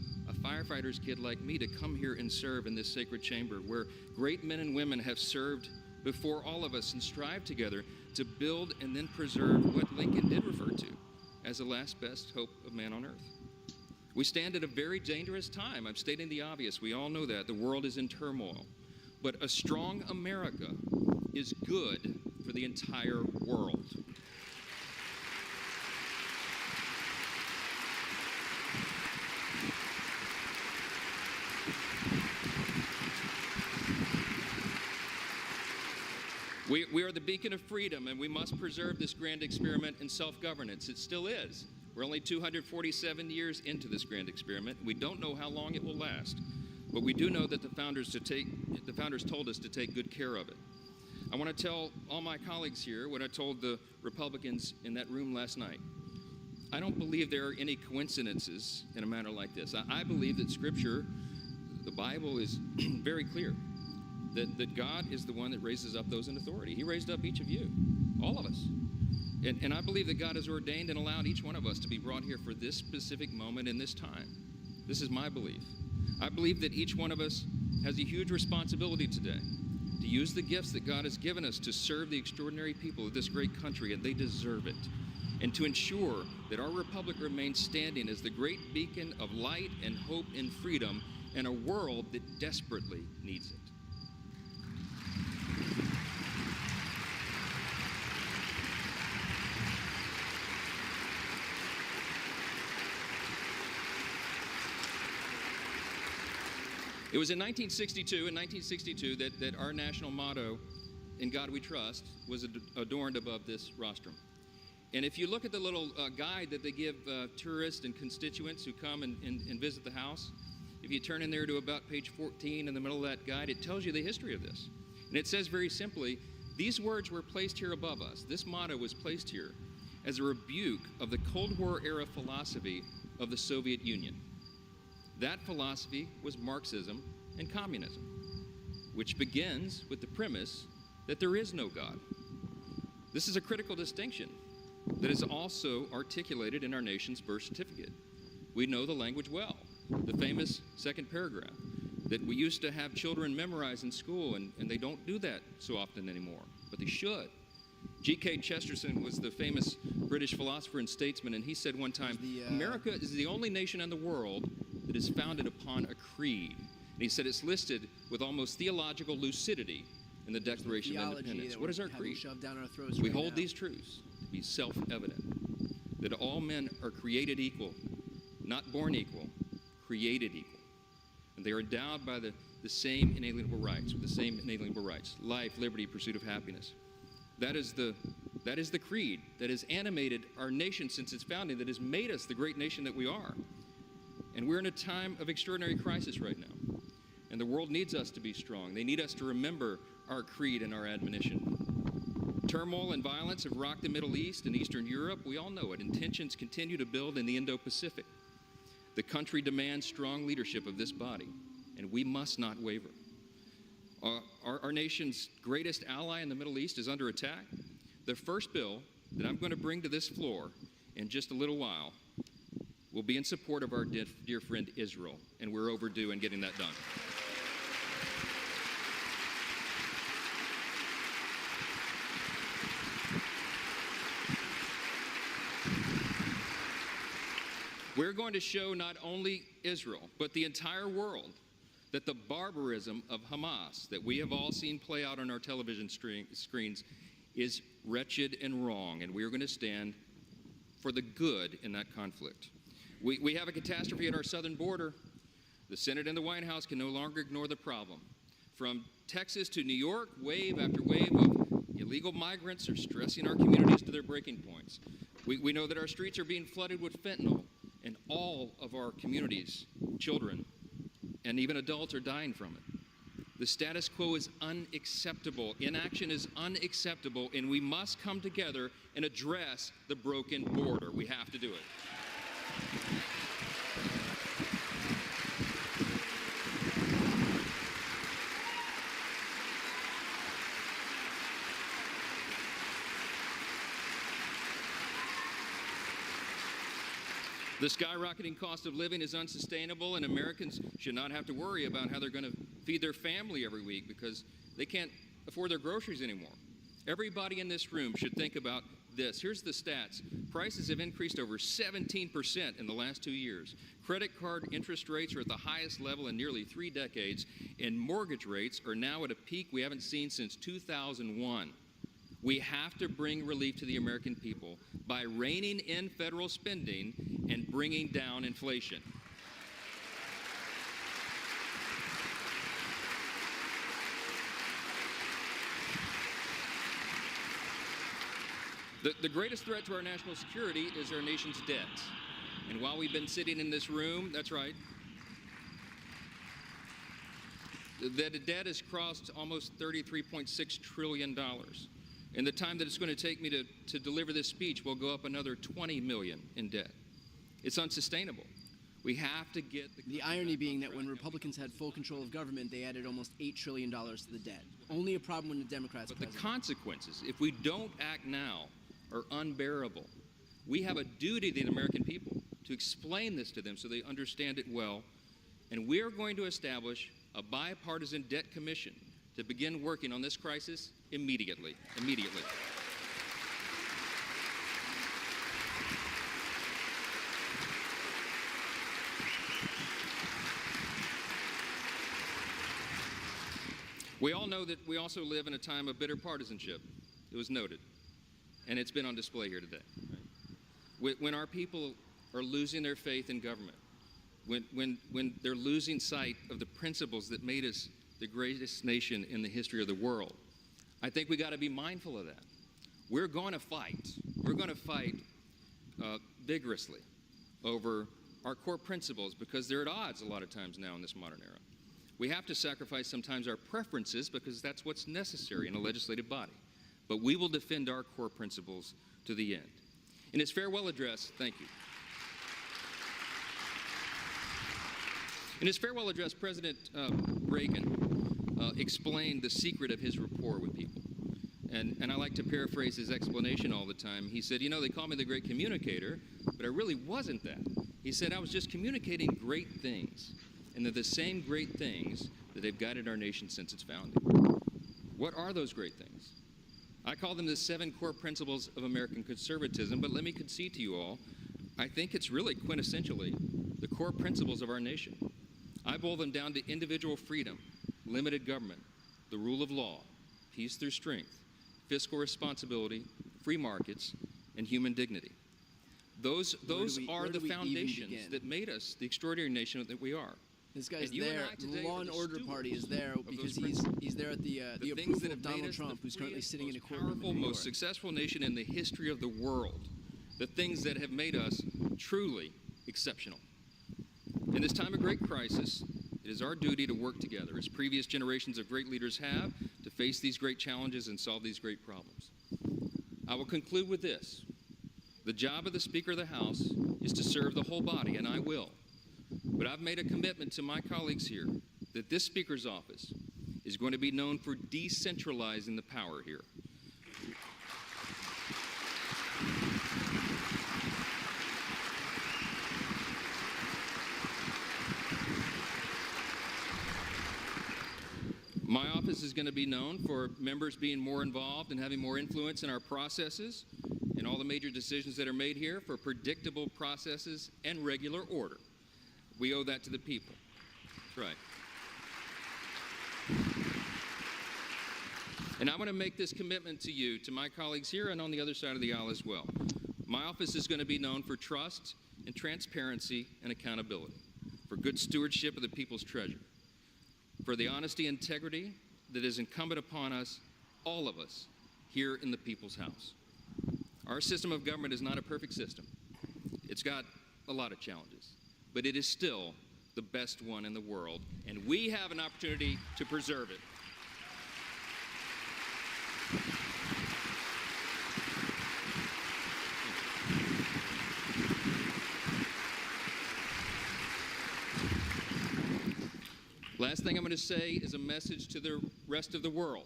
firefighter's kid like me to come here and serve in this sacred chamber where great men and women have served before all of us and strive together to build and then preserve what Lincoln did refer to as the last best hope of man on earth. We stand at a very dangerous time. I'm stating the obvious. We all know that. The world is in turmoil. But a strong America is good for the entire world. We are the beacon of freedom, and we must preserve this grand experiment in self-governance. It still is. We're only 247 years into this grand experiment. We don't know how long it will last, but we do know that the founders told us to take good care of it. I want to tell all my colleagues here what I told the Republicans in that room last night. I don't believe there are any coincidences in a matter like this. I believe that Scripture, the Bible, is very clear. That God is the one that raises up those in authority. He raised up each of you, all of us. And I believe that God has ordained and allowed each one of us to be brought here for this specific moment in this time. This is my belief. I believe that each one of us has a huge responsibility today to use the gifts that God has given us to serve the extraordinary people of this great country, and they deserve it. And to ensure that our republic remains standing as the great beacon of light and hope and freedom in a world that desperately needs it. It was in 1962 that our national motto, "In God We Trust," was adorned above this rostrum. And if you look at the little guide that they give tourists and constituents who come and visit the house, if you turn in there to about page 14 in the middle of that guide, it tells you the history of this. And it says very simply, these words were placed here above us. This motto was placed here as a rebuke of the Cold War era philosophy of the Soviet Union. That philosophy was Marxism and communism, which begins with the premise that there is no God. This is a critical distinction that is also articulated in our nation's birth certificate. We know the language well, the famous second paragraph that we used to have children memorize in school, and they don't do that so often anymore, but they should. G.K. Chesterton was the famous British philosopher and statesman, and he said one time, America is the only nation in the world that is founded upon a creed. And he said it's listed with almost theological lucidity in the Declaration of Independence. What is our creed? We hold these truths to be self-evident, that all men are created equal, not born equal, created equal. And they are endowed by the same inalienable rights, life, liberty, pursuit of happiness. That is the creed that has animated our nation since its founding, that has made us the great nation that we are. And we're in a time of extraordinary crisis right now. And the world needs us to be strong. They need us to remember our creed and our admonition. Turmoil and violence have rocked the Middle East and Eastern Europe. We all know it. And tensions continue to build in the Indo-Pacific. The country demands strong leadership of this body, and we must not waver. Our nation's greatest ally in the Middle East is under attack. The first bill that I'm going to bring to this floor in just a little while will be in support of our dear friend Israel, and we're overdue in getting that done. We're going to show not only Israel, but the entire world that the barbarism of Hamas that we have all seen play out on our television screens is wretched and wrong, and we are going to stand for the good in that conflict. We have a catastrophe at our southern border. The Senate and the White House can no longer ignore the problem. From Texas to New York, wave after wave of illegal migrants are stressing our communities to their breaking points. We know that our streets are being flooded with fentanyl, and all of our communities, children, and even adults are dying from it. The status quo is unacceptable. Inaction is unacceptable, and we must come together and address the broken border. We have to do it. The skyrocketing cost of living is unsustainable, and Americans should not have to worry about how they're going to feed their family every week because they can't afford their groceries anymore. Everybody in this room should think about this. Here's the stats. Prices have increased over 17% in the last 2 years. Credit card interest rates are at the highest level in nearly 3 decades, and mortgage rates are now at a peak we haven't seen since 2001. We have to bring relief to the American people by reining in federal spending and bringing down inflation. The greatest threat to our national security is our nation's debt. And while we've been sitting in this room, that's right, the debt has crossed almost $33.6 trillion. In the time that it's going to take me to deliver this speech, we'll go up another $20 million in debt. It's unsustainable. We have to get the irony being that when Republicans had full control of government, they added almost $8 trillion to the debt. Only a problem when the Democrats. But the consequences, if we don't act now, are unbearable. We have a duty to the American people to explain this to them so they understand it well. And we are going to establish a bipartisan debt commission to begin working on this crisis immediately. We all know that we also live in a time of bitter partisanship. It was noted, and it's been on display here today. Right? When our people are losing their faith in government, when they're losing sight of the principles that made us the greatest nation in the history of the world, I think we got to be mindful of that. We're going to fight. We're going to fight vigorously over our core principles because they're at odds a lot of times now in this modern era. We have to sacrifice sometimes our preferences because that's what's necessary in a legislative body. But we will defend our core principles to the end. In his farewell address, thank you. In his farewell address, President Reagan explained the secret of his rapport with people. And I like to paraphrase his explanation all the time. He said, you know, they call me the great communicator, but I really wasn't that. He said, I was just communicating great things. And they're the same great things that have guided our nation since its founding. What are those great things? I call them the 7 core principles of American conservatism, but let me concede to you all, I think it's really quintessentially the core principles of our nation. I boil them down to individual freedom, limited government, the rule of law, peace through strength, fiscal responsibility, free markets, and human dignity. Those are the foundations that made us the extraordinary nation that we are. This guy's there. The Law and Order Party is there because he's there at the approval of Donald Trump, who's currently sitting in a courtroom in New York. Most successful nation in the history of the world. The things that have made us truly exceptional. In this time of great crisis, it is our duty to work together, as previous generations of great leaders have, to face these great challenges and solve these great problems. I will conclude with this. The job of the Speaker of the House is to serve the whole body, and I will. But I've made a commitment to my colleagues here that this Speaker's office is going to be known for decentralizing the power here. My office is going to be known for members being more involved and having more influence in our processes and all the major decisions that are made here, for predictable processes and regular order. We owe that to the people. That's right. And I want to make this commitment to you, to my colleagues here and on the other side of the aisle as well. My office is going to be known for trust and transparency and accountability, for good stewardship of the people's treasure, for the honesty and integrity that is incumbent upon us, all of us, here in the people's house. Our system of government is not a perfect system. It's got a lot of challenges, but it is still the best one in the world, and we have an opportunity to preserve it. Last thing I'm going to say is a message to the rest of the world.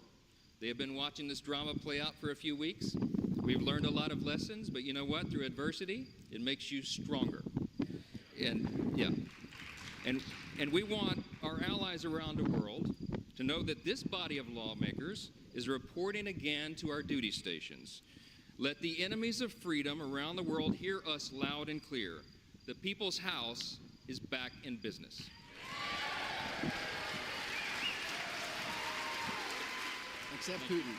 They have been watching this drama play out for a few weeks. We've learned a lot of lessons, but you know what? Through adversity, it makes you stronger. And we want our allies around the world to know that this body of lawmakers is reporting again to our duty stations. Let the enemies of freedom around the world hear us loud and clear. The People's House is back in business. Except Putin.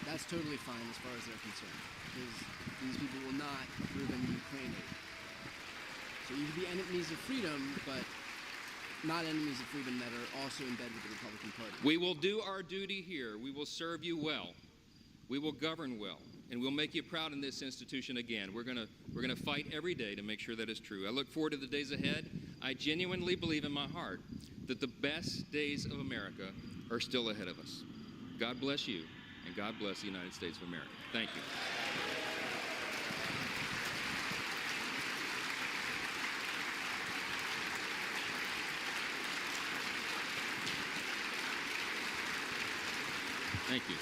That's totally fine as far as they're concerned, because these people will not prove any Ukraine aid. So you can be enemies of freedom, but not enemies of freedom that are also in bed with the Republican Party. We will do our duty here. We will serve you well. We will govern well, and we'll make you proud in this institution again. We're gonna fight every day to make sure that is true. I look forward to the days ahead. I genuinely believe in my heart that the best days of America are still ahead of us. God bless you, and God bless the United States of America. Thank you. Thank you.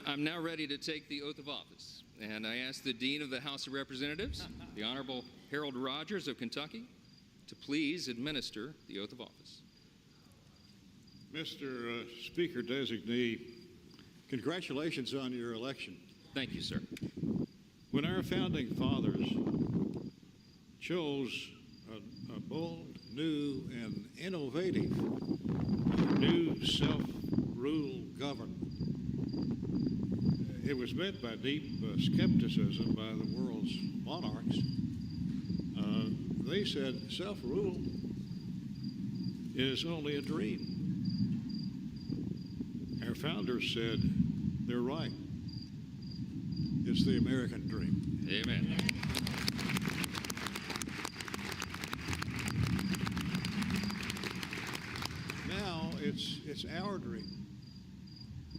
I'm now ready to take the oath of office, and I ask the Dean of the House of Representatives, the Honorable Harold Rogers of Kentucky, to please administer the oath of office. Mr. Speaker Designee, congratulations on your election. Thank you, sir. When our founding fathers chose a bold, new, and innovative new self-rule government, it was met by deep skepticism by the world's monarchs. They said self-rule is only a dream. Our founders said they're right. It's the American dream. Amen. Now it's our dream.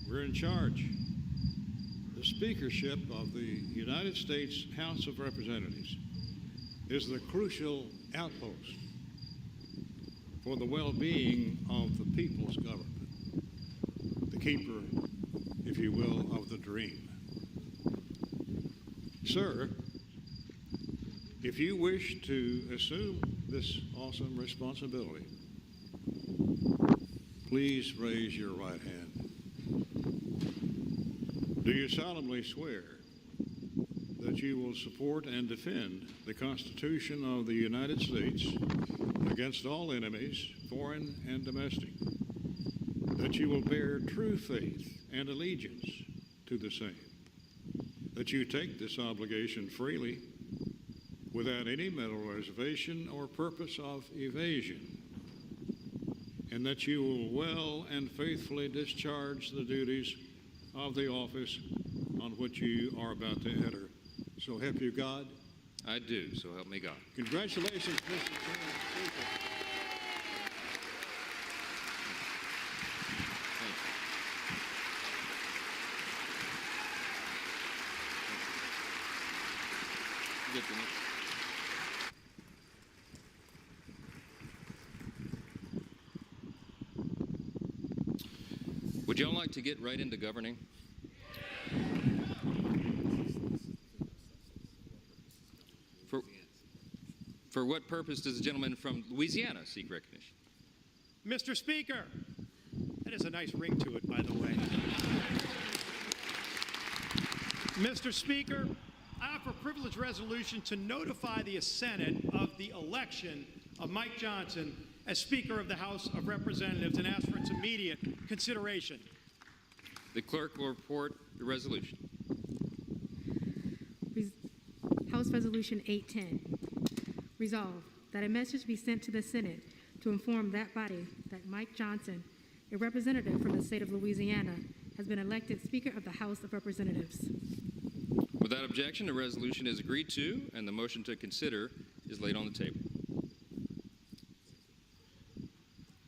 We're in charge. The speakership of the United States House of Representatives is the crucial outpost for the well-being of the people's government. The keeper, if you will, of the dream. Sir, if you wish to assume this awesome responsibility, please raise your right hand. Do you solemnly swear that you will support and defend the Constitution of the United States against all enemies, foreign and domestic, that you will bear true faith and allegiance to the same, that you take this obligation freely without any mental reservation or purpose of evasion, and that you will well and faithfully discharge the duties of the office on which you are about to enter. So help you God? I do, so help me God. Congratulations, Mr. Speaker. Would y'all like to get right into governing? For what purpose does the gentleman from Louisiana seek recognition? Mr. Speaker, that is a nice ring to it, by the way. Mr. Speaker, I offer a privileged resolution to notify the Senate of the election of Mike Johnson as Speaker of the House of Representatives and ask for its immediate consideration. The clerk will report the resolution. House Resolution 810. Resolved that a message be sent to the Senate to inform that body that Mike Johnson, a representative from the state of Louisiana, has been elected Speaker of the House of Representatives. Without objection, the resolution is agreed to, and the motion to consider is laid on the table.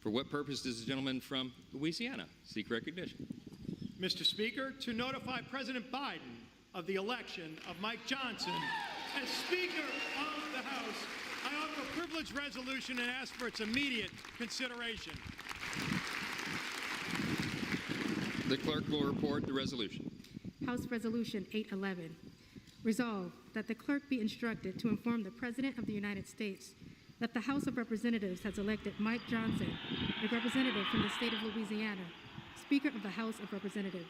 For what purpose does the gentleman from Louisiana seek recognition? Mr. Speaker, to notify President Biden of the election of Mike Johnson as Speaker of the House, I offer a privileged resolution and ask for its immediate consideration. The clerk will report the resolution. House Resolution 811. Resolved that the clerk be instructed to inform the President of the United States that the House of Representatives has elected Mike Johnson, a representative from the state of Louisiana, Speaker of the House of Representatives.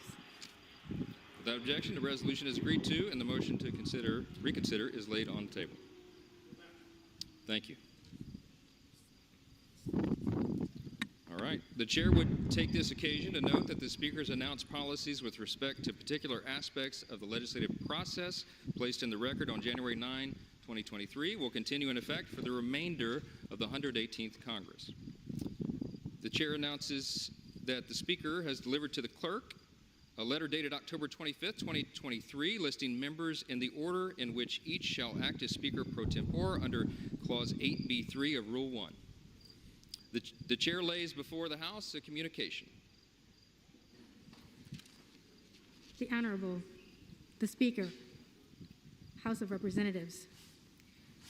Without objection, the resolution is agreed to, and the motion to reconsider is laid on the table. Thank you. All right. The chair would take this occasion to note that the speaker's announced policies with respect to particular aspects of the legislative process placed in the record on January 9, 2023 will continue in effect for the remainder of the 118th Congress. The chair announces that the speaker has delivered to the clerk a letter dated October 25th, 2023, listing members in the order in which each shall act as Speaker pro tempore under Clause 8B3 of Rule 1. The chair lays before the House a communication. The Honorable, the Speaker, House of Representatives.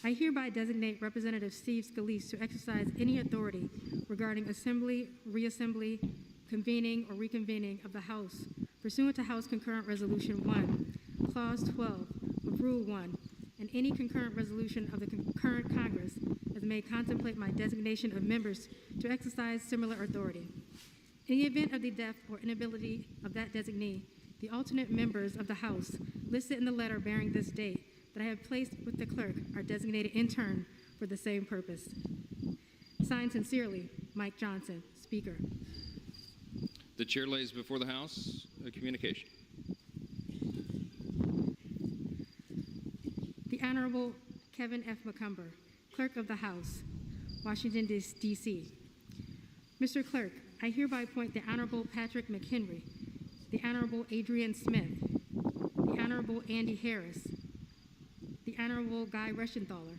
I hereby designate Representative Steve Scalise to exercise any authority regarding assembly, reassembly, convening, or reconvening of the House pursuant to House Concurrent Resolution 1, Clause 12 of Rule 1, and any concurrent resolution of the concurrent Congress as may contemplate my designation of members to exercise similar authority. In the event of the death or inability of that designee, the alternate members of the House listed in the letter bearing this date that I have placed with the clerk are designated in turn for the same purpose. Signed sincerely, Mike Johnson, Speaker. The chair lays before the House a communication. The Honorable Kevin F. McCumber, Clerk of the House, Washington, D.C. Mr. Clerk, I hereby appoint the Honorable Patrick McHenry, the Honorable Adrian Smith, the Honorable Andy Harris, the Honorable Guy Reschenthaler,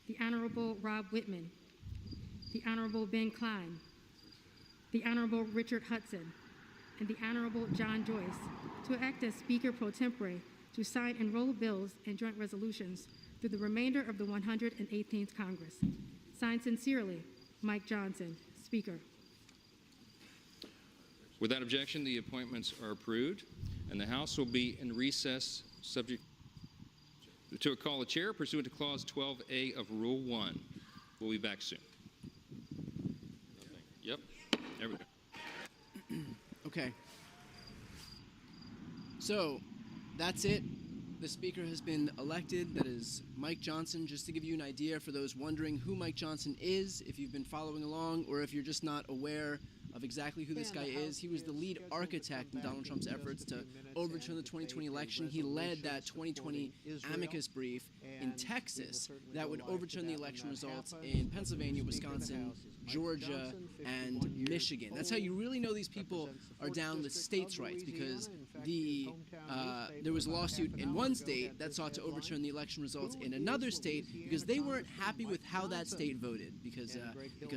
the Honorable Rob Whitman, the Honorable Ben Klein, the Honorable Richard Hudson, and the Honorable John Joyce to act as Speaker pro tempore to sign and roll bills and joint resolutions through the remainder of the 118th Congress. Signed sincerely, Mike Johnson, Speaker. Without objection, the appointments are approved, and the House will be in recess subject to a call of chair pursuant to Clause 12A of Rule 1. We'll be back soon. Yep, there we go. Okay. So, that's it. The Speaker has been elected. That is Mike Johnson. Just to give you an idea for those wondering who Mike Johnson is, if you've been following along, or if you're just not aware of exactly who this guy is, he was the lead architect in Donald Trump's efforts to overturn the 2020 election. He led that 2020 amicus brief in Texas that would overturn the election results in Pennsylvania, Wisconsin, Georgia, and Michigan. That's how you really know these people are down with states' rights, because there was a lawsuit in one state that sought to overturn the election results in another state because they weren't happy with how that state voted, because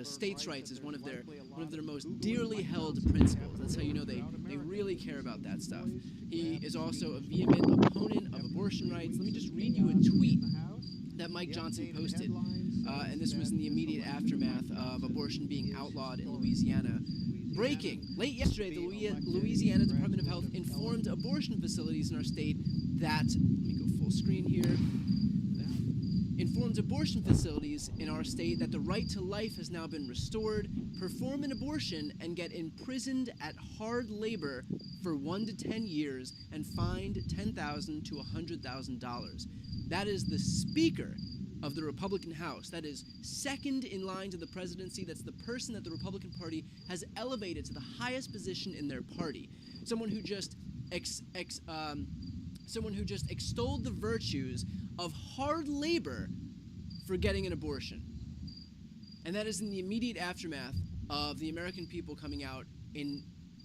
states' rights is one of their most dearly held principles. That's how you know they really care about that stuff. He is also a vehement opponent of abortion rights. Let me just read you a tweet that Mike Johnson posted, and this was in the immediate aftermath of abortion being outlawed in Louisiana. Breaking. Late yesterday, the Louisiana Department of Health informed abortion facilities in our state that, let me go full screen here, informed abortion facilities in our state that the right to life has now been restored, perform an abortion, and get imprisoned at hard labor for 1 to 10 years and fined $10,000 to $100,000. That is the Speaker of the Republican House. That is second in line to the presidency. That's the person that the Republican Party has elevated to the highest position in their party. Someone who just extolled the virtues of hard labor for getting an abortion. And that is in the immediate aftermath of the American people coming out in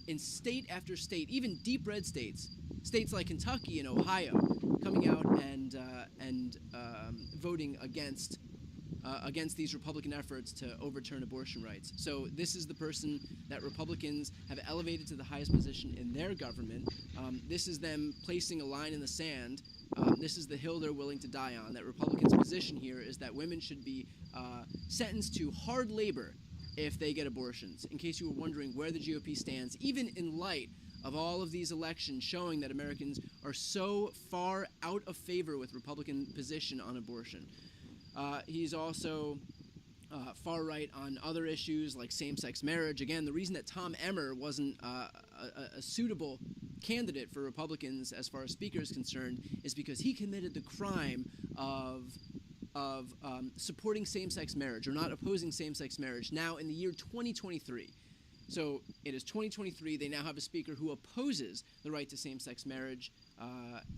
in state after state, even deep red states, states like Kentucky and Ohio, coming out and voting against these Republican efforts to overturn abortion rights. So this is the person that Republicans have elevated to the highest position in their government. This is them placing a line in the sand. This is the hill they're willing to die on. That Republicans' position here is that women should be sentenced to hard labor if they get abortions. In case you were wondering where the GOP stands, even in light of all of these elections showing that Americans are so far out of favor with Republican position on abortion. He's also far right on other issues like same-sex marriage. Again, the reason that Tom Emmer wasn't a suitable candidate for Republicans as far as Speaker is concerned is because he committed the crime of supporting same-sex marriage or not opposing same-sex marriage now in the year 2023. So it is 2023. They now have a speaker who opposes the right to same-sex marriage,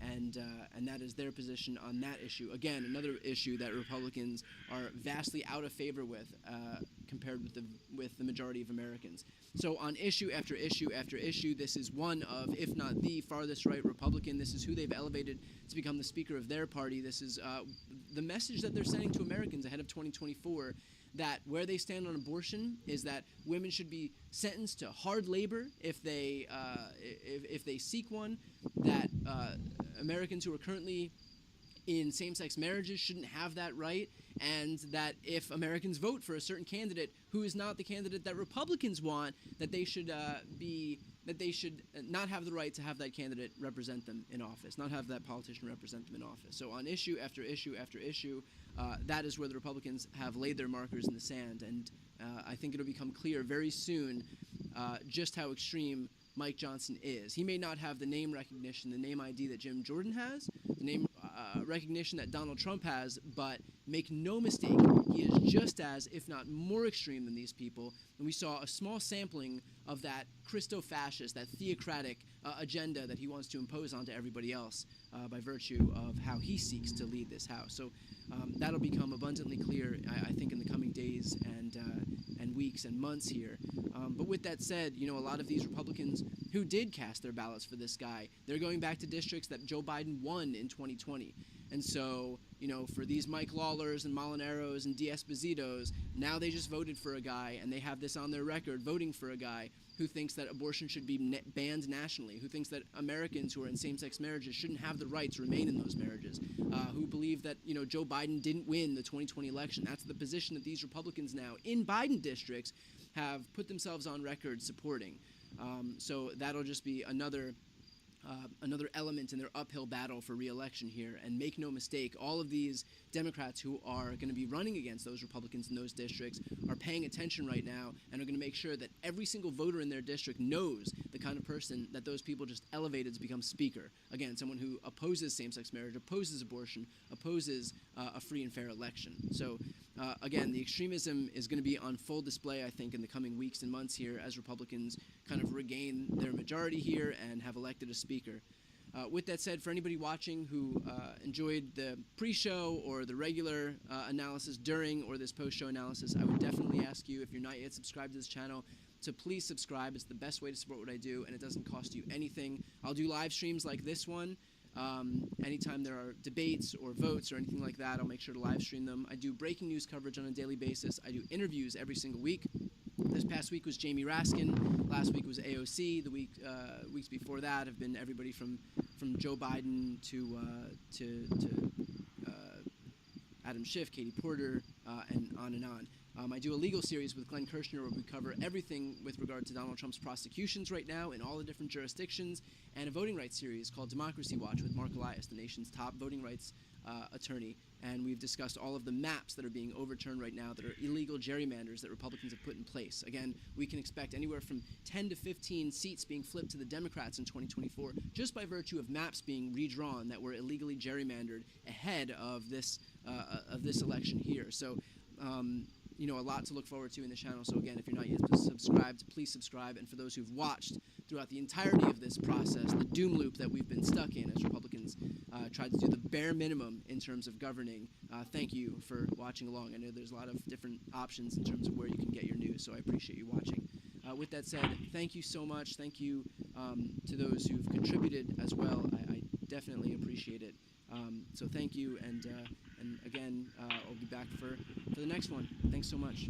and that is their position on that issue. Again, another issue that Republicans are vastly out of favor with compared with the majority of Americans. So on issue after issue after issue, this is one of, if not the farthest right Republican. This is who they've elevated to become the speaker of their party. This is the message that they're sending to Americans ahead of 2024. That where they stand on abortion is that women should be sentenced to hard labor if they seek one. That Americans who are currently in same-sex marriages shouldn't have that right, and that if Americans vote for a certain candidate who is not the candidate that Republicans want, that they should not have the right to have that candidate represent them in office, not have that politician represent them in office. So on issue after issue after issue, that is where the Republicans have laid their markers in the sand, and I think it'll become clear very soon just how extreme Mike Johnson is. He may not have the name recognition, the name ID that Jim Jordan has, the name recognition that Donald Trump has, but make no mistake, he is just as, if not more extreme than these people. And we saw a small sampling of that Christo-fascist, that theocratic agenda that he wants to impose onto everybody else by virtue of how he seeks to lead this House. So that'll become abundantly clear, I think, in the coming days and weeks and months here. But with that said, a lot of these Republicans who did cast their ballots for this guy, they're going back to districts that Joe Biden won in 2020. And so, for these Mike Lawlers and Molineros and D'Espositos, now they just voted for a guy, and they have this on their record, voting for a guy who thinks that abortion should be banned nationally, who thinks that Americans who are in same-sex marriages shouldn't have the right to remain in those marriages, who believe that, Joe Biden didn't win the 2020 election. That's the position that these Republicans now in Biden districts have put themselves on record supporting. So that'll just be another element in their uphill battle for re-election here. And make no mistake, all of these Democrats who are going to be running against those Republicans in those districts are paying attention right now and are going to make sure that every single voter in their district knows the kind of person that those people just elevated to become speaker. Again, someone who opposes same-sex marriage, opposes abortion, opposes a free and fair election. So again, the extremism is going to be on full display, I think, in the coming weeks and months here as Republicans kind of regain their majority here and have elected a speaker. With that said, for anybody watching who enjoyed the pre-show or the regular analysis during or this post-show analysis, I would definitely ask you, if you're not yet subscribed to this channel, to please subscribe. It's the best way to support what I do, and it doesn't cost you anything. I'll do live streams like this one. Anytime there are debates or votes or anything like that, I'll make sure to live stream them. I do breaking news coverage on a daily basis. I do interviews every single week. This past week was Jamie Raskin. Last week was AOC. The weeks before that have been everybody from Joe Biden to Adam Schiff, Katie Porter, and on and on. I do a legal series with Glenn Kirshner where we cover everything with regard to Donald Trump's prosecutions right now in all the different jurisdictions, and a voting rights series called Democracy Watch with Mark Elias, the nation's top voting rights attorney. And we've discussed all of the maps that are being overturned right now that are illegal gerrymanders that Republicans have put in place. Again, we can expect anywhere from 10 to 15 seats being flipped to the Democrats in 2024 just by virtue of maps being redrawn that were illegally gerrymandered ahead of this election here. So a lot to look forward to in the channel. So again, if you're not yet subscribed, please subscribe. And for those who've watched throughout the entirety of this process, the doom loop that we've been stuck in as Republicans tried to do the bare minimum in terms of governing, thank you for watching along. I know there's a lot of different options in terms of where you can get your news, so I appreciate you watching. With that said, thank you so much. Thank you to those who've contributed as well. I definitely appreciate it. So thank you, and again, I'll be back for the next one. Thanks so much.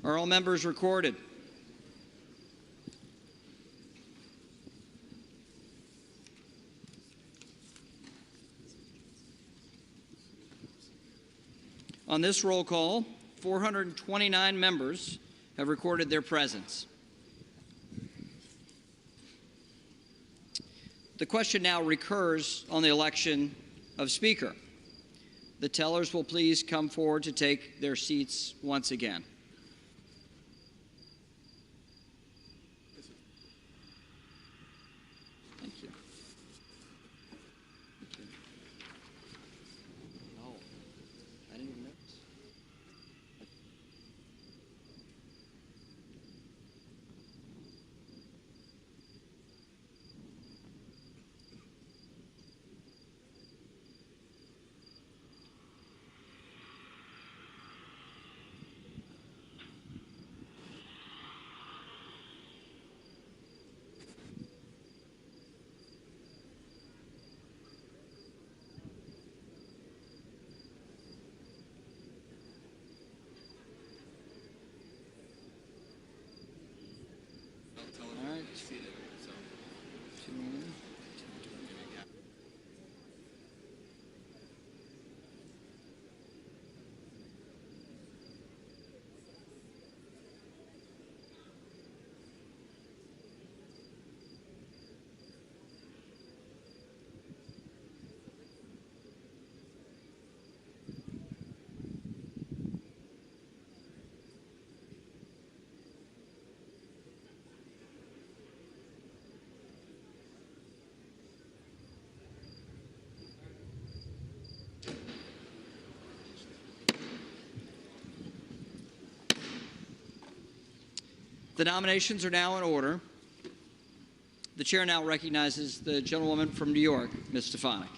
Are all members recorded? On this roll call, 429 members have recorded their presence. The question now recurs on the election of Speaker. The tellers will please come forward to take their seats once again. Thank you. Thank you. Oh, I didn't even notice. All right. The nominations are now in order. The chair now recognizes the gentlewoman from New York, Ms. Stefanik.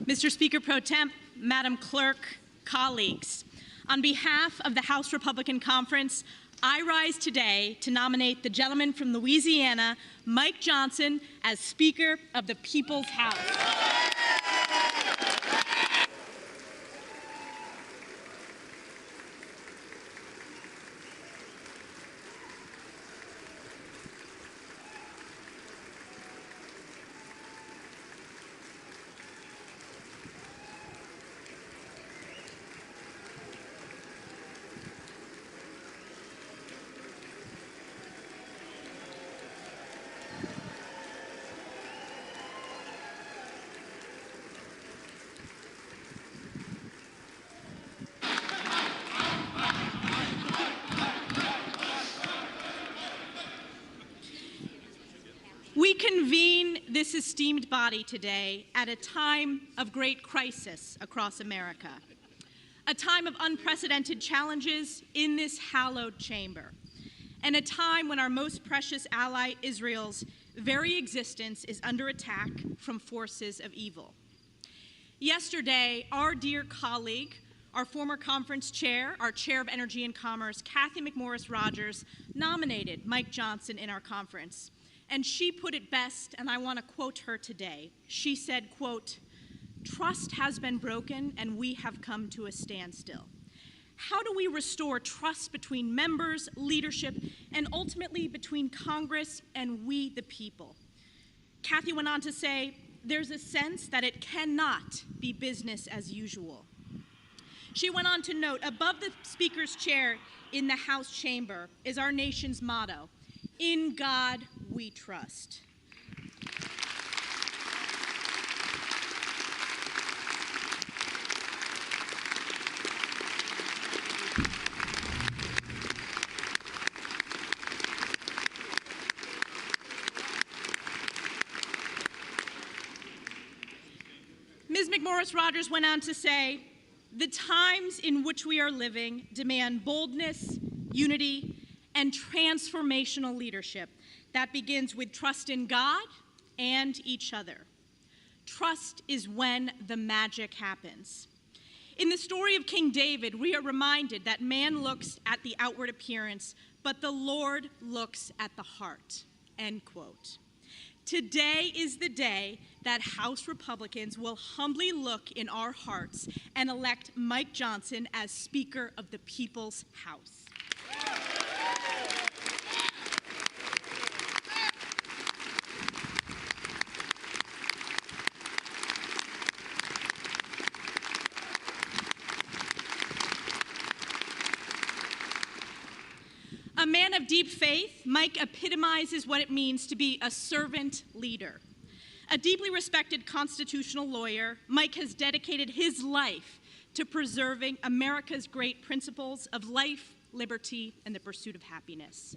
Mr. Speaker Pro Temp, Madam Clerk, colleagues, on behalf of the House Republican Conference, I rise today to nominate the gentleman from Louisiana, Mike Johnson, as Speaker of the People's House. We convene this esteemed body today at a time of great crisis across America, a time of unprecedented challenges in this hallowed chamber, and a time when our most precious ally, Israel's very existence, is under attack from forces of evil. Yesterday, our dear colleague, our former conference chair, our chair of Energy and Commerce, Kathy McMorris Rogers, nominated Mike Johnson in our conference. And she put it best, and I want to quote her today. She said, quote, "Trust has been broken and we have come to a standstill. How do we restore trust between members, leadership, and ultimately between Congress and we the people?" Kathy went on to say, "There's a sense that it cannot be business as usual." She went on to note, above the Speaker's chair in the House chamber is our nation's motto, "In God we trust." Ms. McMorris Rogers went on to say, "The times in which we are living demand boldness, unity, and transformational leadership that begins with trust in God and each other. Trust is when the magic happens." In the story of King David, we are reminded that man looks at the outward appearance, but the Lord looks at the heart, end quote. Today is the day that House Republicans will humbly look in our hearts and elect Mike Johnson as Speaker of the People's House. A man of deep faith, Mike epitomizes what it means to be a servant leader. A deeply respected constitutional lawyer, Mike has dedicated his life to preserving America's great principles of life, liberty, and the pursuit of happiness.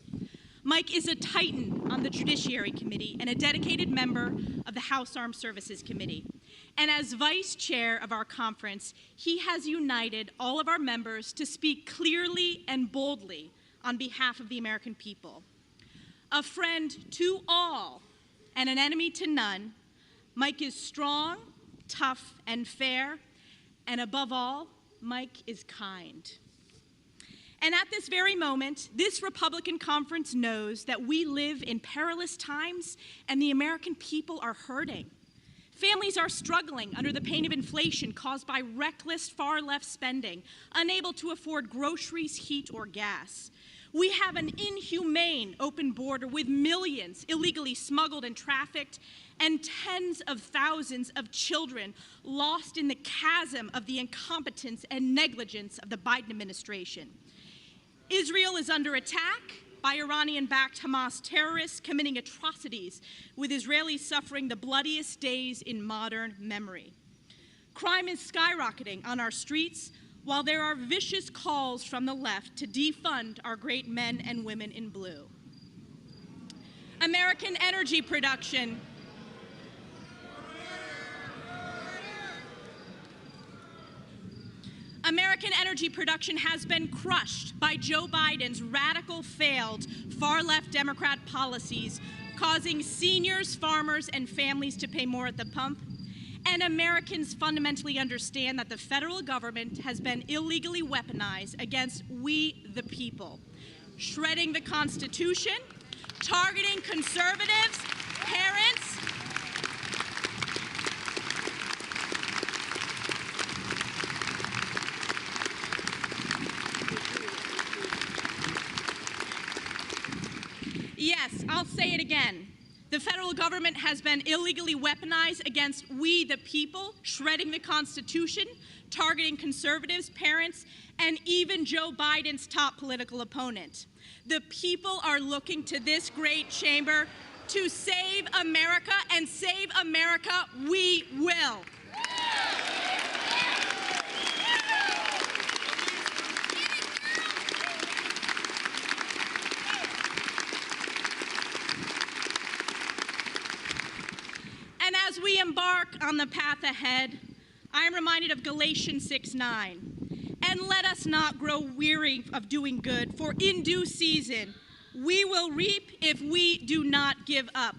Mike is a titan on the Judiciary Committee and a dedicated member of the House Armed Services Committee. And as vice chair of our conference, he has united all of our members to speak clearly and boldly on behalf of the American people. A friend to all and an enemy to none, Mike is strong, tough, and fair, and above all, Mike is kind. And at this very moment, this Republican conference knows that we live in perilous times and the American people are hurting. Families are struggling under the pain of inflation caused by reckless far-left spending, unable to afford groceries, heat, or gas. We have an inhumane open border with millions illegally smuggled and trafficked, and tens of thousands of children lost in the chasm of the incompetence and negligence of the Biden administration. Israel is under attack by Iranian-backed Hamas terrorists committing atrocities, with Israelis suffering the bloodiest days in modern memory. Crime is skyrocketing on our streets, while there are vicious calls from the left to defund our great men and women in blue. American energy production has been crushed by Joe Biden's radical, failed, far-left Democrat policies, causing seniors, farmers, and families to pay more at the pump. And Americans fundamentally understand that the federal government has been illegally weaponized against we, the people, shredding the Constitution, targeting conservatives, parents, yes, I'll say it again. The federal government has been illegally weaponized against we, the people, shredding the Constitution, targeting conservatives, parents, and even Joe Biden's top political opponent. The people are looking to this great chamber to save America, and save America we will. And as we embark on the path ahead, I am reminded of Galatians 6:9. And let us not grow weary of doing good, for in due season we will reap if we do not give up.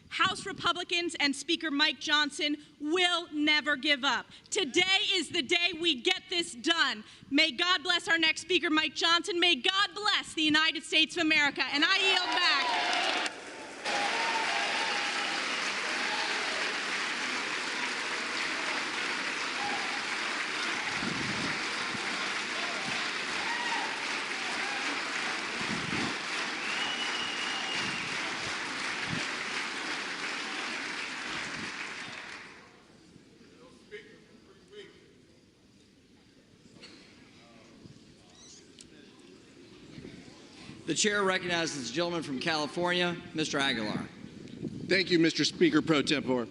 House Republicans and Speaker Mike Johnson will never give up. Today is the day we get this done. May God bless our next Speaker, Mike Johnson. May God bless the United States of America. And I yield back. The chair recognizes the gentleman from California, Mr. Aguilar. Thank you, Mr. Speaker pro tempore.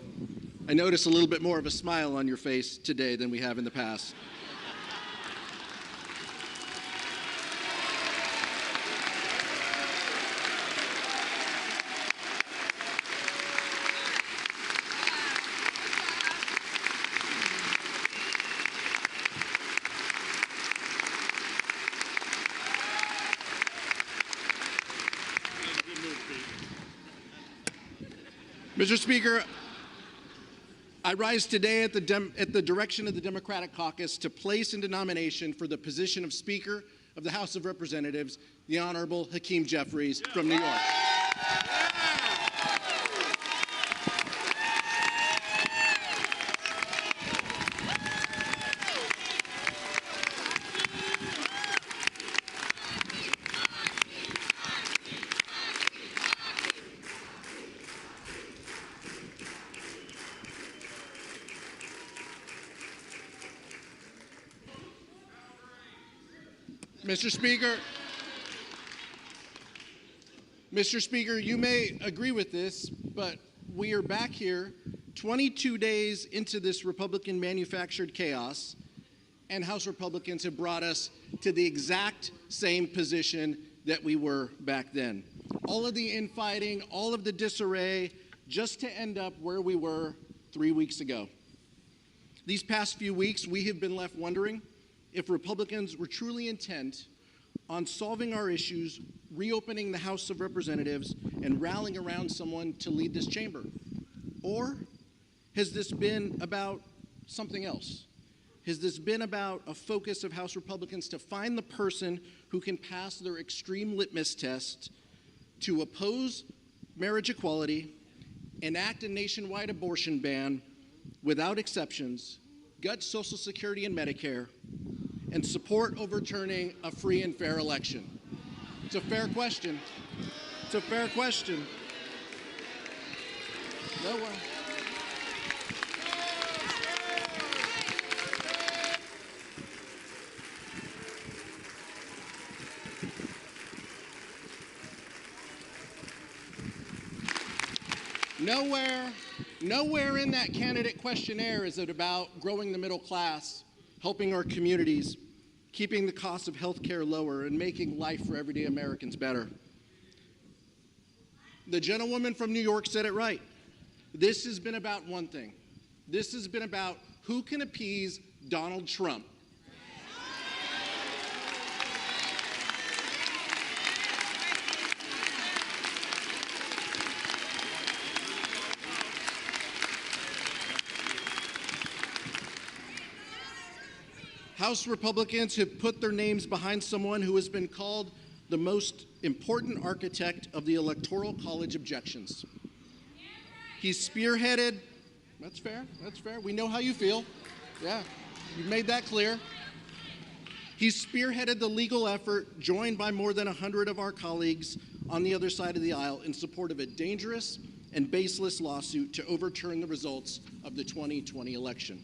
I notice a little bit more of a smile on your face today than we have in the past. Mr. Speaker, I rise today at the direction of the Democratic Caucus to place into nomination for the position of Speaker of the House of Representatives, the Honorable Hakeem Jeffries from New York. Mr. Speaker, you may agree with this, but we are back here 22 days into this Republican-manufactured chaos, and House Republicans have brought us to the exact same position that we were back then. All of the infighting, all of the disarray, just to end up where we were 3 weeks ago. These past few weeks, we have been left wondering if Republicans were truly intent on solving our issues, reopening the House of Representatives, and rallying around someone to lead this chamber. Or has this been about something else? Has this been about a focus of House Republicans to find the person who can pass their extreme litmus test to oppose marriage equality, enact a nationwide abortion ban without exceptions, gut Social Security and Medicare, and support overturning a free and fair election? It's a fair question. It's a fair question. No one. Nowhere in that candidate questionnaire is it about growing the middle class, helping our communities, keeping the cost of health care lower, and making life for everyday Americans better. The gentlewoman from New York said it right. This has been about one thing. This has been about who can appease Donald Trump. House Republicans have put their names behind someone who has been called the most important architect of the Electoral College objections. He's spearheaded, that's fair, we know how you feel. Yeah, you've made that clear. He's spearheaded the legal effort, joined by more than 100 of our colleagues on the other side of the aisle, in support of a dangerous and baseless lawsuit to overturn the results of the 2020 election.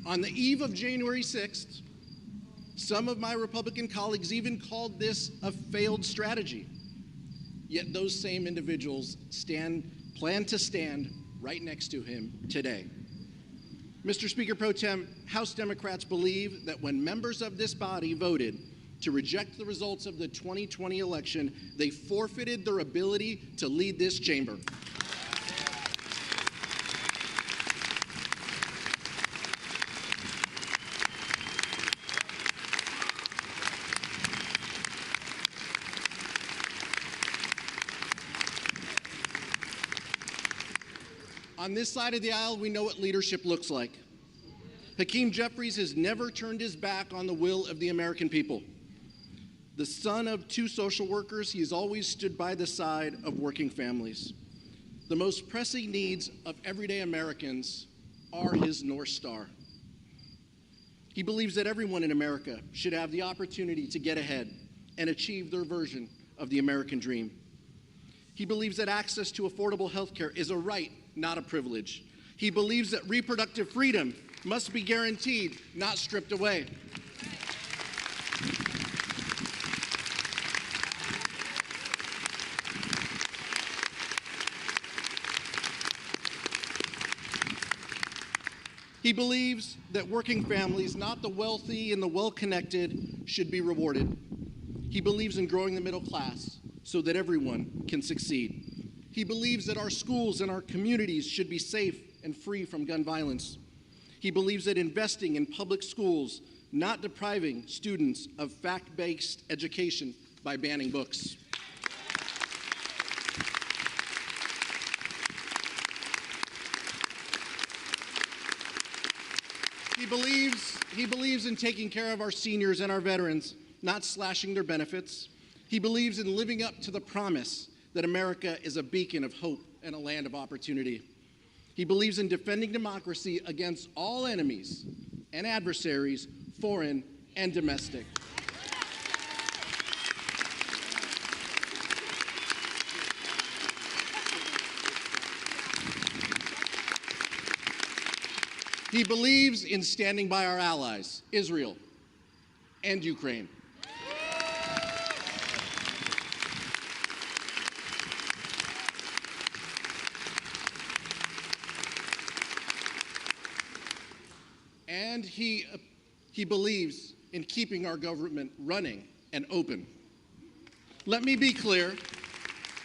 On the eve of January 6th, some of my Republican colleagues even called this a failed strategy. Yet those same individuals plan to stand right next to him today. Mr. Speaker Pro Tem, House Democrats believe that when members of this body voted to reject the results of the 2020 election, they forfeited their ability to lead this chamber. On this side of the aisle, we know what leadership looks like. Hakeem Jeffries has never turned his back on the will of the American people. The son of two social workers, he has always stood by the side of working families. The most pressing needs of everyday Americans are his North Star. He believes that everyone in America should have the opportunity to get ahead and achieve their version of the American dream. He believes that access to affordable health care is a right, not a privilege. He believes that reproductive freedom must be guaranteed, not stripped away. He believes that working families, not the wealthy and the well-connected, should be rewarded. He believes in growing the middle class so that everyone can succeed. He believes that our schools and our communities should be safe and free from gun violence. He believes that investing in public schools, not depriving students of fact-based education by banning books. He believes in taking care of our seniors and our veterans, not slashing their benefits. He believes in living up to the promise that America is a beacon of hope and a land of opportunity. He believes in defending democracy against all enemies and adversaries, foreign and domestic. He believes in standing by our allies, Israel and Ukraine. and he believes in keeping our government running and open. Let me be clear.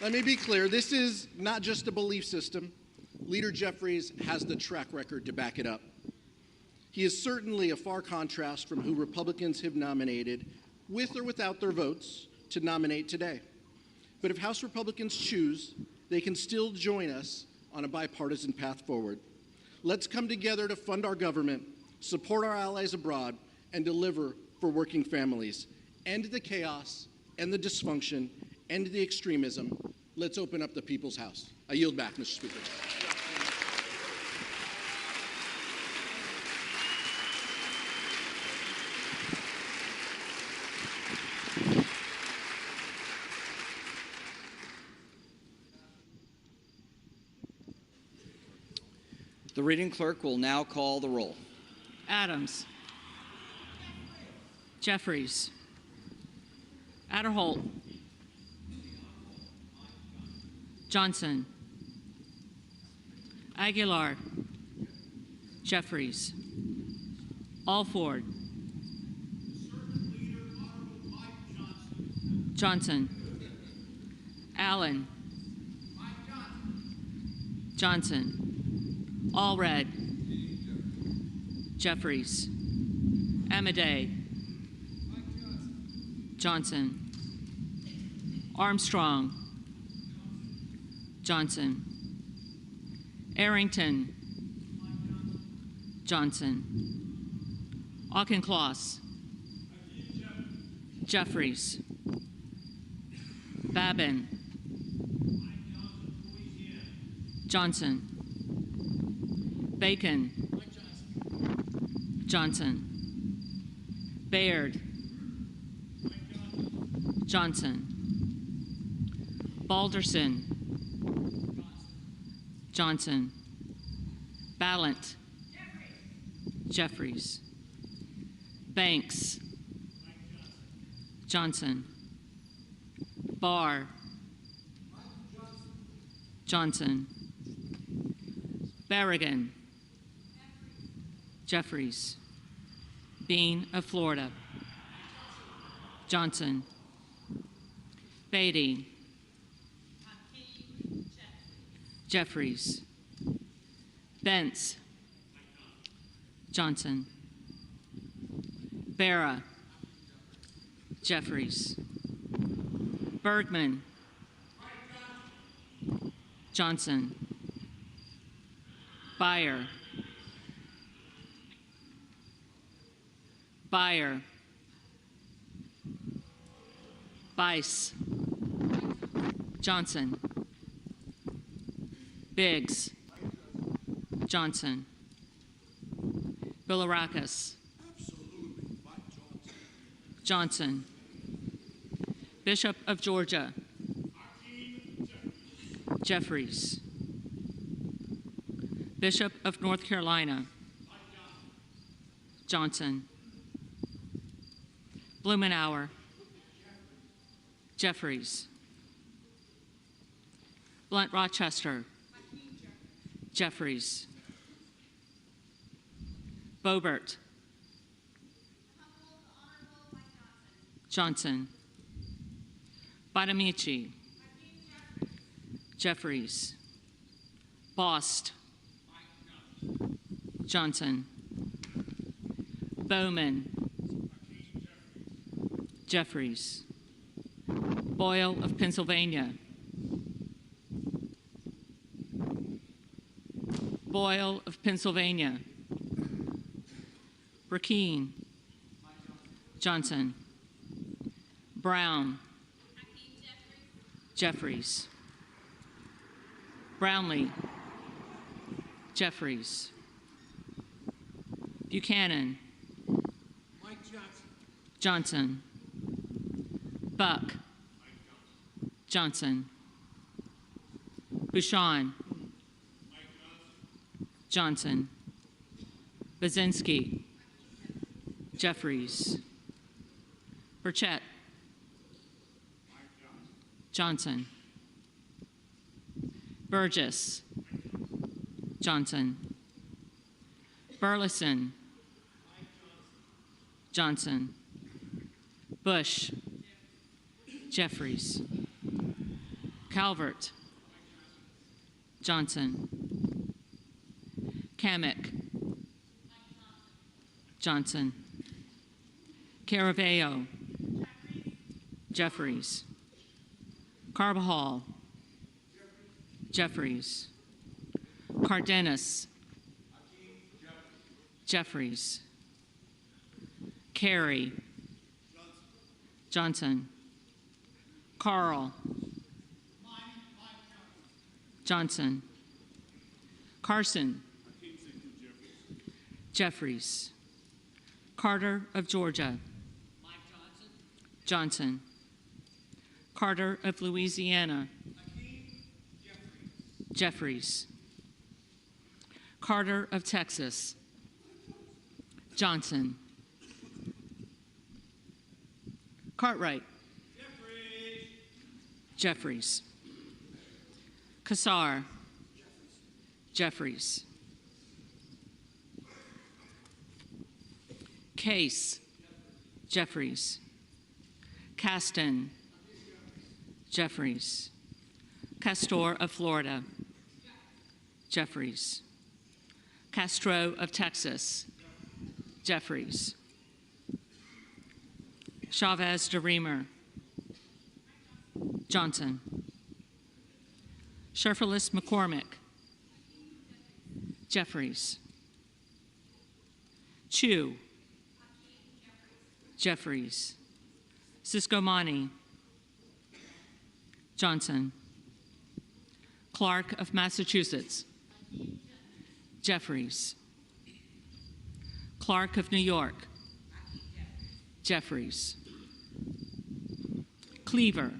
This is not just a belief system. Leader Jeffries has the track record to back it up. He is certainly a far contrast from who Republicans have nominated, with or without their votes, to nominate today. But if House Republicans choose, they can still join us on a bipartisan path forward. Let's come together to fund our government, support our allies abroad, and deliver for working families. End the chaos, end the dysfunction, end the extremism. Let's open up the people's house. I yield back, Mr. Speaker. The reading clerk will now call the roll. Adams. Jeffries. Adderholt. Johnson. Aguilar. Jeffries. Alford. Johnson. Allen. Johnson. Allred. Jeffries. Amadei. Johnson. Armstrong. Johnson. Arrington. Johnson. Auchincloss. Jeffries. Babin. Johnson. Bacon. Johnson. Baird. Johnson. Balderson. Johnson. Ballant. Jeffries. Banks. Johnson. Barr. Johnson. Berrigan. Jeffries. Bean of Florida. Johnson. Beatty. Jeffries. Bentz. Johnson. Barra. Jeffries. Bergman. Johnson. Beyer. Beyer. Bice. Johnson. Biggs. Johnson. Bilirakis. Johnson. Bishop of Georgia. Jeffries. Bishop of North Carolina. Johnson. Blumenauer. Jeffries. Blunt Rochester. Jeffries. Boebert. Johnson. Bonamici. Jeffries. Bost. Johnson. Bowman. Jeffries. Boyle of Pennsylvania. Boyle of Pennsylvania. Rakeen. Johnson. Brown. Jeffries. Brownlee. Jeffries. Buchanan. Johnson. Buck. Johnson. Bouchon. Johnson. Bazinski. Jeffries. Burchett. Johnson. Burgess. Johnson. Burleson. Johnson. Bush. Jeffries. Calvert. Johnson. Kamek. Johnson. Caraveo. Jeffries. Carbajal. Jeffries. Cardenas. Jeffries. Carey. Johnson. Carl. Johnson. Carson. Jeffries. Carter of Georgia. Johnson. Carter of Louisiana. Jeffries. Carter of Texas. Johnson. Cartwright. Jeffries. Kassar. Jeffries. Case. Jeffries. Caston. Jeffries. Castor of Florida. Jeffries. Castro of Texas. Jeffries. Chavez de Reamer. Johnson. Sherferlis McCormick. Jeffries. Chu. Jeffries. Ciscomani. Johnson. Clark of Massachusetts. Jeffries. Clark of New York. Jeffries. Cleaver.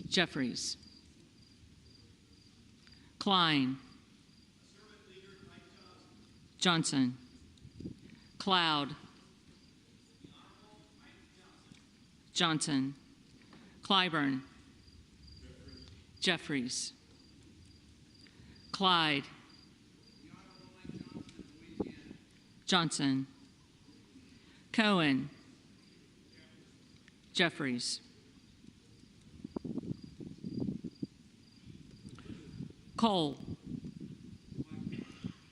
Jeffries. Klein. Johnson. Cloud. Johnson. Clyburn. Jeffries. Clyde. Johnson. Cohen. Jeffries. Cole.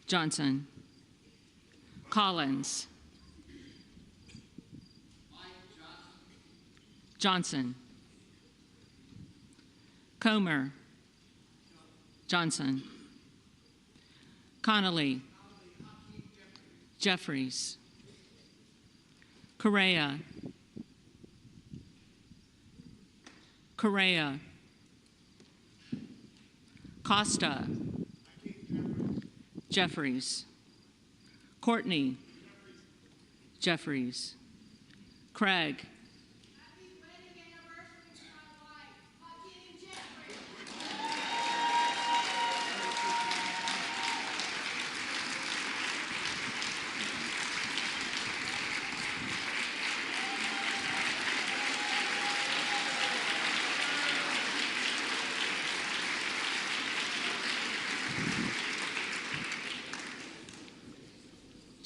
Johnson. Collins. Johnson. Comer. Johnson. Connolly. Jeffries. Correa. Correa. Costa. Jeffries. Courtney. Jeffries. Craig.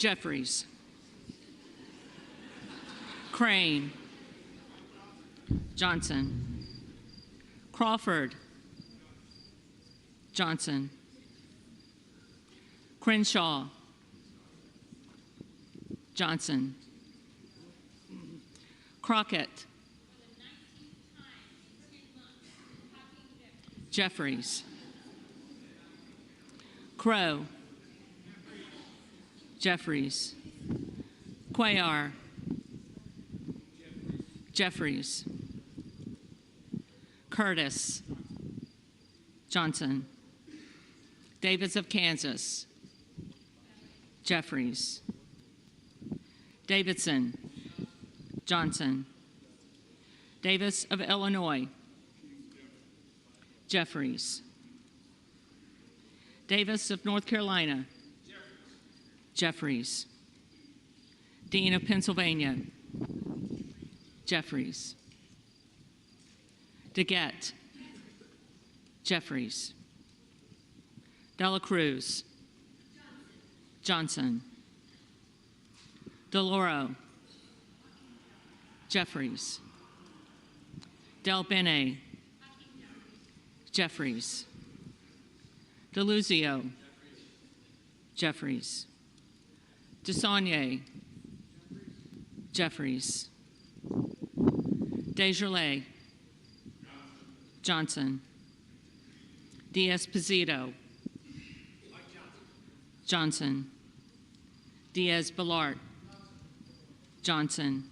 Jeffries. Crane. Johnson. Crawford. Johnson. Crenshaw. Johnson. Crockett. Jeffries. Crow. Jeffries. Cuellar. Jeffries. Curtis. Johnson. Davis of Kansas. Jeffries. Davidson. Johnson. Davis of Illinois. Jeffries. Davis of North Carolina. Jeffries. Dean of Pennsylvania. Jeffries. DeGette. Jeffries. Dela Cruz. Johnson. DeLauro, Jeffries, Del Bene, Jeffries, DeLuzio, Jeffries, DeSaulnier, Jeffries, Desjardins, Johnson, Diaz-Pizito, Johnson, Diaz-Balart, Johnson,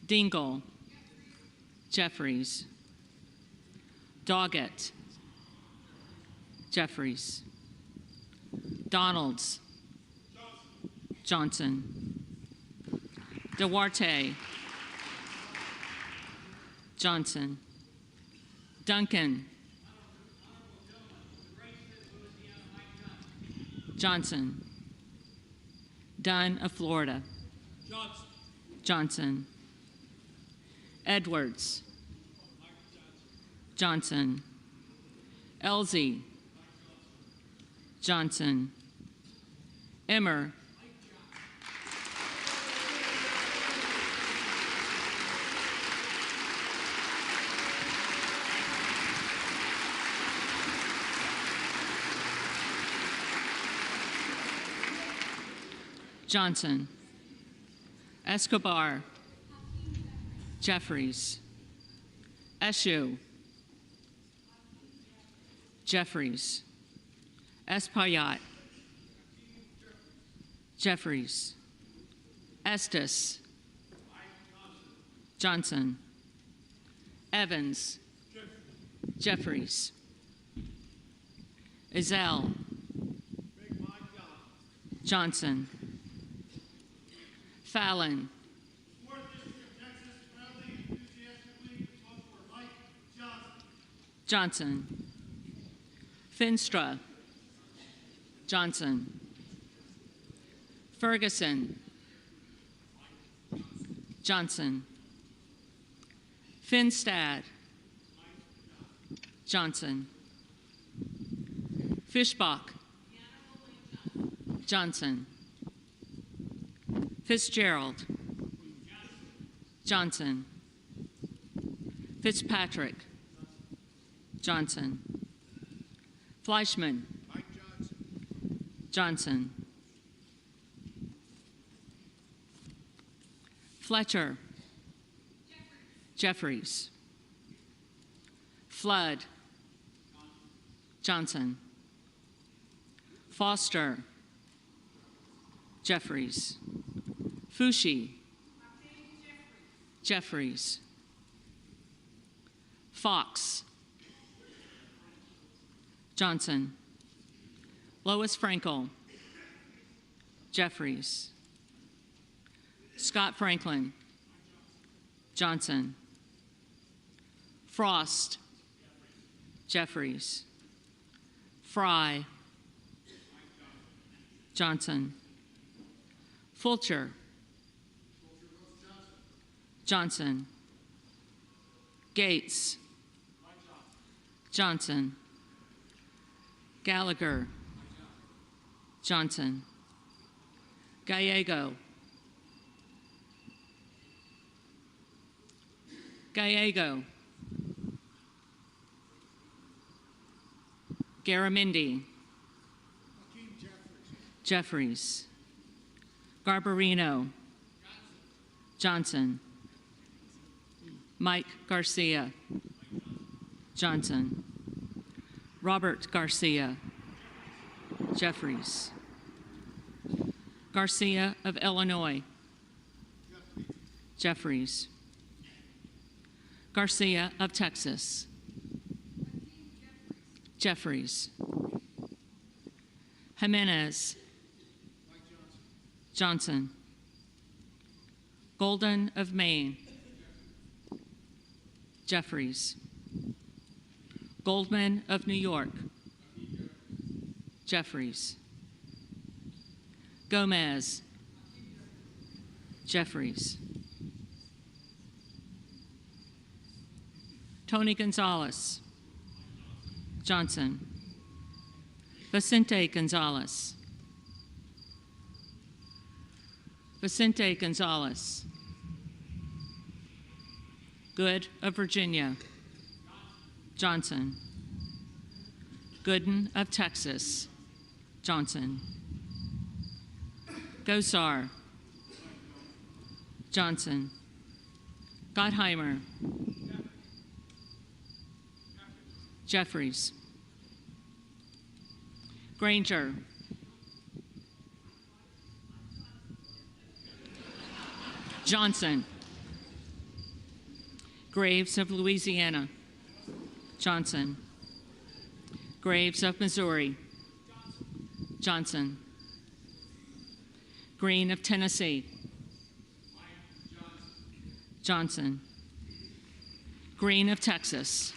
Dingell, Jeffries, Doggett, Jeffries, Donalds, Johnson, Duarte, Johnson, Duncan, Johnson, Dunn of Florida, Johnson, Edwards, Johnson, Elsie, Johnson, Emmer, Johnson, Escobar, Jeffries, Eshoo, Jeffries, Espaillat, Jeffries, Estes, Johnson, Evans, Jeffries, Ezell, Johnson, Fallon, Johnson, Finstra, Johnson, Ferguson, Johnson, Finstad, Johnson, Fischbach, Johnson, Fitzgerald, Johnson, Fitzpatrick, Johnson, Fleischman, Johnson, Fletcher, Jeffries, Flood, Johnson, Foster, Jeffries, Fushi, Jeffries, Fox, Johnson, Lois Frankel, Jeffries, Scott Franklin, Johnson, Frost, Jeffries, Fry, Johnson, Fulcher, Johnson, Gates, Johnson, Gallagher, Johnson, Gallego, Garamendi, Jeffries, Garbarino, Johnson, Mike Garcia, Johnson, Robert Garcia, Jeffries, Garcia of Illinois, Jeffries, Garcia of Texas, Jeffries, Jimenez, Johnson, Golden of Maine, Jeffries, Goldman of New York, Jeffries, Gomez, Jeffries, Tony Gonzalez, Johnson, Vicente Gonzalez, Vicente Gonzalez. Good of Virginia. Johnson. Gooden of Texas. Johnson. Gosar. Johnson. Gottheimer. Jeffries. Granger. Johnson. Graves of Louisiana. Johnson. Graves of Missouri. Johnson. Green of Tennessee. Johnson. Green of Texas.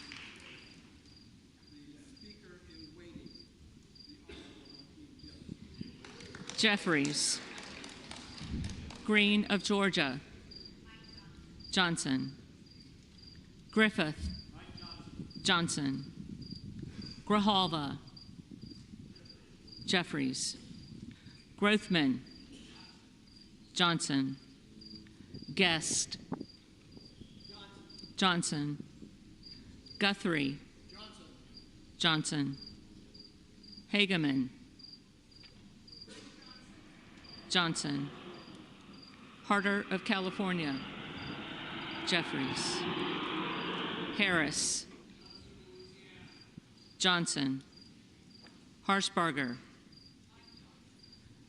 Jeffries. Green of Georgia. Johnson. Griffith. Johnson. Grijalva. Jeffries. Grothman. Johnson. Guest. Johnson. Guthrie. Johnson. Hageman. Johnson. Harder of California. Jeffries. Harris. Johnson. Harshbarger.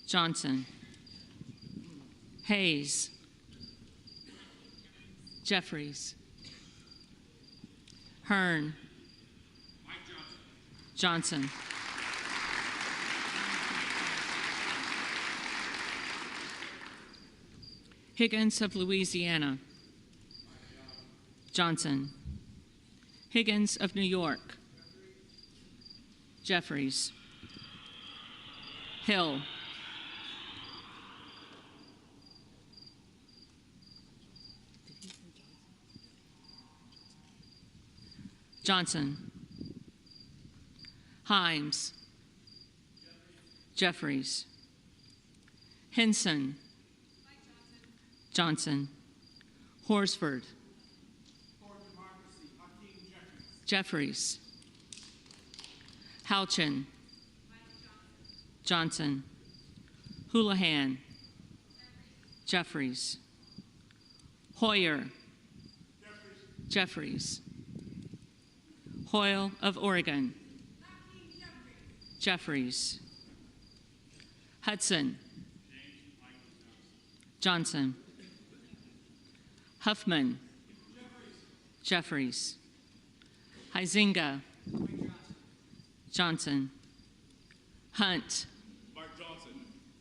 Johnson. Hayes. Jeffries. Hearn. Johnson. Higgins of Louisiana. Johnson. Higgins of New York. Jeffries. Hill. Johnson. Himes. Jeffries. Henson. Johnson. Horsford. Jeffries. Houchin. Johnson. Houlihan. Jeffries. Hoyer. Jeffries. Hoyle of Oregon. Jeffries. Hudson. Johnson. Huffman. Jeffries. Huizinga. Johnson. Hunt.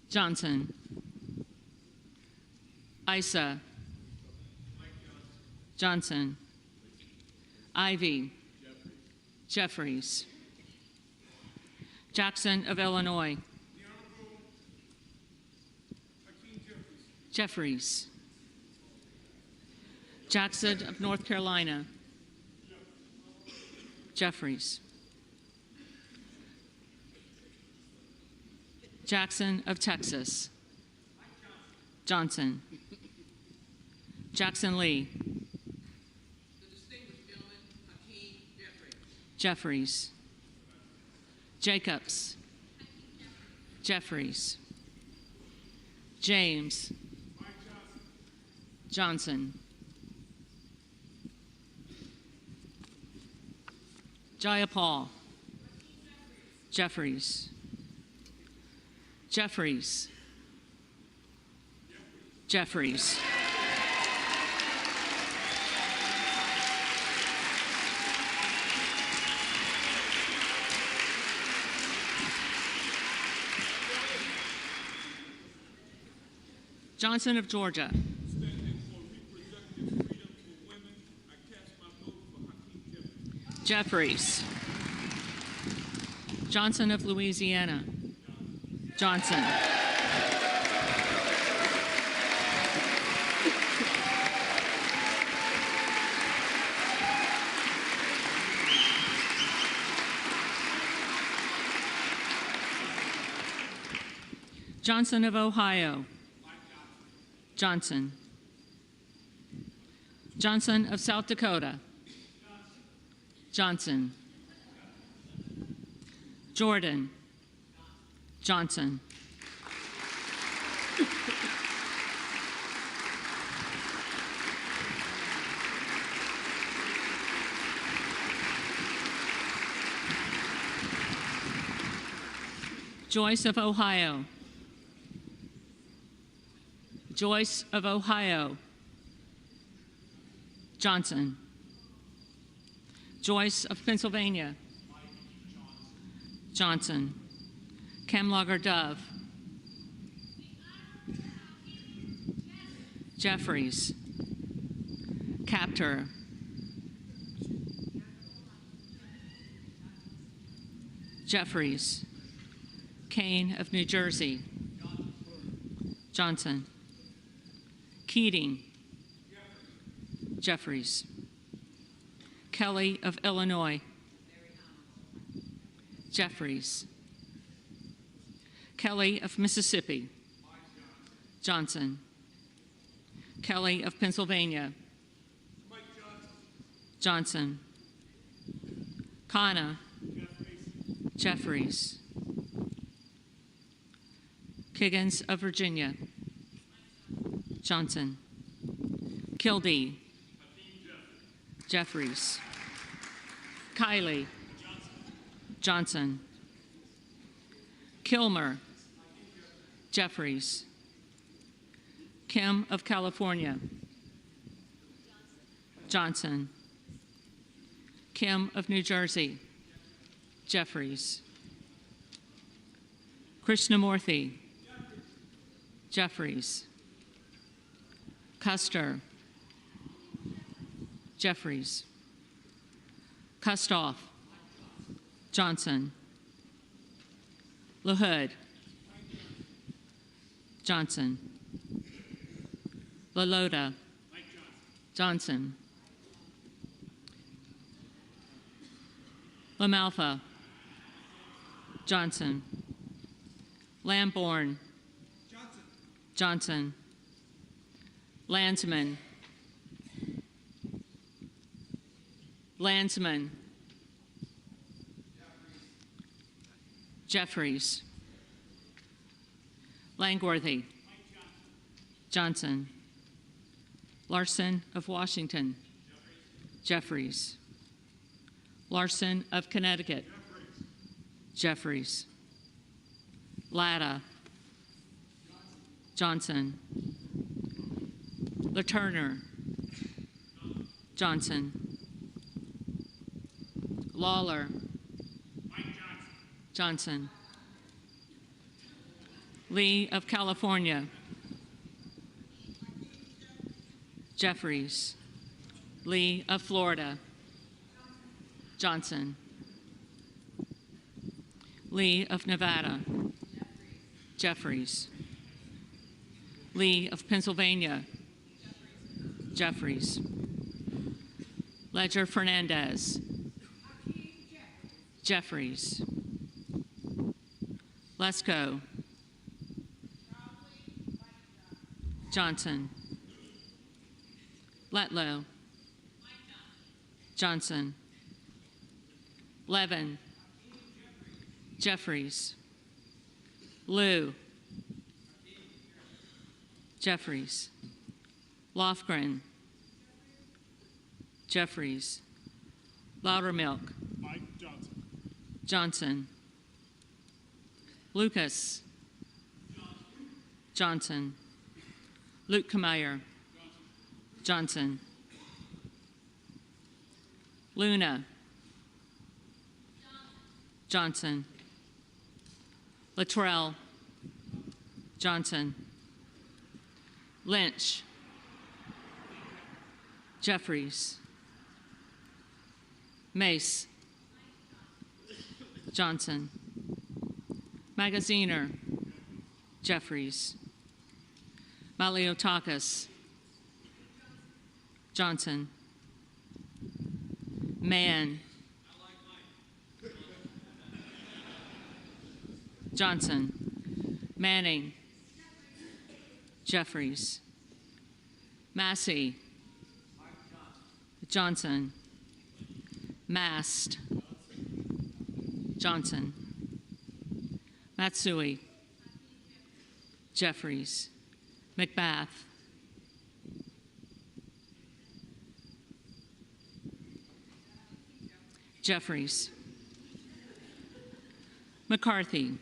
Johnson. Isa. Johnson. Ivy. Jeffries. Jackson of Illinois. Jeffries. Jackson of North Carolina. Jeffries. Jackson of Texas. Johnson. Jackson Lee. Jeffries. Jacobs. Jeffries. James. Johnson. Jayapal. Jeffries. Jeffries. Jeffries. Johnson of Georgia. Jeffries. Johnson of Louisiana. Johnson. Johnson of Ohio. Johnson. Johnson of South Dakota. Johnson. Jordan. Johnson. Joyce of Ohio. Joyce of Ohio. Johnson. Joyce of Pennsylvania. Johnson. Camlogger Dove. Jeffries. Captor. Jeffries. Kane of New Jersey. Johnson. Keating. Jeffries. Kelly of Illinois. Jeffries. Kelly of Mississippi. Johnson. Kelly of Pennsylvania. Johnson. Kana. Jeffries. Kiggins of Virginia. Johnson. Kildee. Jeffries. Kiley. Johnson. Kilmer. Jeffries. Kim of California. Johnson. Kim of New Jersey. Jeffries. Krishnamurthy. Jeffries. Custer. Jeffries. Kustoff. Johnson. LaHood. Johnson. LaLota. Johnson. LaMalfa. Johnson. Lamborn. Johnson. Landsman. Landsman. Jeffries. Langworthy. Johnson. Larson of Washington. Jeffries. Larson of Connecticut. Jeffries. Latta. Johnson. LaTurner. Johnson. Lawler. Johnson. Lee of California. Jeffries. Lee of Florida. Johnson. Lee of Nevada. Jeffries. Lee of Pennsylvania. Jeffries. Ledger Fernandez. Jeffries. Lesko. Johnson. Letlow. Johnson. Levin. Jeffries. Liu. Jeffries. Lofgren. Jeffries. Loudermilk. Mike Johnson. Johnson. Lucas. Johnson. Luke Kameyer. Johnson. Luna. Johnson. Luttrell. Johnson. Lynch. Jeffries. Mace. Johnson. Magaziner. Jeffries. Maliotakis. Johnson. Mann. Johnson. Manning. Jeffries. Massey. Johnson. Mast. Johnson. Matsui. Jeffries. McBath. Jeffries. McCarthy.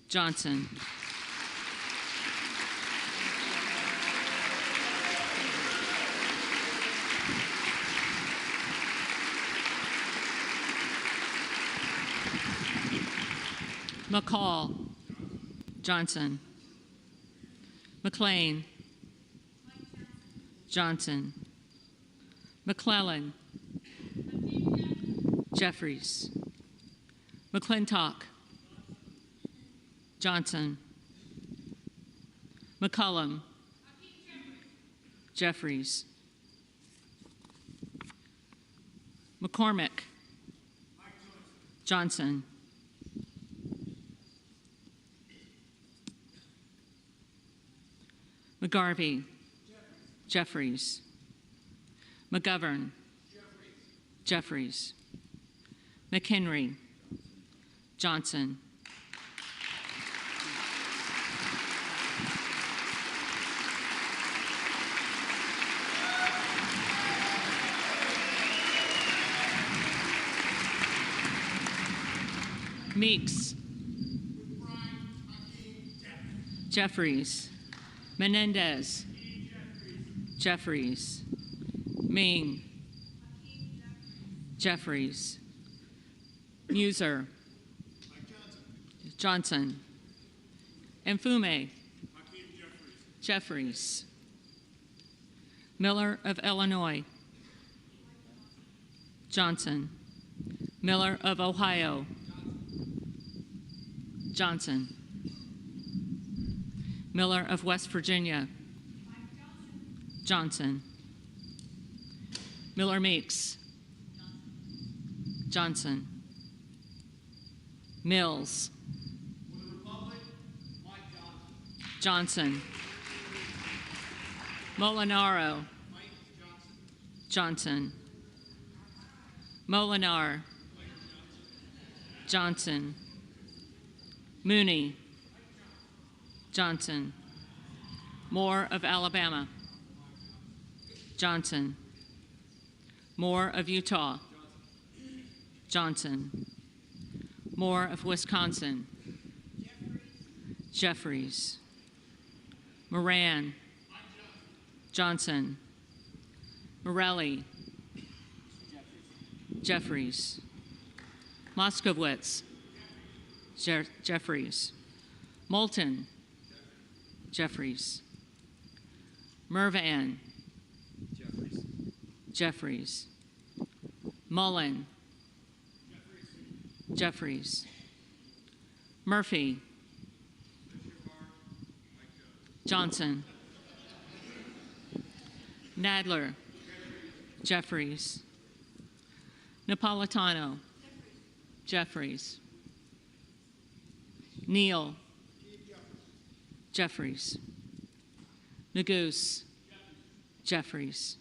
Johnson. McCall. Johnson. McLean. Johnson. McClellan. Jeffries. McClintock. Johnson. McCullum. Jeffries. McCormick. Johnson. McGarvey. Jeffries. McGovern. Jeffries. McHenry. Johnson. Meeks. Jeffries. Menendez. Jeffries. Ming. Jeffries. Muser. Johnson. Mfume. Jeffries. Miller of Illinois. Johnson. Miller of Ohio. Johnson. Miller of West Virginia. Johnson. Miller Meeks. Johnson. Mills. Johnson. Molinaro. Johnson. Molinar. Johnson. Mooney. Johnson. Moore of Alabama. Johnson. Moore of Utah. Johnson. Moore of Wisconsin. Jeffries. Moran. Johnson. Morelli. Jeffries. Moskowitz. Jeffries. Moulton. Jeffries. Mervan. Jeffries. Mullen. Jeffries. Murphy. Johnson. Nadler. Jeffries. Napolitano. Jeffries. Neal. Jeffries. Nagoose. Jeffries.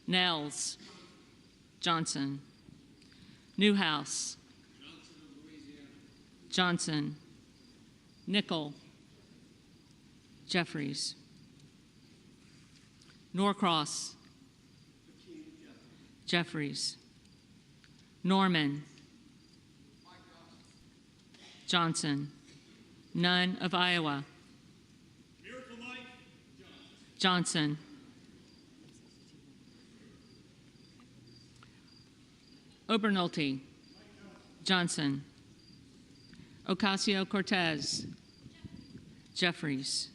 Nels. Johnson. Newhouse. Johnson. Nickel. Jeffries. Norcross. Jeffries. Norman. Johnson. Nunn of Iowa. Johnson. Obernolte. Johnson. Ocasio-Cortez. Jeffries.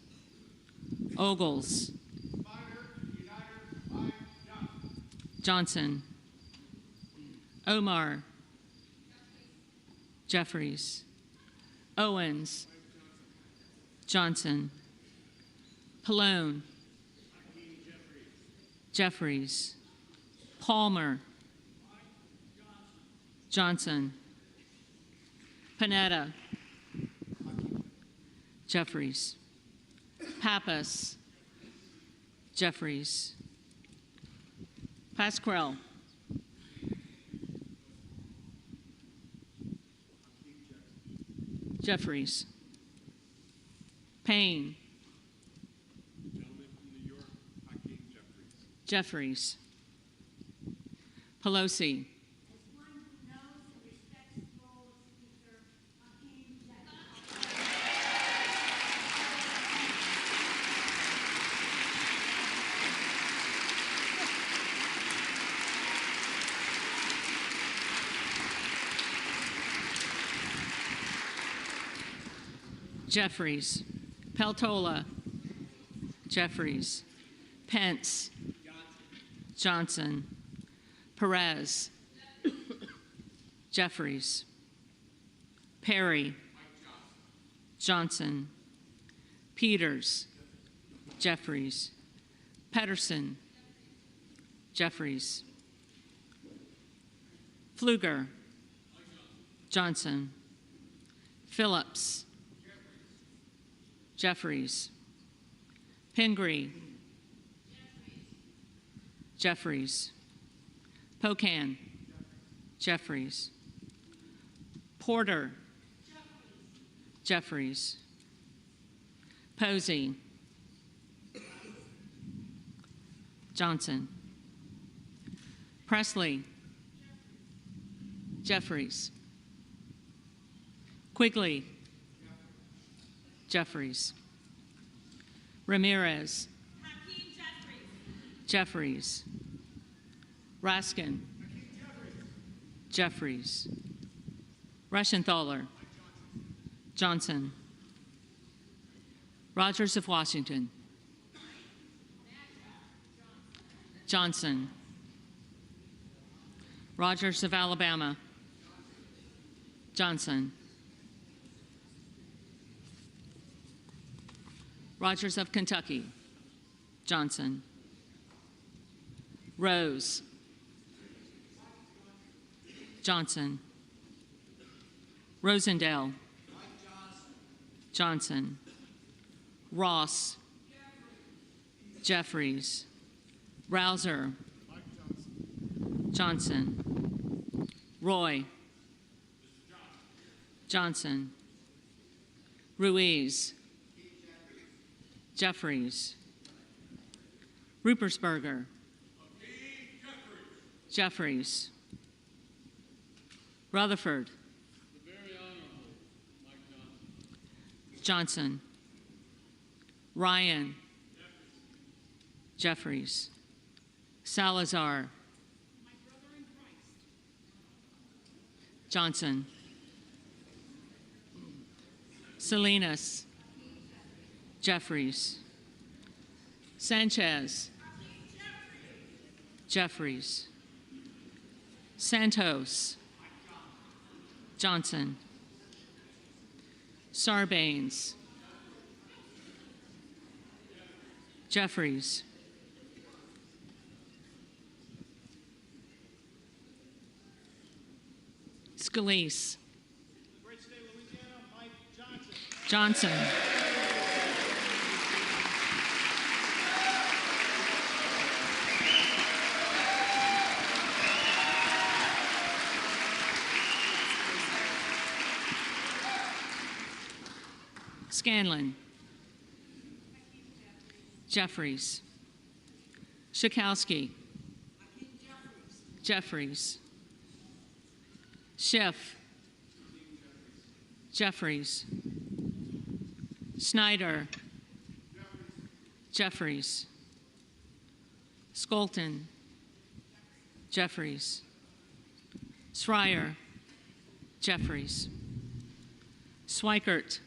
Ogles. Johnson. Omar. Jeffries. Owens. Johnson. Pallone. Jeffries. Palmer. Johnson. Panetta. Jeffries. Pappas. Jeffries. Pasquarelle. Jeffries. Payne. Jeffries. Pelosi. Jeffries. Peltola. Jeffries. Pence. Johnson. Perez. Jeffries. Perry. Johnson. Peters. Jeffries. Pedersen. Jeffries. Pfluger. Johnson. Phillips. Jeffries. Pingree. Jeffries. Pocan. Jeffries. Porter. Jeffries. Posey. Johnson. Presley. Jeffries. Quigley. Jeffries. Ramirez. Jeffries. Raskin. Jeffries. Reschenthaler. Johnson. Rogers of Washington. Johnson. Rogers of Alabama. Johnson. Rogers of Kentucky. Johnson. Rose. Johnson. Rosendale. Johnson. Ross. Jeffries. Rouser. Johnson. Roy. Johnson. Ruiz. Jeffries. Rupersberger. Jeffries. Rutherford. Johnson. Ryan. Jeffries. Salazar. Johnson. Salinas. Jeffries. Sanchez. Jeffries. Santos. Johnson. Sarbanes. Jeffries. Scalise. Johnson. Scanlon. Jeffries. Schakowsky. Jeffries. Schiff. Jeffries. Snyder. Jeffries. Skolton. Jeffries. Schreier. Jeffries. Swikert.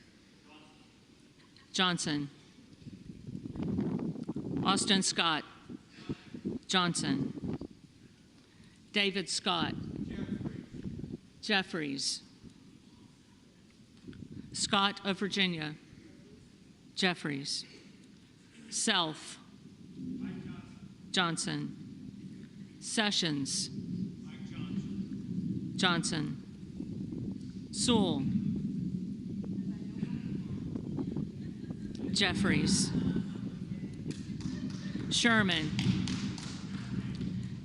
Johnson. Austin Scott. Johnson. David Scott. Jeffries. Scott of Virginia. Jeffries. Self. Johnson. Sessions. Johnson. Sewell. Jeffries. Sherman,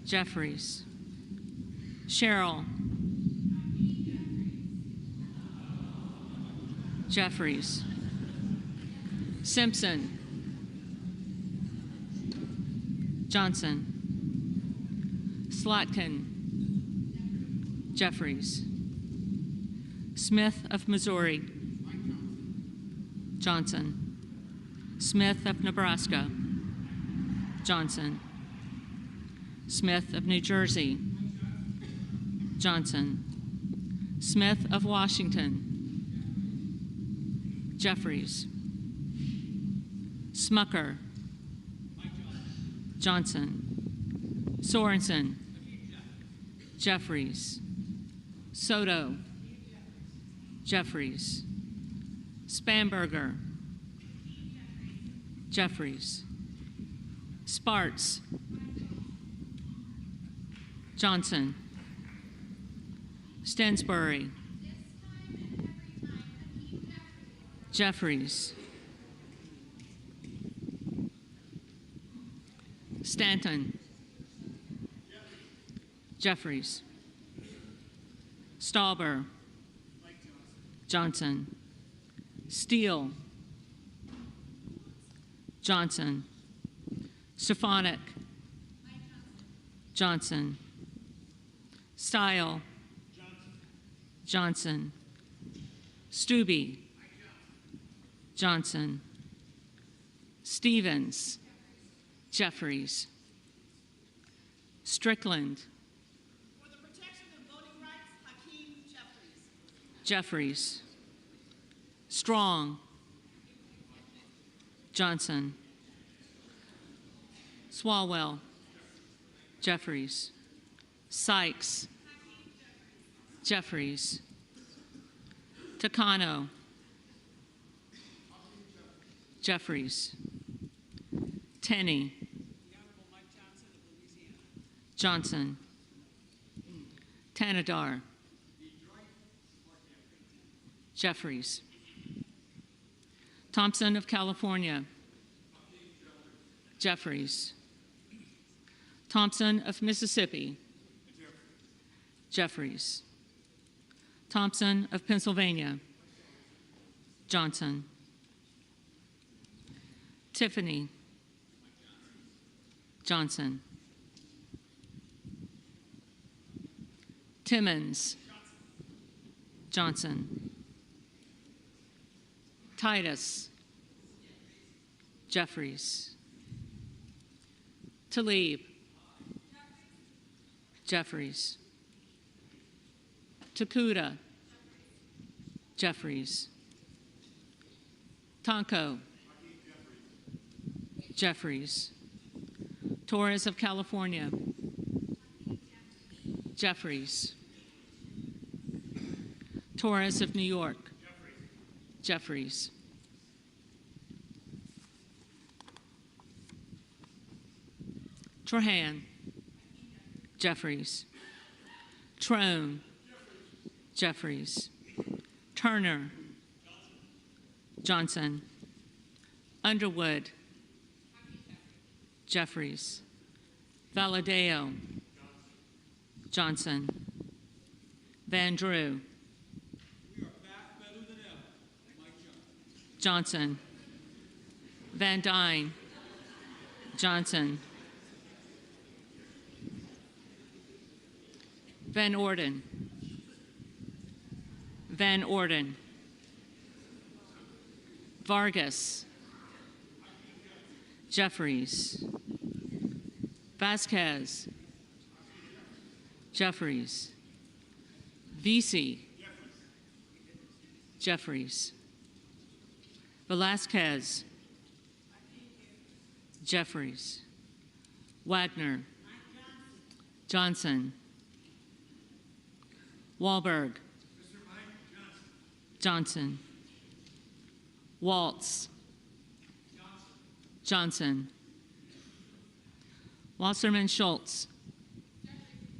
Jeffries, Sherrill, Jeffries, Simpson, Johnson, Slotkin, Jeffries, Smith of Missouri, Johnson, Smith of Nebraska, Johnson, Smith of New Jersey, Johnson, Smith of Washington, Jeffries, Smucker, Johnson, Sorensen, Jeffries, Soto, Jeffries, Spanberger, Jeffries, Sparts, Johnson, Stensbury, Jeffries, Stanton, Jeffries, Stauber, Johnson, Steele, Johnson, Stefanik, Johnson, Stile, Johnson, Stubbe, Johnson, Stevens, Jeffries, Strickland, For the protection of voting rights, Hakeem Jeffries. Jeffries, Strong, Johnson, Swalwell, Jeffries, Sykes, Jeffries, Takano, Jeffries, Tenney, Johnson, Tanadar, Jeffries, Thompson of California, Jeffries, Thompson of Mississippi, Jeffries, Thompson of Pennsylvania, Johnson, Tiffany, Johnson, Timmons, Johnson, Titus, Jeffries, Tlaib, Jeffries, Takuda, Jeffries, Tonko, Jeffries, Torres of California, Jeffries, Torres of New York, Jeffries, Trahan, Jeffries, Trone, Jeffries, Turner, Johnson, Underwood, Jeffries, Valadeo, Johnson, Van Drew, Johnson, Van Dyne, Johnson, Van Orden, Van Orden, Vargas, Jeffries, Vasquez, Jeffries, Vesey, Jeffries, Velasquez, Jeffries, Wagner, Johnson, Wahlberg, Johnson, Waltz, Johnson, Wasserman Schultz,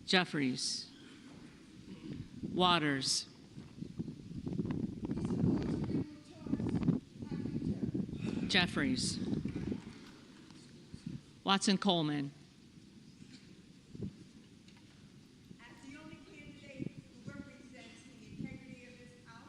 Jeffries, Waters, Jeffries, Watson Coleman. As the only candidate who represents the integrity of this House,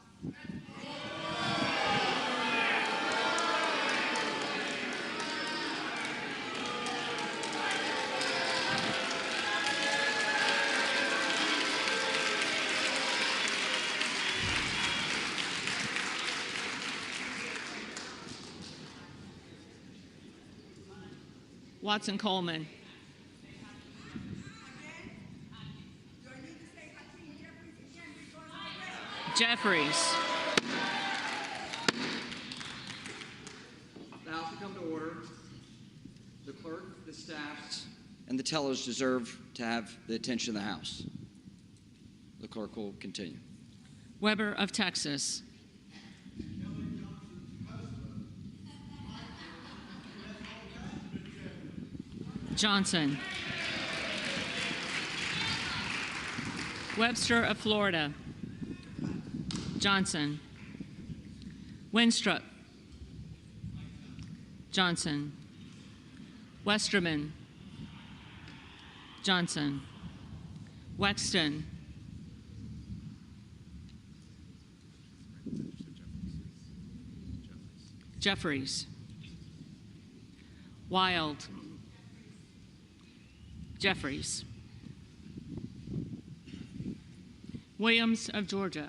Watson Coleman. Jeffries. The House will come to order. The clerk, the staff, and the tellers deserve to have the attention of the House. The clerk will continue. Weber of Texas. Johnson. Webster of Florida. Johnson. Winstrup. Johnson. Westerman. Johnson. Wexton. Jeffries. Wild. Jeffries. Williams of Georgia.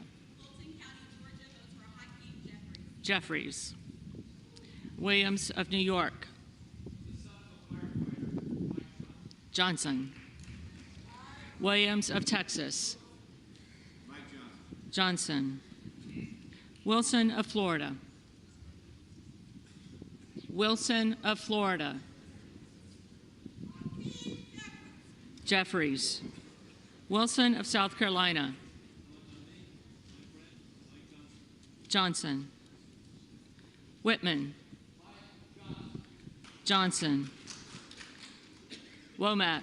Jeffries. Williams of New York. Johnson. Williams of Texas. Johnson. Wilson of Florida. Wilson of Florida. Jeffries. Wilson of South Carolina. Johnson. Whitman. Johnson. Womack.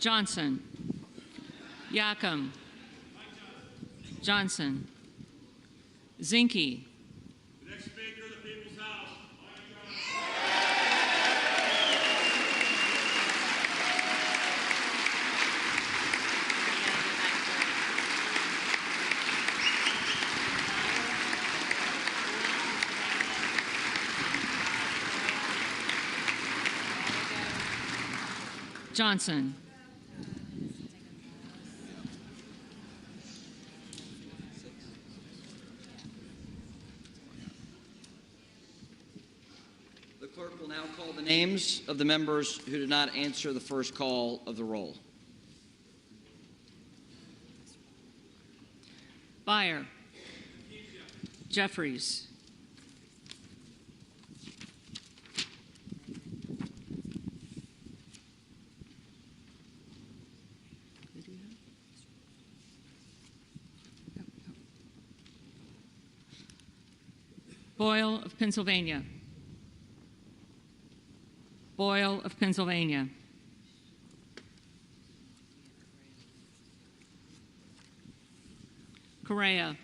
Johnson. Yacom. Johnson. Zinke. the next Speaker of the People's House, Johnson. The clerk will now call the names of the members who did not answer the first call of the roll. Byer. Jeffries. Boyle of Pennsylvania. Boyle of Pennsylvania. Correa.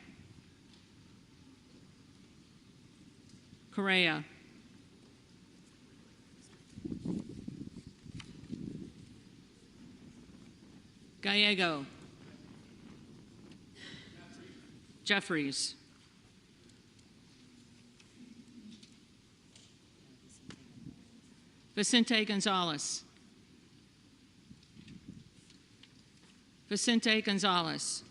Correa. Gallego. Jeffries. Vicente Gonzalez. Vicente Gonzalez.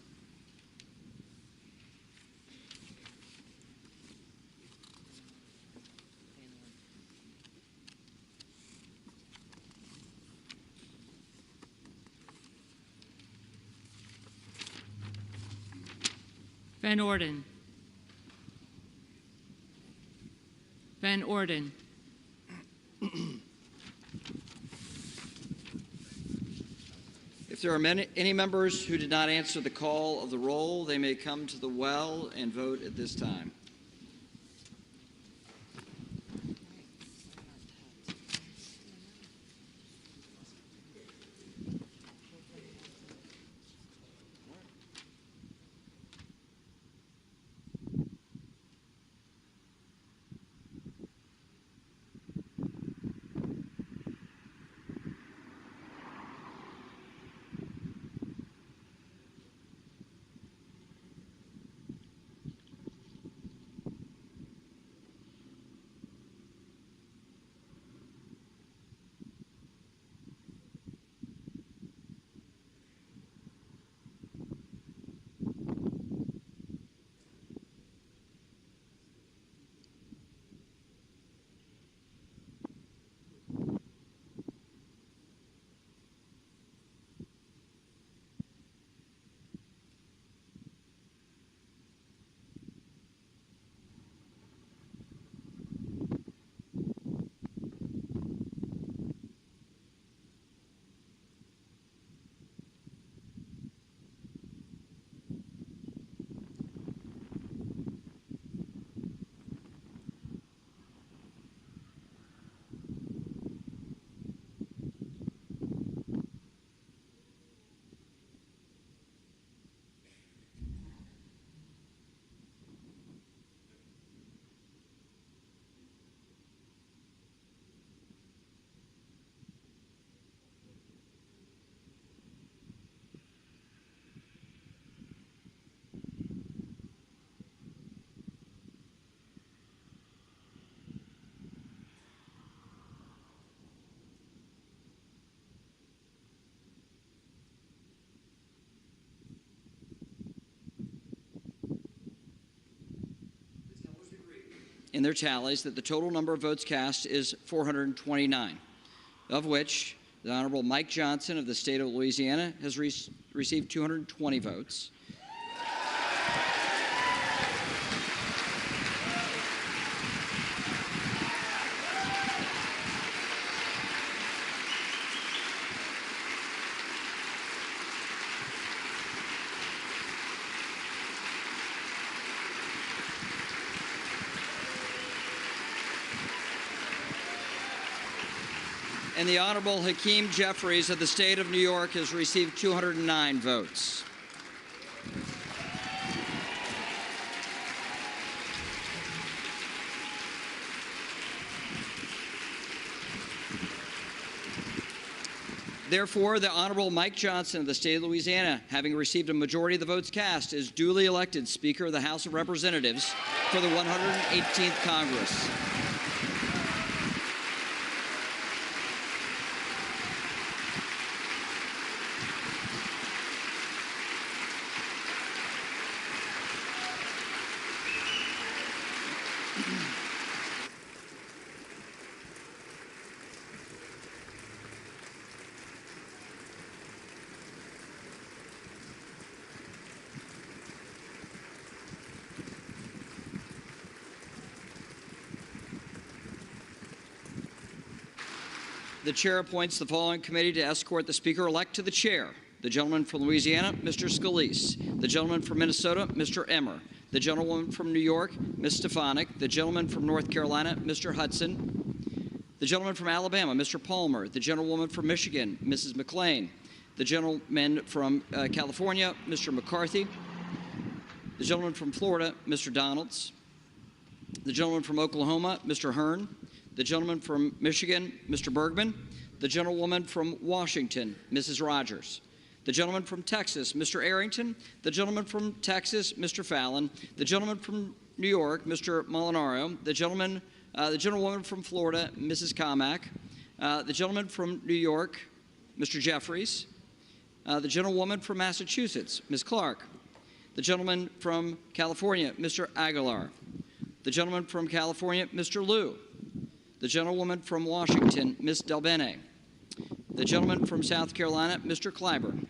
Van Orden. Van Orden. If there are any members who did not answer the call of the roll, they may come to the well and vote at this time. In their tallies that the total number of votes cast is 429, of which the Honorable Mike Johnson of the state of Louisiana has received 220 votes. And the Honorable Hakeem Jeffries of the state of New York has received 209 votes. Therefore, the Honorable Mike Johnson of the state of Louisiana, having received a majority of the votes cast, is duly elected Speaker of the House of Representatives for the 118th Congress. The chair appoints the following committee to escort the Speaker-elect to the chair. The gentleman from Louisiana, Mr. Scalise. The gentleman from Minnesota, Mr. Emmer. The gentlewoman from New York, Ms. Stefanik. The gentleman from North Carolina, Mr. Hudson. The gentleman from Alabama, Mr. Palmer. The gentlewoman from Michigan, Mrs. McLean. The gentleman from California, Mr. McCarthy. The gentleman from Florida, Mr. Donalds. The gentleman from Oklahoma, Mr. Hearn. The gentleman from Michigan, Mr. Bergman. The gentlewoman from Washington, Mrs. Rogers. The gentleman from Texas, Mr. Arrington. The gentleman from Texas, Mr. Fallon. The gentleman from New York, Mr. Molinaro. The gentlewoman from Florida, Mrs. Carmack. The gentleman from New York, Mr. Jeffries. The gentlewoman from Massachusetts, Ms. Clark. The gentleman from California, Mr. Aguilar. The gentleman from California, Mr. Liu. The gentlewoman from Washington, Ms. Delbene. The gentleman from South Carolina, Mr. Clyburn.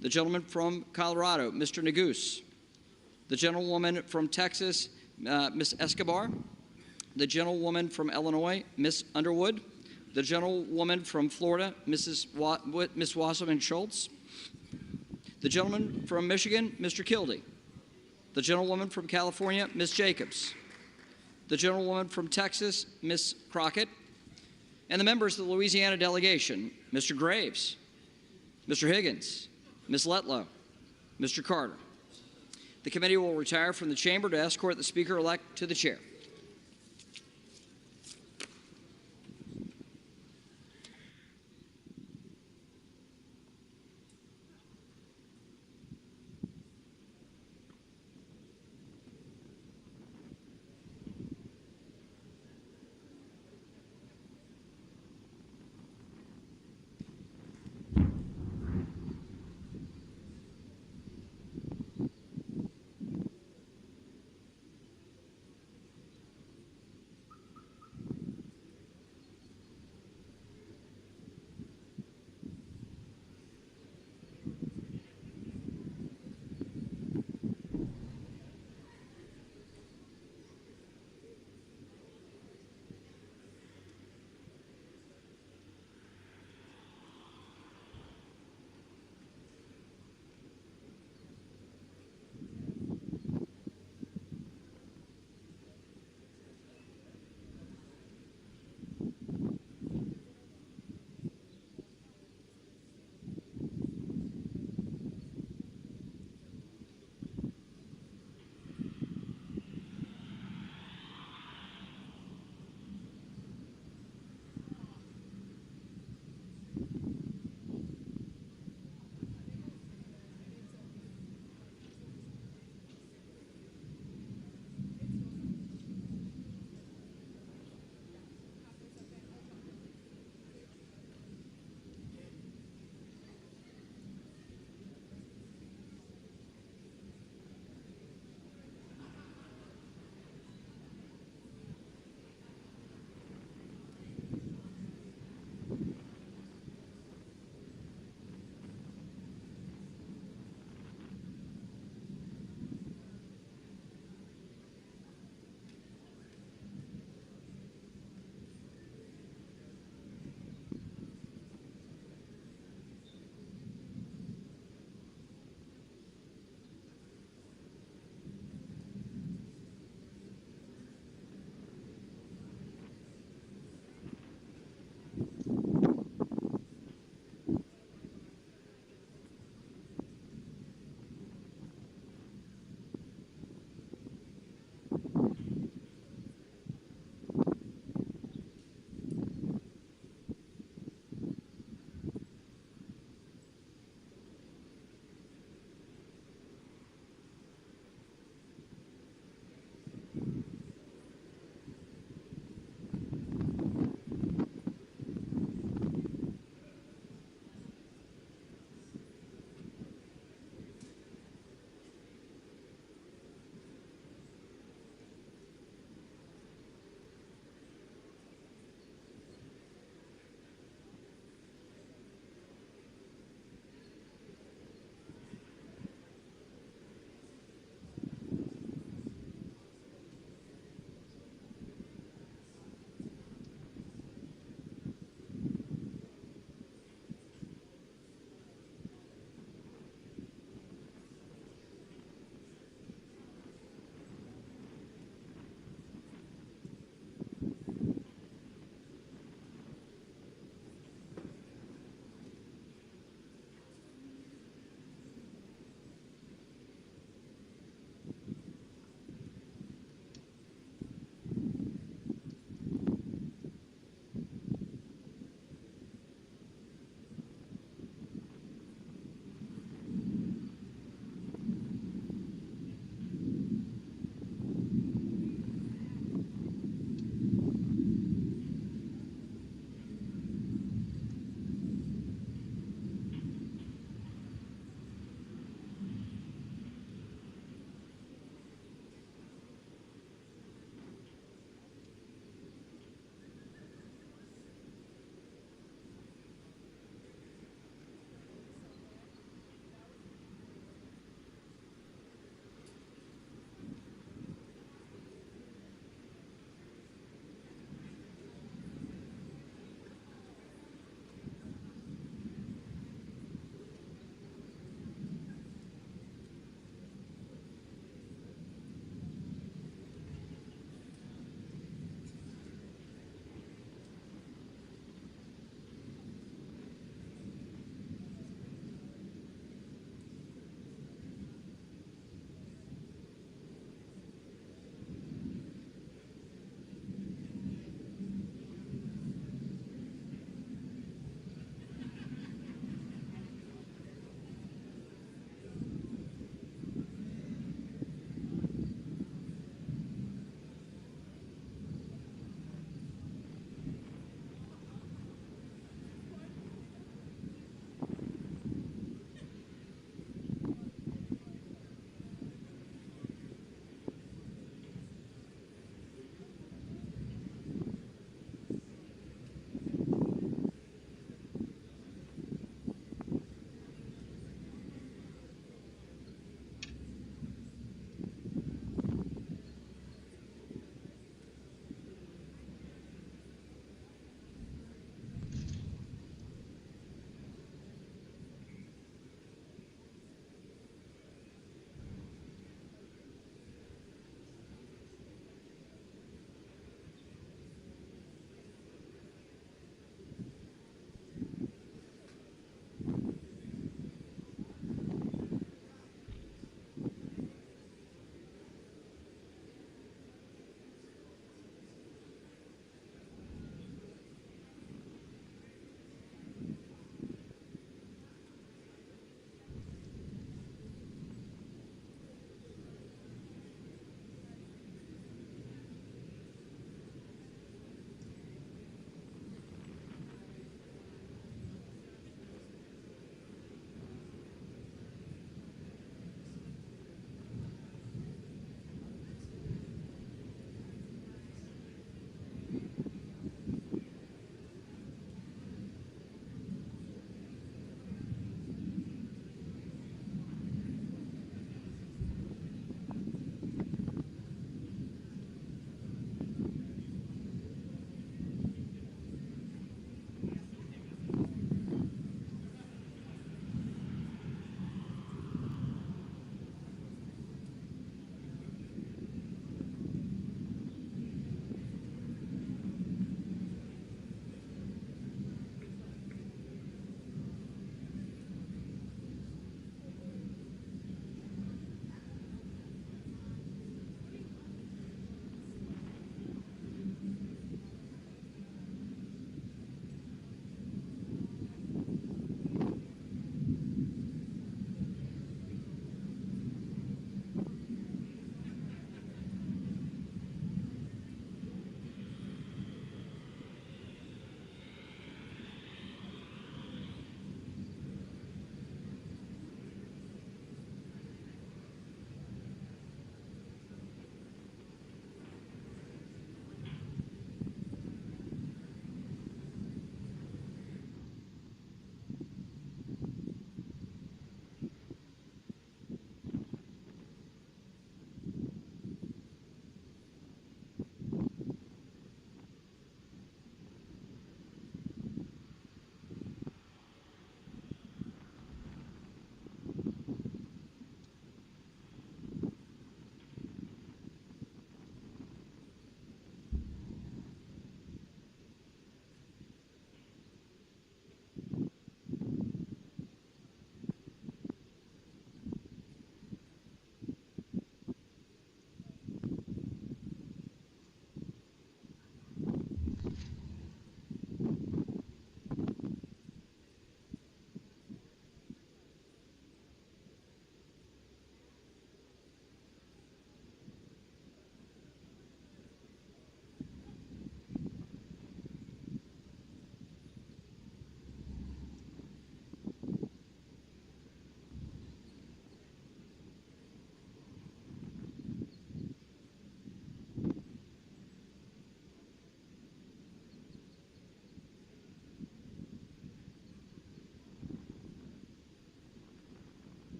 The gentleman from Colorado, Mr. Neguse. the gentlewoman from Texas, Ms. Escobar, the gentlewoman from Illinois, Ms. Underwood, the gentlewoman from Florida, Ms. Wasserman Schultz, the gentleman from Michigan, Mr. Kildee, the gentlewoman from California, Ms. Jacobs, the gentlewoman from Texas, Ms. Crockett, and the members of the Louisiana delegation, Mr. Graves, Mr. Higgins, Ms. Letlow, Mr. Carter. The committee will retire from the chamber to escort the Speaker-elect to the chair.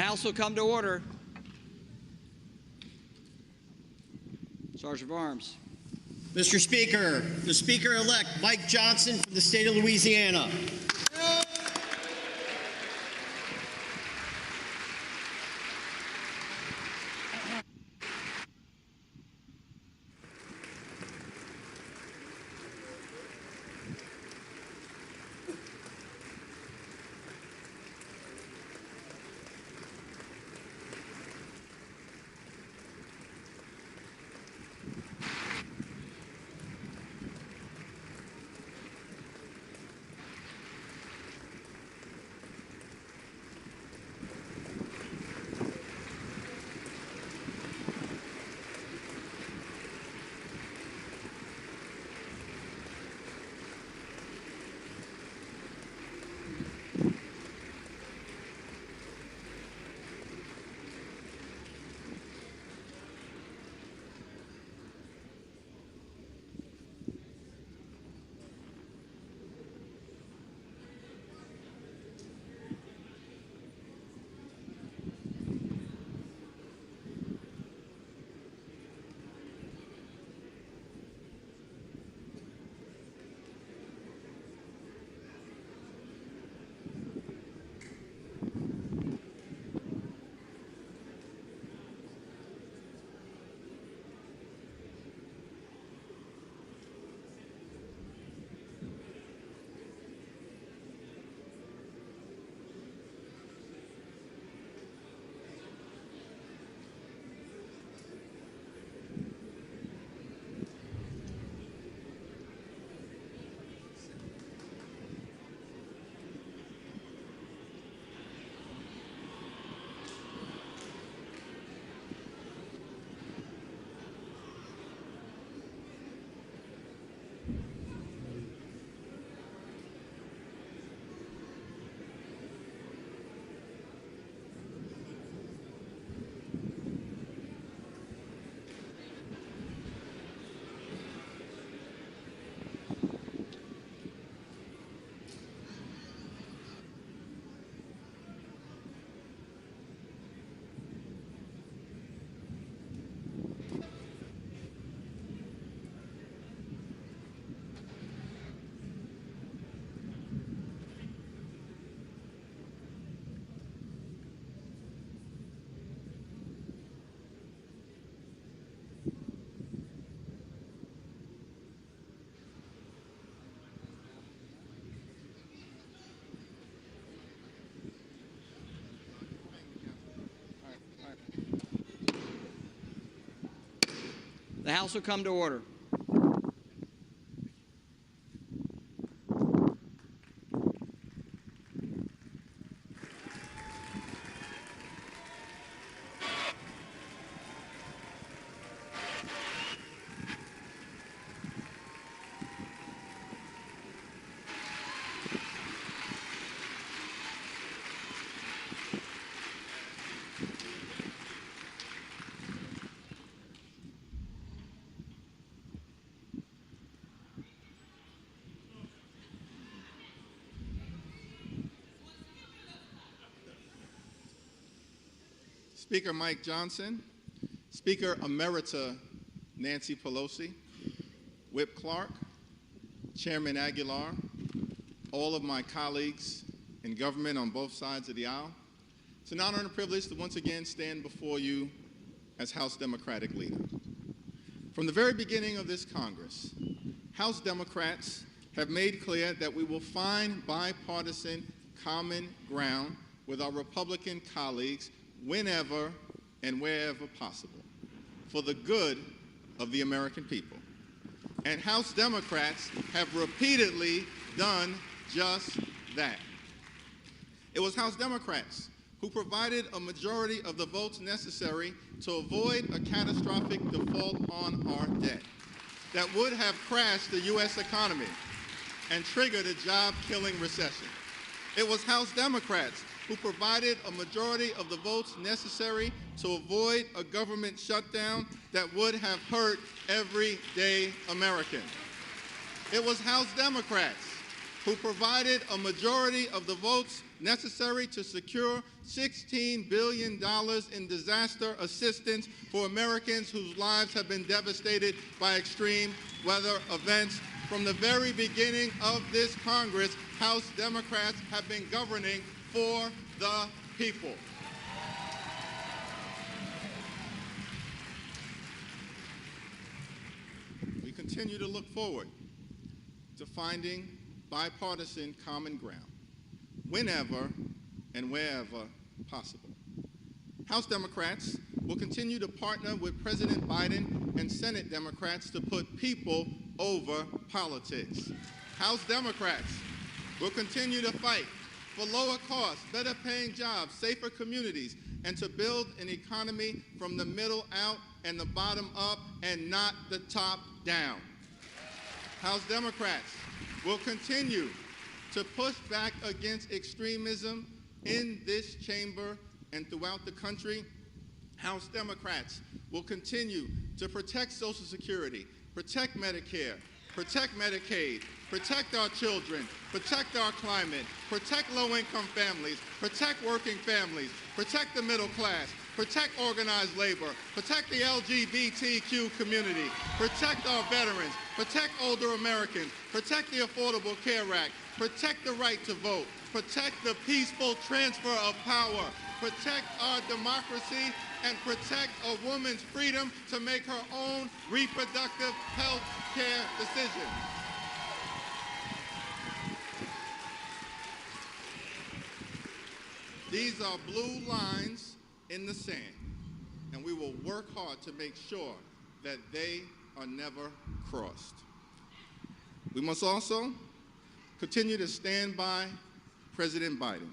The House will come to order. Sergeant of Arms. Mr. Speaker, the Speaker-elect Mike Johnson from the state of Louisiana. The House will come to order. Speaker Mike Johnson, Speaker Emerita Nancy Pelosi, Whip Clark, Chairman Aguilar, all of my colleagues in government on both sides of the aisle. It's an honor and a privilege to once again stand before you as House Democratic leader. From the very beginning of this Congress, House Democrats have made clear that we will find bipartisan common ground with our Republican colleagues whenever and wherever possible, for the good of the American people. And House Democrats have repeatedly done just that. It was House Democrats who provided a majority of the votes necessary to avoid a catastrophic default on our debt that would have crashed the U.S. economy and triggered a job-killing recession. It was House Democrats who provided a majority of the votes necessary to avoid a government shutdown that would have hurt everyday American. It was House Democrats who provided a majority of the votes necessary to secure $16 billion in disaster assistance for Americans whose lives have been devastated by extreme weather events. From the very beginning of this Congress, House Democrats have been governing for the people. We continue to look forward to finding bipartisan common ground whenever and wherever possible. House Democrats will continue to partner with President Biden and Senate Democrats to put people over politics. House Democrats will continue to fight for lower costs, better paying jobs, safer communities, and to build an economy from the middle out and the bottom up and not the top down. House Democrats will continue to push back against extremism in this chamber and throughout the country. House Democrats will continue to protect Social Security, protect Medicare, protect Medicaid, protect our children, protect our climate, protect low-income families, protect working families, protect the middle class, protect organized labor, protect the LGBTQ community, protect our veterans, protect older Americans, protect the Affordable Care Act, protect the right to vote, protect the peaceful transfer of power, protect our democracy, and protect a woman's freedom to make her own reproductive health care decisions. These are blue lines in the sand, and we will work hard to make sure that they are never crossed. We must also continue to stand by President Biden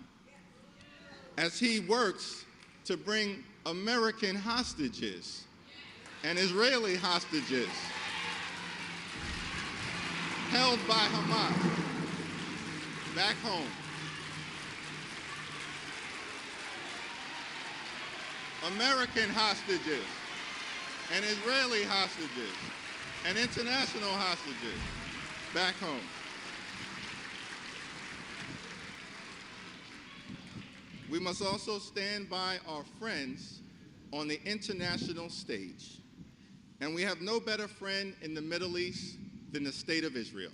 as he works to bring American hostages and Israeli hostages held by Hamas back home. American hostages and Israeli hostages and international hostages back home. We must also stand by our friends on the international stage. And we have no better friend in the Middle East than the State of Israel.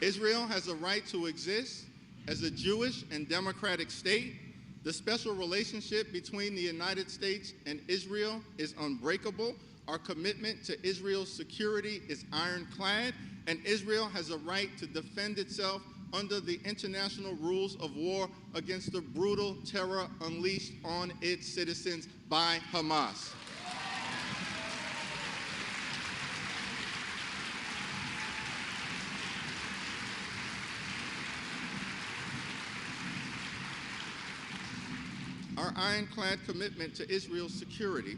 Israel has a right to exist as a Jewish and democratic state. The special relationship between the United States and Israel is unbreakable. Our commitment to Israel's security is ironclad, and Israel has a right to defend itself under the international rules of war against the brutal terror unleashed on its citizens by Hamas. Our ironclad commitment to Israel's security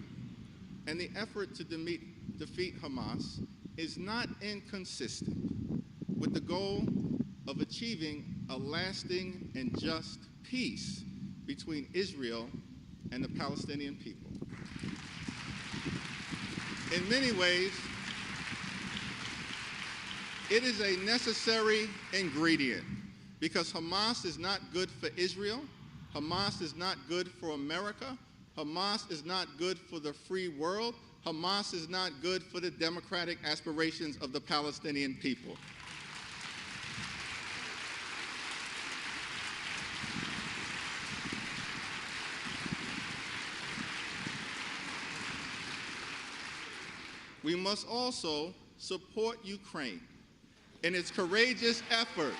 and the effort to defeat Hamas is not inconsistent with the goal of achieving a lasting and just peace between Israel and the Palestinian people. In many ways, it is a necessary ingredient because Hamas is not good for Israel. Hamas is not good for America. Hamas is not good for the free world. Hamas is not good for the democratic aspirations of the Palestinian people. We must also support Ukraine in its courageous effort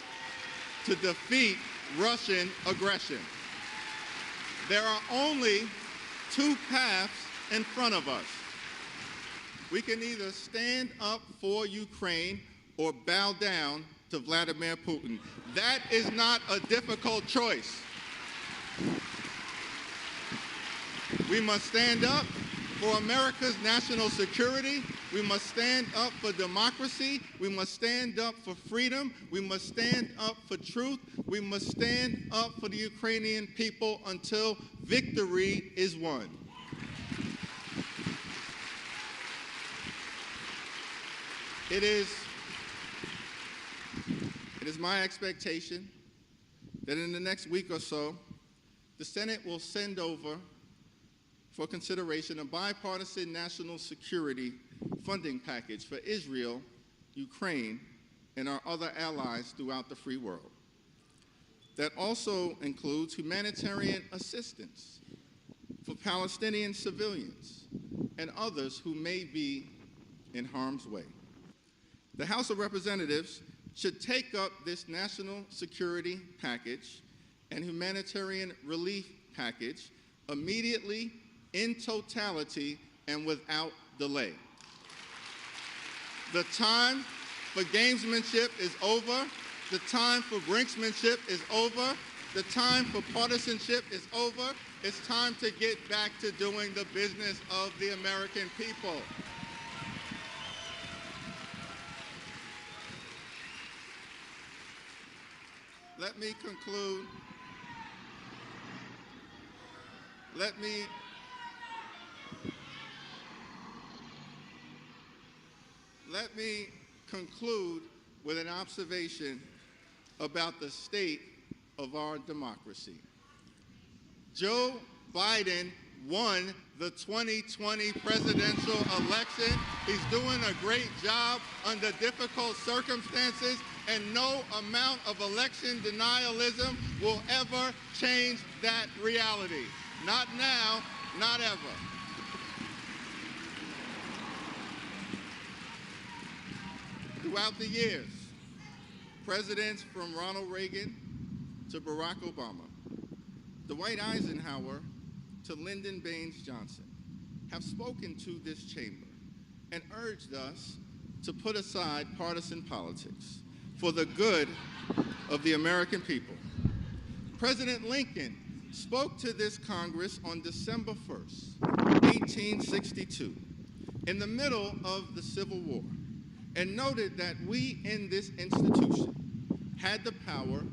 to defeat Russian aggression. There are only two paths in front of us. We can either stand up for Ukraine or bow down to Vladimir Putin. That is not a difficult choice. We must stand up for America's national security. We must stand up for democracy. We must stand up for freedom. We must stand up for truth. We must stand up for the Ukrainian people until victory is won. It is my expectation that in the next week or so, the Senate will send over for consideration a bipartisan national security funding package for Israel, Ukraine, and our other allies throughout the free world. That also includes humanitarian assistance for Palestinian civilians and others who may be in harm's way. The House of Representatives should take up this national security package and humanitarian relief package immediately, in totality, and without delay. The time for gamesmanship is over. The time for brinksmanship is over. The time for partisanship is over. It's time to get back to doing the business of the American people. Let me conclude. Let me conclude with an observation about the state of our democracy. Joe Biden won the 2020 presidential election. He's doing a great job under difficult circumstances, and no amount of election denialism will ever change that reality. Not now, not ever. Throughout the years, presidents from Ronald Reagan to Barack Obama, Dwight Eisenhower to Lyndon Baines Johnson, have spoken to this chamber and urged us to put aside partisan politics for the good of the American people. President Lincoln spoke to this Congress on December 1st, 1862, in the middle of the Civil War, and noted that we in this institution had the power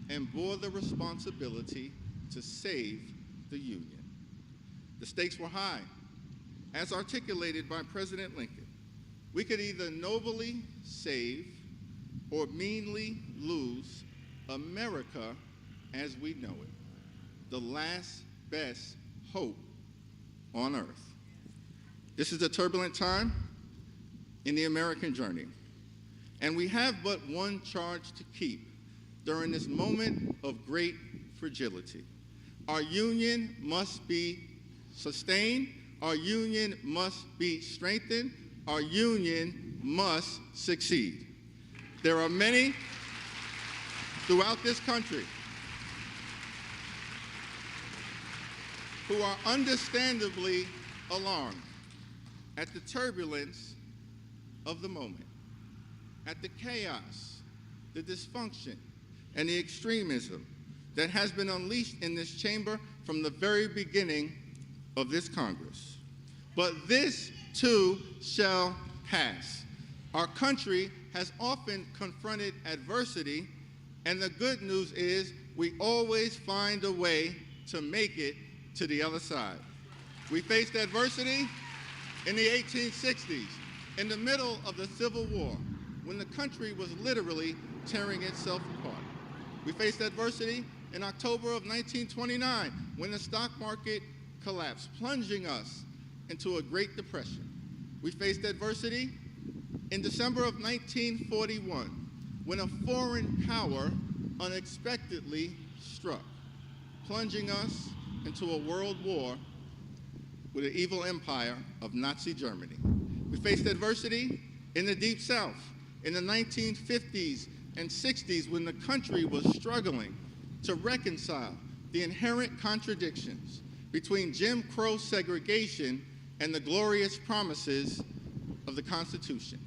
and bore the responsibility to save the Union. The stakes were high. As articulated by President Lincoln, we could either nobly save or meanly lose America as we know it, the last best hope on earth. This is a turbulent time in the American journey, and we have but one charge to keep during this moment of great fragility. Our union must be sustained. Our union must be strengthened. Our union must succeed. There are many throughout this country who are understandably alarmed at the turbulence of the moment, at the chaos, the dysfunction, and the extremism that has been unleashed in this chamber from the very beginning of this Congress. But this too shall pass. Our country has often confronted adversity, and the good news is we always find a way to make it to the other side. We faced adversity in the 1860s, in the middle of the Civil War, when the country was literally tearing itself apart. We faced adversity in October of 1929, when the stock market collapsed, plunging us into a Great Depression. We faced adversity in December of 1941, when a foreign power unexpectedly struck, plunging us into a world war with the evil empire of Nazi Germany. We faced adversity in the Deep South in the 1950s and 60s, when the country was struggling to reconcile the inherent contradictions between Jim Crow segregation and the glorious promises of the Constitution.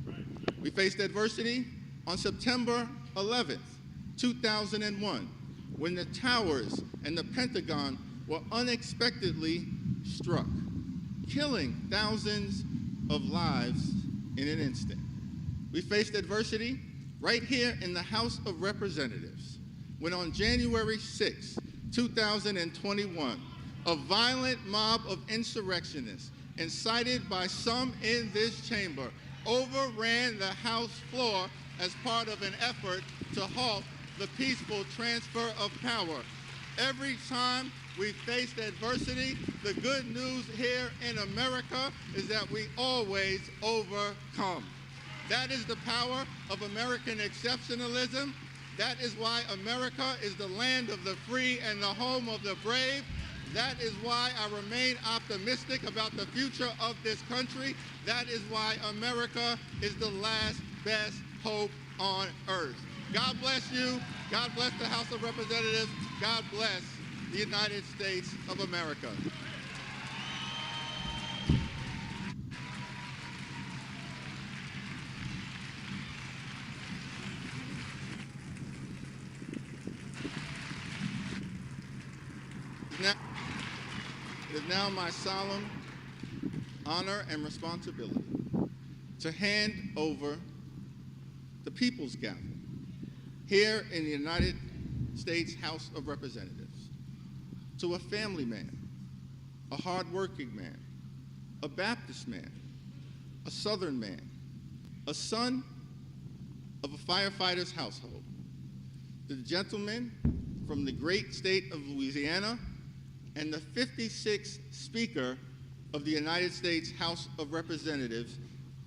We faced adversity on September 11th, 2001, when the towers and the Pentagon were unexpectedly struck, killing thousands of lives in an instant. We faced adversity right here in the House of Representatives, when on January 6, 2021, a violent mob of insurrectionists, incited by some in this chamber, overran the House floor as part of an effort to halt the peaceful transfer of power. Every time we faced adversity, the good news here in America is that we always overcome. That is the power of American exceptionalism. That is why America is the land of the free and the home of the brave. That is why I remain optimistic about the future of this country. That is why America is the last best hope on earth. God bless you. God bless the House of Representatives. God bless the United States of America. It is now my solemn honor and responsibility to hand over the People's Gavel here in the United States House of Representatives to a family man, a hardworking man, a Baptist man, a Southern man, a son of a firefighter's household, the gentleman from the great state of Louisiana and the 56th Speaker of the United States House of Representatives,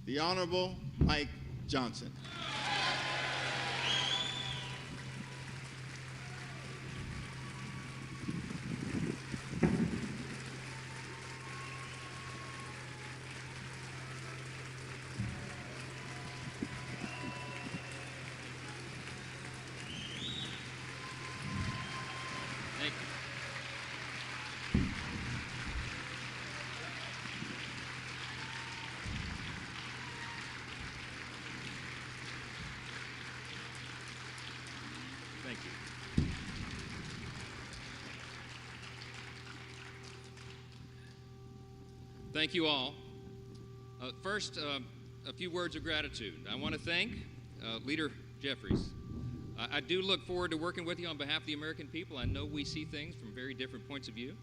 the Honorable Mike Johnson. Thank you all. First, a few words of gratitude. I want to thank Leader Jeffries. I do look forward to working with you on behalf of the American people. I know we see things from very different points of view,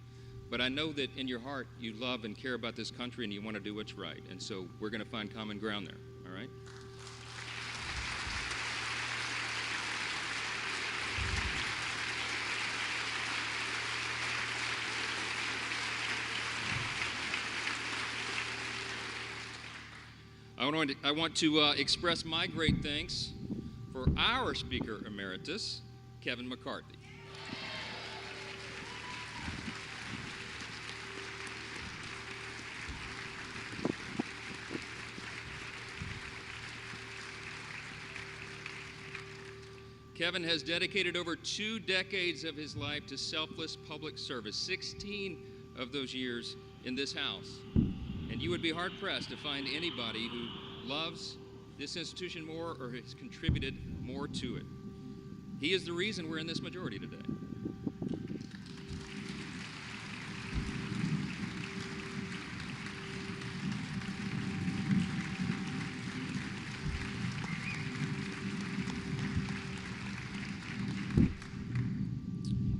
but I know that in your heart you love and care about this country and you want to do what's right. And so we're going to find common ground there, all right? I want to express my great thanks for our Speaker Emeritus, Kevin McCarthy. Kevin has dedicated over 2 decades of his life to selfless public service, 16 of those years in this House. And you would be hard-pressed to find anybody who loves this institution more or has contributed more to it. He is the reason we're in this majority today.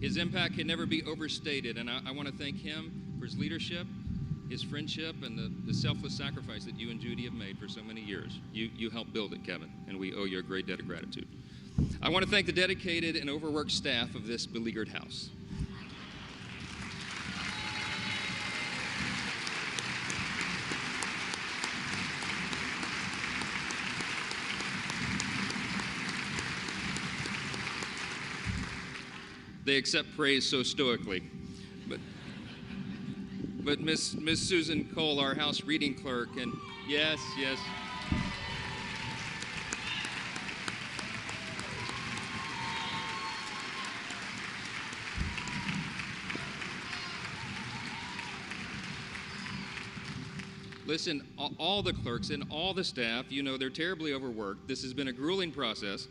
His impact can never be overstated, and I want to thank him for his leadership, his friendship, and the selfless sacrifice that you and Judy have made for so many years. You helped build it, Kevin, and we owe you a great debt of gratitude. I want to thank the dedicated and overworked staff of this beleaguered House. They accept praise so stoically. But Miss Susan Cole, our House reading clerk, and yes. Listen, all the clerks and all the staff, you know, they're terribly overworked. This has been a grueling process,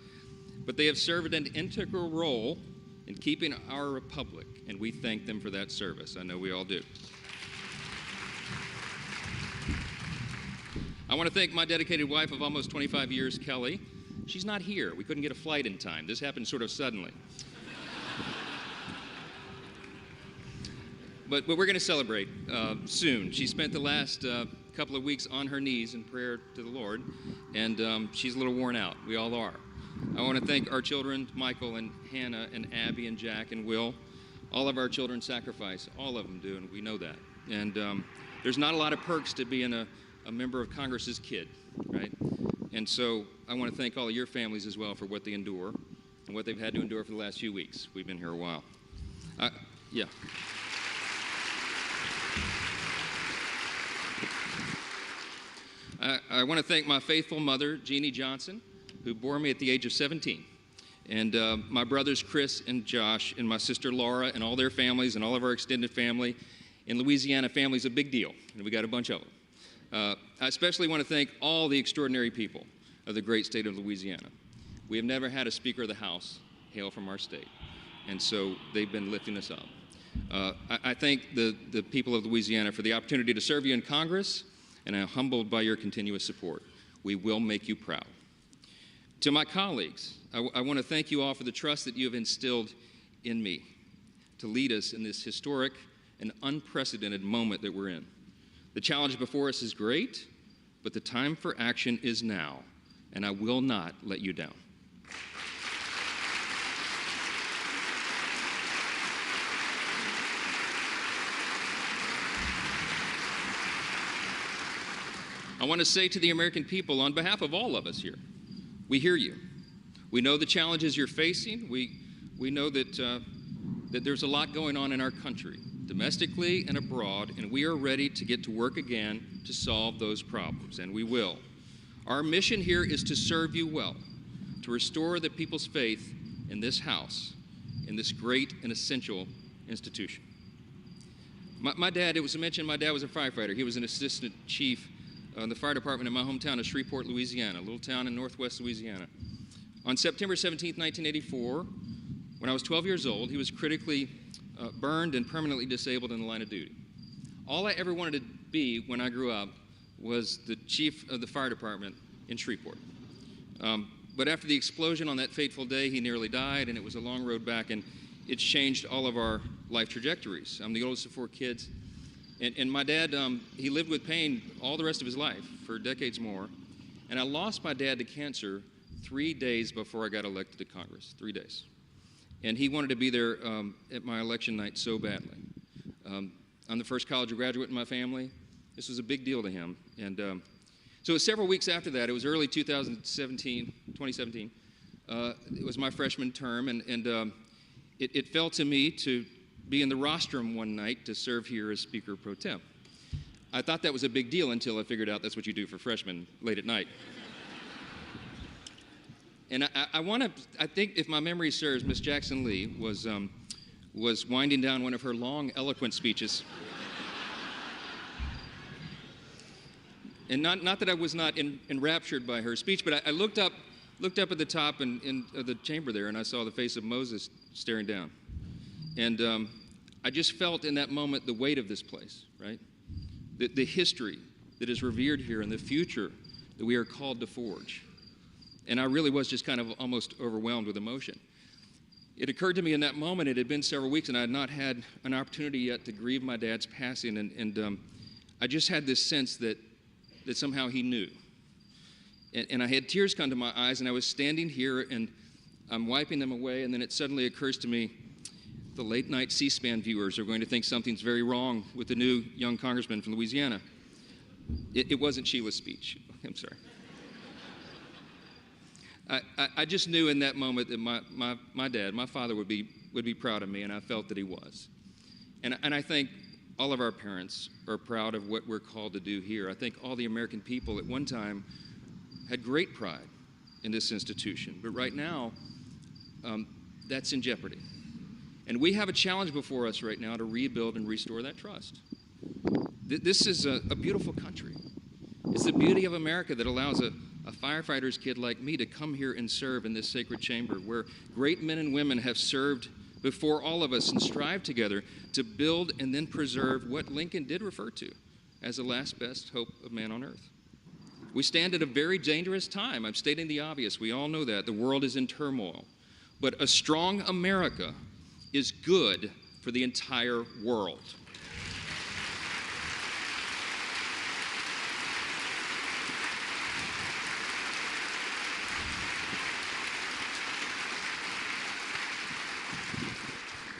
but they have served an integral role in keeping our republic, and we thank them for that service. I know we all do. I want to thank my dedicated wife of almost 25 years, Kelly. She's not here. We couldn't get a flight in time. This happened sort of suddenly. But we're going to celebrate soon. She spent the last couple of weeks on her knees in prayer to the Lord, and she's a little worn out. We all are. I want to thank our children, Michael and Hannah and Abby and Jack and Will. All of our children sacrifice. All of them do, and we know that. And there's not a lot of perks to being a member of Congress's kid, right? And so I want to thank all of your families as well for what they endure and what they've had to endure for the last few weeks. We've been here a while. Yeah. I want to thank my faithful mother, Jeannie Johnson, who bore me at the age of 17. And my brothers, Chris and Josh, and my sister, Laura, and all their families, and all of our extended family. In Louisiana, family's a big deal, and we got a bunch of them. I especially want to thank all the extraordinary people of the great state of Louisiana. We have never had a Speaker of the House hail from our state, and so they've been lifting us up. I thank the people of Louisiana for the opportunity to serve you in Congress, and I'm humbled by your continuous support. We will make you proud. To my colleagues, I want to thank you all for the trust that you have instilled in me to lead us in this historic and unprecedented moment that we're in. The challenge before us is great, but the time for action is now, and I will not let you down. I want to say to the American people, on behalf of all of us here, we hear you. We know the challenges you're facing. We know that there's a lot going on in our country, domestically and abroad, and we are ready to get to work again to solve those problems, and we will. Our mission here is to serve you well, to restore the people's faith in this House, in this great and essential institution. My dad, it was mentioned, my dad was a firefighter. He was an assistant chief in the fire department in my hometown of Shreveport, Louisiana, a little town in northwest Louisiana. On September 17, 1984, when I was 12 years old, he was critically burned and permanently disabled in the line of duty. All I ever wanted to be when I grew up was the chief of the fire department in Shreveport. But after the explosion on that fateful day, he nearly died, and it was a long road back, and it's changed all of our life trajectories. I'm the oldest of 4 kids. And my dad, he lived with pain all the rest of his life for decades more. And I lost my dad to cancer 3 days before I got elected to Congress, 3 days. And he wanted to be there at my election night so badly. I'm the first college graduate in my family. This was a big deal to him. And so it was several weeks after that. It was early 2017. It was my freshman term, and it fell to me to be in the rostrum one night to serve here as Speaker Pro Tem. I thought that was a big deal until I figured out that's what you do for freshmen late at night. And I think if my memory serves, Miss Jackson Lee was winding down one of her long, eloquent speeches. And not that I was not enraptured by her speech, but I looked up at the top of the chamber there, and I saw the face of Moses staring down. And I just felt in that moment the weight of this place, right? The history that is revered here and the future that we are called to forge. And I really was just kind of almost overwhelmed with emotion. It occurred to me in that moment, it had been several weeks, and I had not had an opportunity yet to grieve my dad's passing, and I just had this sense that somehow he knew. And I had tears come to my eyes, and I was standing here, and I'm wiping them away, and then it suddenly occurs to me, the late-night C-SPAN viewers are going to think something's very wrong with the new young congressman from Louisiana. It wasn't Sheila's speech. I'm sorry. I just knew in that moment that my dad, my father, would be proud of me, and I felt that he was. And I think all of our parents are proud of what we're called to do here. I think all the American people at one time had great pride in this institution, but right now, that's in jeopardy. And we have a challenge before us right now to rebuild and restore that trust. This is a beautiful country. It's the beauty of America that allows a firefighter's kid like me to come here and serve in this sacred chamber where great men and women have served before all of us and strive together to build and then preserve what Lincoln did refer to as the last best hope of man on earth. We stand at a very dangerous time. I'm stating the obvious. We all know that. The world is in turmoil. But a strong America is good for the entire world.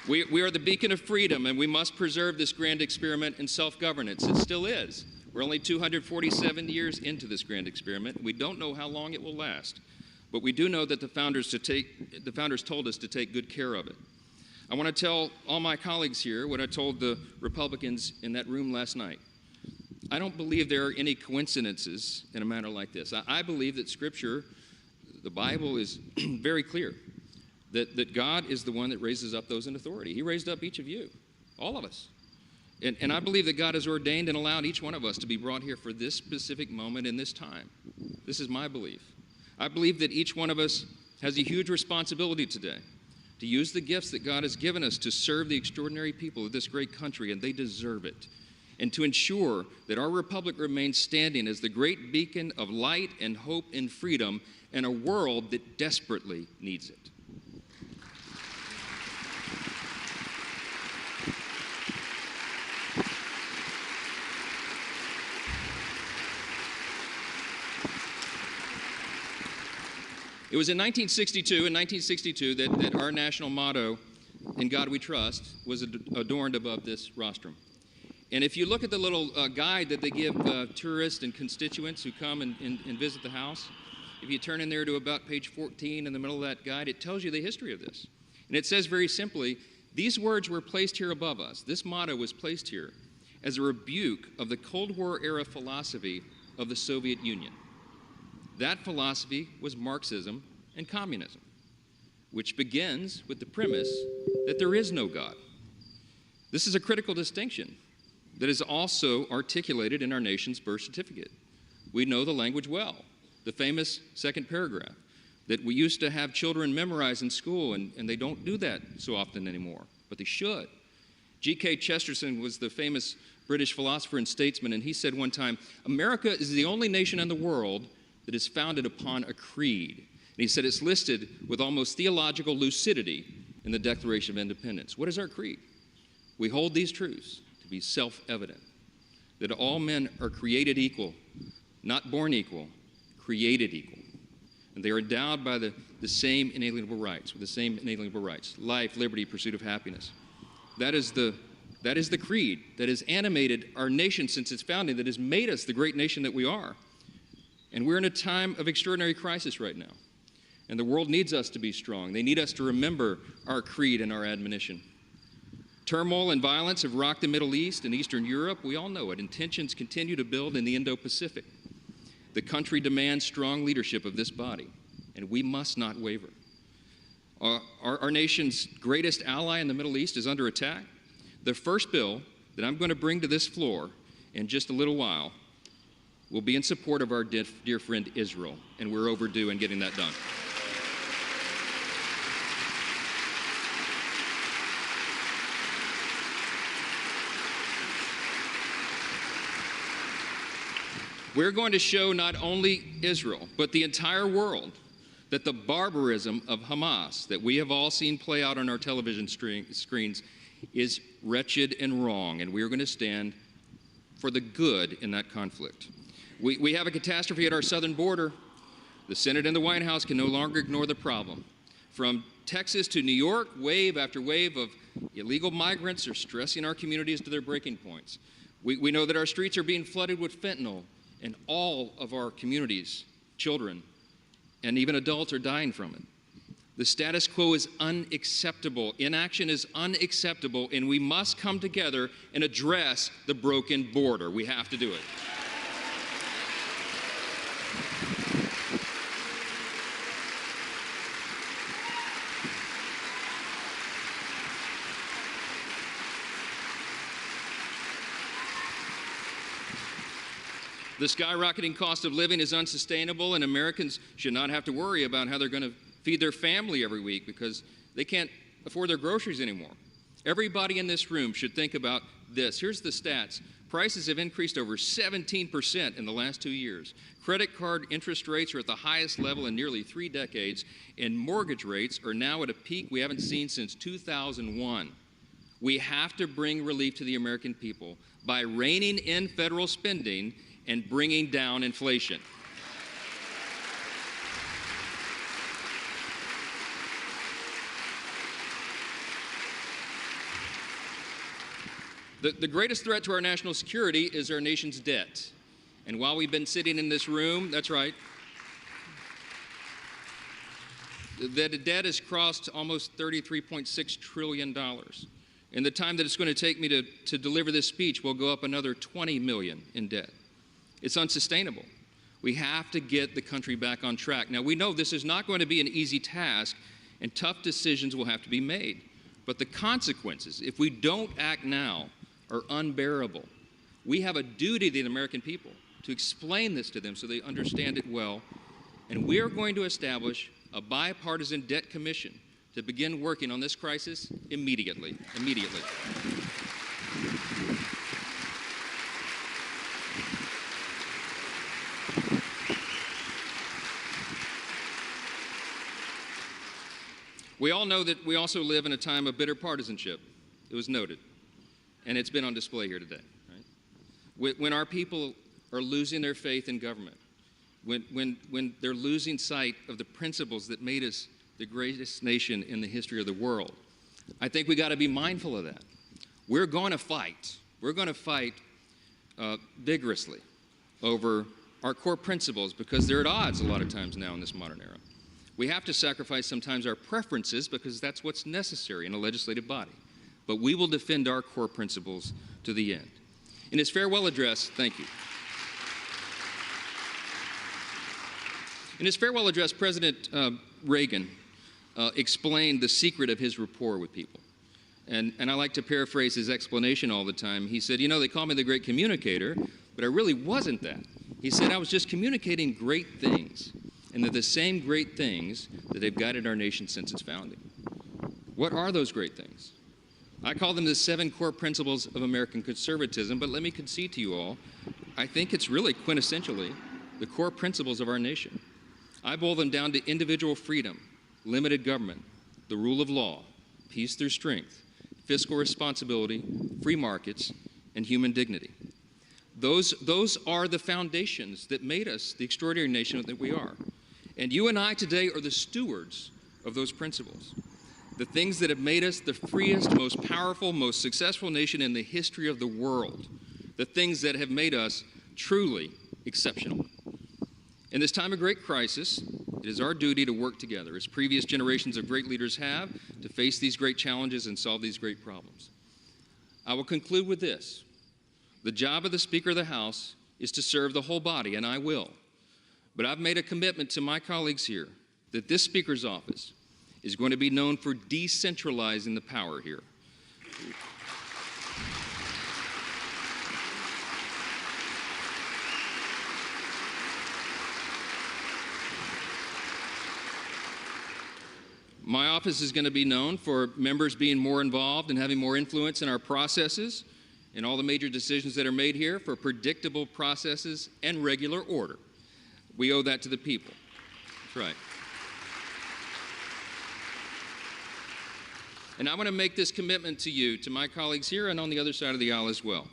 We are the beacon of freedom, and we must preserve this grand experiment in self-governance. It still is. We're only 247 years into this grand experiment. We don't know how long it will last, but we do know that the founders told us to take good care of it. I want to tell all my colleagues here what I told the Republicans in that room last night. I don't believe there are any coincidences in a matter like this. I believe that Scripture, the Bible, is very clear that God is the one that raises up those in authority. He raised up each of you, all of us. And I believe that God has ordained and allowed each one of us to be brought here for this specific moment in this time. This is my belief. I believe that each one of us has a huge responsibility today to use the gifts that God has given us to serve the extraordinary people of this great country, and they deserve it, and to ensure that our republic remains standing as the great beacon of light and hope and freedom in a world that desperately needs it. It was in 1962 that our national motto, "In God We Trust," was adorned above this rostrum. And if you look at the little guide that they give tourists and constituents who come and visit the house, if you turn in there to about page 14 in the middle of that guide, it tells you the history of this. And it says very simply, these words were placed here above us. This motto was placed here as a rebuke of the Cold War era philosophy of the Soviet Union. That philosophy was Marxism and communism, which begins with the premise that there is no God. This is a critical distinction that is also articulated in our nation's birth certificate. We know the language well, the famous second paragraph that we used to have children memorize in school, and they don't do that so often anymore, but they should. G.K. Chesterton was the famous British philosopher and statesman, and he said one time, "America is the only nation in the world that is founded upon a creed." And he said it's listed with almost theological lucidity in the Declaration of Independence. What is our creed? We hold these truths to be self-evident, that all men are created equal, not born equal, created equal. And they are endowed by the same inalienable rights, with the same inalienable rights: life, liberty, pursuit of happiness. That is the creed that has animated our nation since its founding, that has made us the great nation that we are. And we're in a time of extraordinary crisis right now. And the world needs us to be strong. They need us to remember our creed and our admonition. Turmoil and violence have rocked the Middle East and Eastern Europe. We all know it. And tensions continue to build in the Indo-Pacific. The country demands strong leadership of this body, and we must not waver. Our nation's greatest ally in the Middle East is under attack. The first bill that I'm going to bring to this floor in just a little while will be in support of our dear friend Israel, and we're overdue in getting that done. We're going to show not only Israel, but the entire world, that the barbarism of Hamas that we have all seen play out on our television screens is wretched and wrong, and we're going to stand for the good in that conflict. We have a catastrophe at our southern border. The Senate and the White House can no longer ignore the problem. From Texas to New York, wave after wave of illegal migrants are stressing our communities to their breaking points. We know that our streets are being flooded with fentanyl, and all of our communities, children, and even adults are dying from it. The status quo is unacceptable. Inaction is unacceptable, and we must come together and address the broken border. We have to do it. The skyrocketing cost of living is unsustainable, and Americans should not have to worry about how they're going to feed their family every week because they can't afford their groceries anymore. Everybody in this room should think about this. Here's the stats. Prices have increased over 17% in the last 2 years. Credit card interest rates are at the highest level in nearly 3 decades, and mortgage rates are now at a peak we haven't seen since 2001. We have to bring relief to the American people by reining in federal spending and bringing down inflation. The greatest threat to our national security is our nation's debt. And while we've been sitting in this room, that's right, the debt has crossed almost $33.6 trillion. In the time that it's going to take me to deliver this speech, we'll go up another $20 million in debt. It's unsustainable. We have to get the country back on track. Now, we know this is not going to be an easy task, and tough decisions will have to be made. But the consequences, if we don't act now, are unbearable. We have a duty to the American people to explain this to them so they understand it well. And we are going to establish a bipartisan debt commission to begin working on this crisis immediately. We all know that we also live in a time of bitter partisanship. It was noted, and it's been on display here today. Right? When our people are losing their faith in government, when they're losing sight of the principles that made us the greatest nation in the history of the world, I think we got to be mindful of that. We're going to fight. We're going to fight vigorously over our core principles because they're at odds a lot of times now in this modern era. We have to sacrifice sometimes our preferences because that's what's necessary in a legislative body. But we will defend our core principles to the end. In his farewell address, thank you. In his farewell address, President Reagan explained the secret of his rapport with people. And I like to paraphrase his explanation all the time. He said, you know, they call me the great communicator, but I really wasn't that. He said I was just communicating great things. And they're the same great things that have guided our nation since its founding. What are those great things? I call them the 7 core principles of American conservatism, but let me concede to you all, I think it's really quintessentially the core principles of our nation. I boil them down to individual freedom, limited government, the rule of law, peace through strength, fiscal responsibility, free markets, and human dignity. Those are the foundations that made us the extraordinary nation that we are. And you and I today are the stewards of those principles. The things that have made us the freest, most powerful, most successful nation in the history of the world. The things that have made us truly exceptional. In this time of great crisis, it is our duty to work together, as previous generations of great leaders have, to face these great challenges and solve these great problems. I will conclude with this. The job of the Speaker of the House is to serve the whole body, and I will. But I've made a commitment to my colleagues here that this Speaker's office is going to be known for decentralizing the power here. My office is going to be known for members being more involved and having more influence in our processes and all the major decisions that are made here, for predictable processes and regular order. We owe that to the people. That's right. And I want to make this commitment to you, to my colleagues here and on the other side of the aisle as well.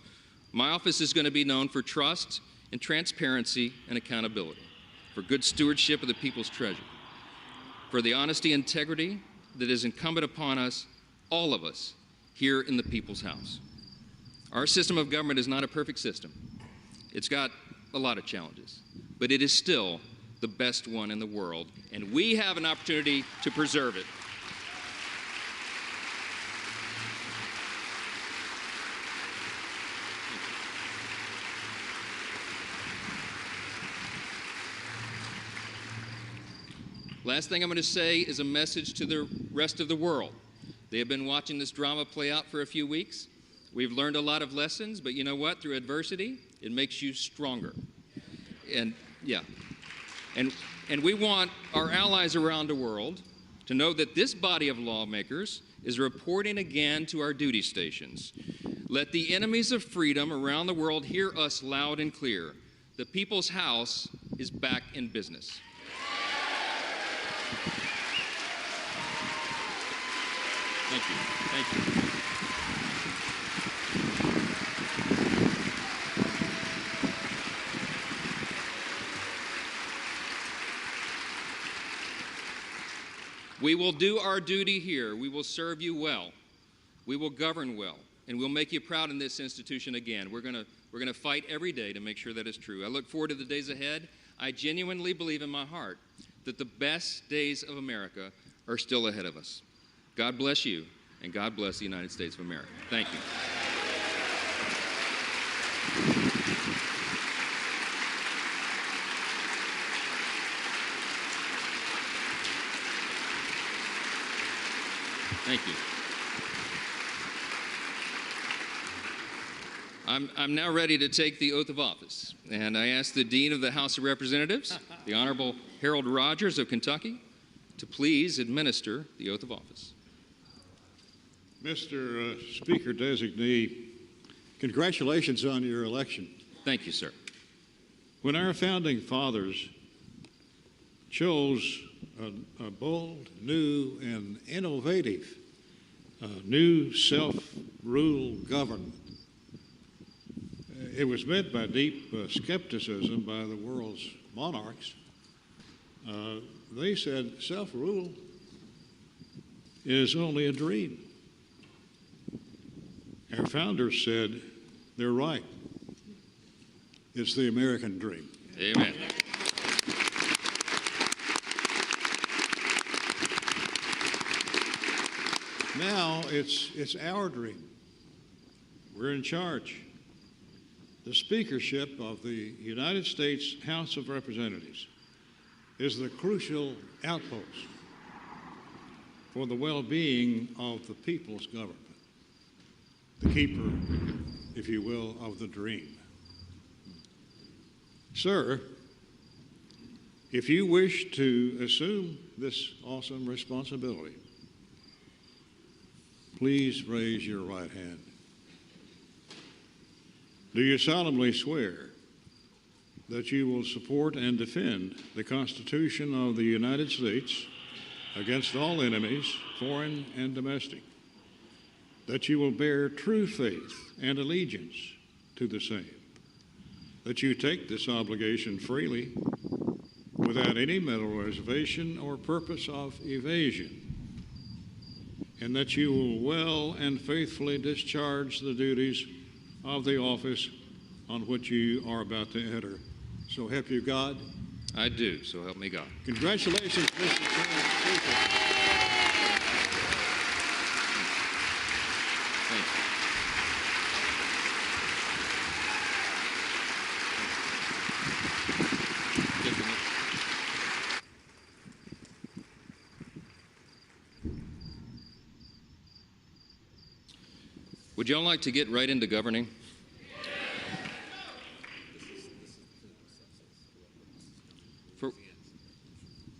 My office is going to be known for trust and transparency and accountability, for good stewardship of the people's treasure, for the honesty and integrity that is incumbent upon us, all of us, here in the people's house. Our system of government is not a perfect system. It's got a lot of challenges, but it is still the best one in the world, and we have an opportunity to preserve it. Last thing I'm going to say is a message to the rest of the world. They have been watching this drama play out for a few weeks. We've learned a lot of lessons, but you know what? Through adversity, it makes you stronger. And yeah. And we want our allies around the world to know that this body of lawmakers is reporting again to our duty stations. Let the enemies of freedom around the world hear us loud and clear. The People's House is back in business. Thank you. Thank you. We will do our duty here. We will serve you well. We will govern well. and we'll make you proud in this institution again. We're going to fight every day to make sure that is true. I look forward to the days ahead. I genuinely believe in my heart that the best days of America are still ahead of us. God bless you, and God bless the United States of America. Thank you. Thank you. I'm now ready to take the oath of office, and I ask the Dean of the House of Representatives, the Honorable Harold Rogers of Kentucky, to please administer the oath of office. Mr. Speaker Designee, congratulations on your election. Thank you, sir. When our founding fathers chose a bold, new, and innovative new self-rule government, it was met by deep skepticism by the world's monarchs. They said self-rule is only a dream. Our founders said they're right. It's the American dream. Amen. Now it's our dream. We're in charge. The speakership of the United States House of Representatives is the crucial outpost for the well-being of the people's government, the keeper, if you will, of the dream. Sir, if you wish to assume this awesome responsibility, please raise your right hand. Do you solemnly swear that you will support and defend the Constitution of the United States against all enemies, foreign and domestic, that you will bear true faith and allegiance to the same, that you take this obligation freely without any mental reservation or purpose of evasion, and that you will well and faithfully discharge the duties of the office on which you are about to enter. So help you God? I do, so help me God. Congratulations, Mr. Speaker. Thank you. Would y'all like to get right into governing?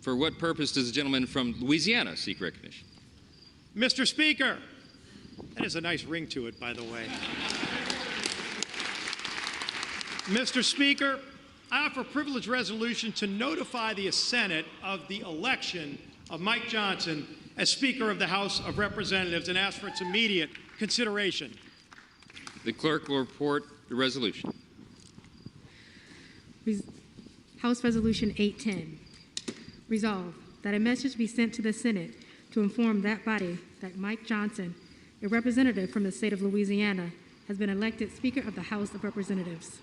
For what purpose does the gentleman from Louisiana seek recognition? Mr. Speaker, that has a nice ring to it, by the way. Mr. Speaker, I offer a privileged resolution to notify the Senate of the election of Mike Johnson as Speaker of the House of Representatives and ask for its immediate consideration. The clerk will report the resolution. House Resolution 810. Resolved that a message be sent to the Senate to inform that body that Mike Johnson, a representative from the state of Louisiana, has been elected Speaker of the House of Representatives.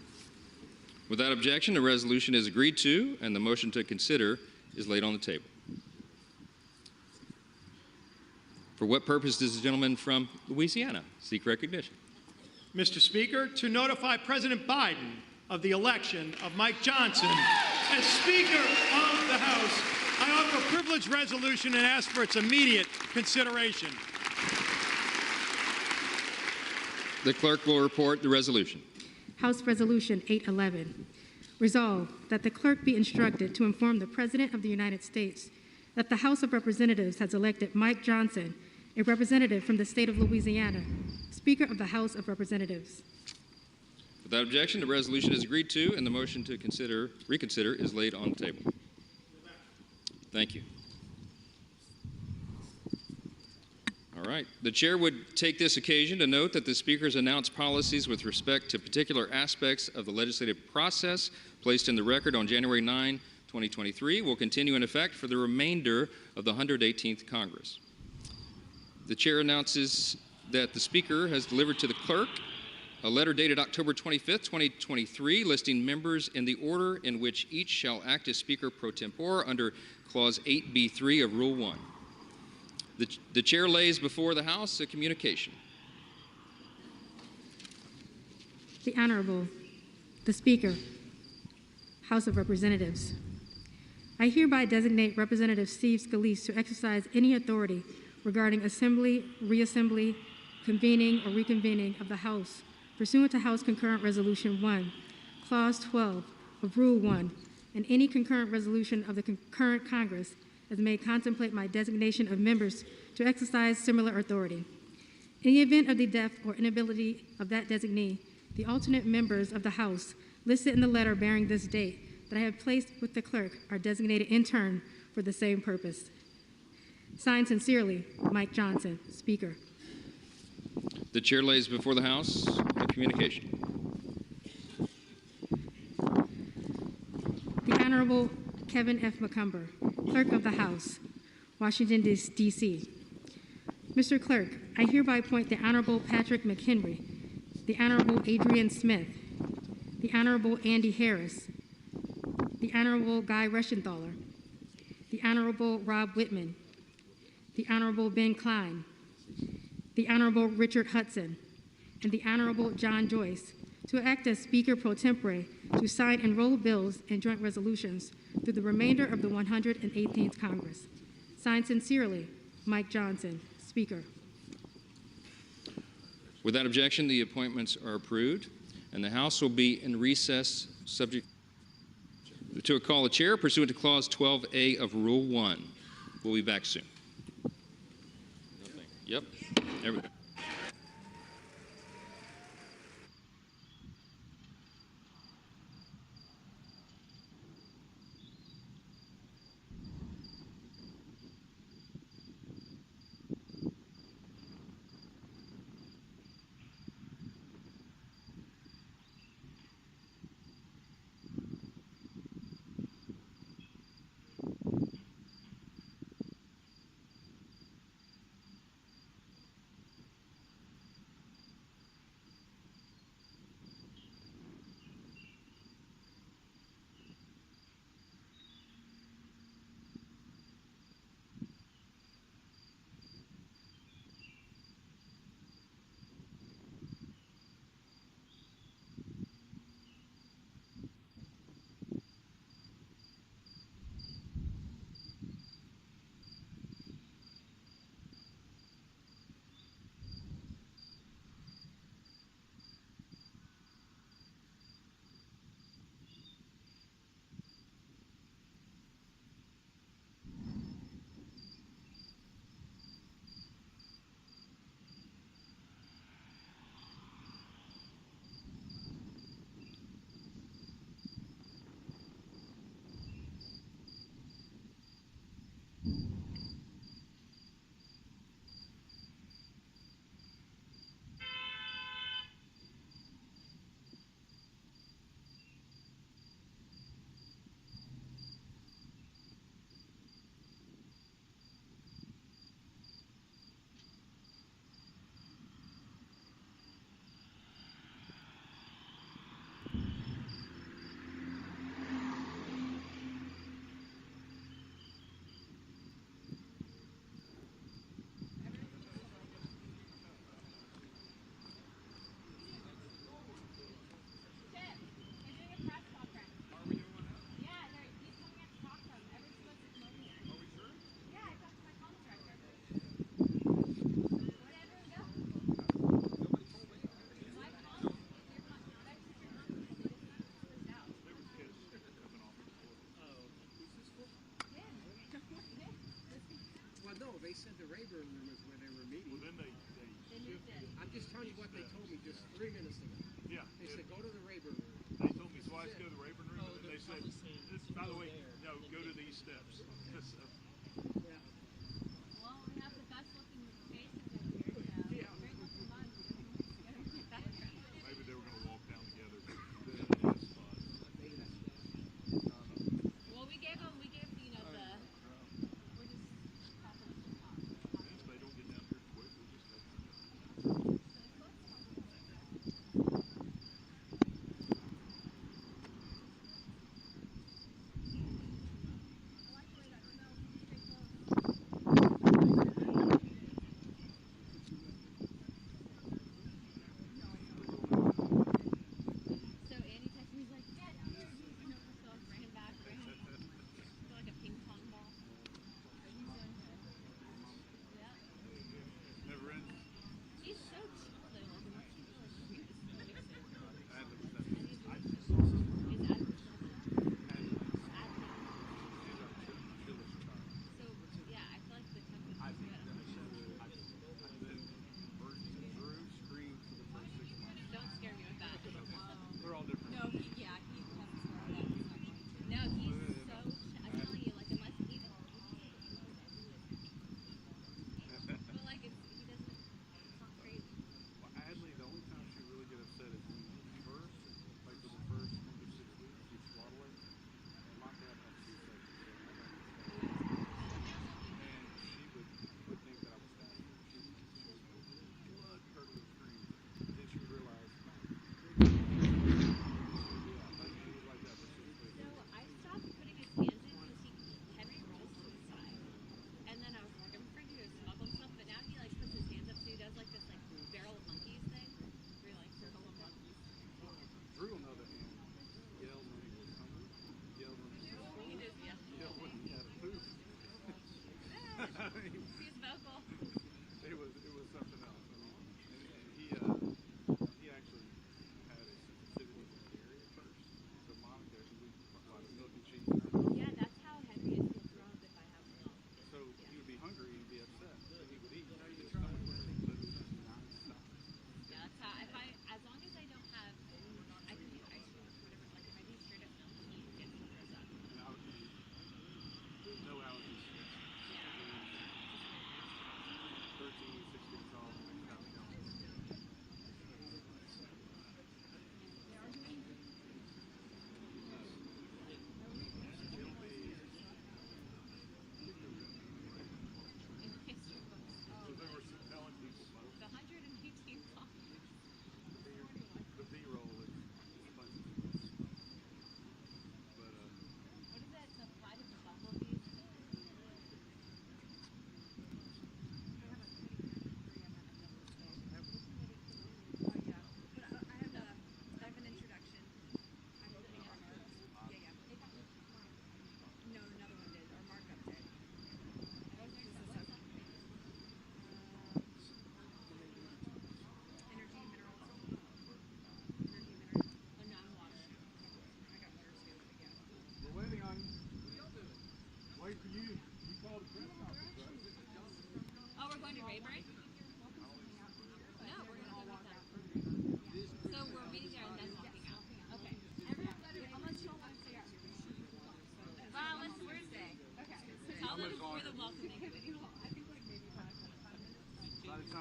Without objection, the resolution is agreed to, and the motion to consider is laid on the table. For what purpose does the gentleman from Louisiana seek recognition? Mr. Speaker, to notify President Biden of the election of Mike Johnson as Speaker of the House, I offer a privileged resolution and ask for its immediate consideration. The clerk will report the resolution. House Resolution 811. Resolved that the clerk be instructed to inform the President of the United States that the House of Representatives has elected Mike Johnson, a representative from the state of Louisiana, Speaker of the House of Representatives. Without objection, the resolution is agreed to, and the motion to reconsider is laid on the table. Thank you. All right. The chair would take this occasion to note that the Speaker's announced policies with respect to particular aspects of the legislative process placed in the record on January 9, 2023 will continue in effect for the remainder of the 118th Congress. The chair announces that the Speaker has delivered to the Clerk a letter dated October 25th, 2023, listing members in the order in which each shall act as Speaker pro tempore under Clause 8B3 of Rule 1. The Chair lays before the House a communication. The Honorable, the Speaker, House of Representatives. I hereby designate Representative Steve Scalise to exercise any authority regarding assembly, reassembly, convening, or reconvening of the House pursuant to House Concurrent Resolution 1, Clause 12 of Rule 1, and any concurrent resolution of the concurrent Congress as may contemplate my designation of members to exercise similar authority. In the event of the death or inability of that designee, the alternate members of the House listed in the letter bearing this date that I have placed with the Clerk are designated in turn for the same purpose. Signed sincerely, Mike Johnson, Speaker. The Chair lays before the House a communication. The Honorable Kevin F. McCumber, Clerk of the House, Washington, D.C. Mr. Clerk, I hereby appoint the Honorable Patrick McHenry, the Honorable Adrian Smith, the Honorable Andy Harris, the Honorable Guy Reschenthaler, the Honorable Rob Whitman, the Honorable Ben Klein, the Honorable Richard Hudson, and the Honorable John Joyce to act as Speaker pro tempore to sign and roll bills and joint resolutions through the remainder of the 118th Congress. Signed sincerely, Mike Johnson, Speaker. Without objection, the appointments are approved, and the House will be in recess subject to a call of chair pursuant to Clause 12A of Rule 1. We'll be back soon. Yep. There we go. They said the Rayburn room is where they were meeting. Well, then they moved it. I'm just telling you what they told me just 3 minutes ago. Yeah. They said, go to the Rayburn room. They told me twice, go to the Rayburn room, and they said, by the way, no, go to these steps. Yeah. Well, we have the best looking faces over here, so Yeah. great looking bunch. Maybe they were going to walk down together. Well, we gave them, you know, the, we're just talking to the top. If they don't get down here quick, we'll just have to.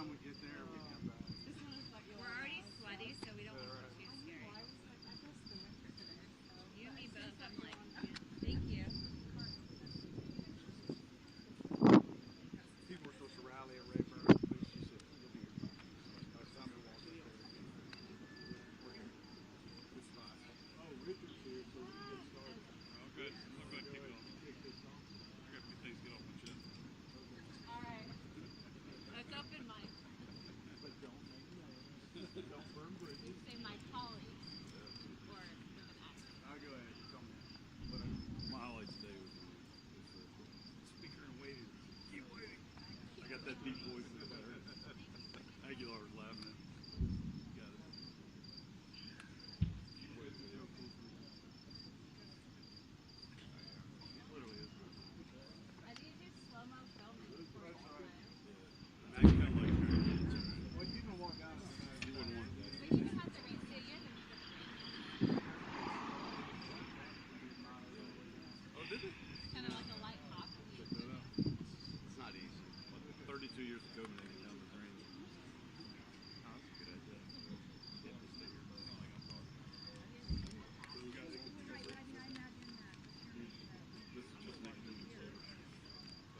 time we get there, we come back. We're already sweaty, so we don't want it too scary. You and me both. I'm like, thank you. People were supposed to rally at Rayburn, but she said, you'll be here fine. By the time we walked up there, we're here. It's fine. Oh, Richard's here, so we can get started. Okay, I'm going to keep going. I got a few things to get off my chest. All right. Let's open mine. But don't make noise. Don't burn bridges. Say my colleagues. Or with an X. I'll go ahead. Tell me. But my highlight today was the speaker and waiting. Keep waiting. I got that deep voice in my head. Aguilar was laughing at me. Got it. Keep waiting. Literally is. I need to do slow-mo filming before we open it. Now you kind of like well, you can walk out. You wouldn't want that. But you have to race it. You have to Oh, did it? It's kind of like a light hop. Check that out. It's not easy. 32 years of Copenhagen down the drain. Oh, that's a good idea. Yeah, just stay here. So you guys can do this. This is just next to each other.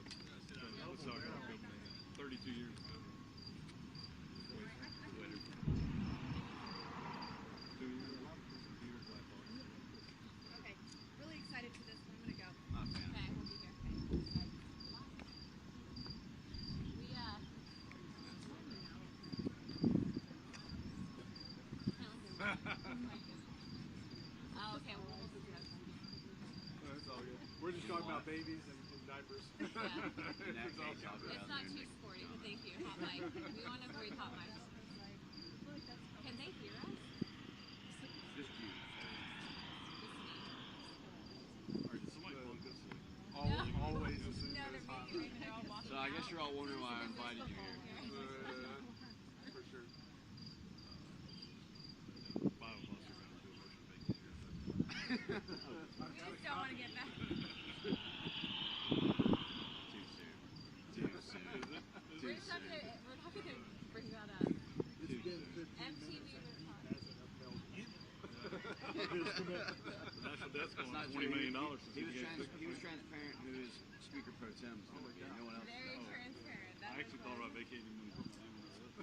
Let's talk about Copenhagen. 32 years ago. Just waited for 2 years. Okay. Really excited for this one. I'm going to go. Not a fan. Okay, we'll be here. Okay. We, oh, okay. Well, we'll do that. That's all good. We're just talking about babies and diapers. Yeah. It's all good. It's not too sporty, but thank you. Hot mic. We want to avoid hot mics. Can they hear us? Just you. Alright, somebody plug this in. Always as soon No, as they're it's hot. making Raymond. They're all walking. So I guess you're all wondering why I invited you here. For sure. 5 of us are going to do a motion vacation. We just don't want to get back. Too soon. Too soon. We're just not gonna bring that up. MTV was hot. The national debt's going up $20 million since he was transparent who is Speaker Pro Tem. So no one else. Very transparent. I actually thought about vacating when he put my name on the list.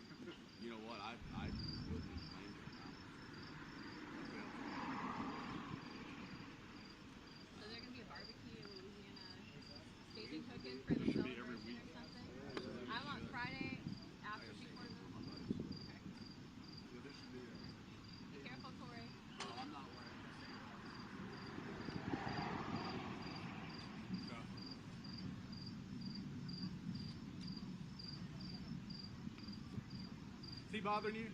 You know what? I wouldn't claim it. So there's gonna be a barbecue in Louisiana, staging cooking for the celebration or something. I want Friday after she pours it. Okay. Yeah, there should be Be careful, Corey. Oh, I'm not worried. Is he bothering you?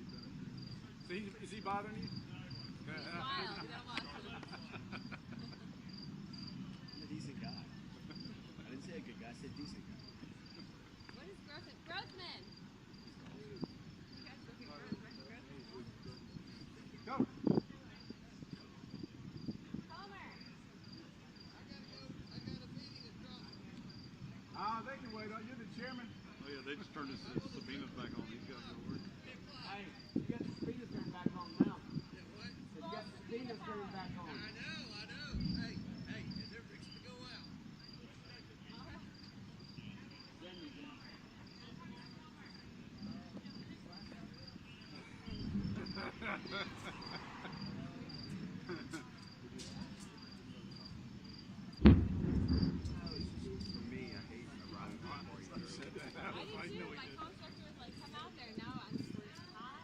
Is he bothering you? He's wild. We gotta watch him. I'm a decent guy. I didn't say a good guy. I said decent guy. What is Grossman? Grossman! You guys looking for Grossman? Go. Palmer! They can wait on you. The chairman. Oh yeah, they just turned his subpoenas back on. He's got to go to work. Hey, you got the speakers turned back on now. You got the speakers turned back on. I know. Hey, they're fixing to go out. For me, I hate arriving before you do. I did too. My co-instructor was like, come out there. Now I'm just like, hot.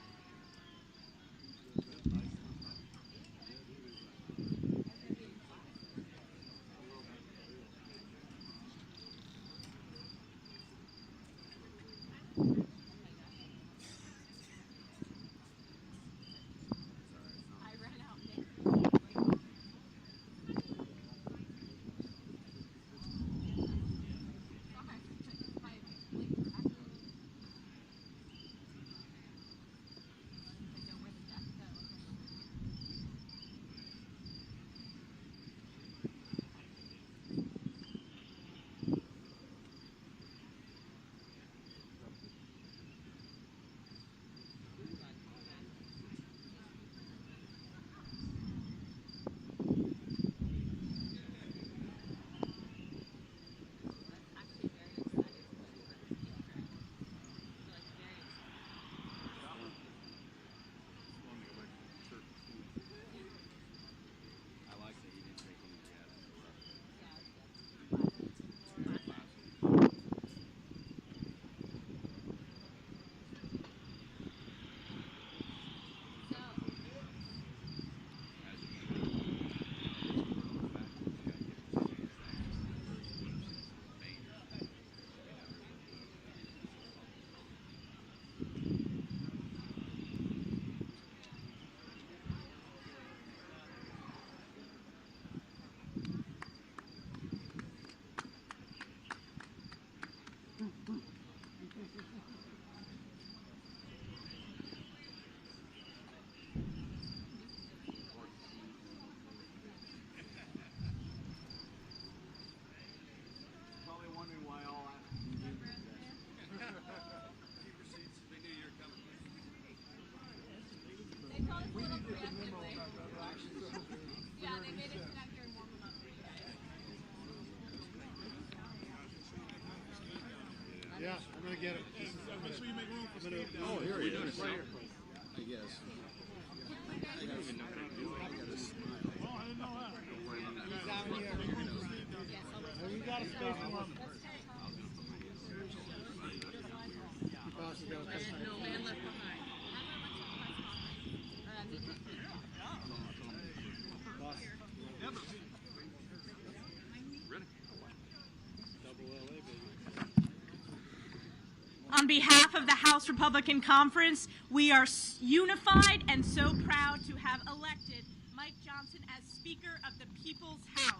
Yeah, they made it sit out here and warm them up for you guys. Yeah, I'm gonna get it. Make sure you make room for Steve. Oh, here he is. Right here. I guess. Oh, I didn't know that. He's down here. Hey, we got a space for him. No man left behind. On behalf of the House Republican Conference, we are unified and so proud to have elected Mike Johnson as Speaker of the People's House.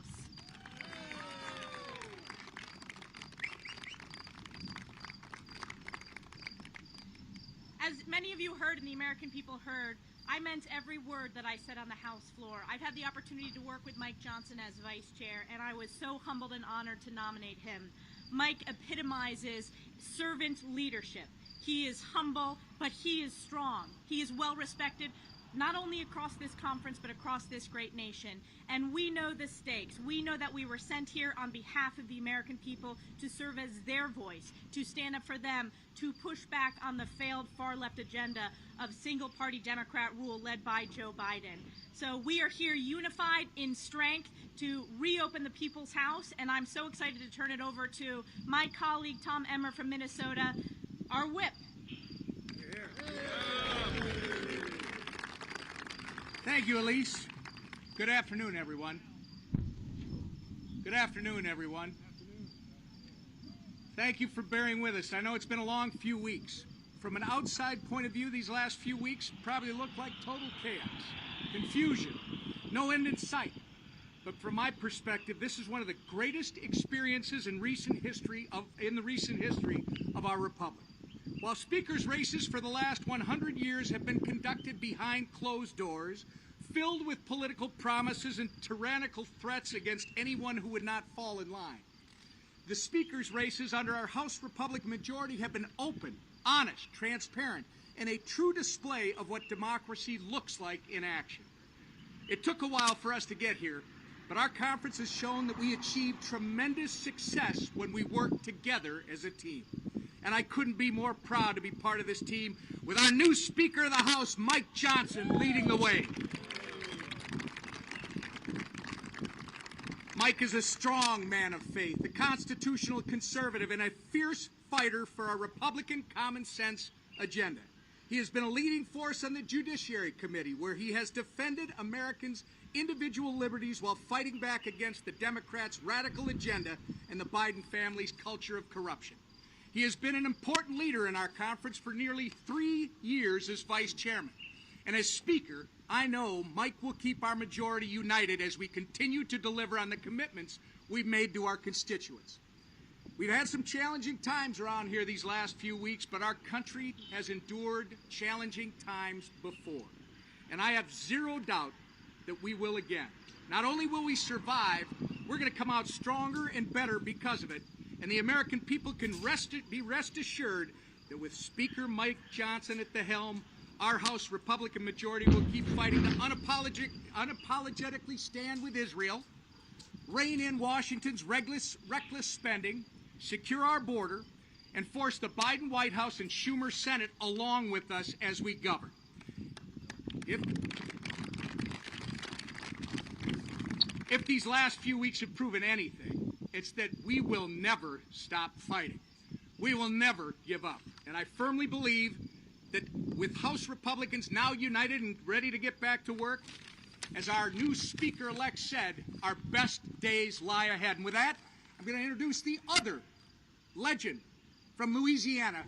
As many of you heard and the American people heard, I meant every word that I said on the House floor. I've had the opportunity to work with Mike Johnson as Vice Chair, and I was so humbled and honored to nominate him. Mike epitomizes servant leadership. He is humble, but he is strong. He is well respected, not only across this conference, but across this great nation. And we know the stakes. We know that we were sent here on behalf of the American people to serve as their voice, to stand up for them, to push back on the failed far-left agenda of single-party Democrat rule led by Joe Biden. So we are here unified in strength to reopen the People's House, and I'm so excited to turn it over to my colleague, Tom Emmer from Minnesota, our whip. Thank you, Elise. Good afternoon, everyone. Good afternoon, everyone. Thank you for bearing with us. I know it's been a long few weeks. From an outside point of view, these last few weeks probably look like total chaos, confusion, no end in sight. But from my perspective, this is one of the greatest experiences in the recent history of our republic. While speakers' races for the last 100 years have been conducted behind closed doors, filled with political promises and tyrannical threats against anyone who would not fall in line, the speakers' races under our House Republican majority have been open, honest, transparent, and a true display of what democracy looks like in action. It took a while for us to get here, but our conference has shown that we achieved tremendous success when we work together as a team. And I couldn't be more proud to be part of this team with our new Speaker of the House, Mike Johnson, leading the way. Mike is a strong man of faith, a constitutional conservative, and a fierce fighter for our Republican common sense agenda. He has been a leading force on the Judiciary Committee, where he has defended Americans' individual liberties while fighting back against the Democrats' radical agenda and the Biden family's culture of corruption. He has been an important leader in our conference for nearly 3 years as vice chairman. And as Speaker, I know Mike will keep our majority united as we continue to deliver on the commitments we've made to our constituents. We've had some challenging times around here these last few weeks, but our country has endured challenging times before. And I have zero doubt that we will again. Not only will we survive, we're going to come out stronger and better because of it. And the American people can be rest assured that with Speaker Mike Johnson at the helm, our House Republican majority will keep fighting to unapologetically stand with Israel, rein in Washington's reckless spending, secure our border, and force the Biden White House and Schumer Senate along with us as we govern. If these last few weeks have proven anything, it's that we will never stop fighting. We will never give up. And I firmly believe that with House Republicans now united and ready to get back to work, as our new Speaker-elect said, our best days lie ahead. And with that, I'm going to introduce the other legend from Louisiana,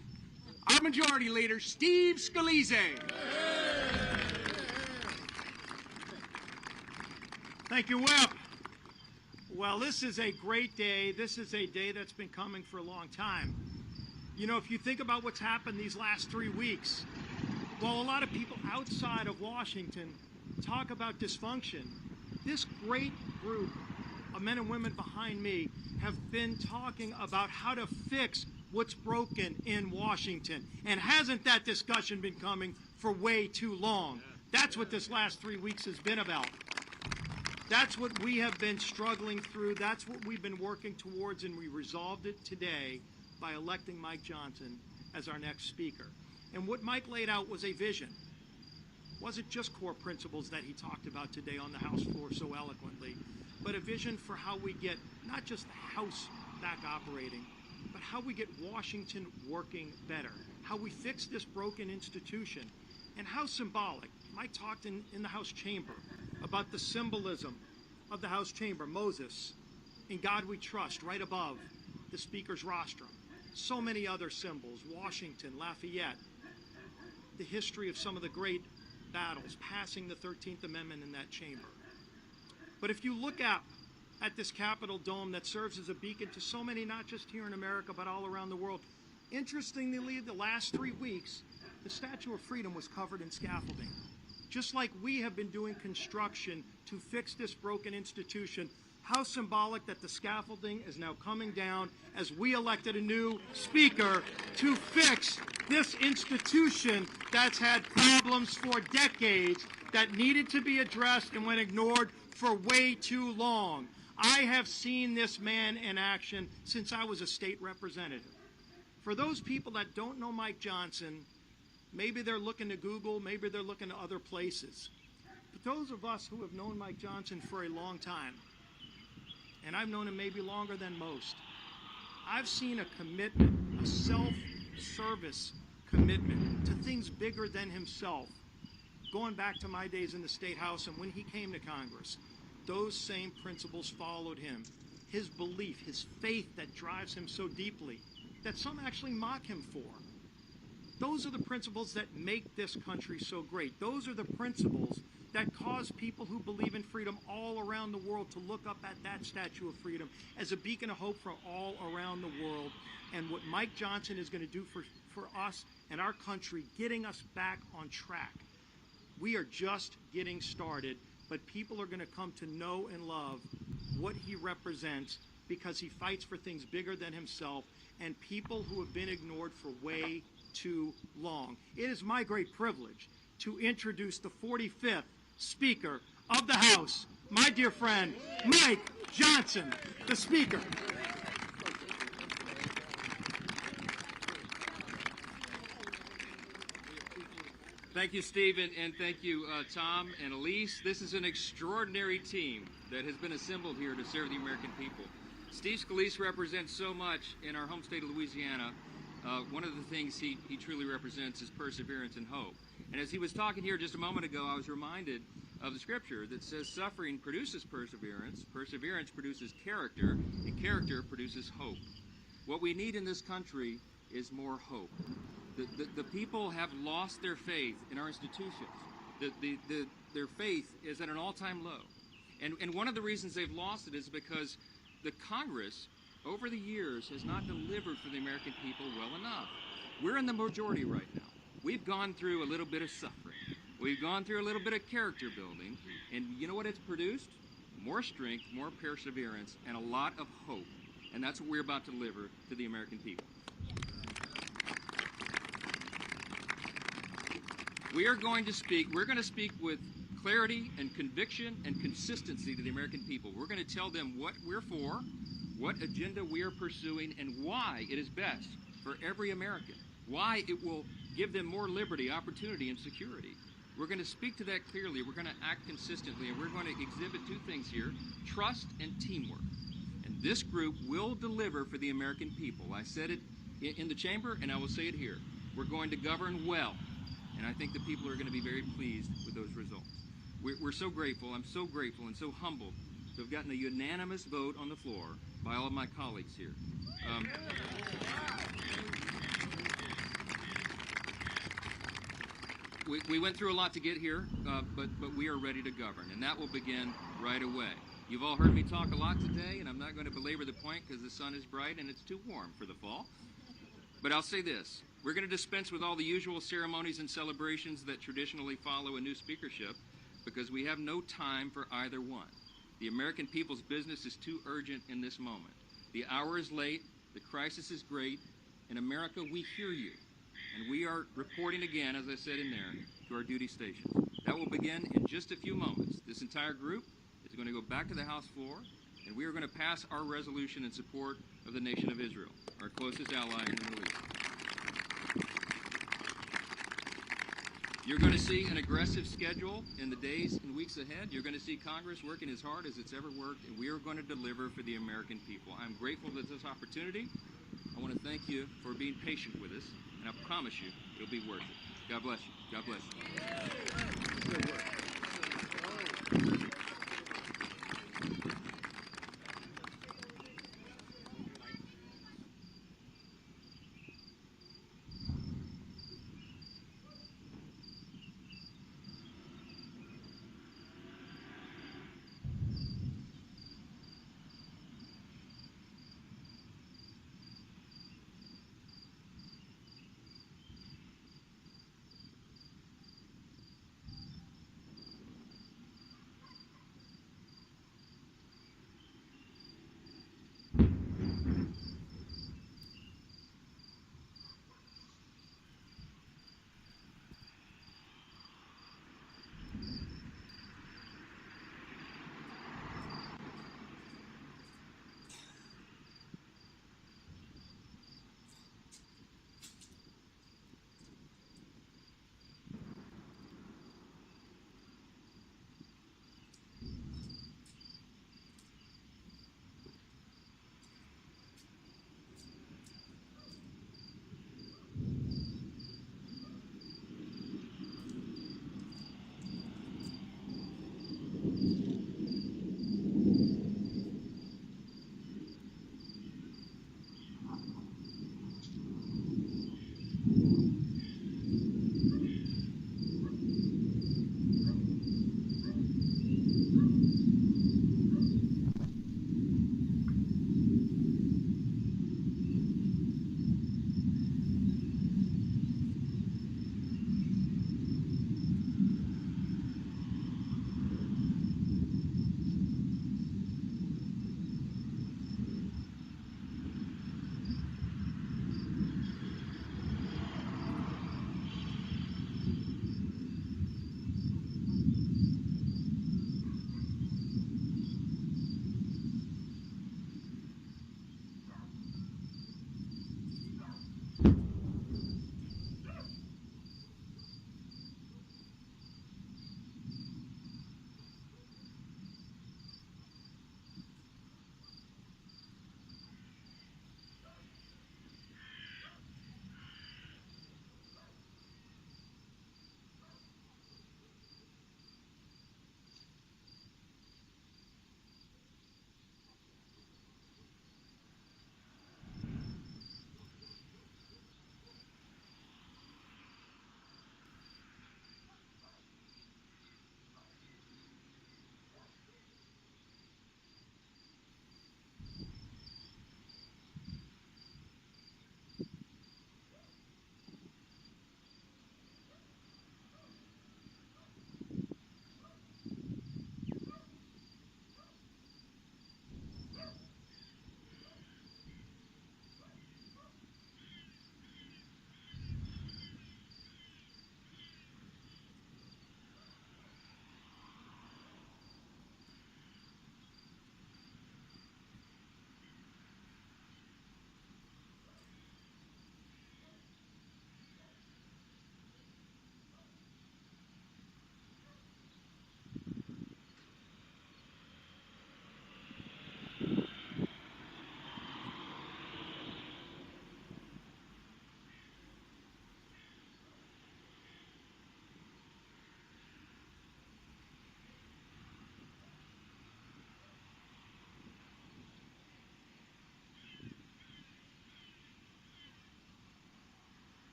our Majority Leader, Steve Scalise. Thank you, Whip. Well, this is a great day. This is a day that's been coming for a long time. You know, if you think about what's happened these last 3 weeks, while a lot of people outside of Washington talk about dysfunction, this great group of men and women behind me have been talking about how to fix what's broken in Washington. And hasn't that discussion been coming for way too long? That's what this last 3 weeks has been about. That's what we have been struggling through. That's what we've been working towards, and we resolved it today by electing Mike Johnson as our next speaker. And what Mike laid out was a vision. It wasn't just core principles that he talked about today on the House floor so eloquently, but a vision for how we get not just the House back operating, but how we get Washington working better, how we fix this broken institution, and how symbolic. Mike talked in the House chamber about the symbolism of the House chamber, Moses, in God we trust, right above the Speaker's rostrum. So many other symbols, Washington, Lafayette, the history of some of the great battles, passing the 13th Amendment in that chamber. But if you look at this Capitol dome that serves as a beacon to so many, not just here in America, but all around the world, interestingly, the last 3 weeks, the Statue of Freedom was covered in scaffolding. Just like we have been doing construction to fix this broken institution, how symbolic that the scaffolding is now coming down as we elected a new speaker to fix this institution that's had problems for decades that needed to be addressed and went ignored for way too long. I have seen this man in action since I was a state representative. For those people that don't know Mike Johnson, maybe they're looking to Google, maybe they're looking to other places. But those of us who have known Mike Johnson for a long time, and I've known him maybe longer than most, I've seen a commitment, a self-service commitment to things bigger than himself. Going back to my days in the State House and when he came to Congress, those same principles followed him. His belief, his faith that drives him so deeply that some actually mock him for. Those are the principles that make this country so great. Those are the principles that cause people who believe in freedom all around the world to look up at that Statue of Freedom as a beacon of hope for all around the world. And what Mike Johnson is going to do for us and our country, getting us back on track. We are just getting started, but people are going to come to know and love what he represents because he fights for things bigger than himself and people who have been ignored for way too long. It is my great privilege to introduce the 45th Speaker of the House, my dear friend, Mike Johnson, the Speaker. Thank you, Stephen, and thank you, Tom and Elise. This is an extraordinary team that has been assembled here to serve the American people. Steve Scalise represents so much in our home state of Louisiana. One of the things he truly represents is perseverance and hope. And as he was talking here just a moment ago, I was reminded of the scripture that says suffering produces perseverance, perseverance produces character, and character produces hope. What we need in this country is more hope. The people have lost their faith in our institutions. Their faith is at an all-time low. And one of the reasons they've lost it is because the Congress, over the years, has not delivered for the American people well enough. We're in the majority right now. We've gone through a little bit of suffering. We've gone through a little bit of character building. And you know what it's produced? More strength, more perseverance, and a lot of hope. And that's what we're about to deliver to the American people. We're going to speak with clarity and conviction and consistency to the American people. We're going to tell them what we're for, what agenda we are pursuing, and why it is best for every American, why it will give them more liberty, opportunity, and security. We're going to speak to that clearly. We're going to act consistently, and we're going to exhibit two things here, trust and teamwork. And this group will deliver for the American people. I said it in the chamber, and I will say it here. We're going to govern well, and I think the people are going to be very pleased with those results. We're so grateful. I'm so grateful and so humbled to have gotten a unanimous vote on the floor by all of my colleagues here. We went through a lot to get here, but we are ready to govern, and that will begin right away. You've all heard me talk a lot today, and I'm not going to belabor the point because the sun is bright and it's too warm for the fall. But I'll say this. We're going to dispense with all the usual ceremonies and celebrations that traditionally follow a new speakership because we have no time for either one. The American people's business is too urgent in this moment. The hour is late, the crisis is great. In America, we hear you. And we are reporting again, as I said in there, to our duty stations. That will begin in just a few moments. This entire group is going to go back to the House floor, and we are going to pass our resolution in support of the nation of Israel, our closest ally in the Middle East. You're going to see an aggressive schedule in the days and weeks ahead. You're going to see Congress working as hard as it's ever worked, and we are going to deliver for the American people. I'm grateful for this opportunity. I want to thank you for being patient with us, and I promise you it'll be worth it. God bless you. God bless you. Good work.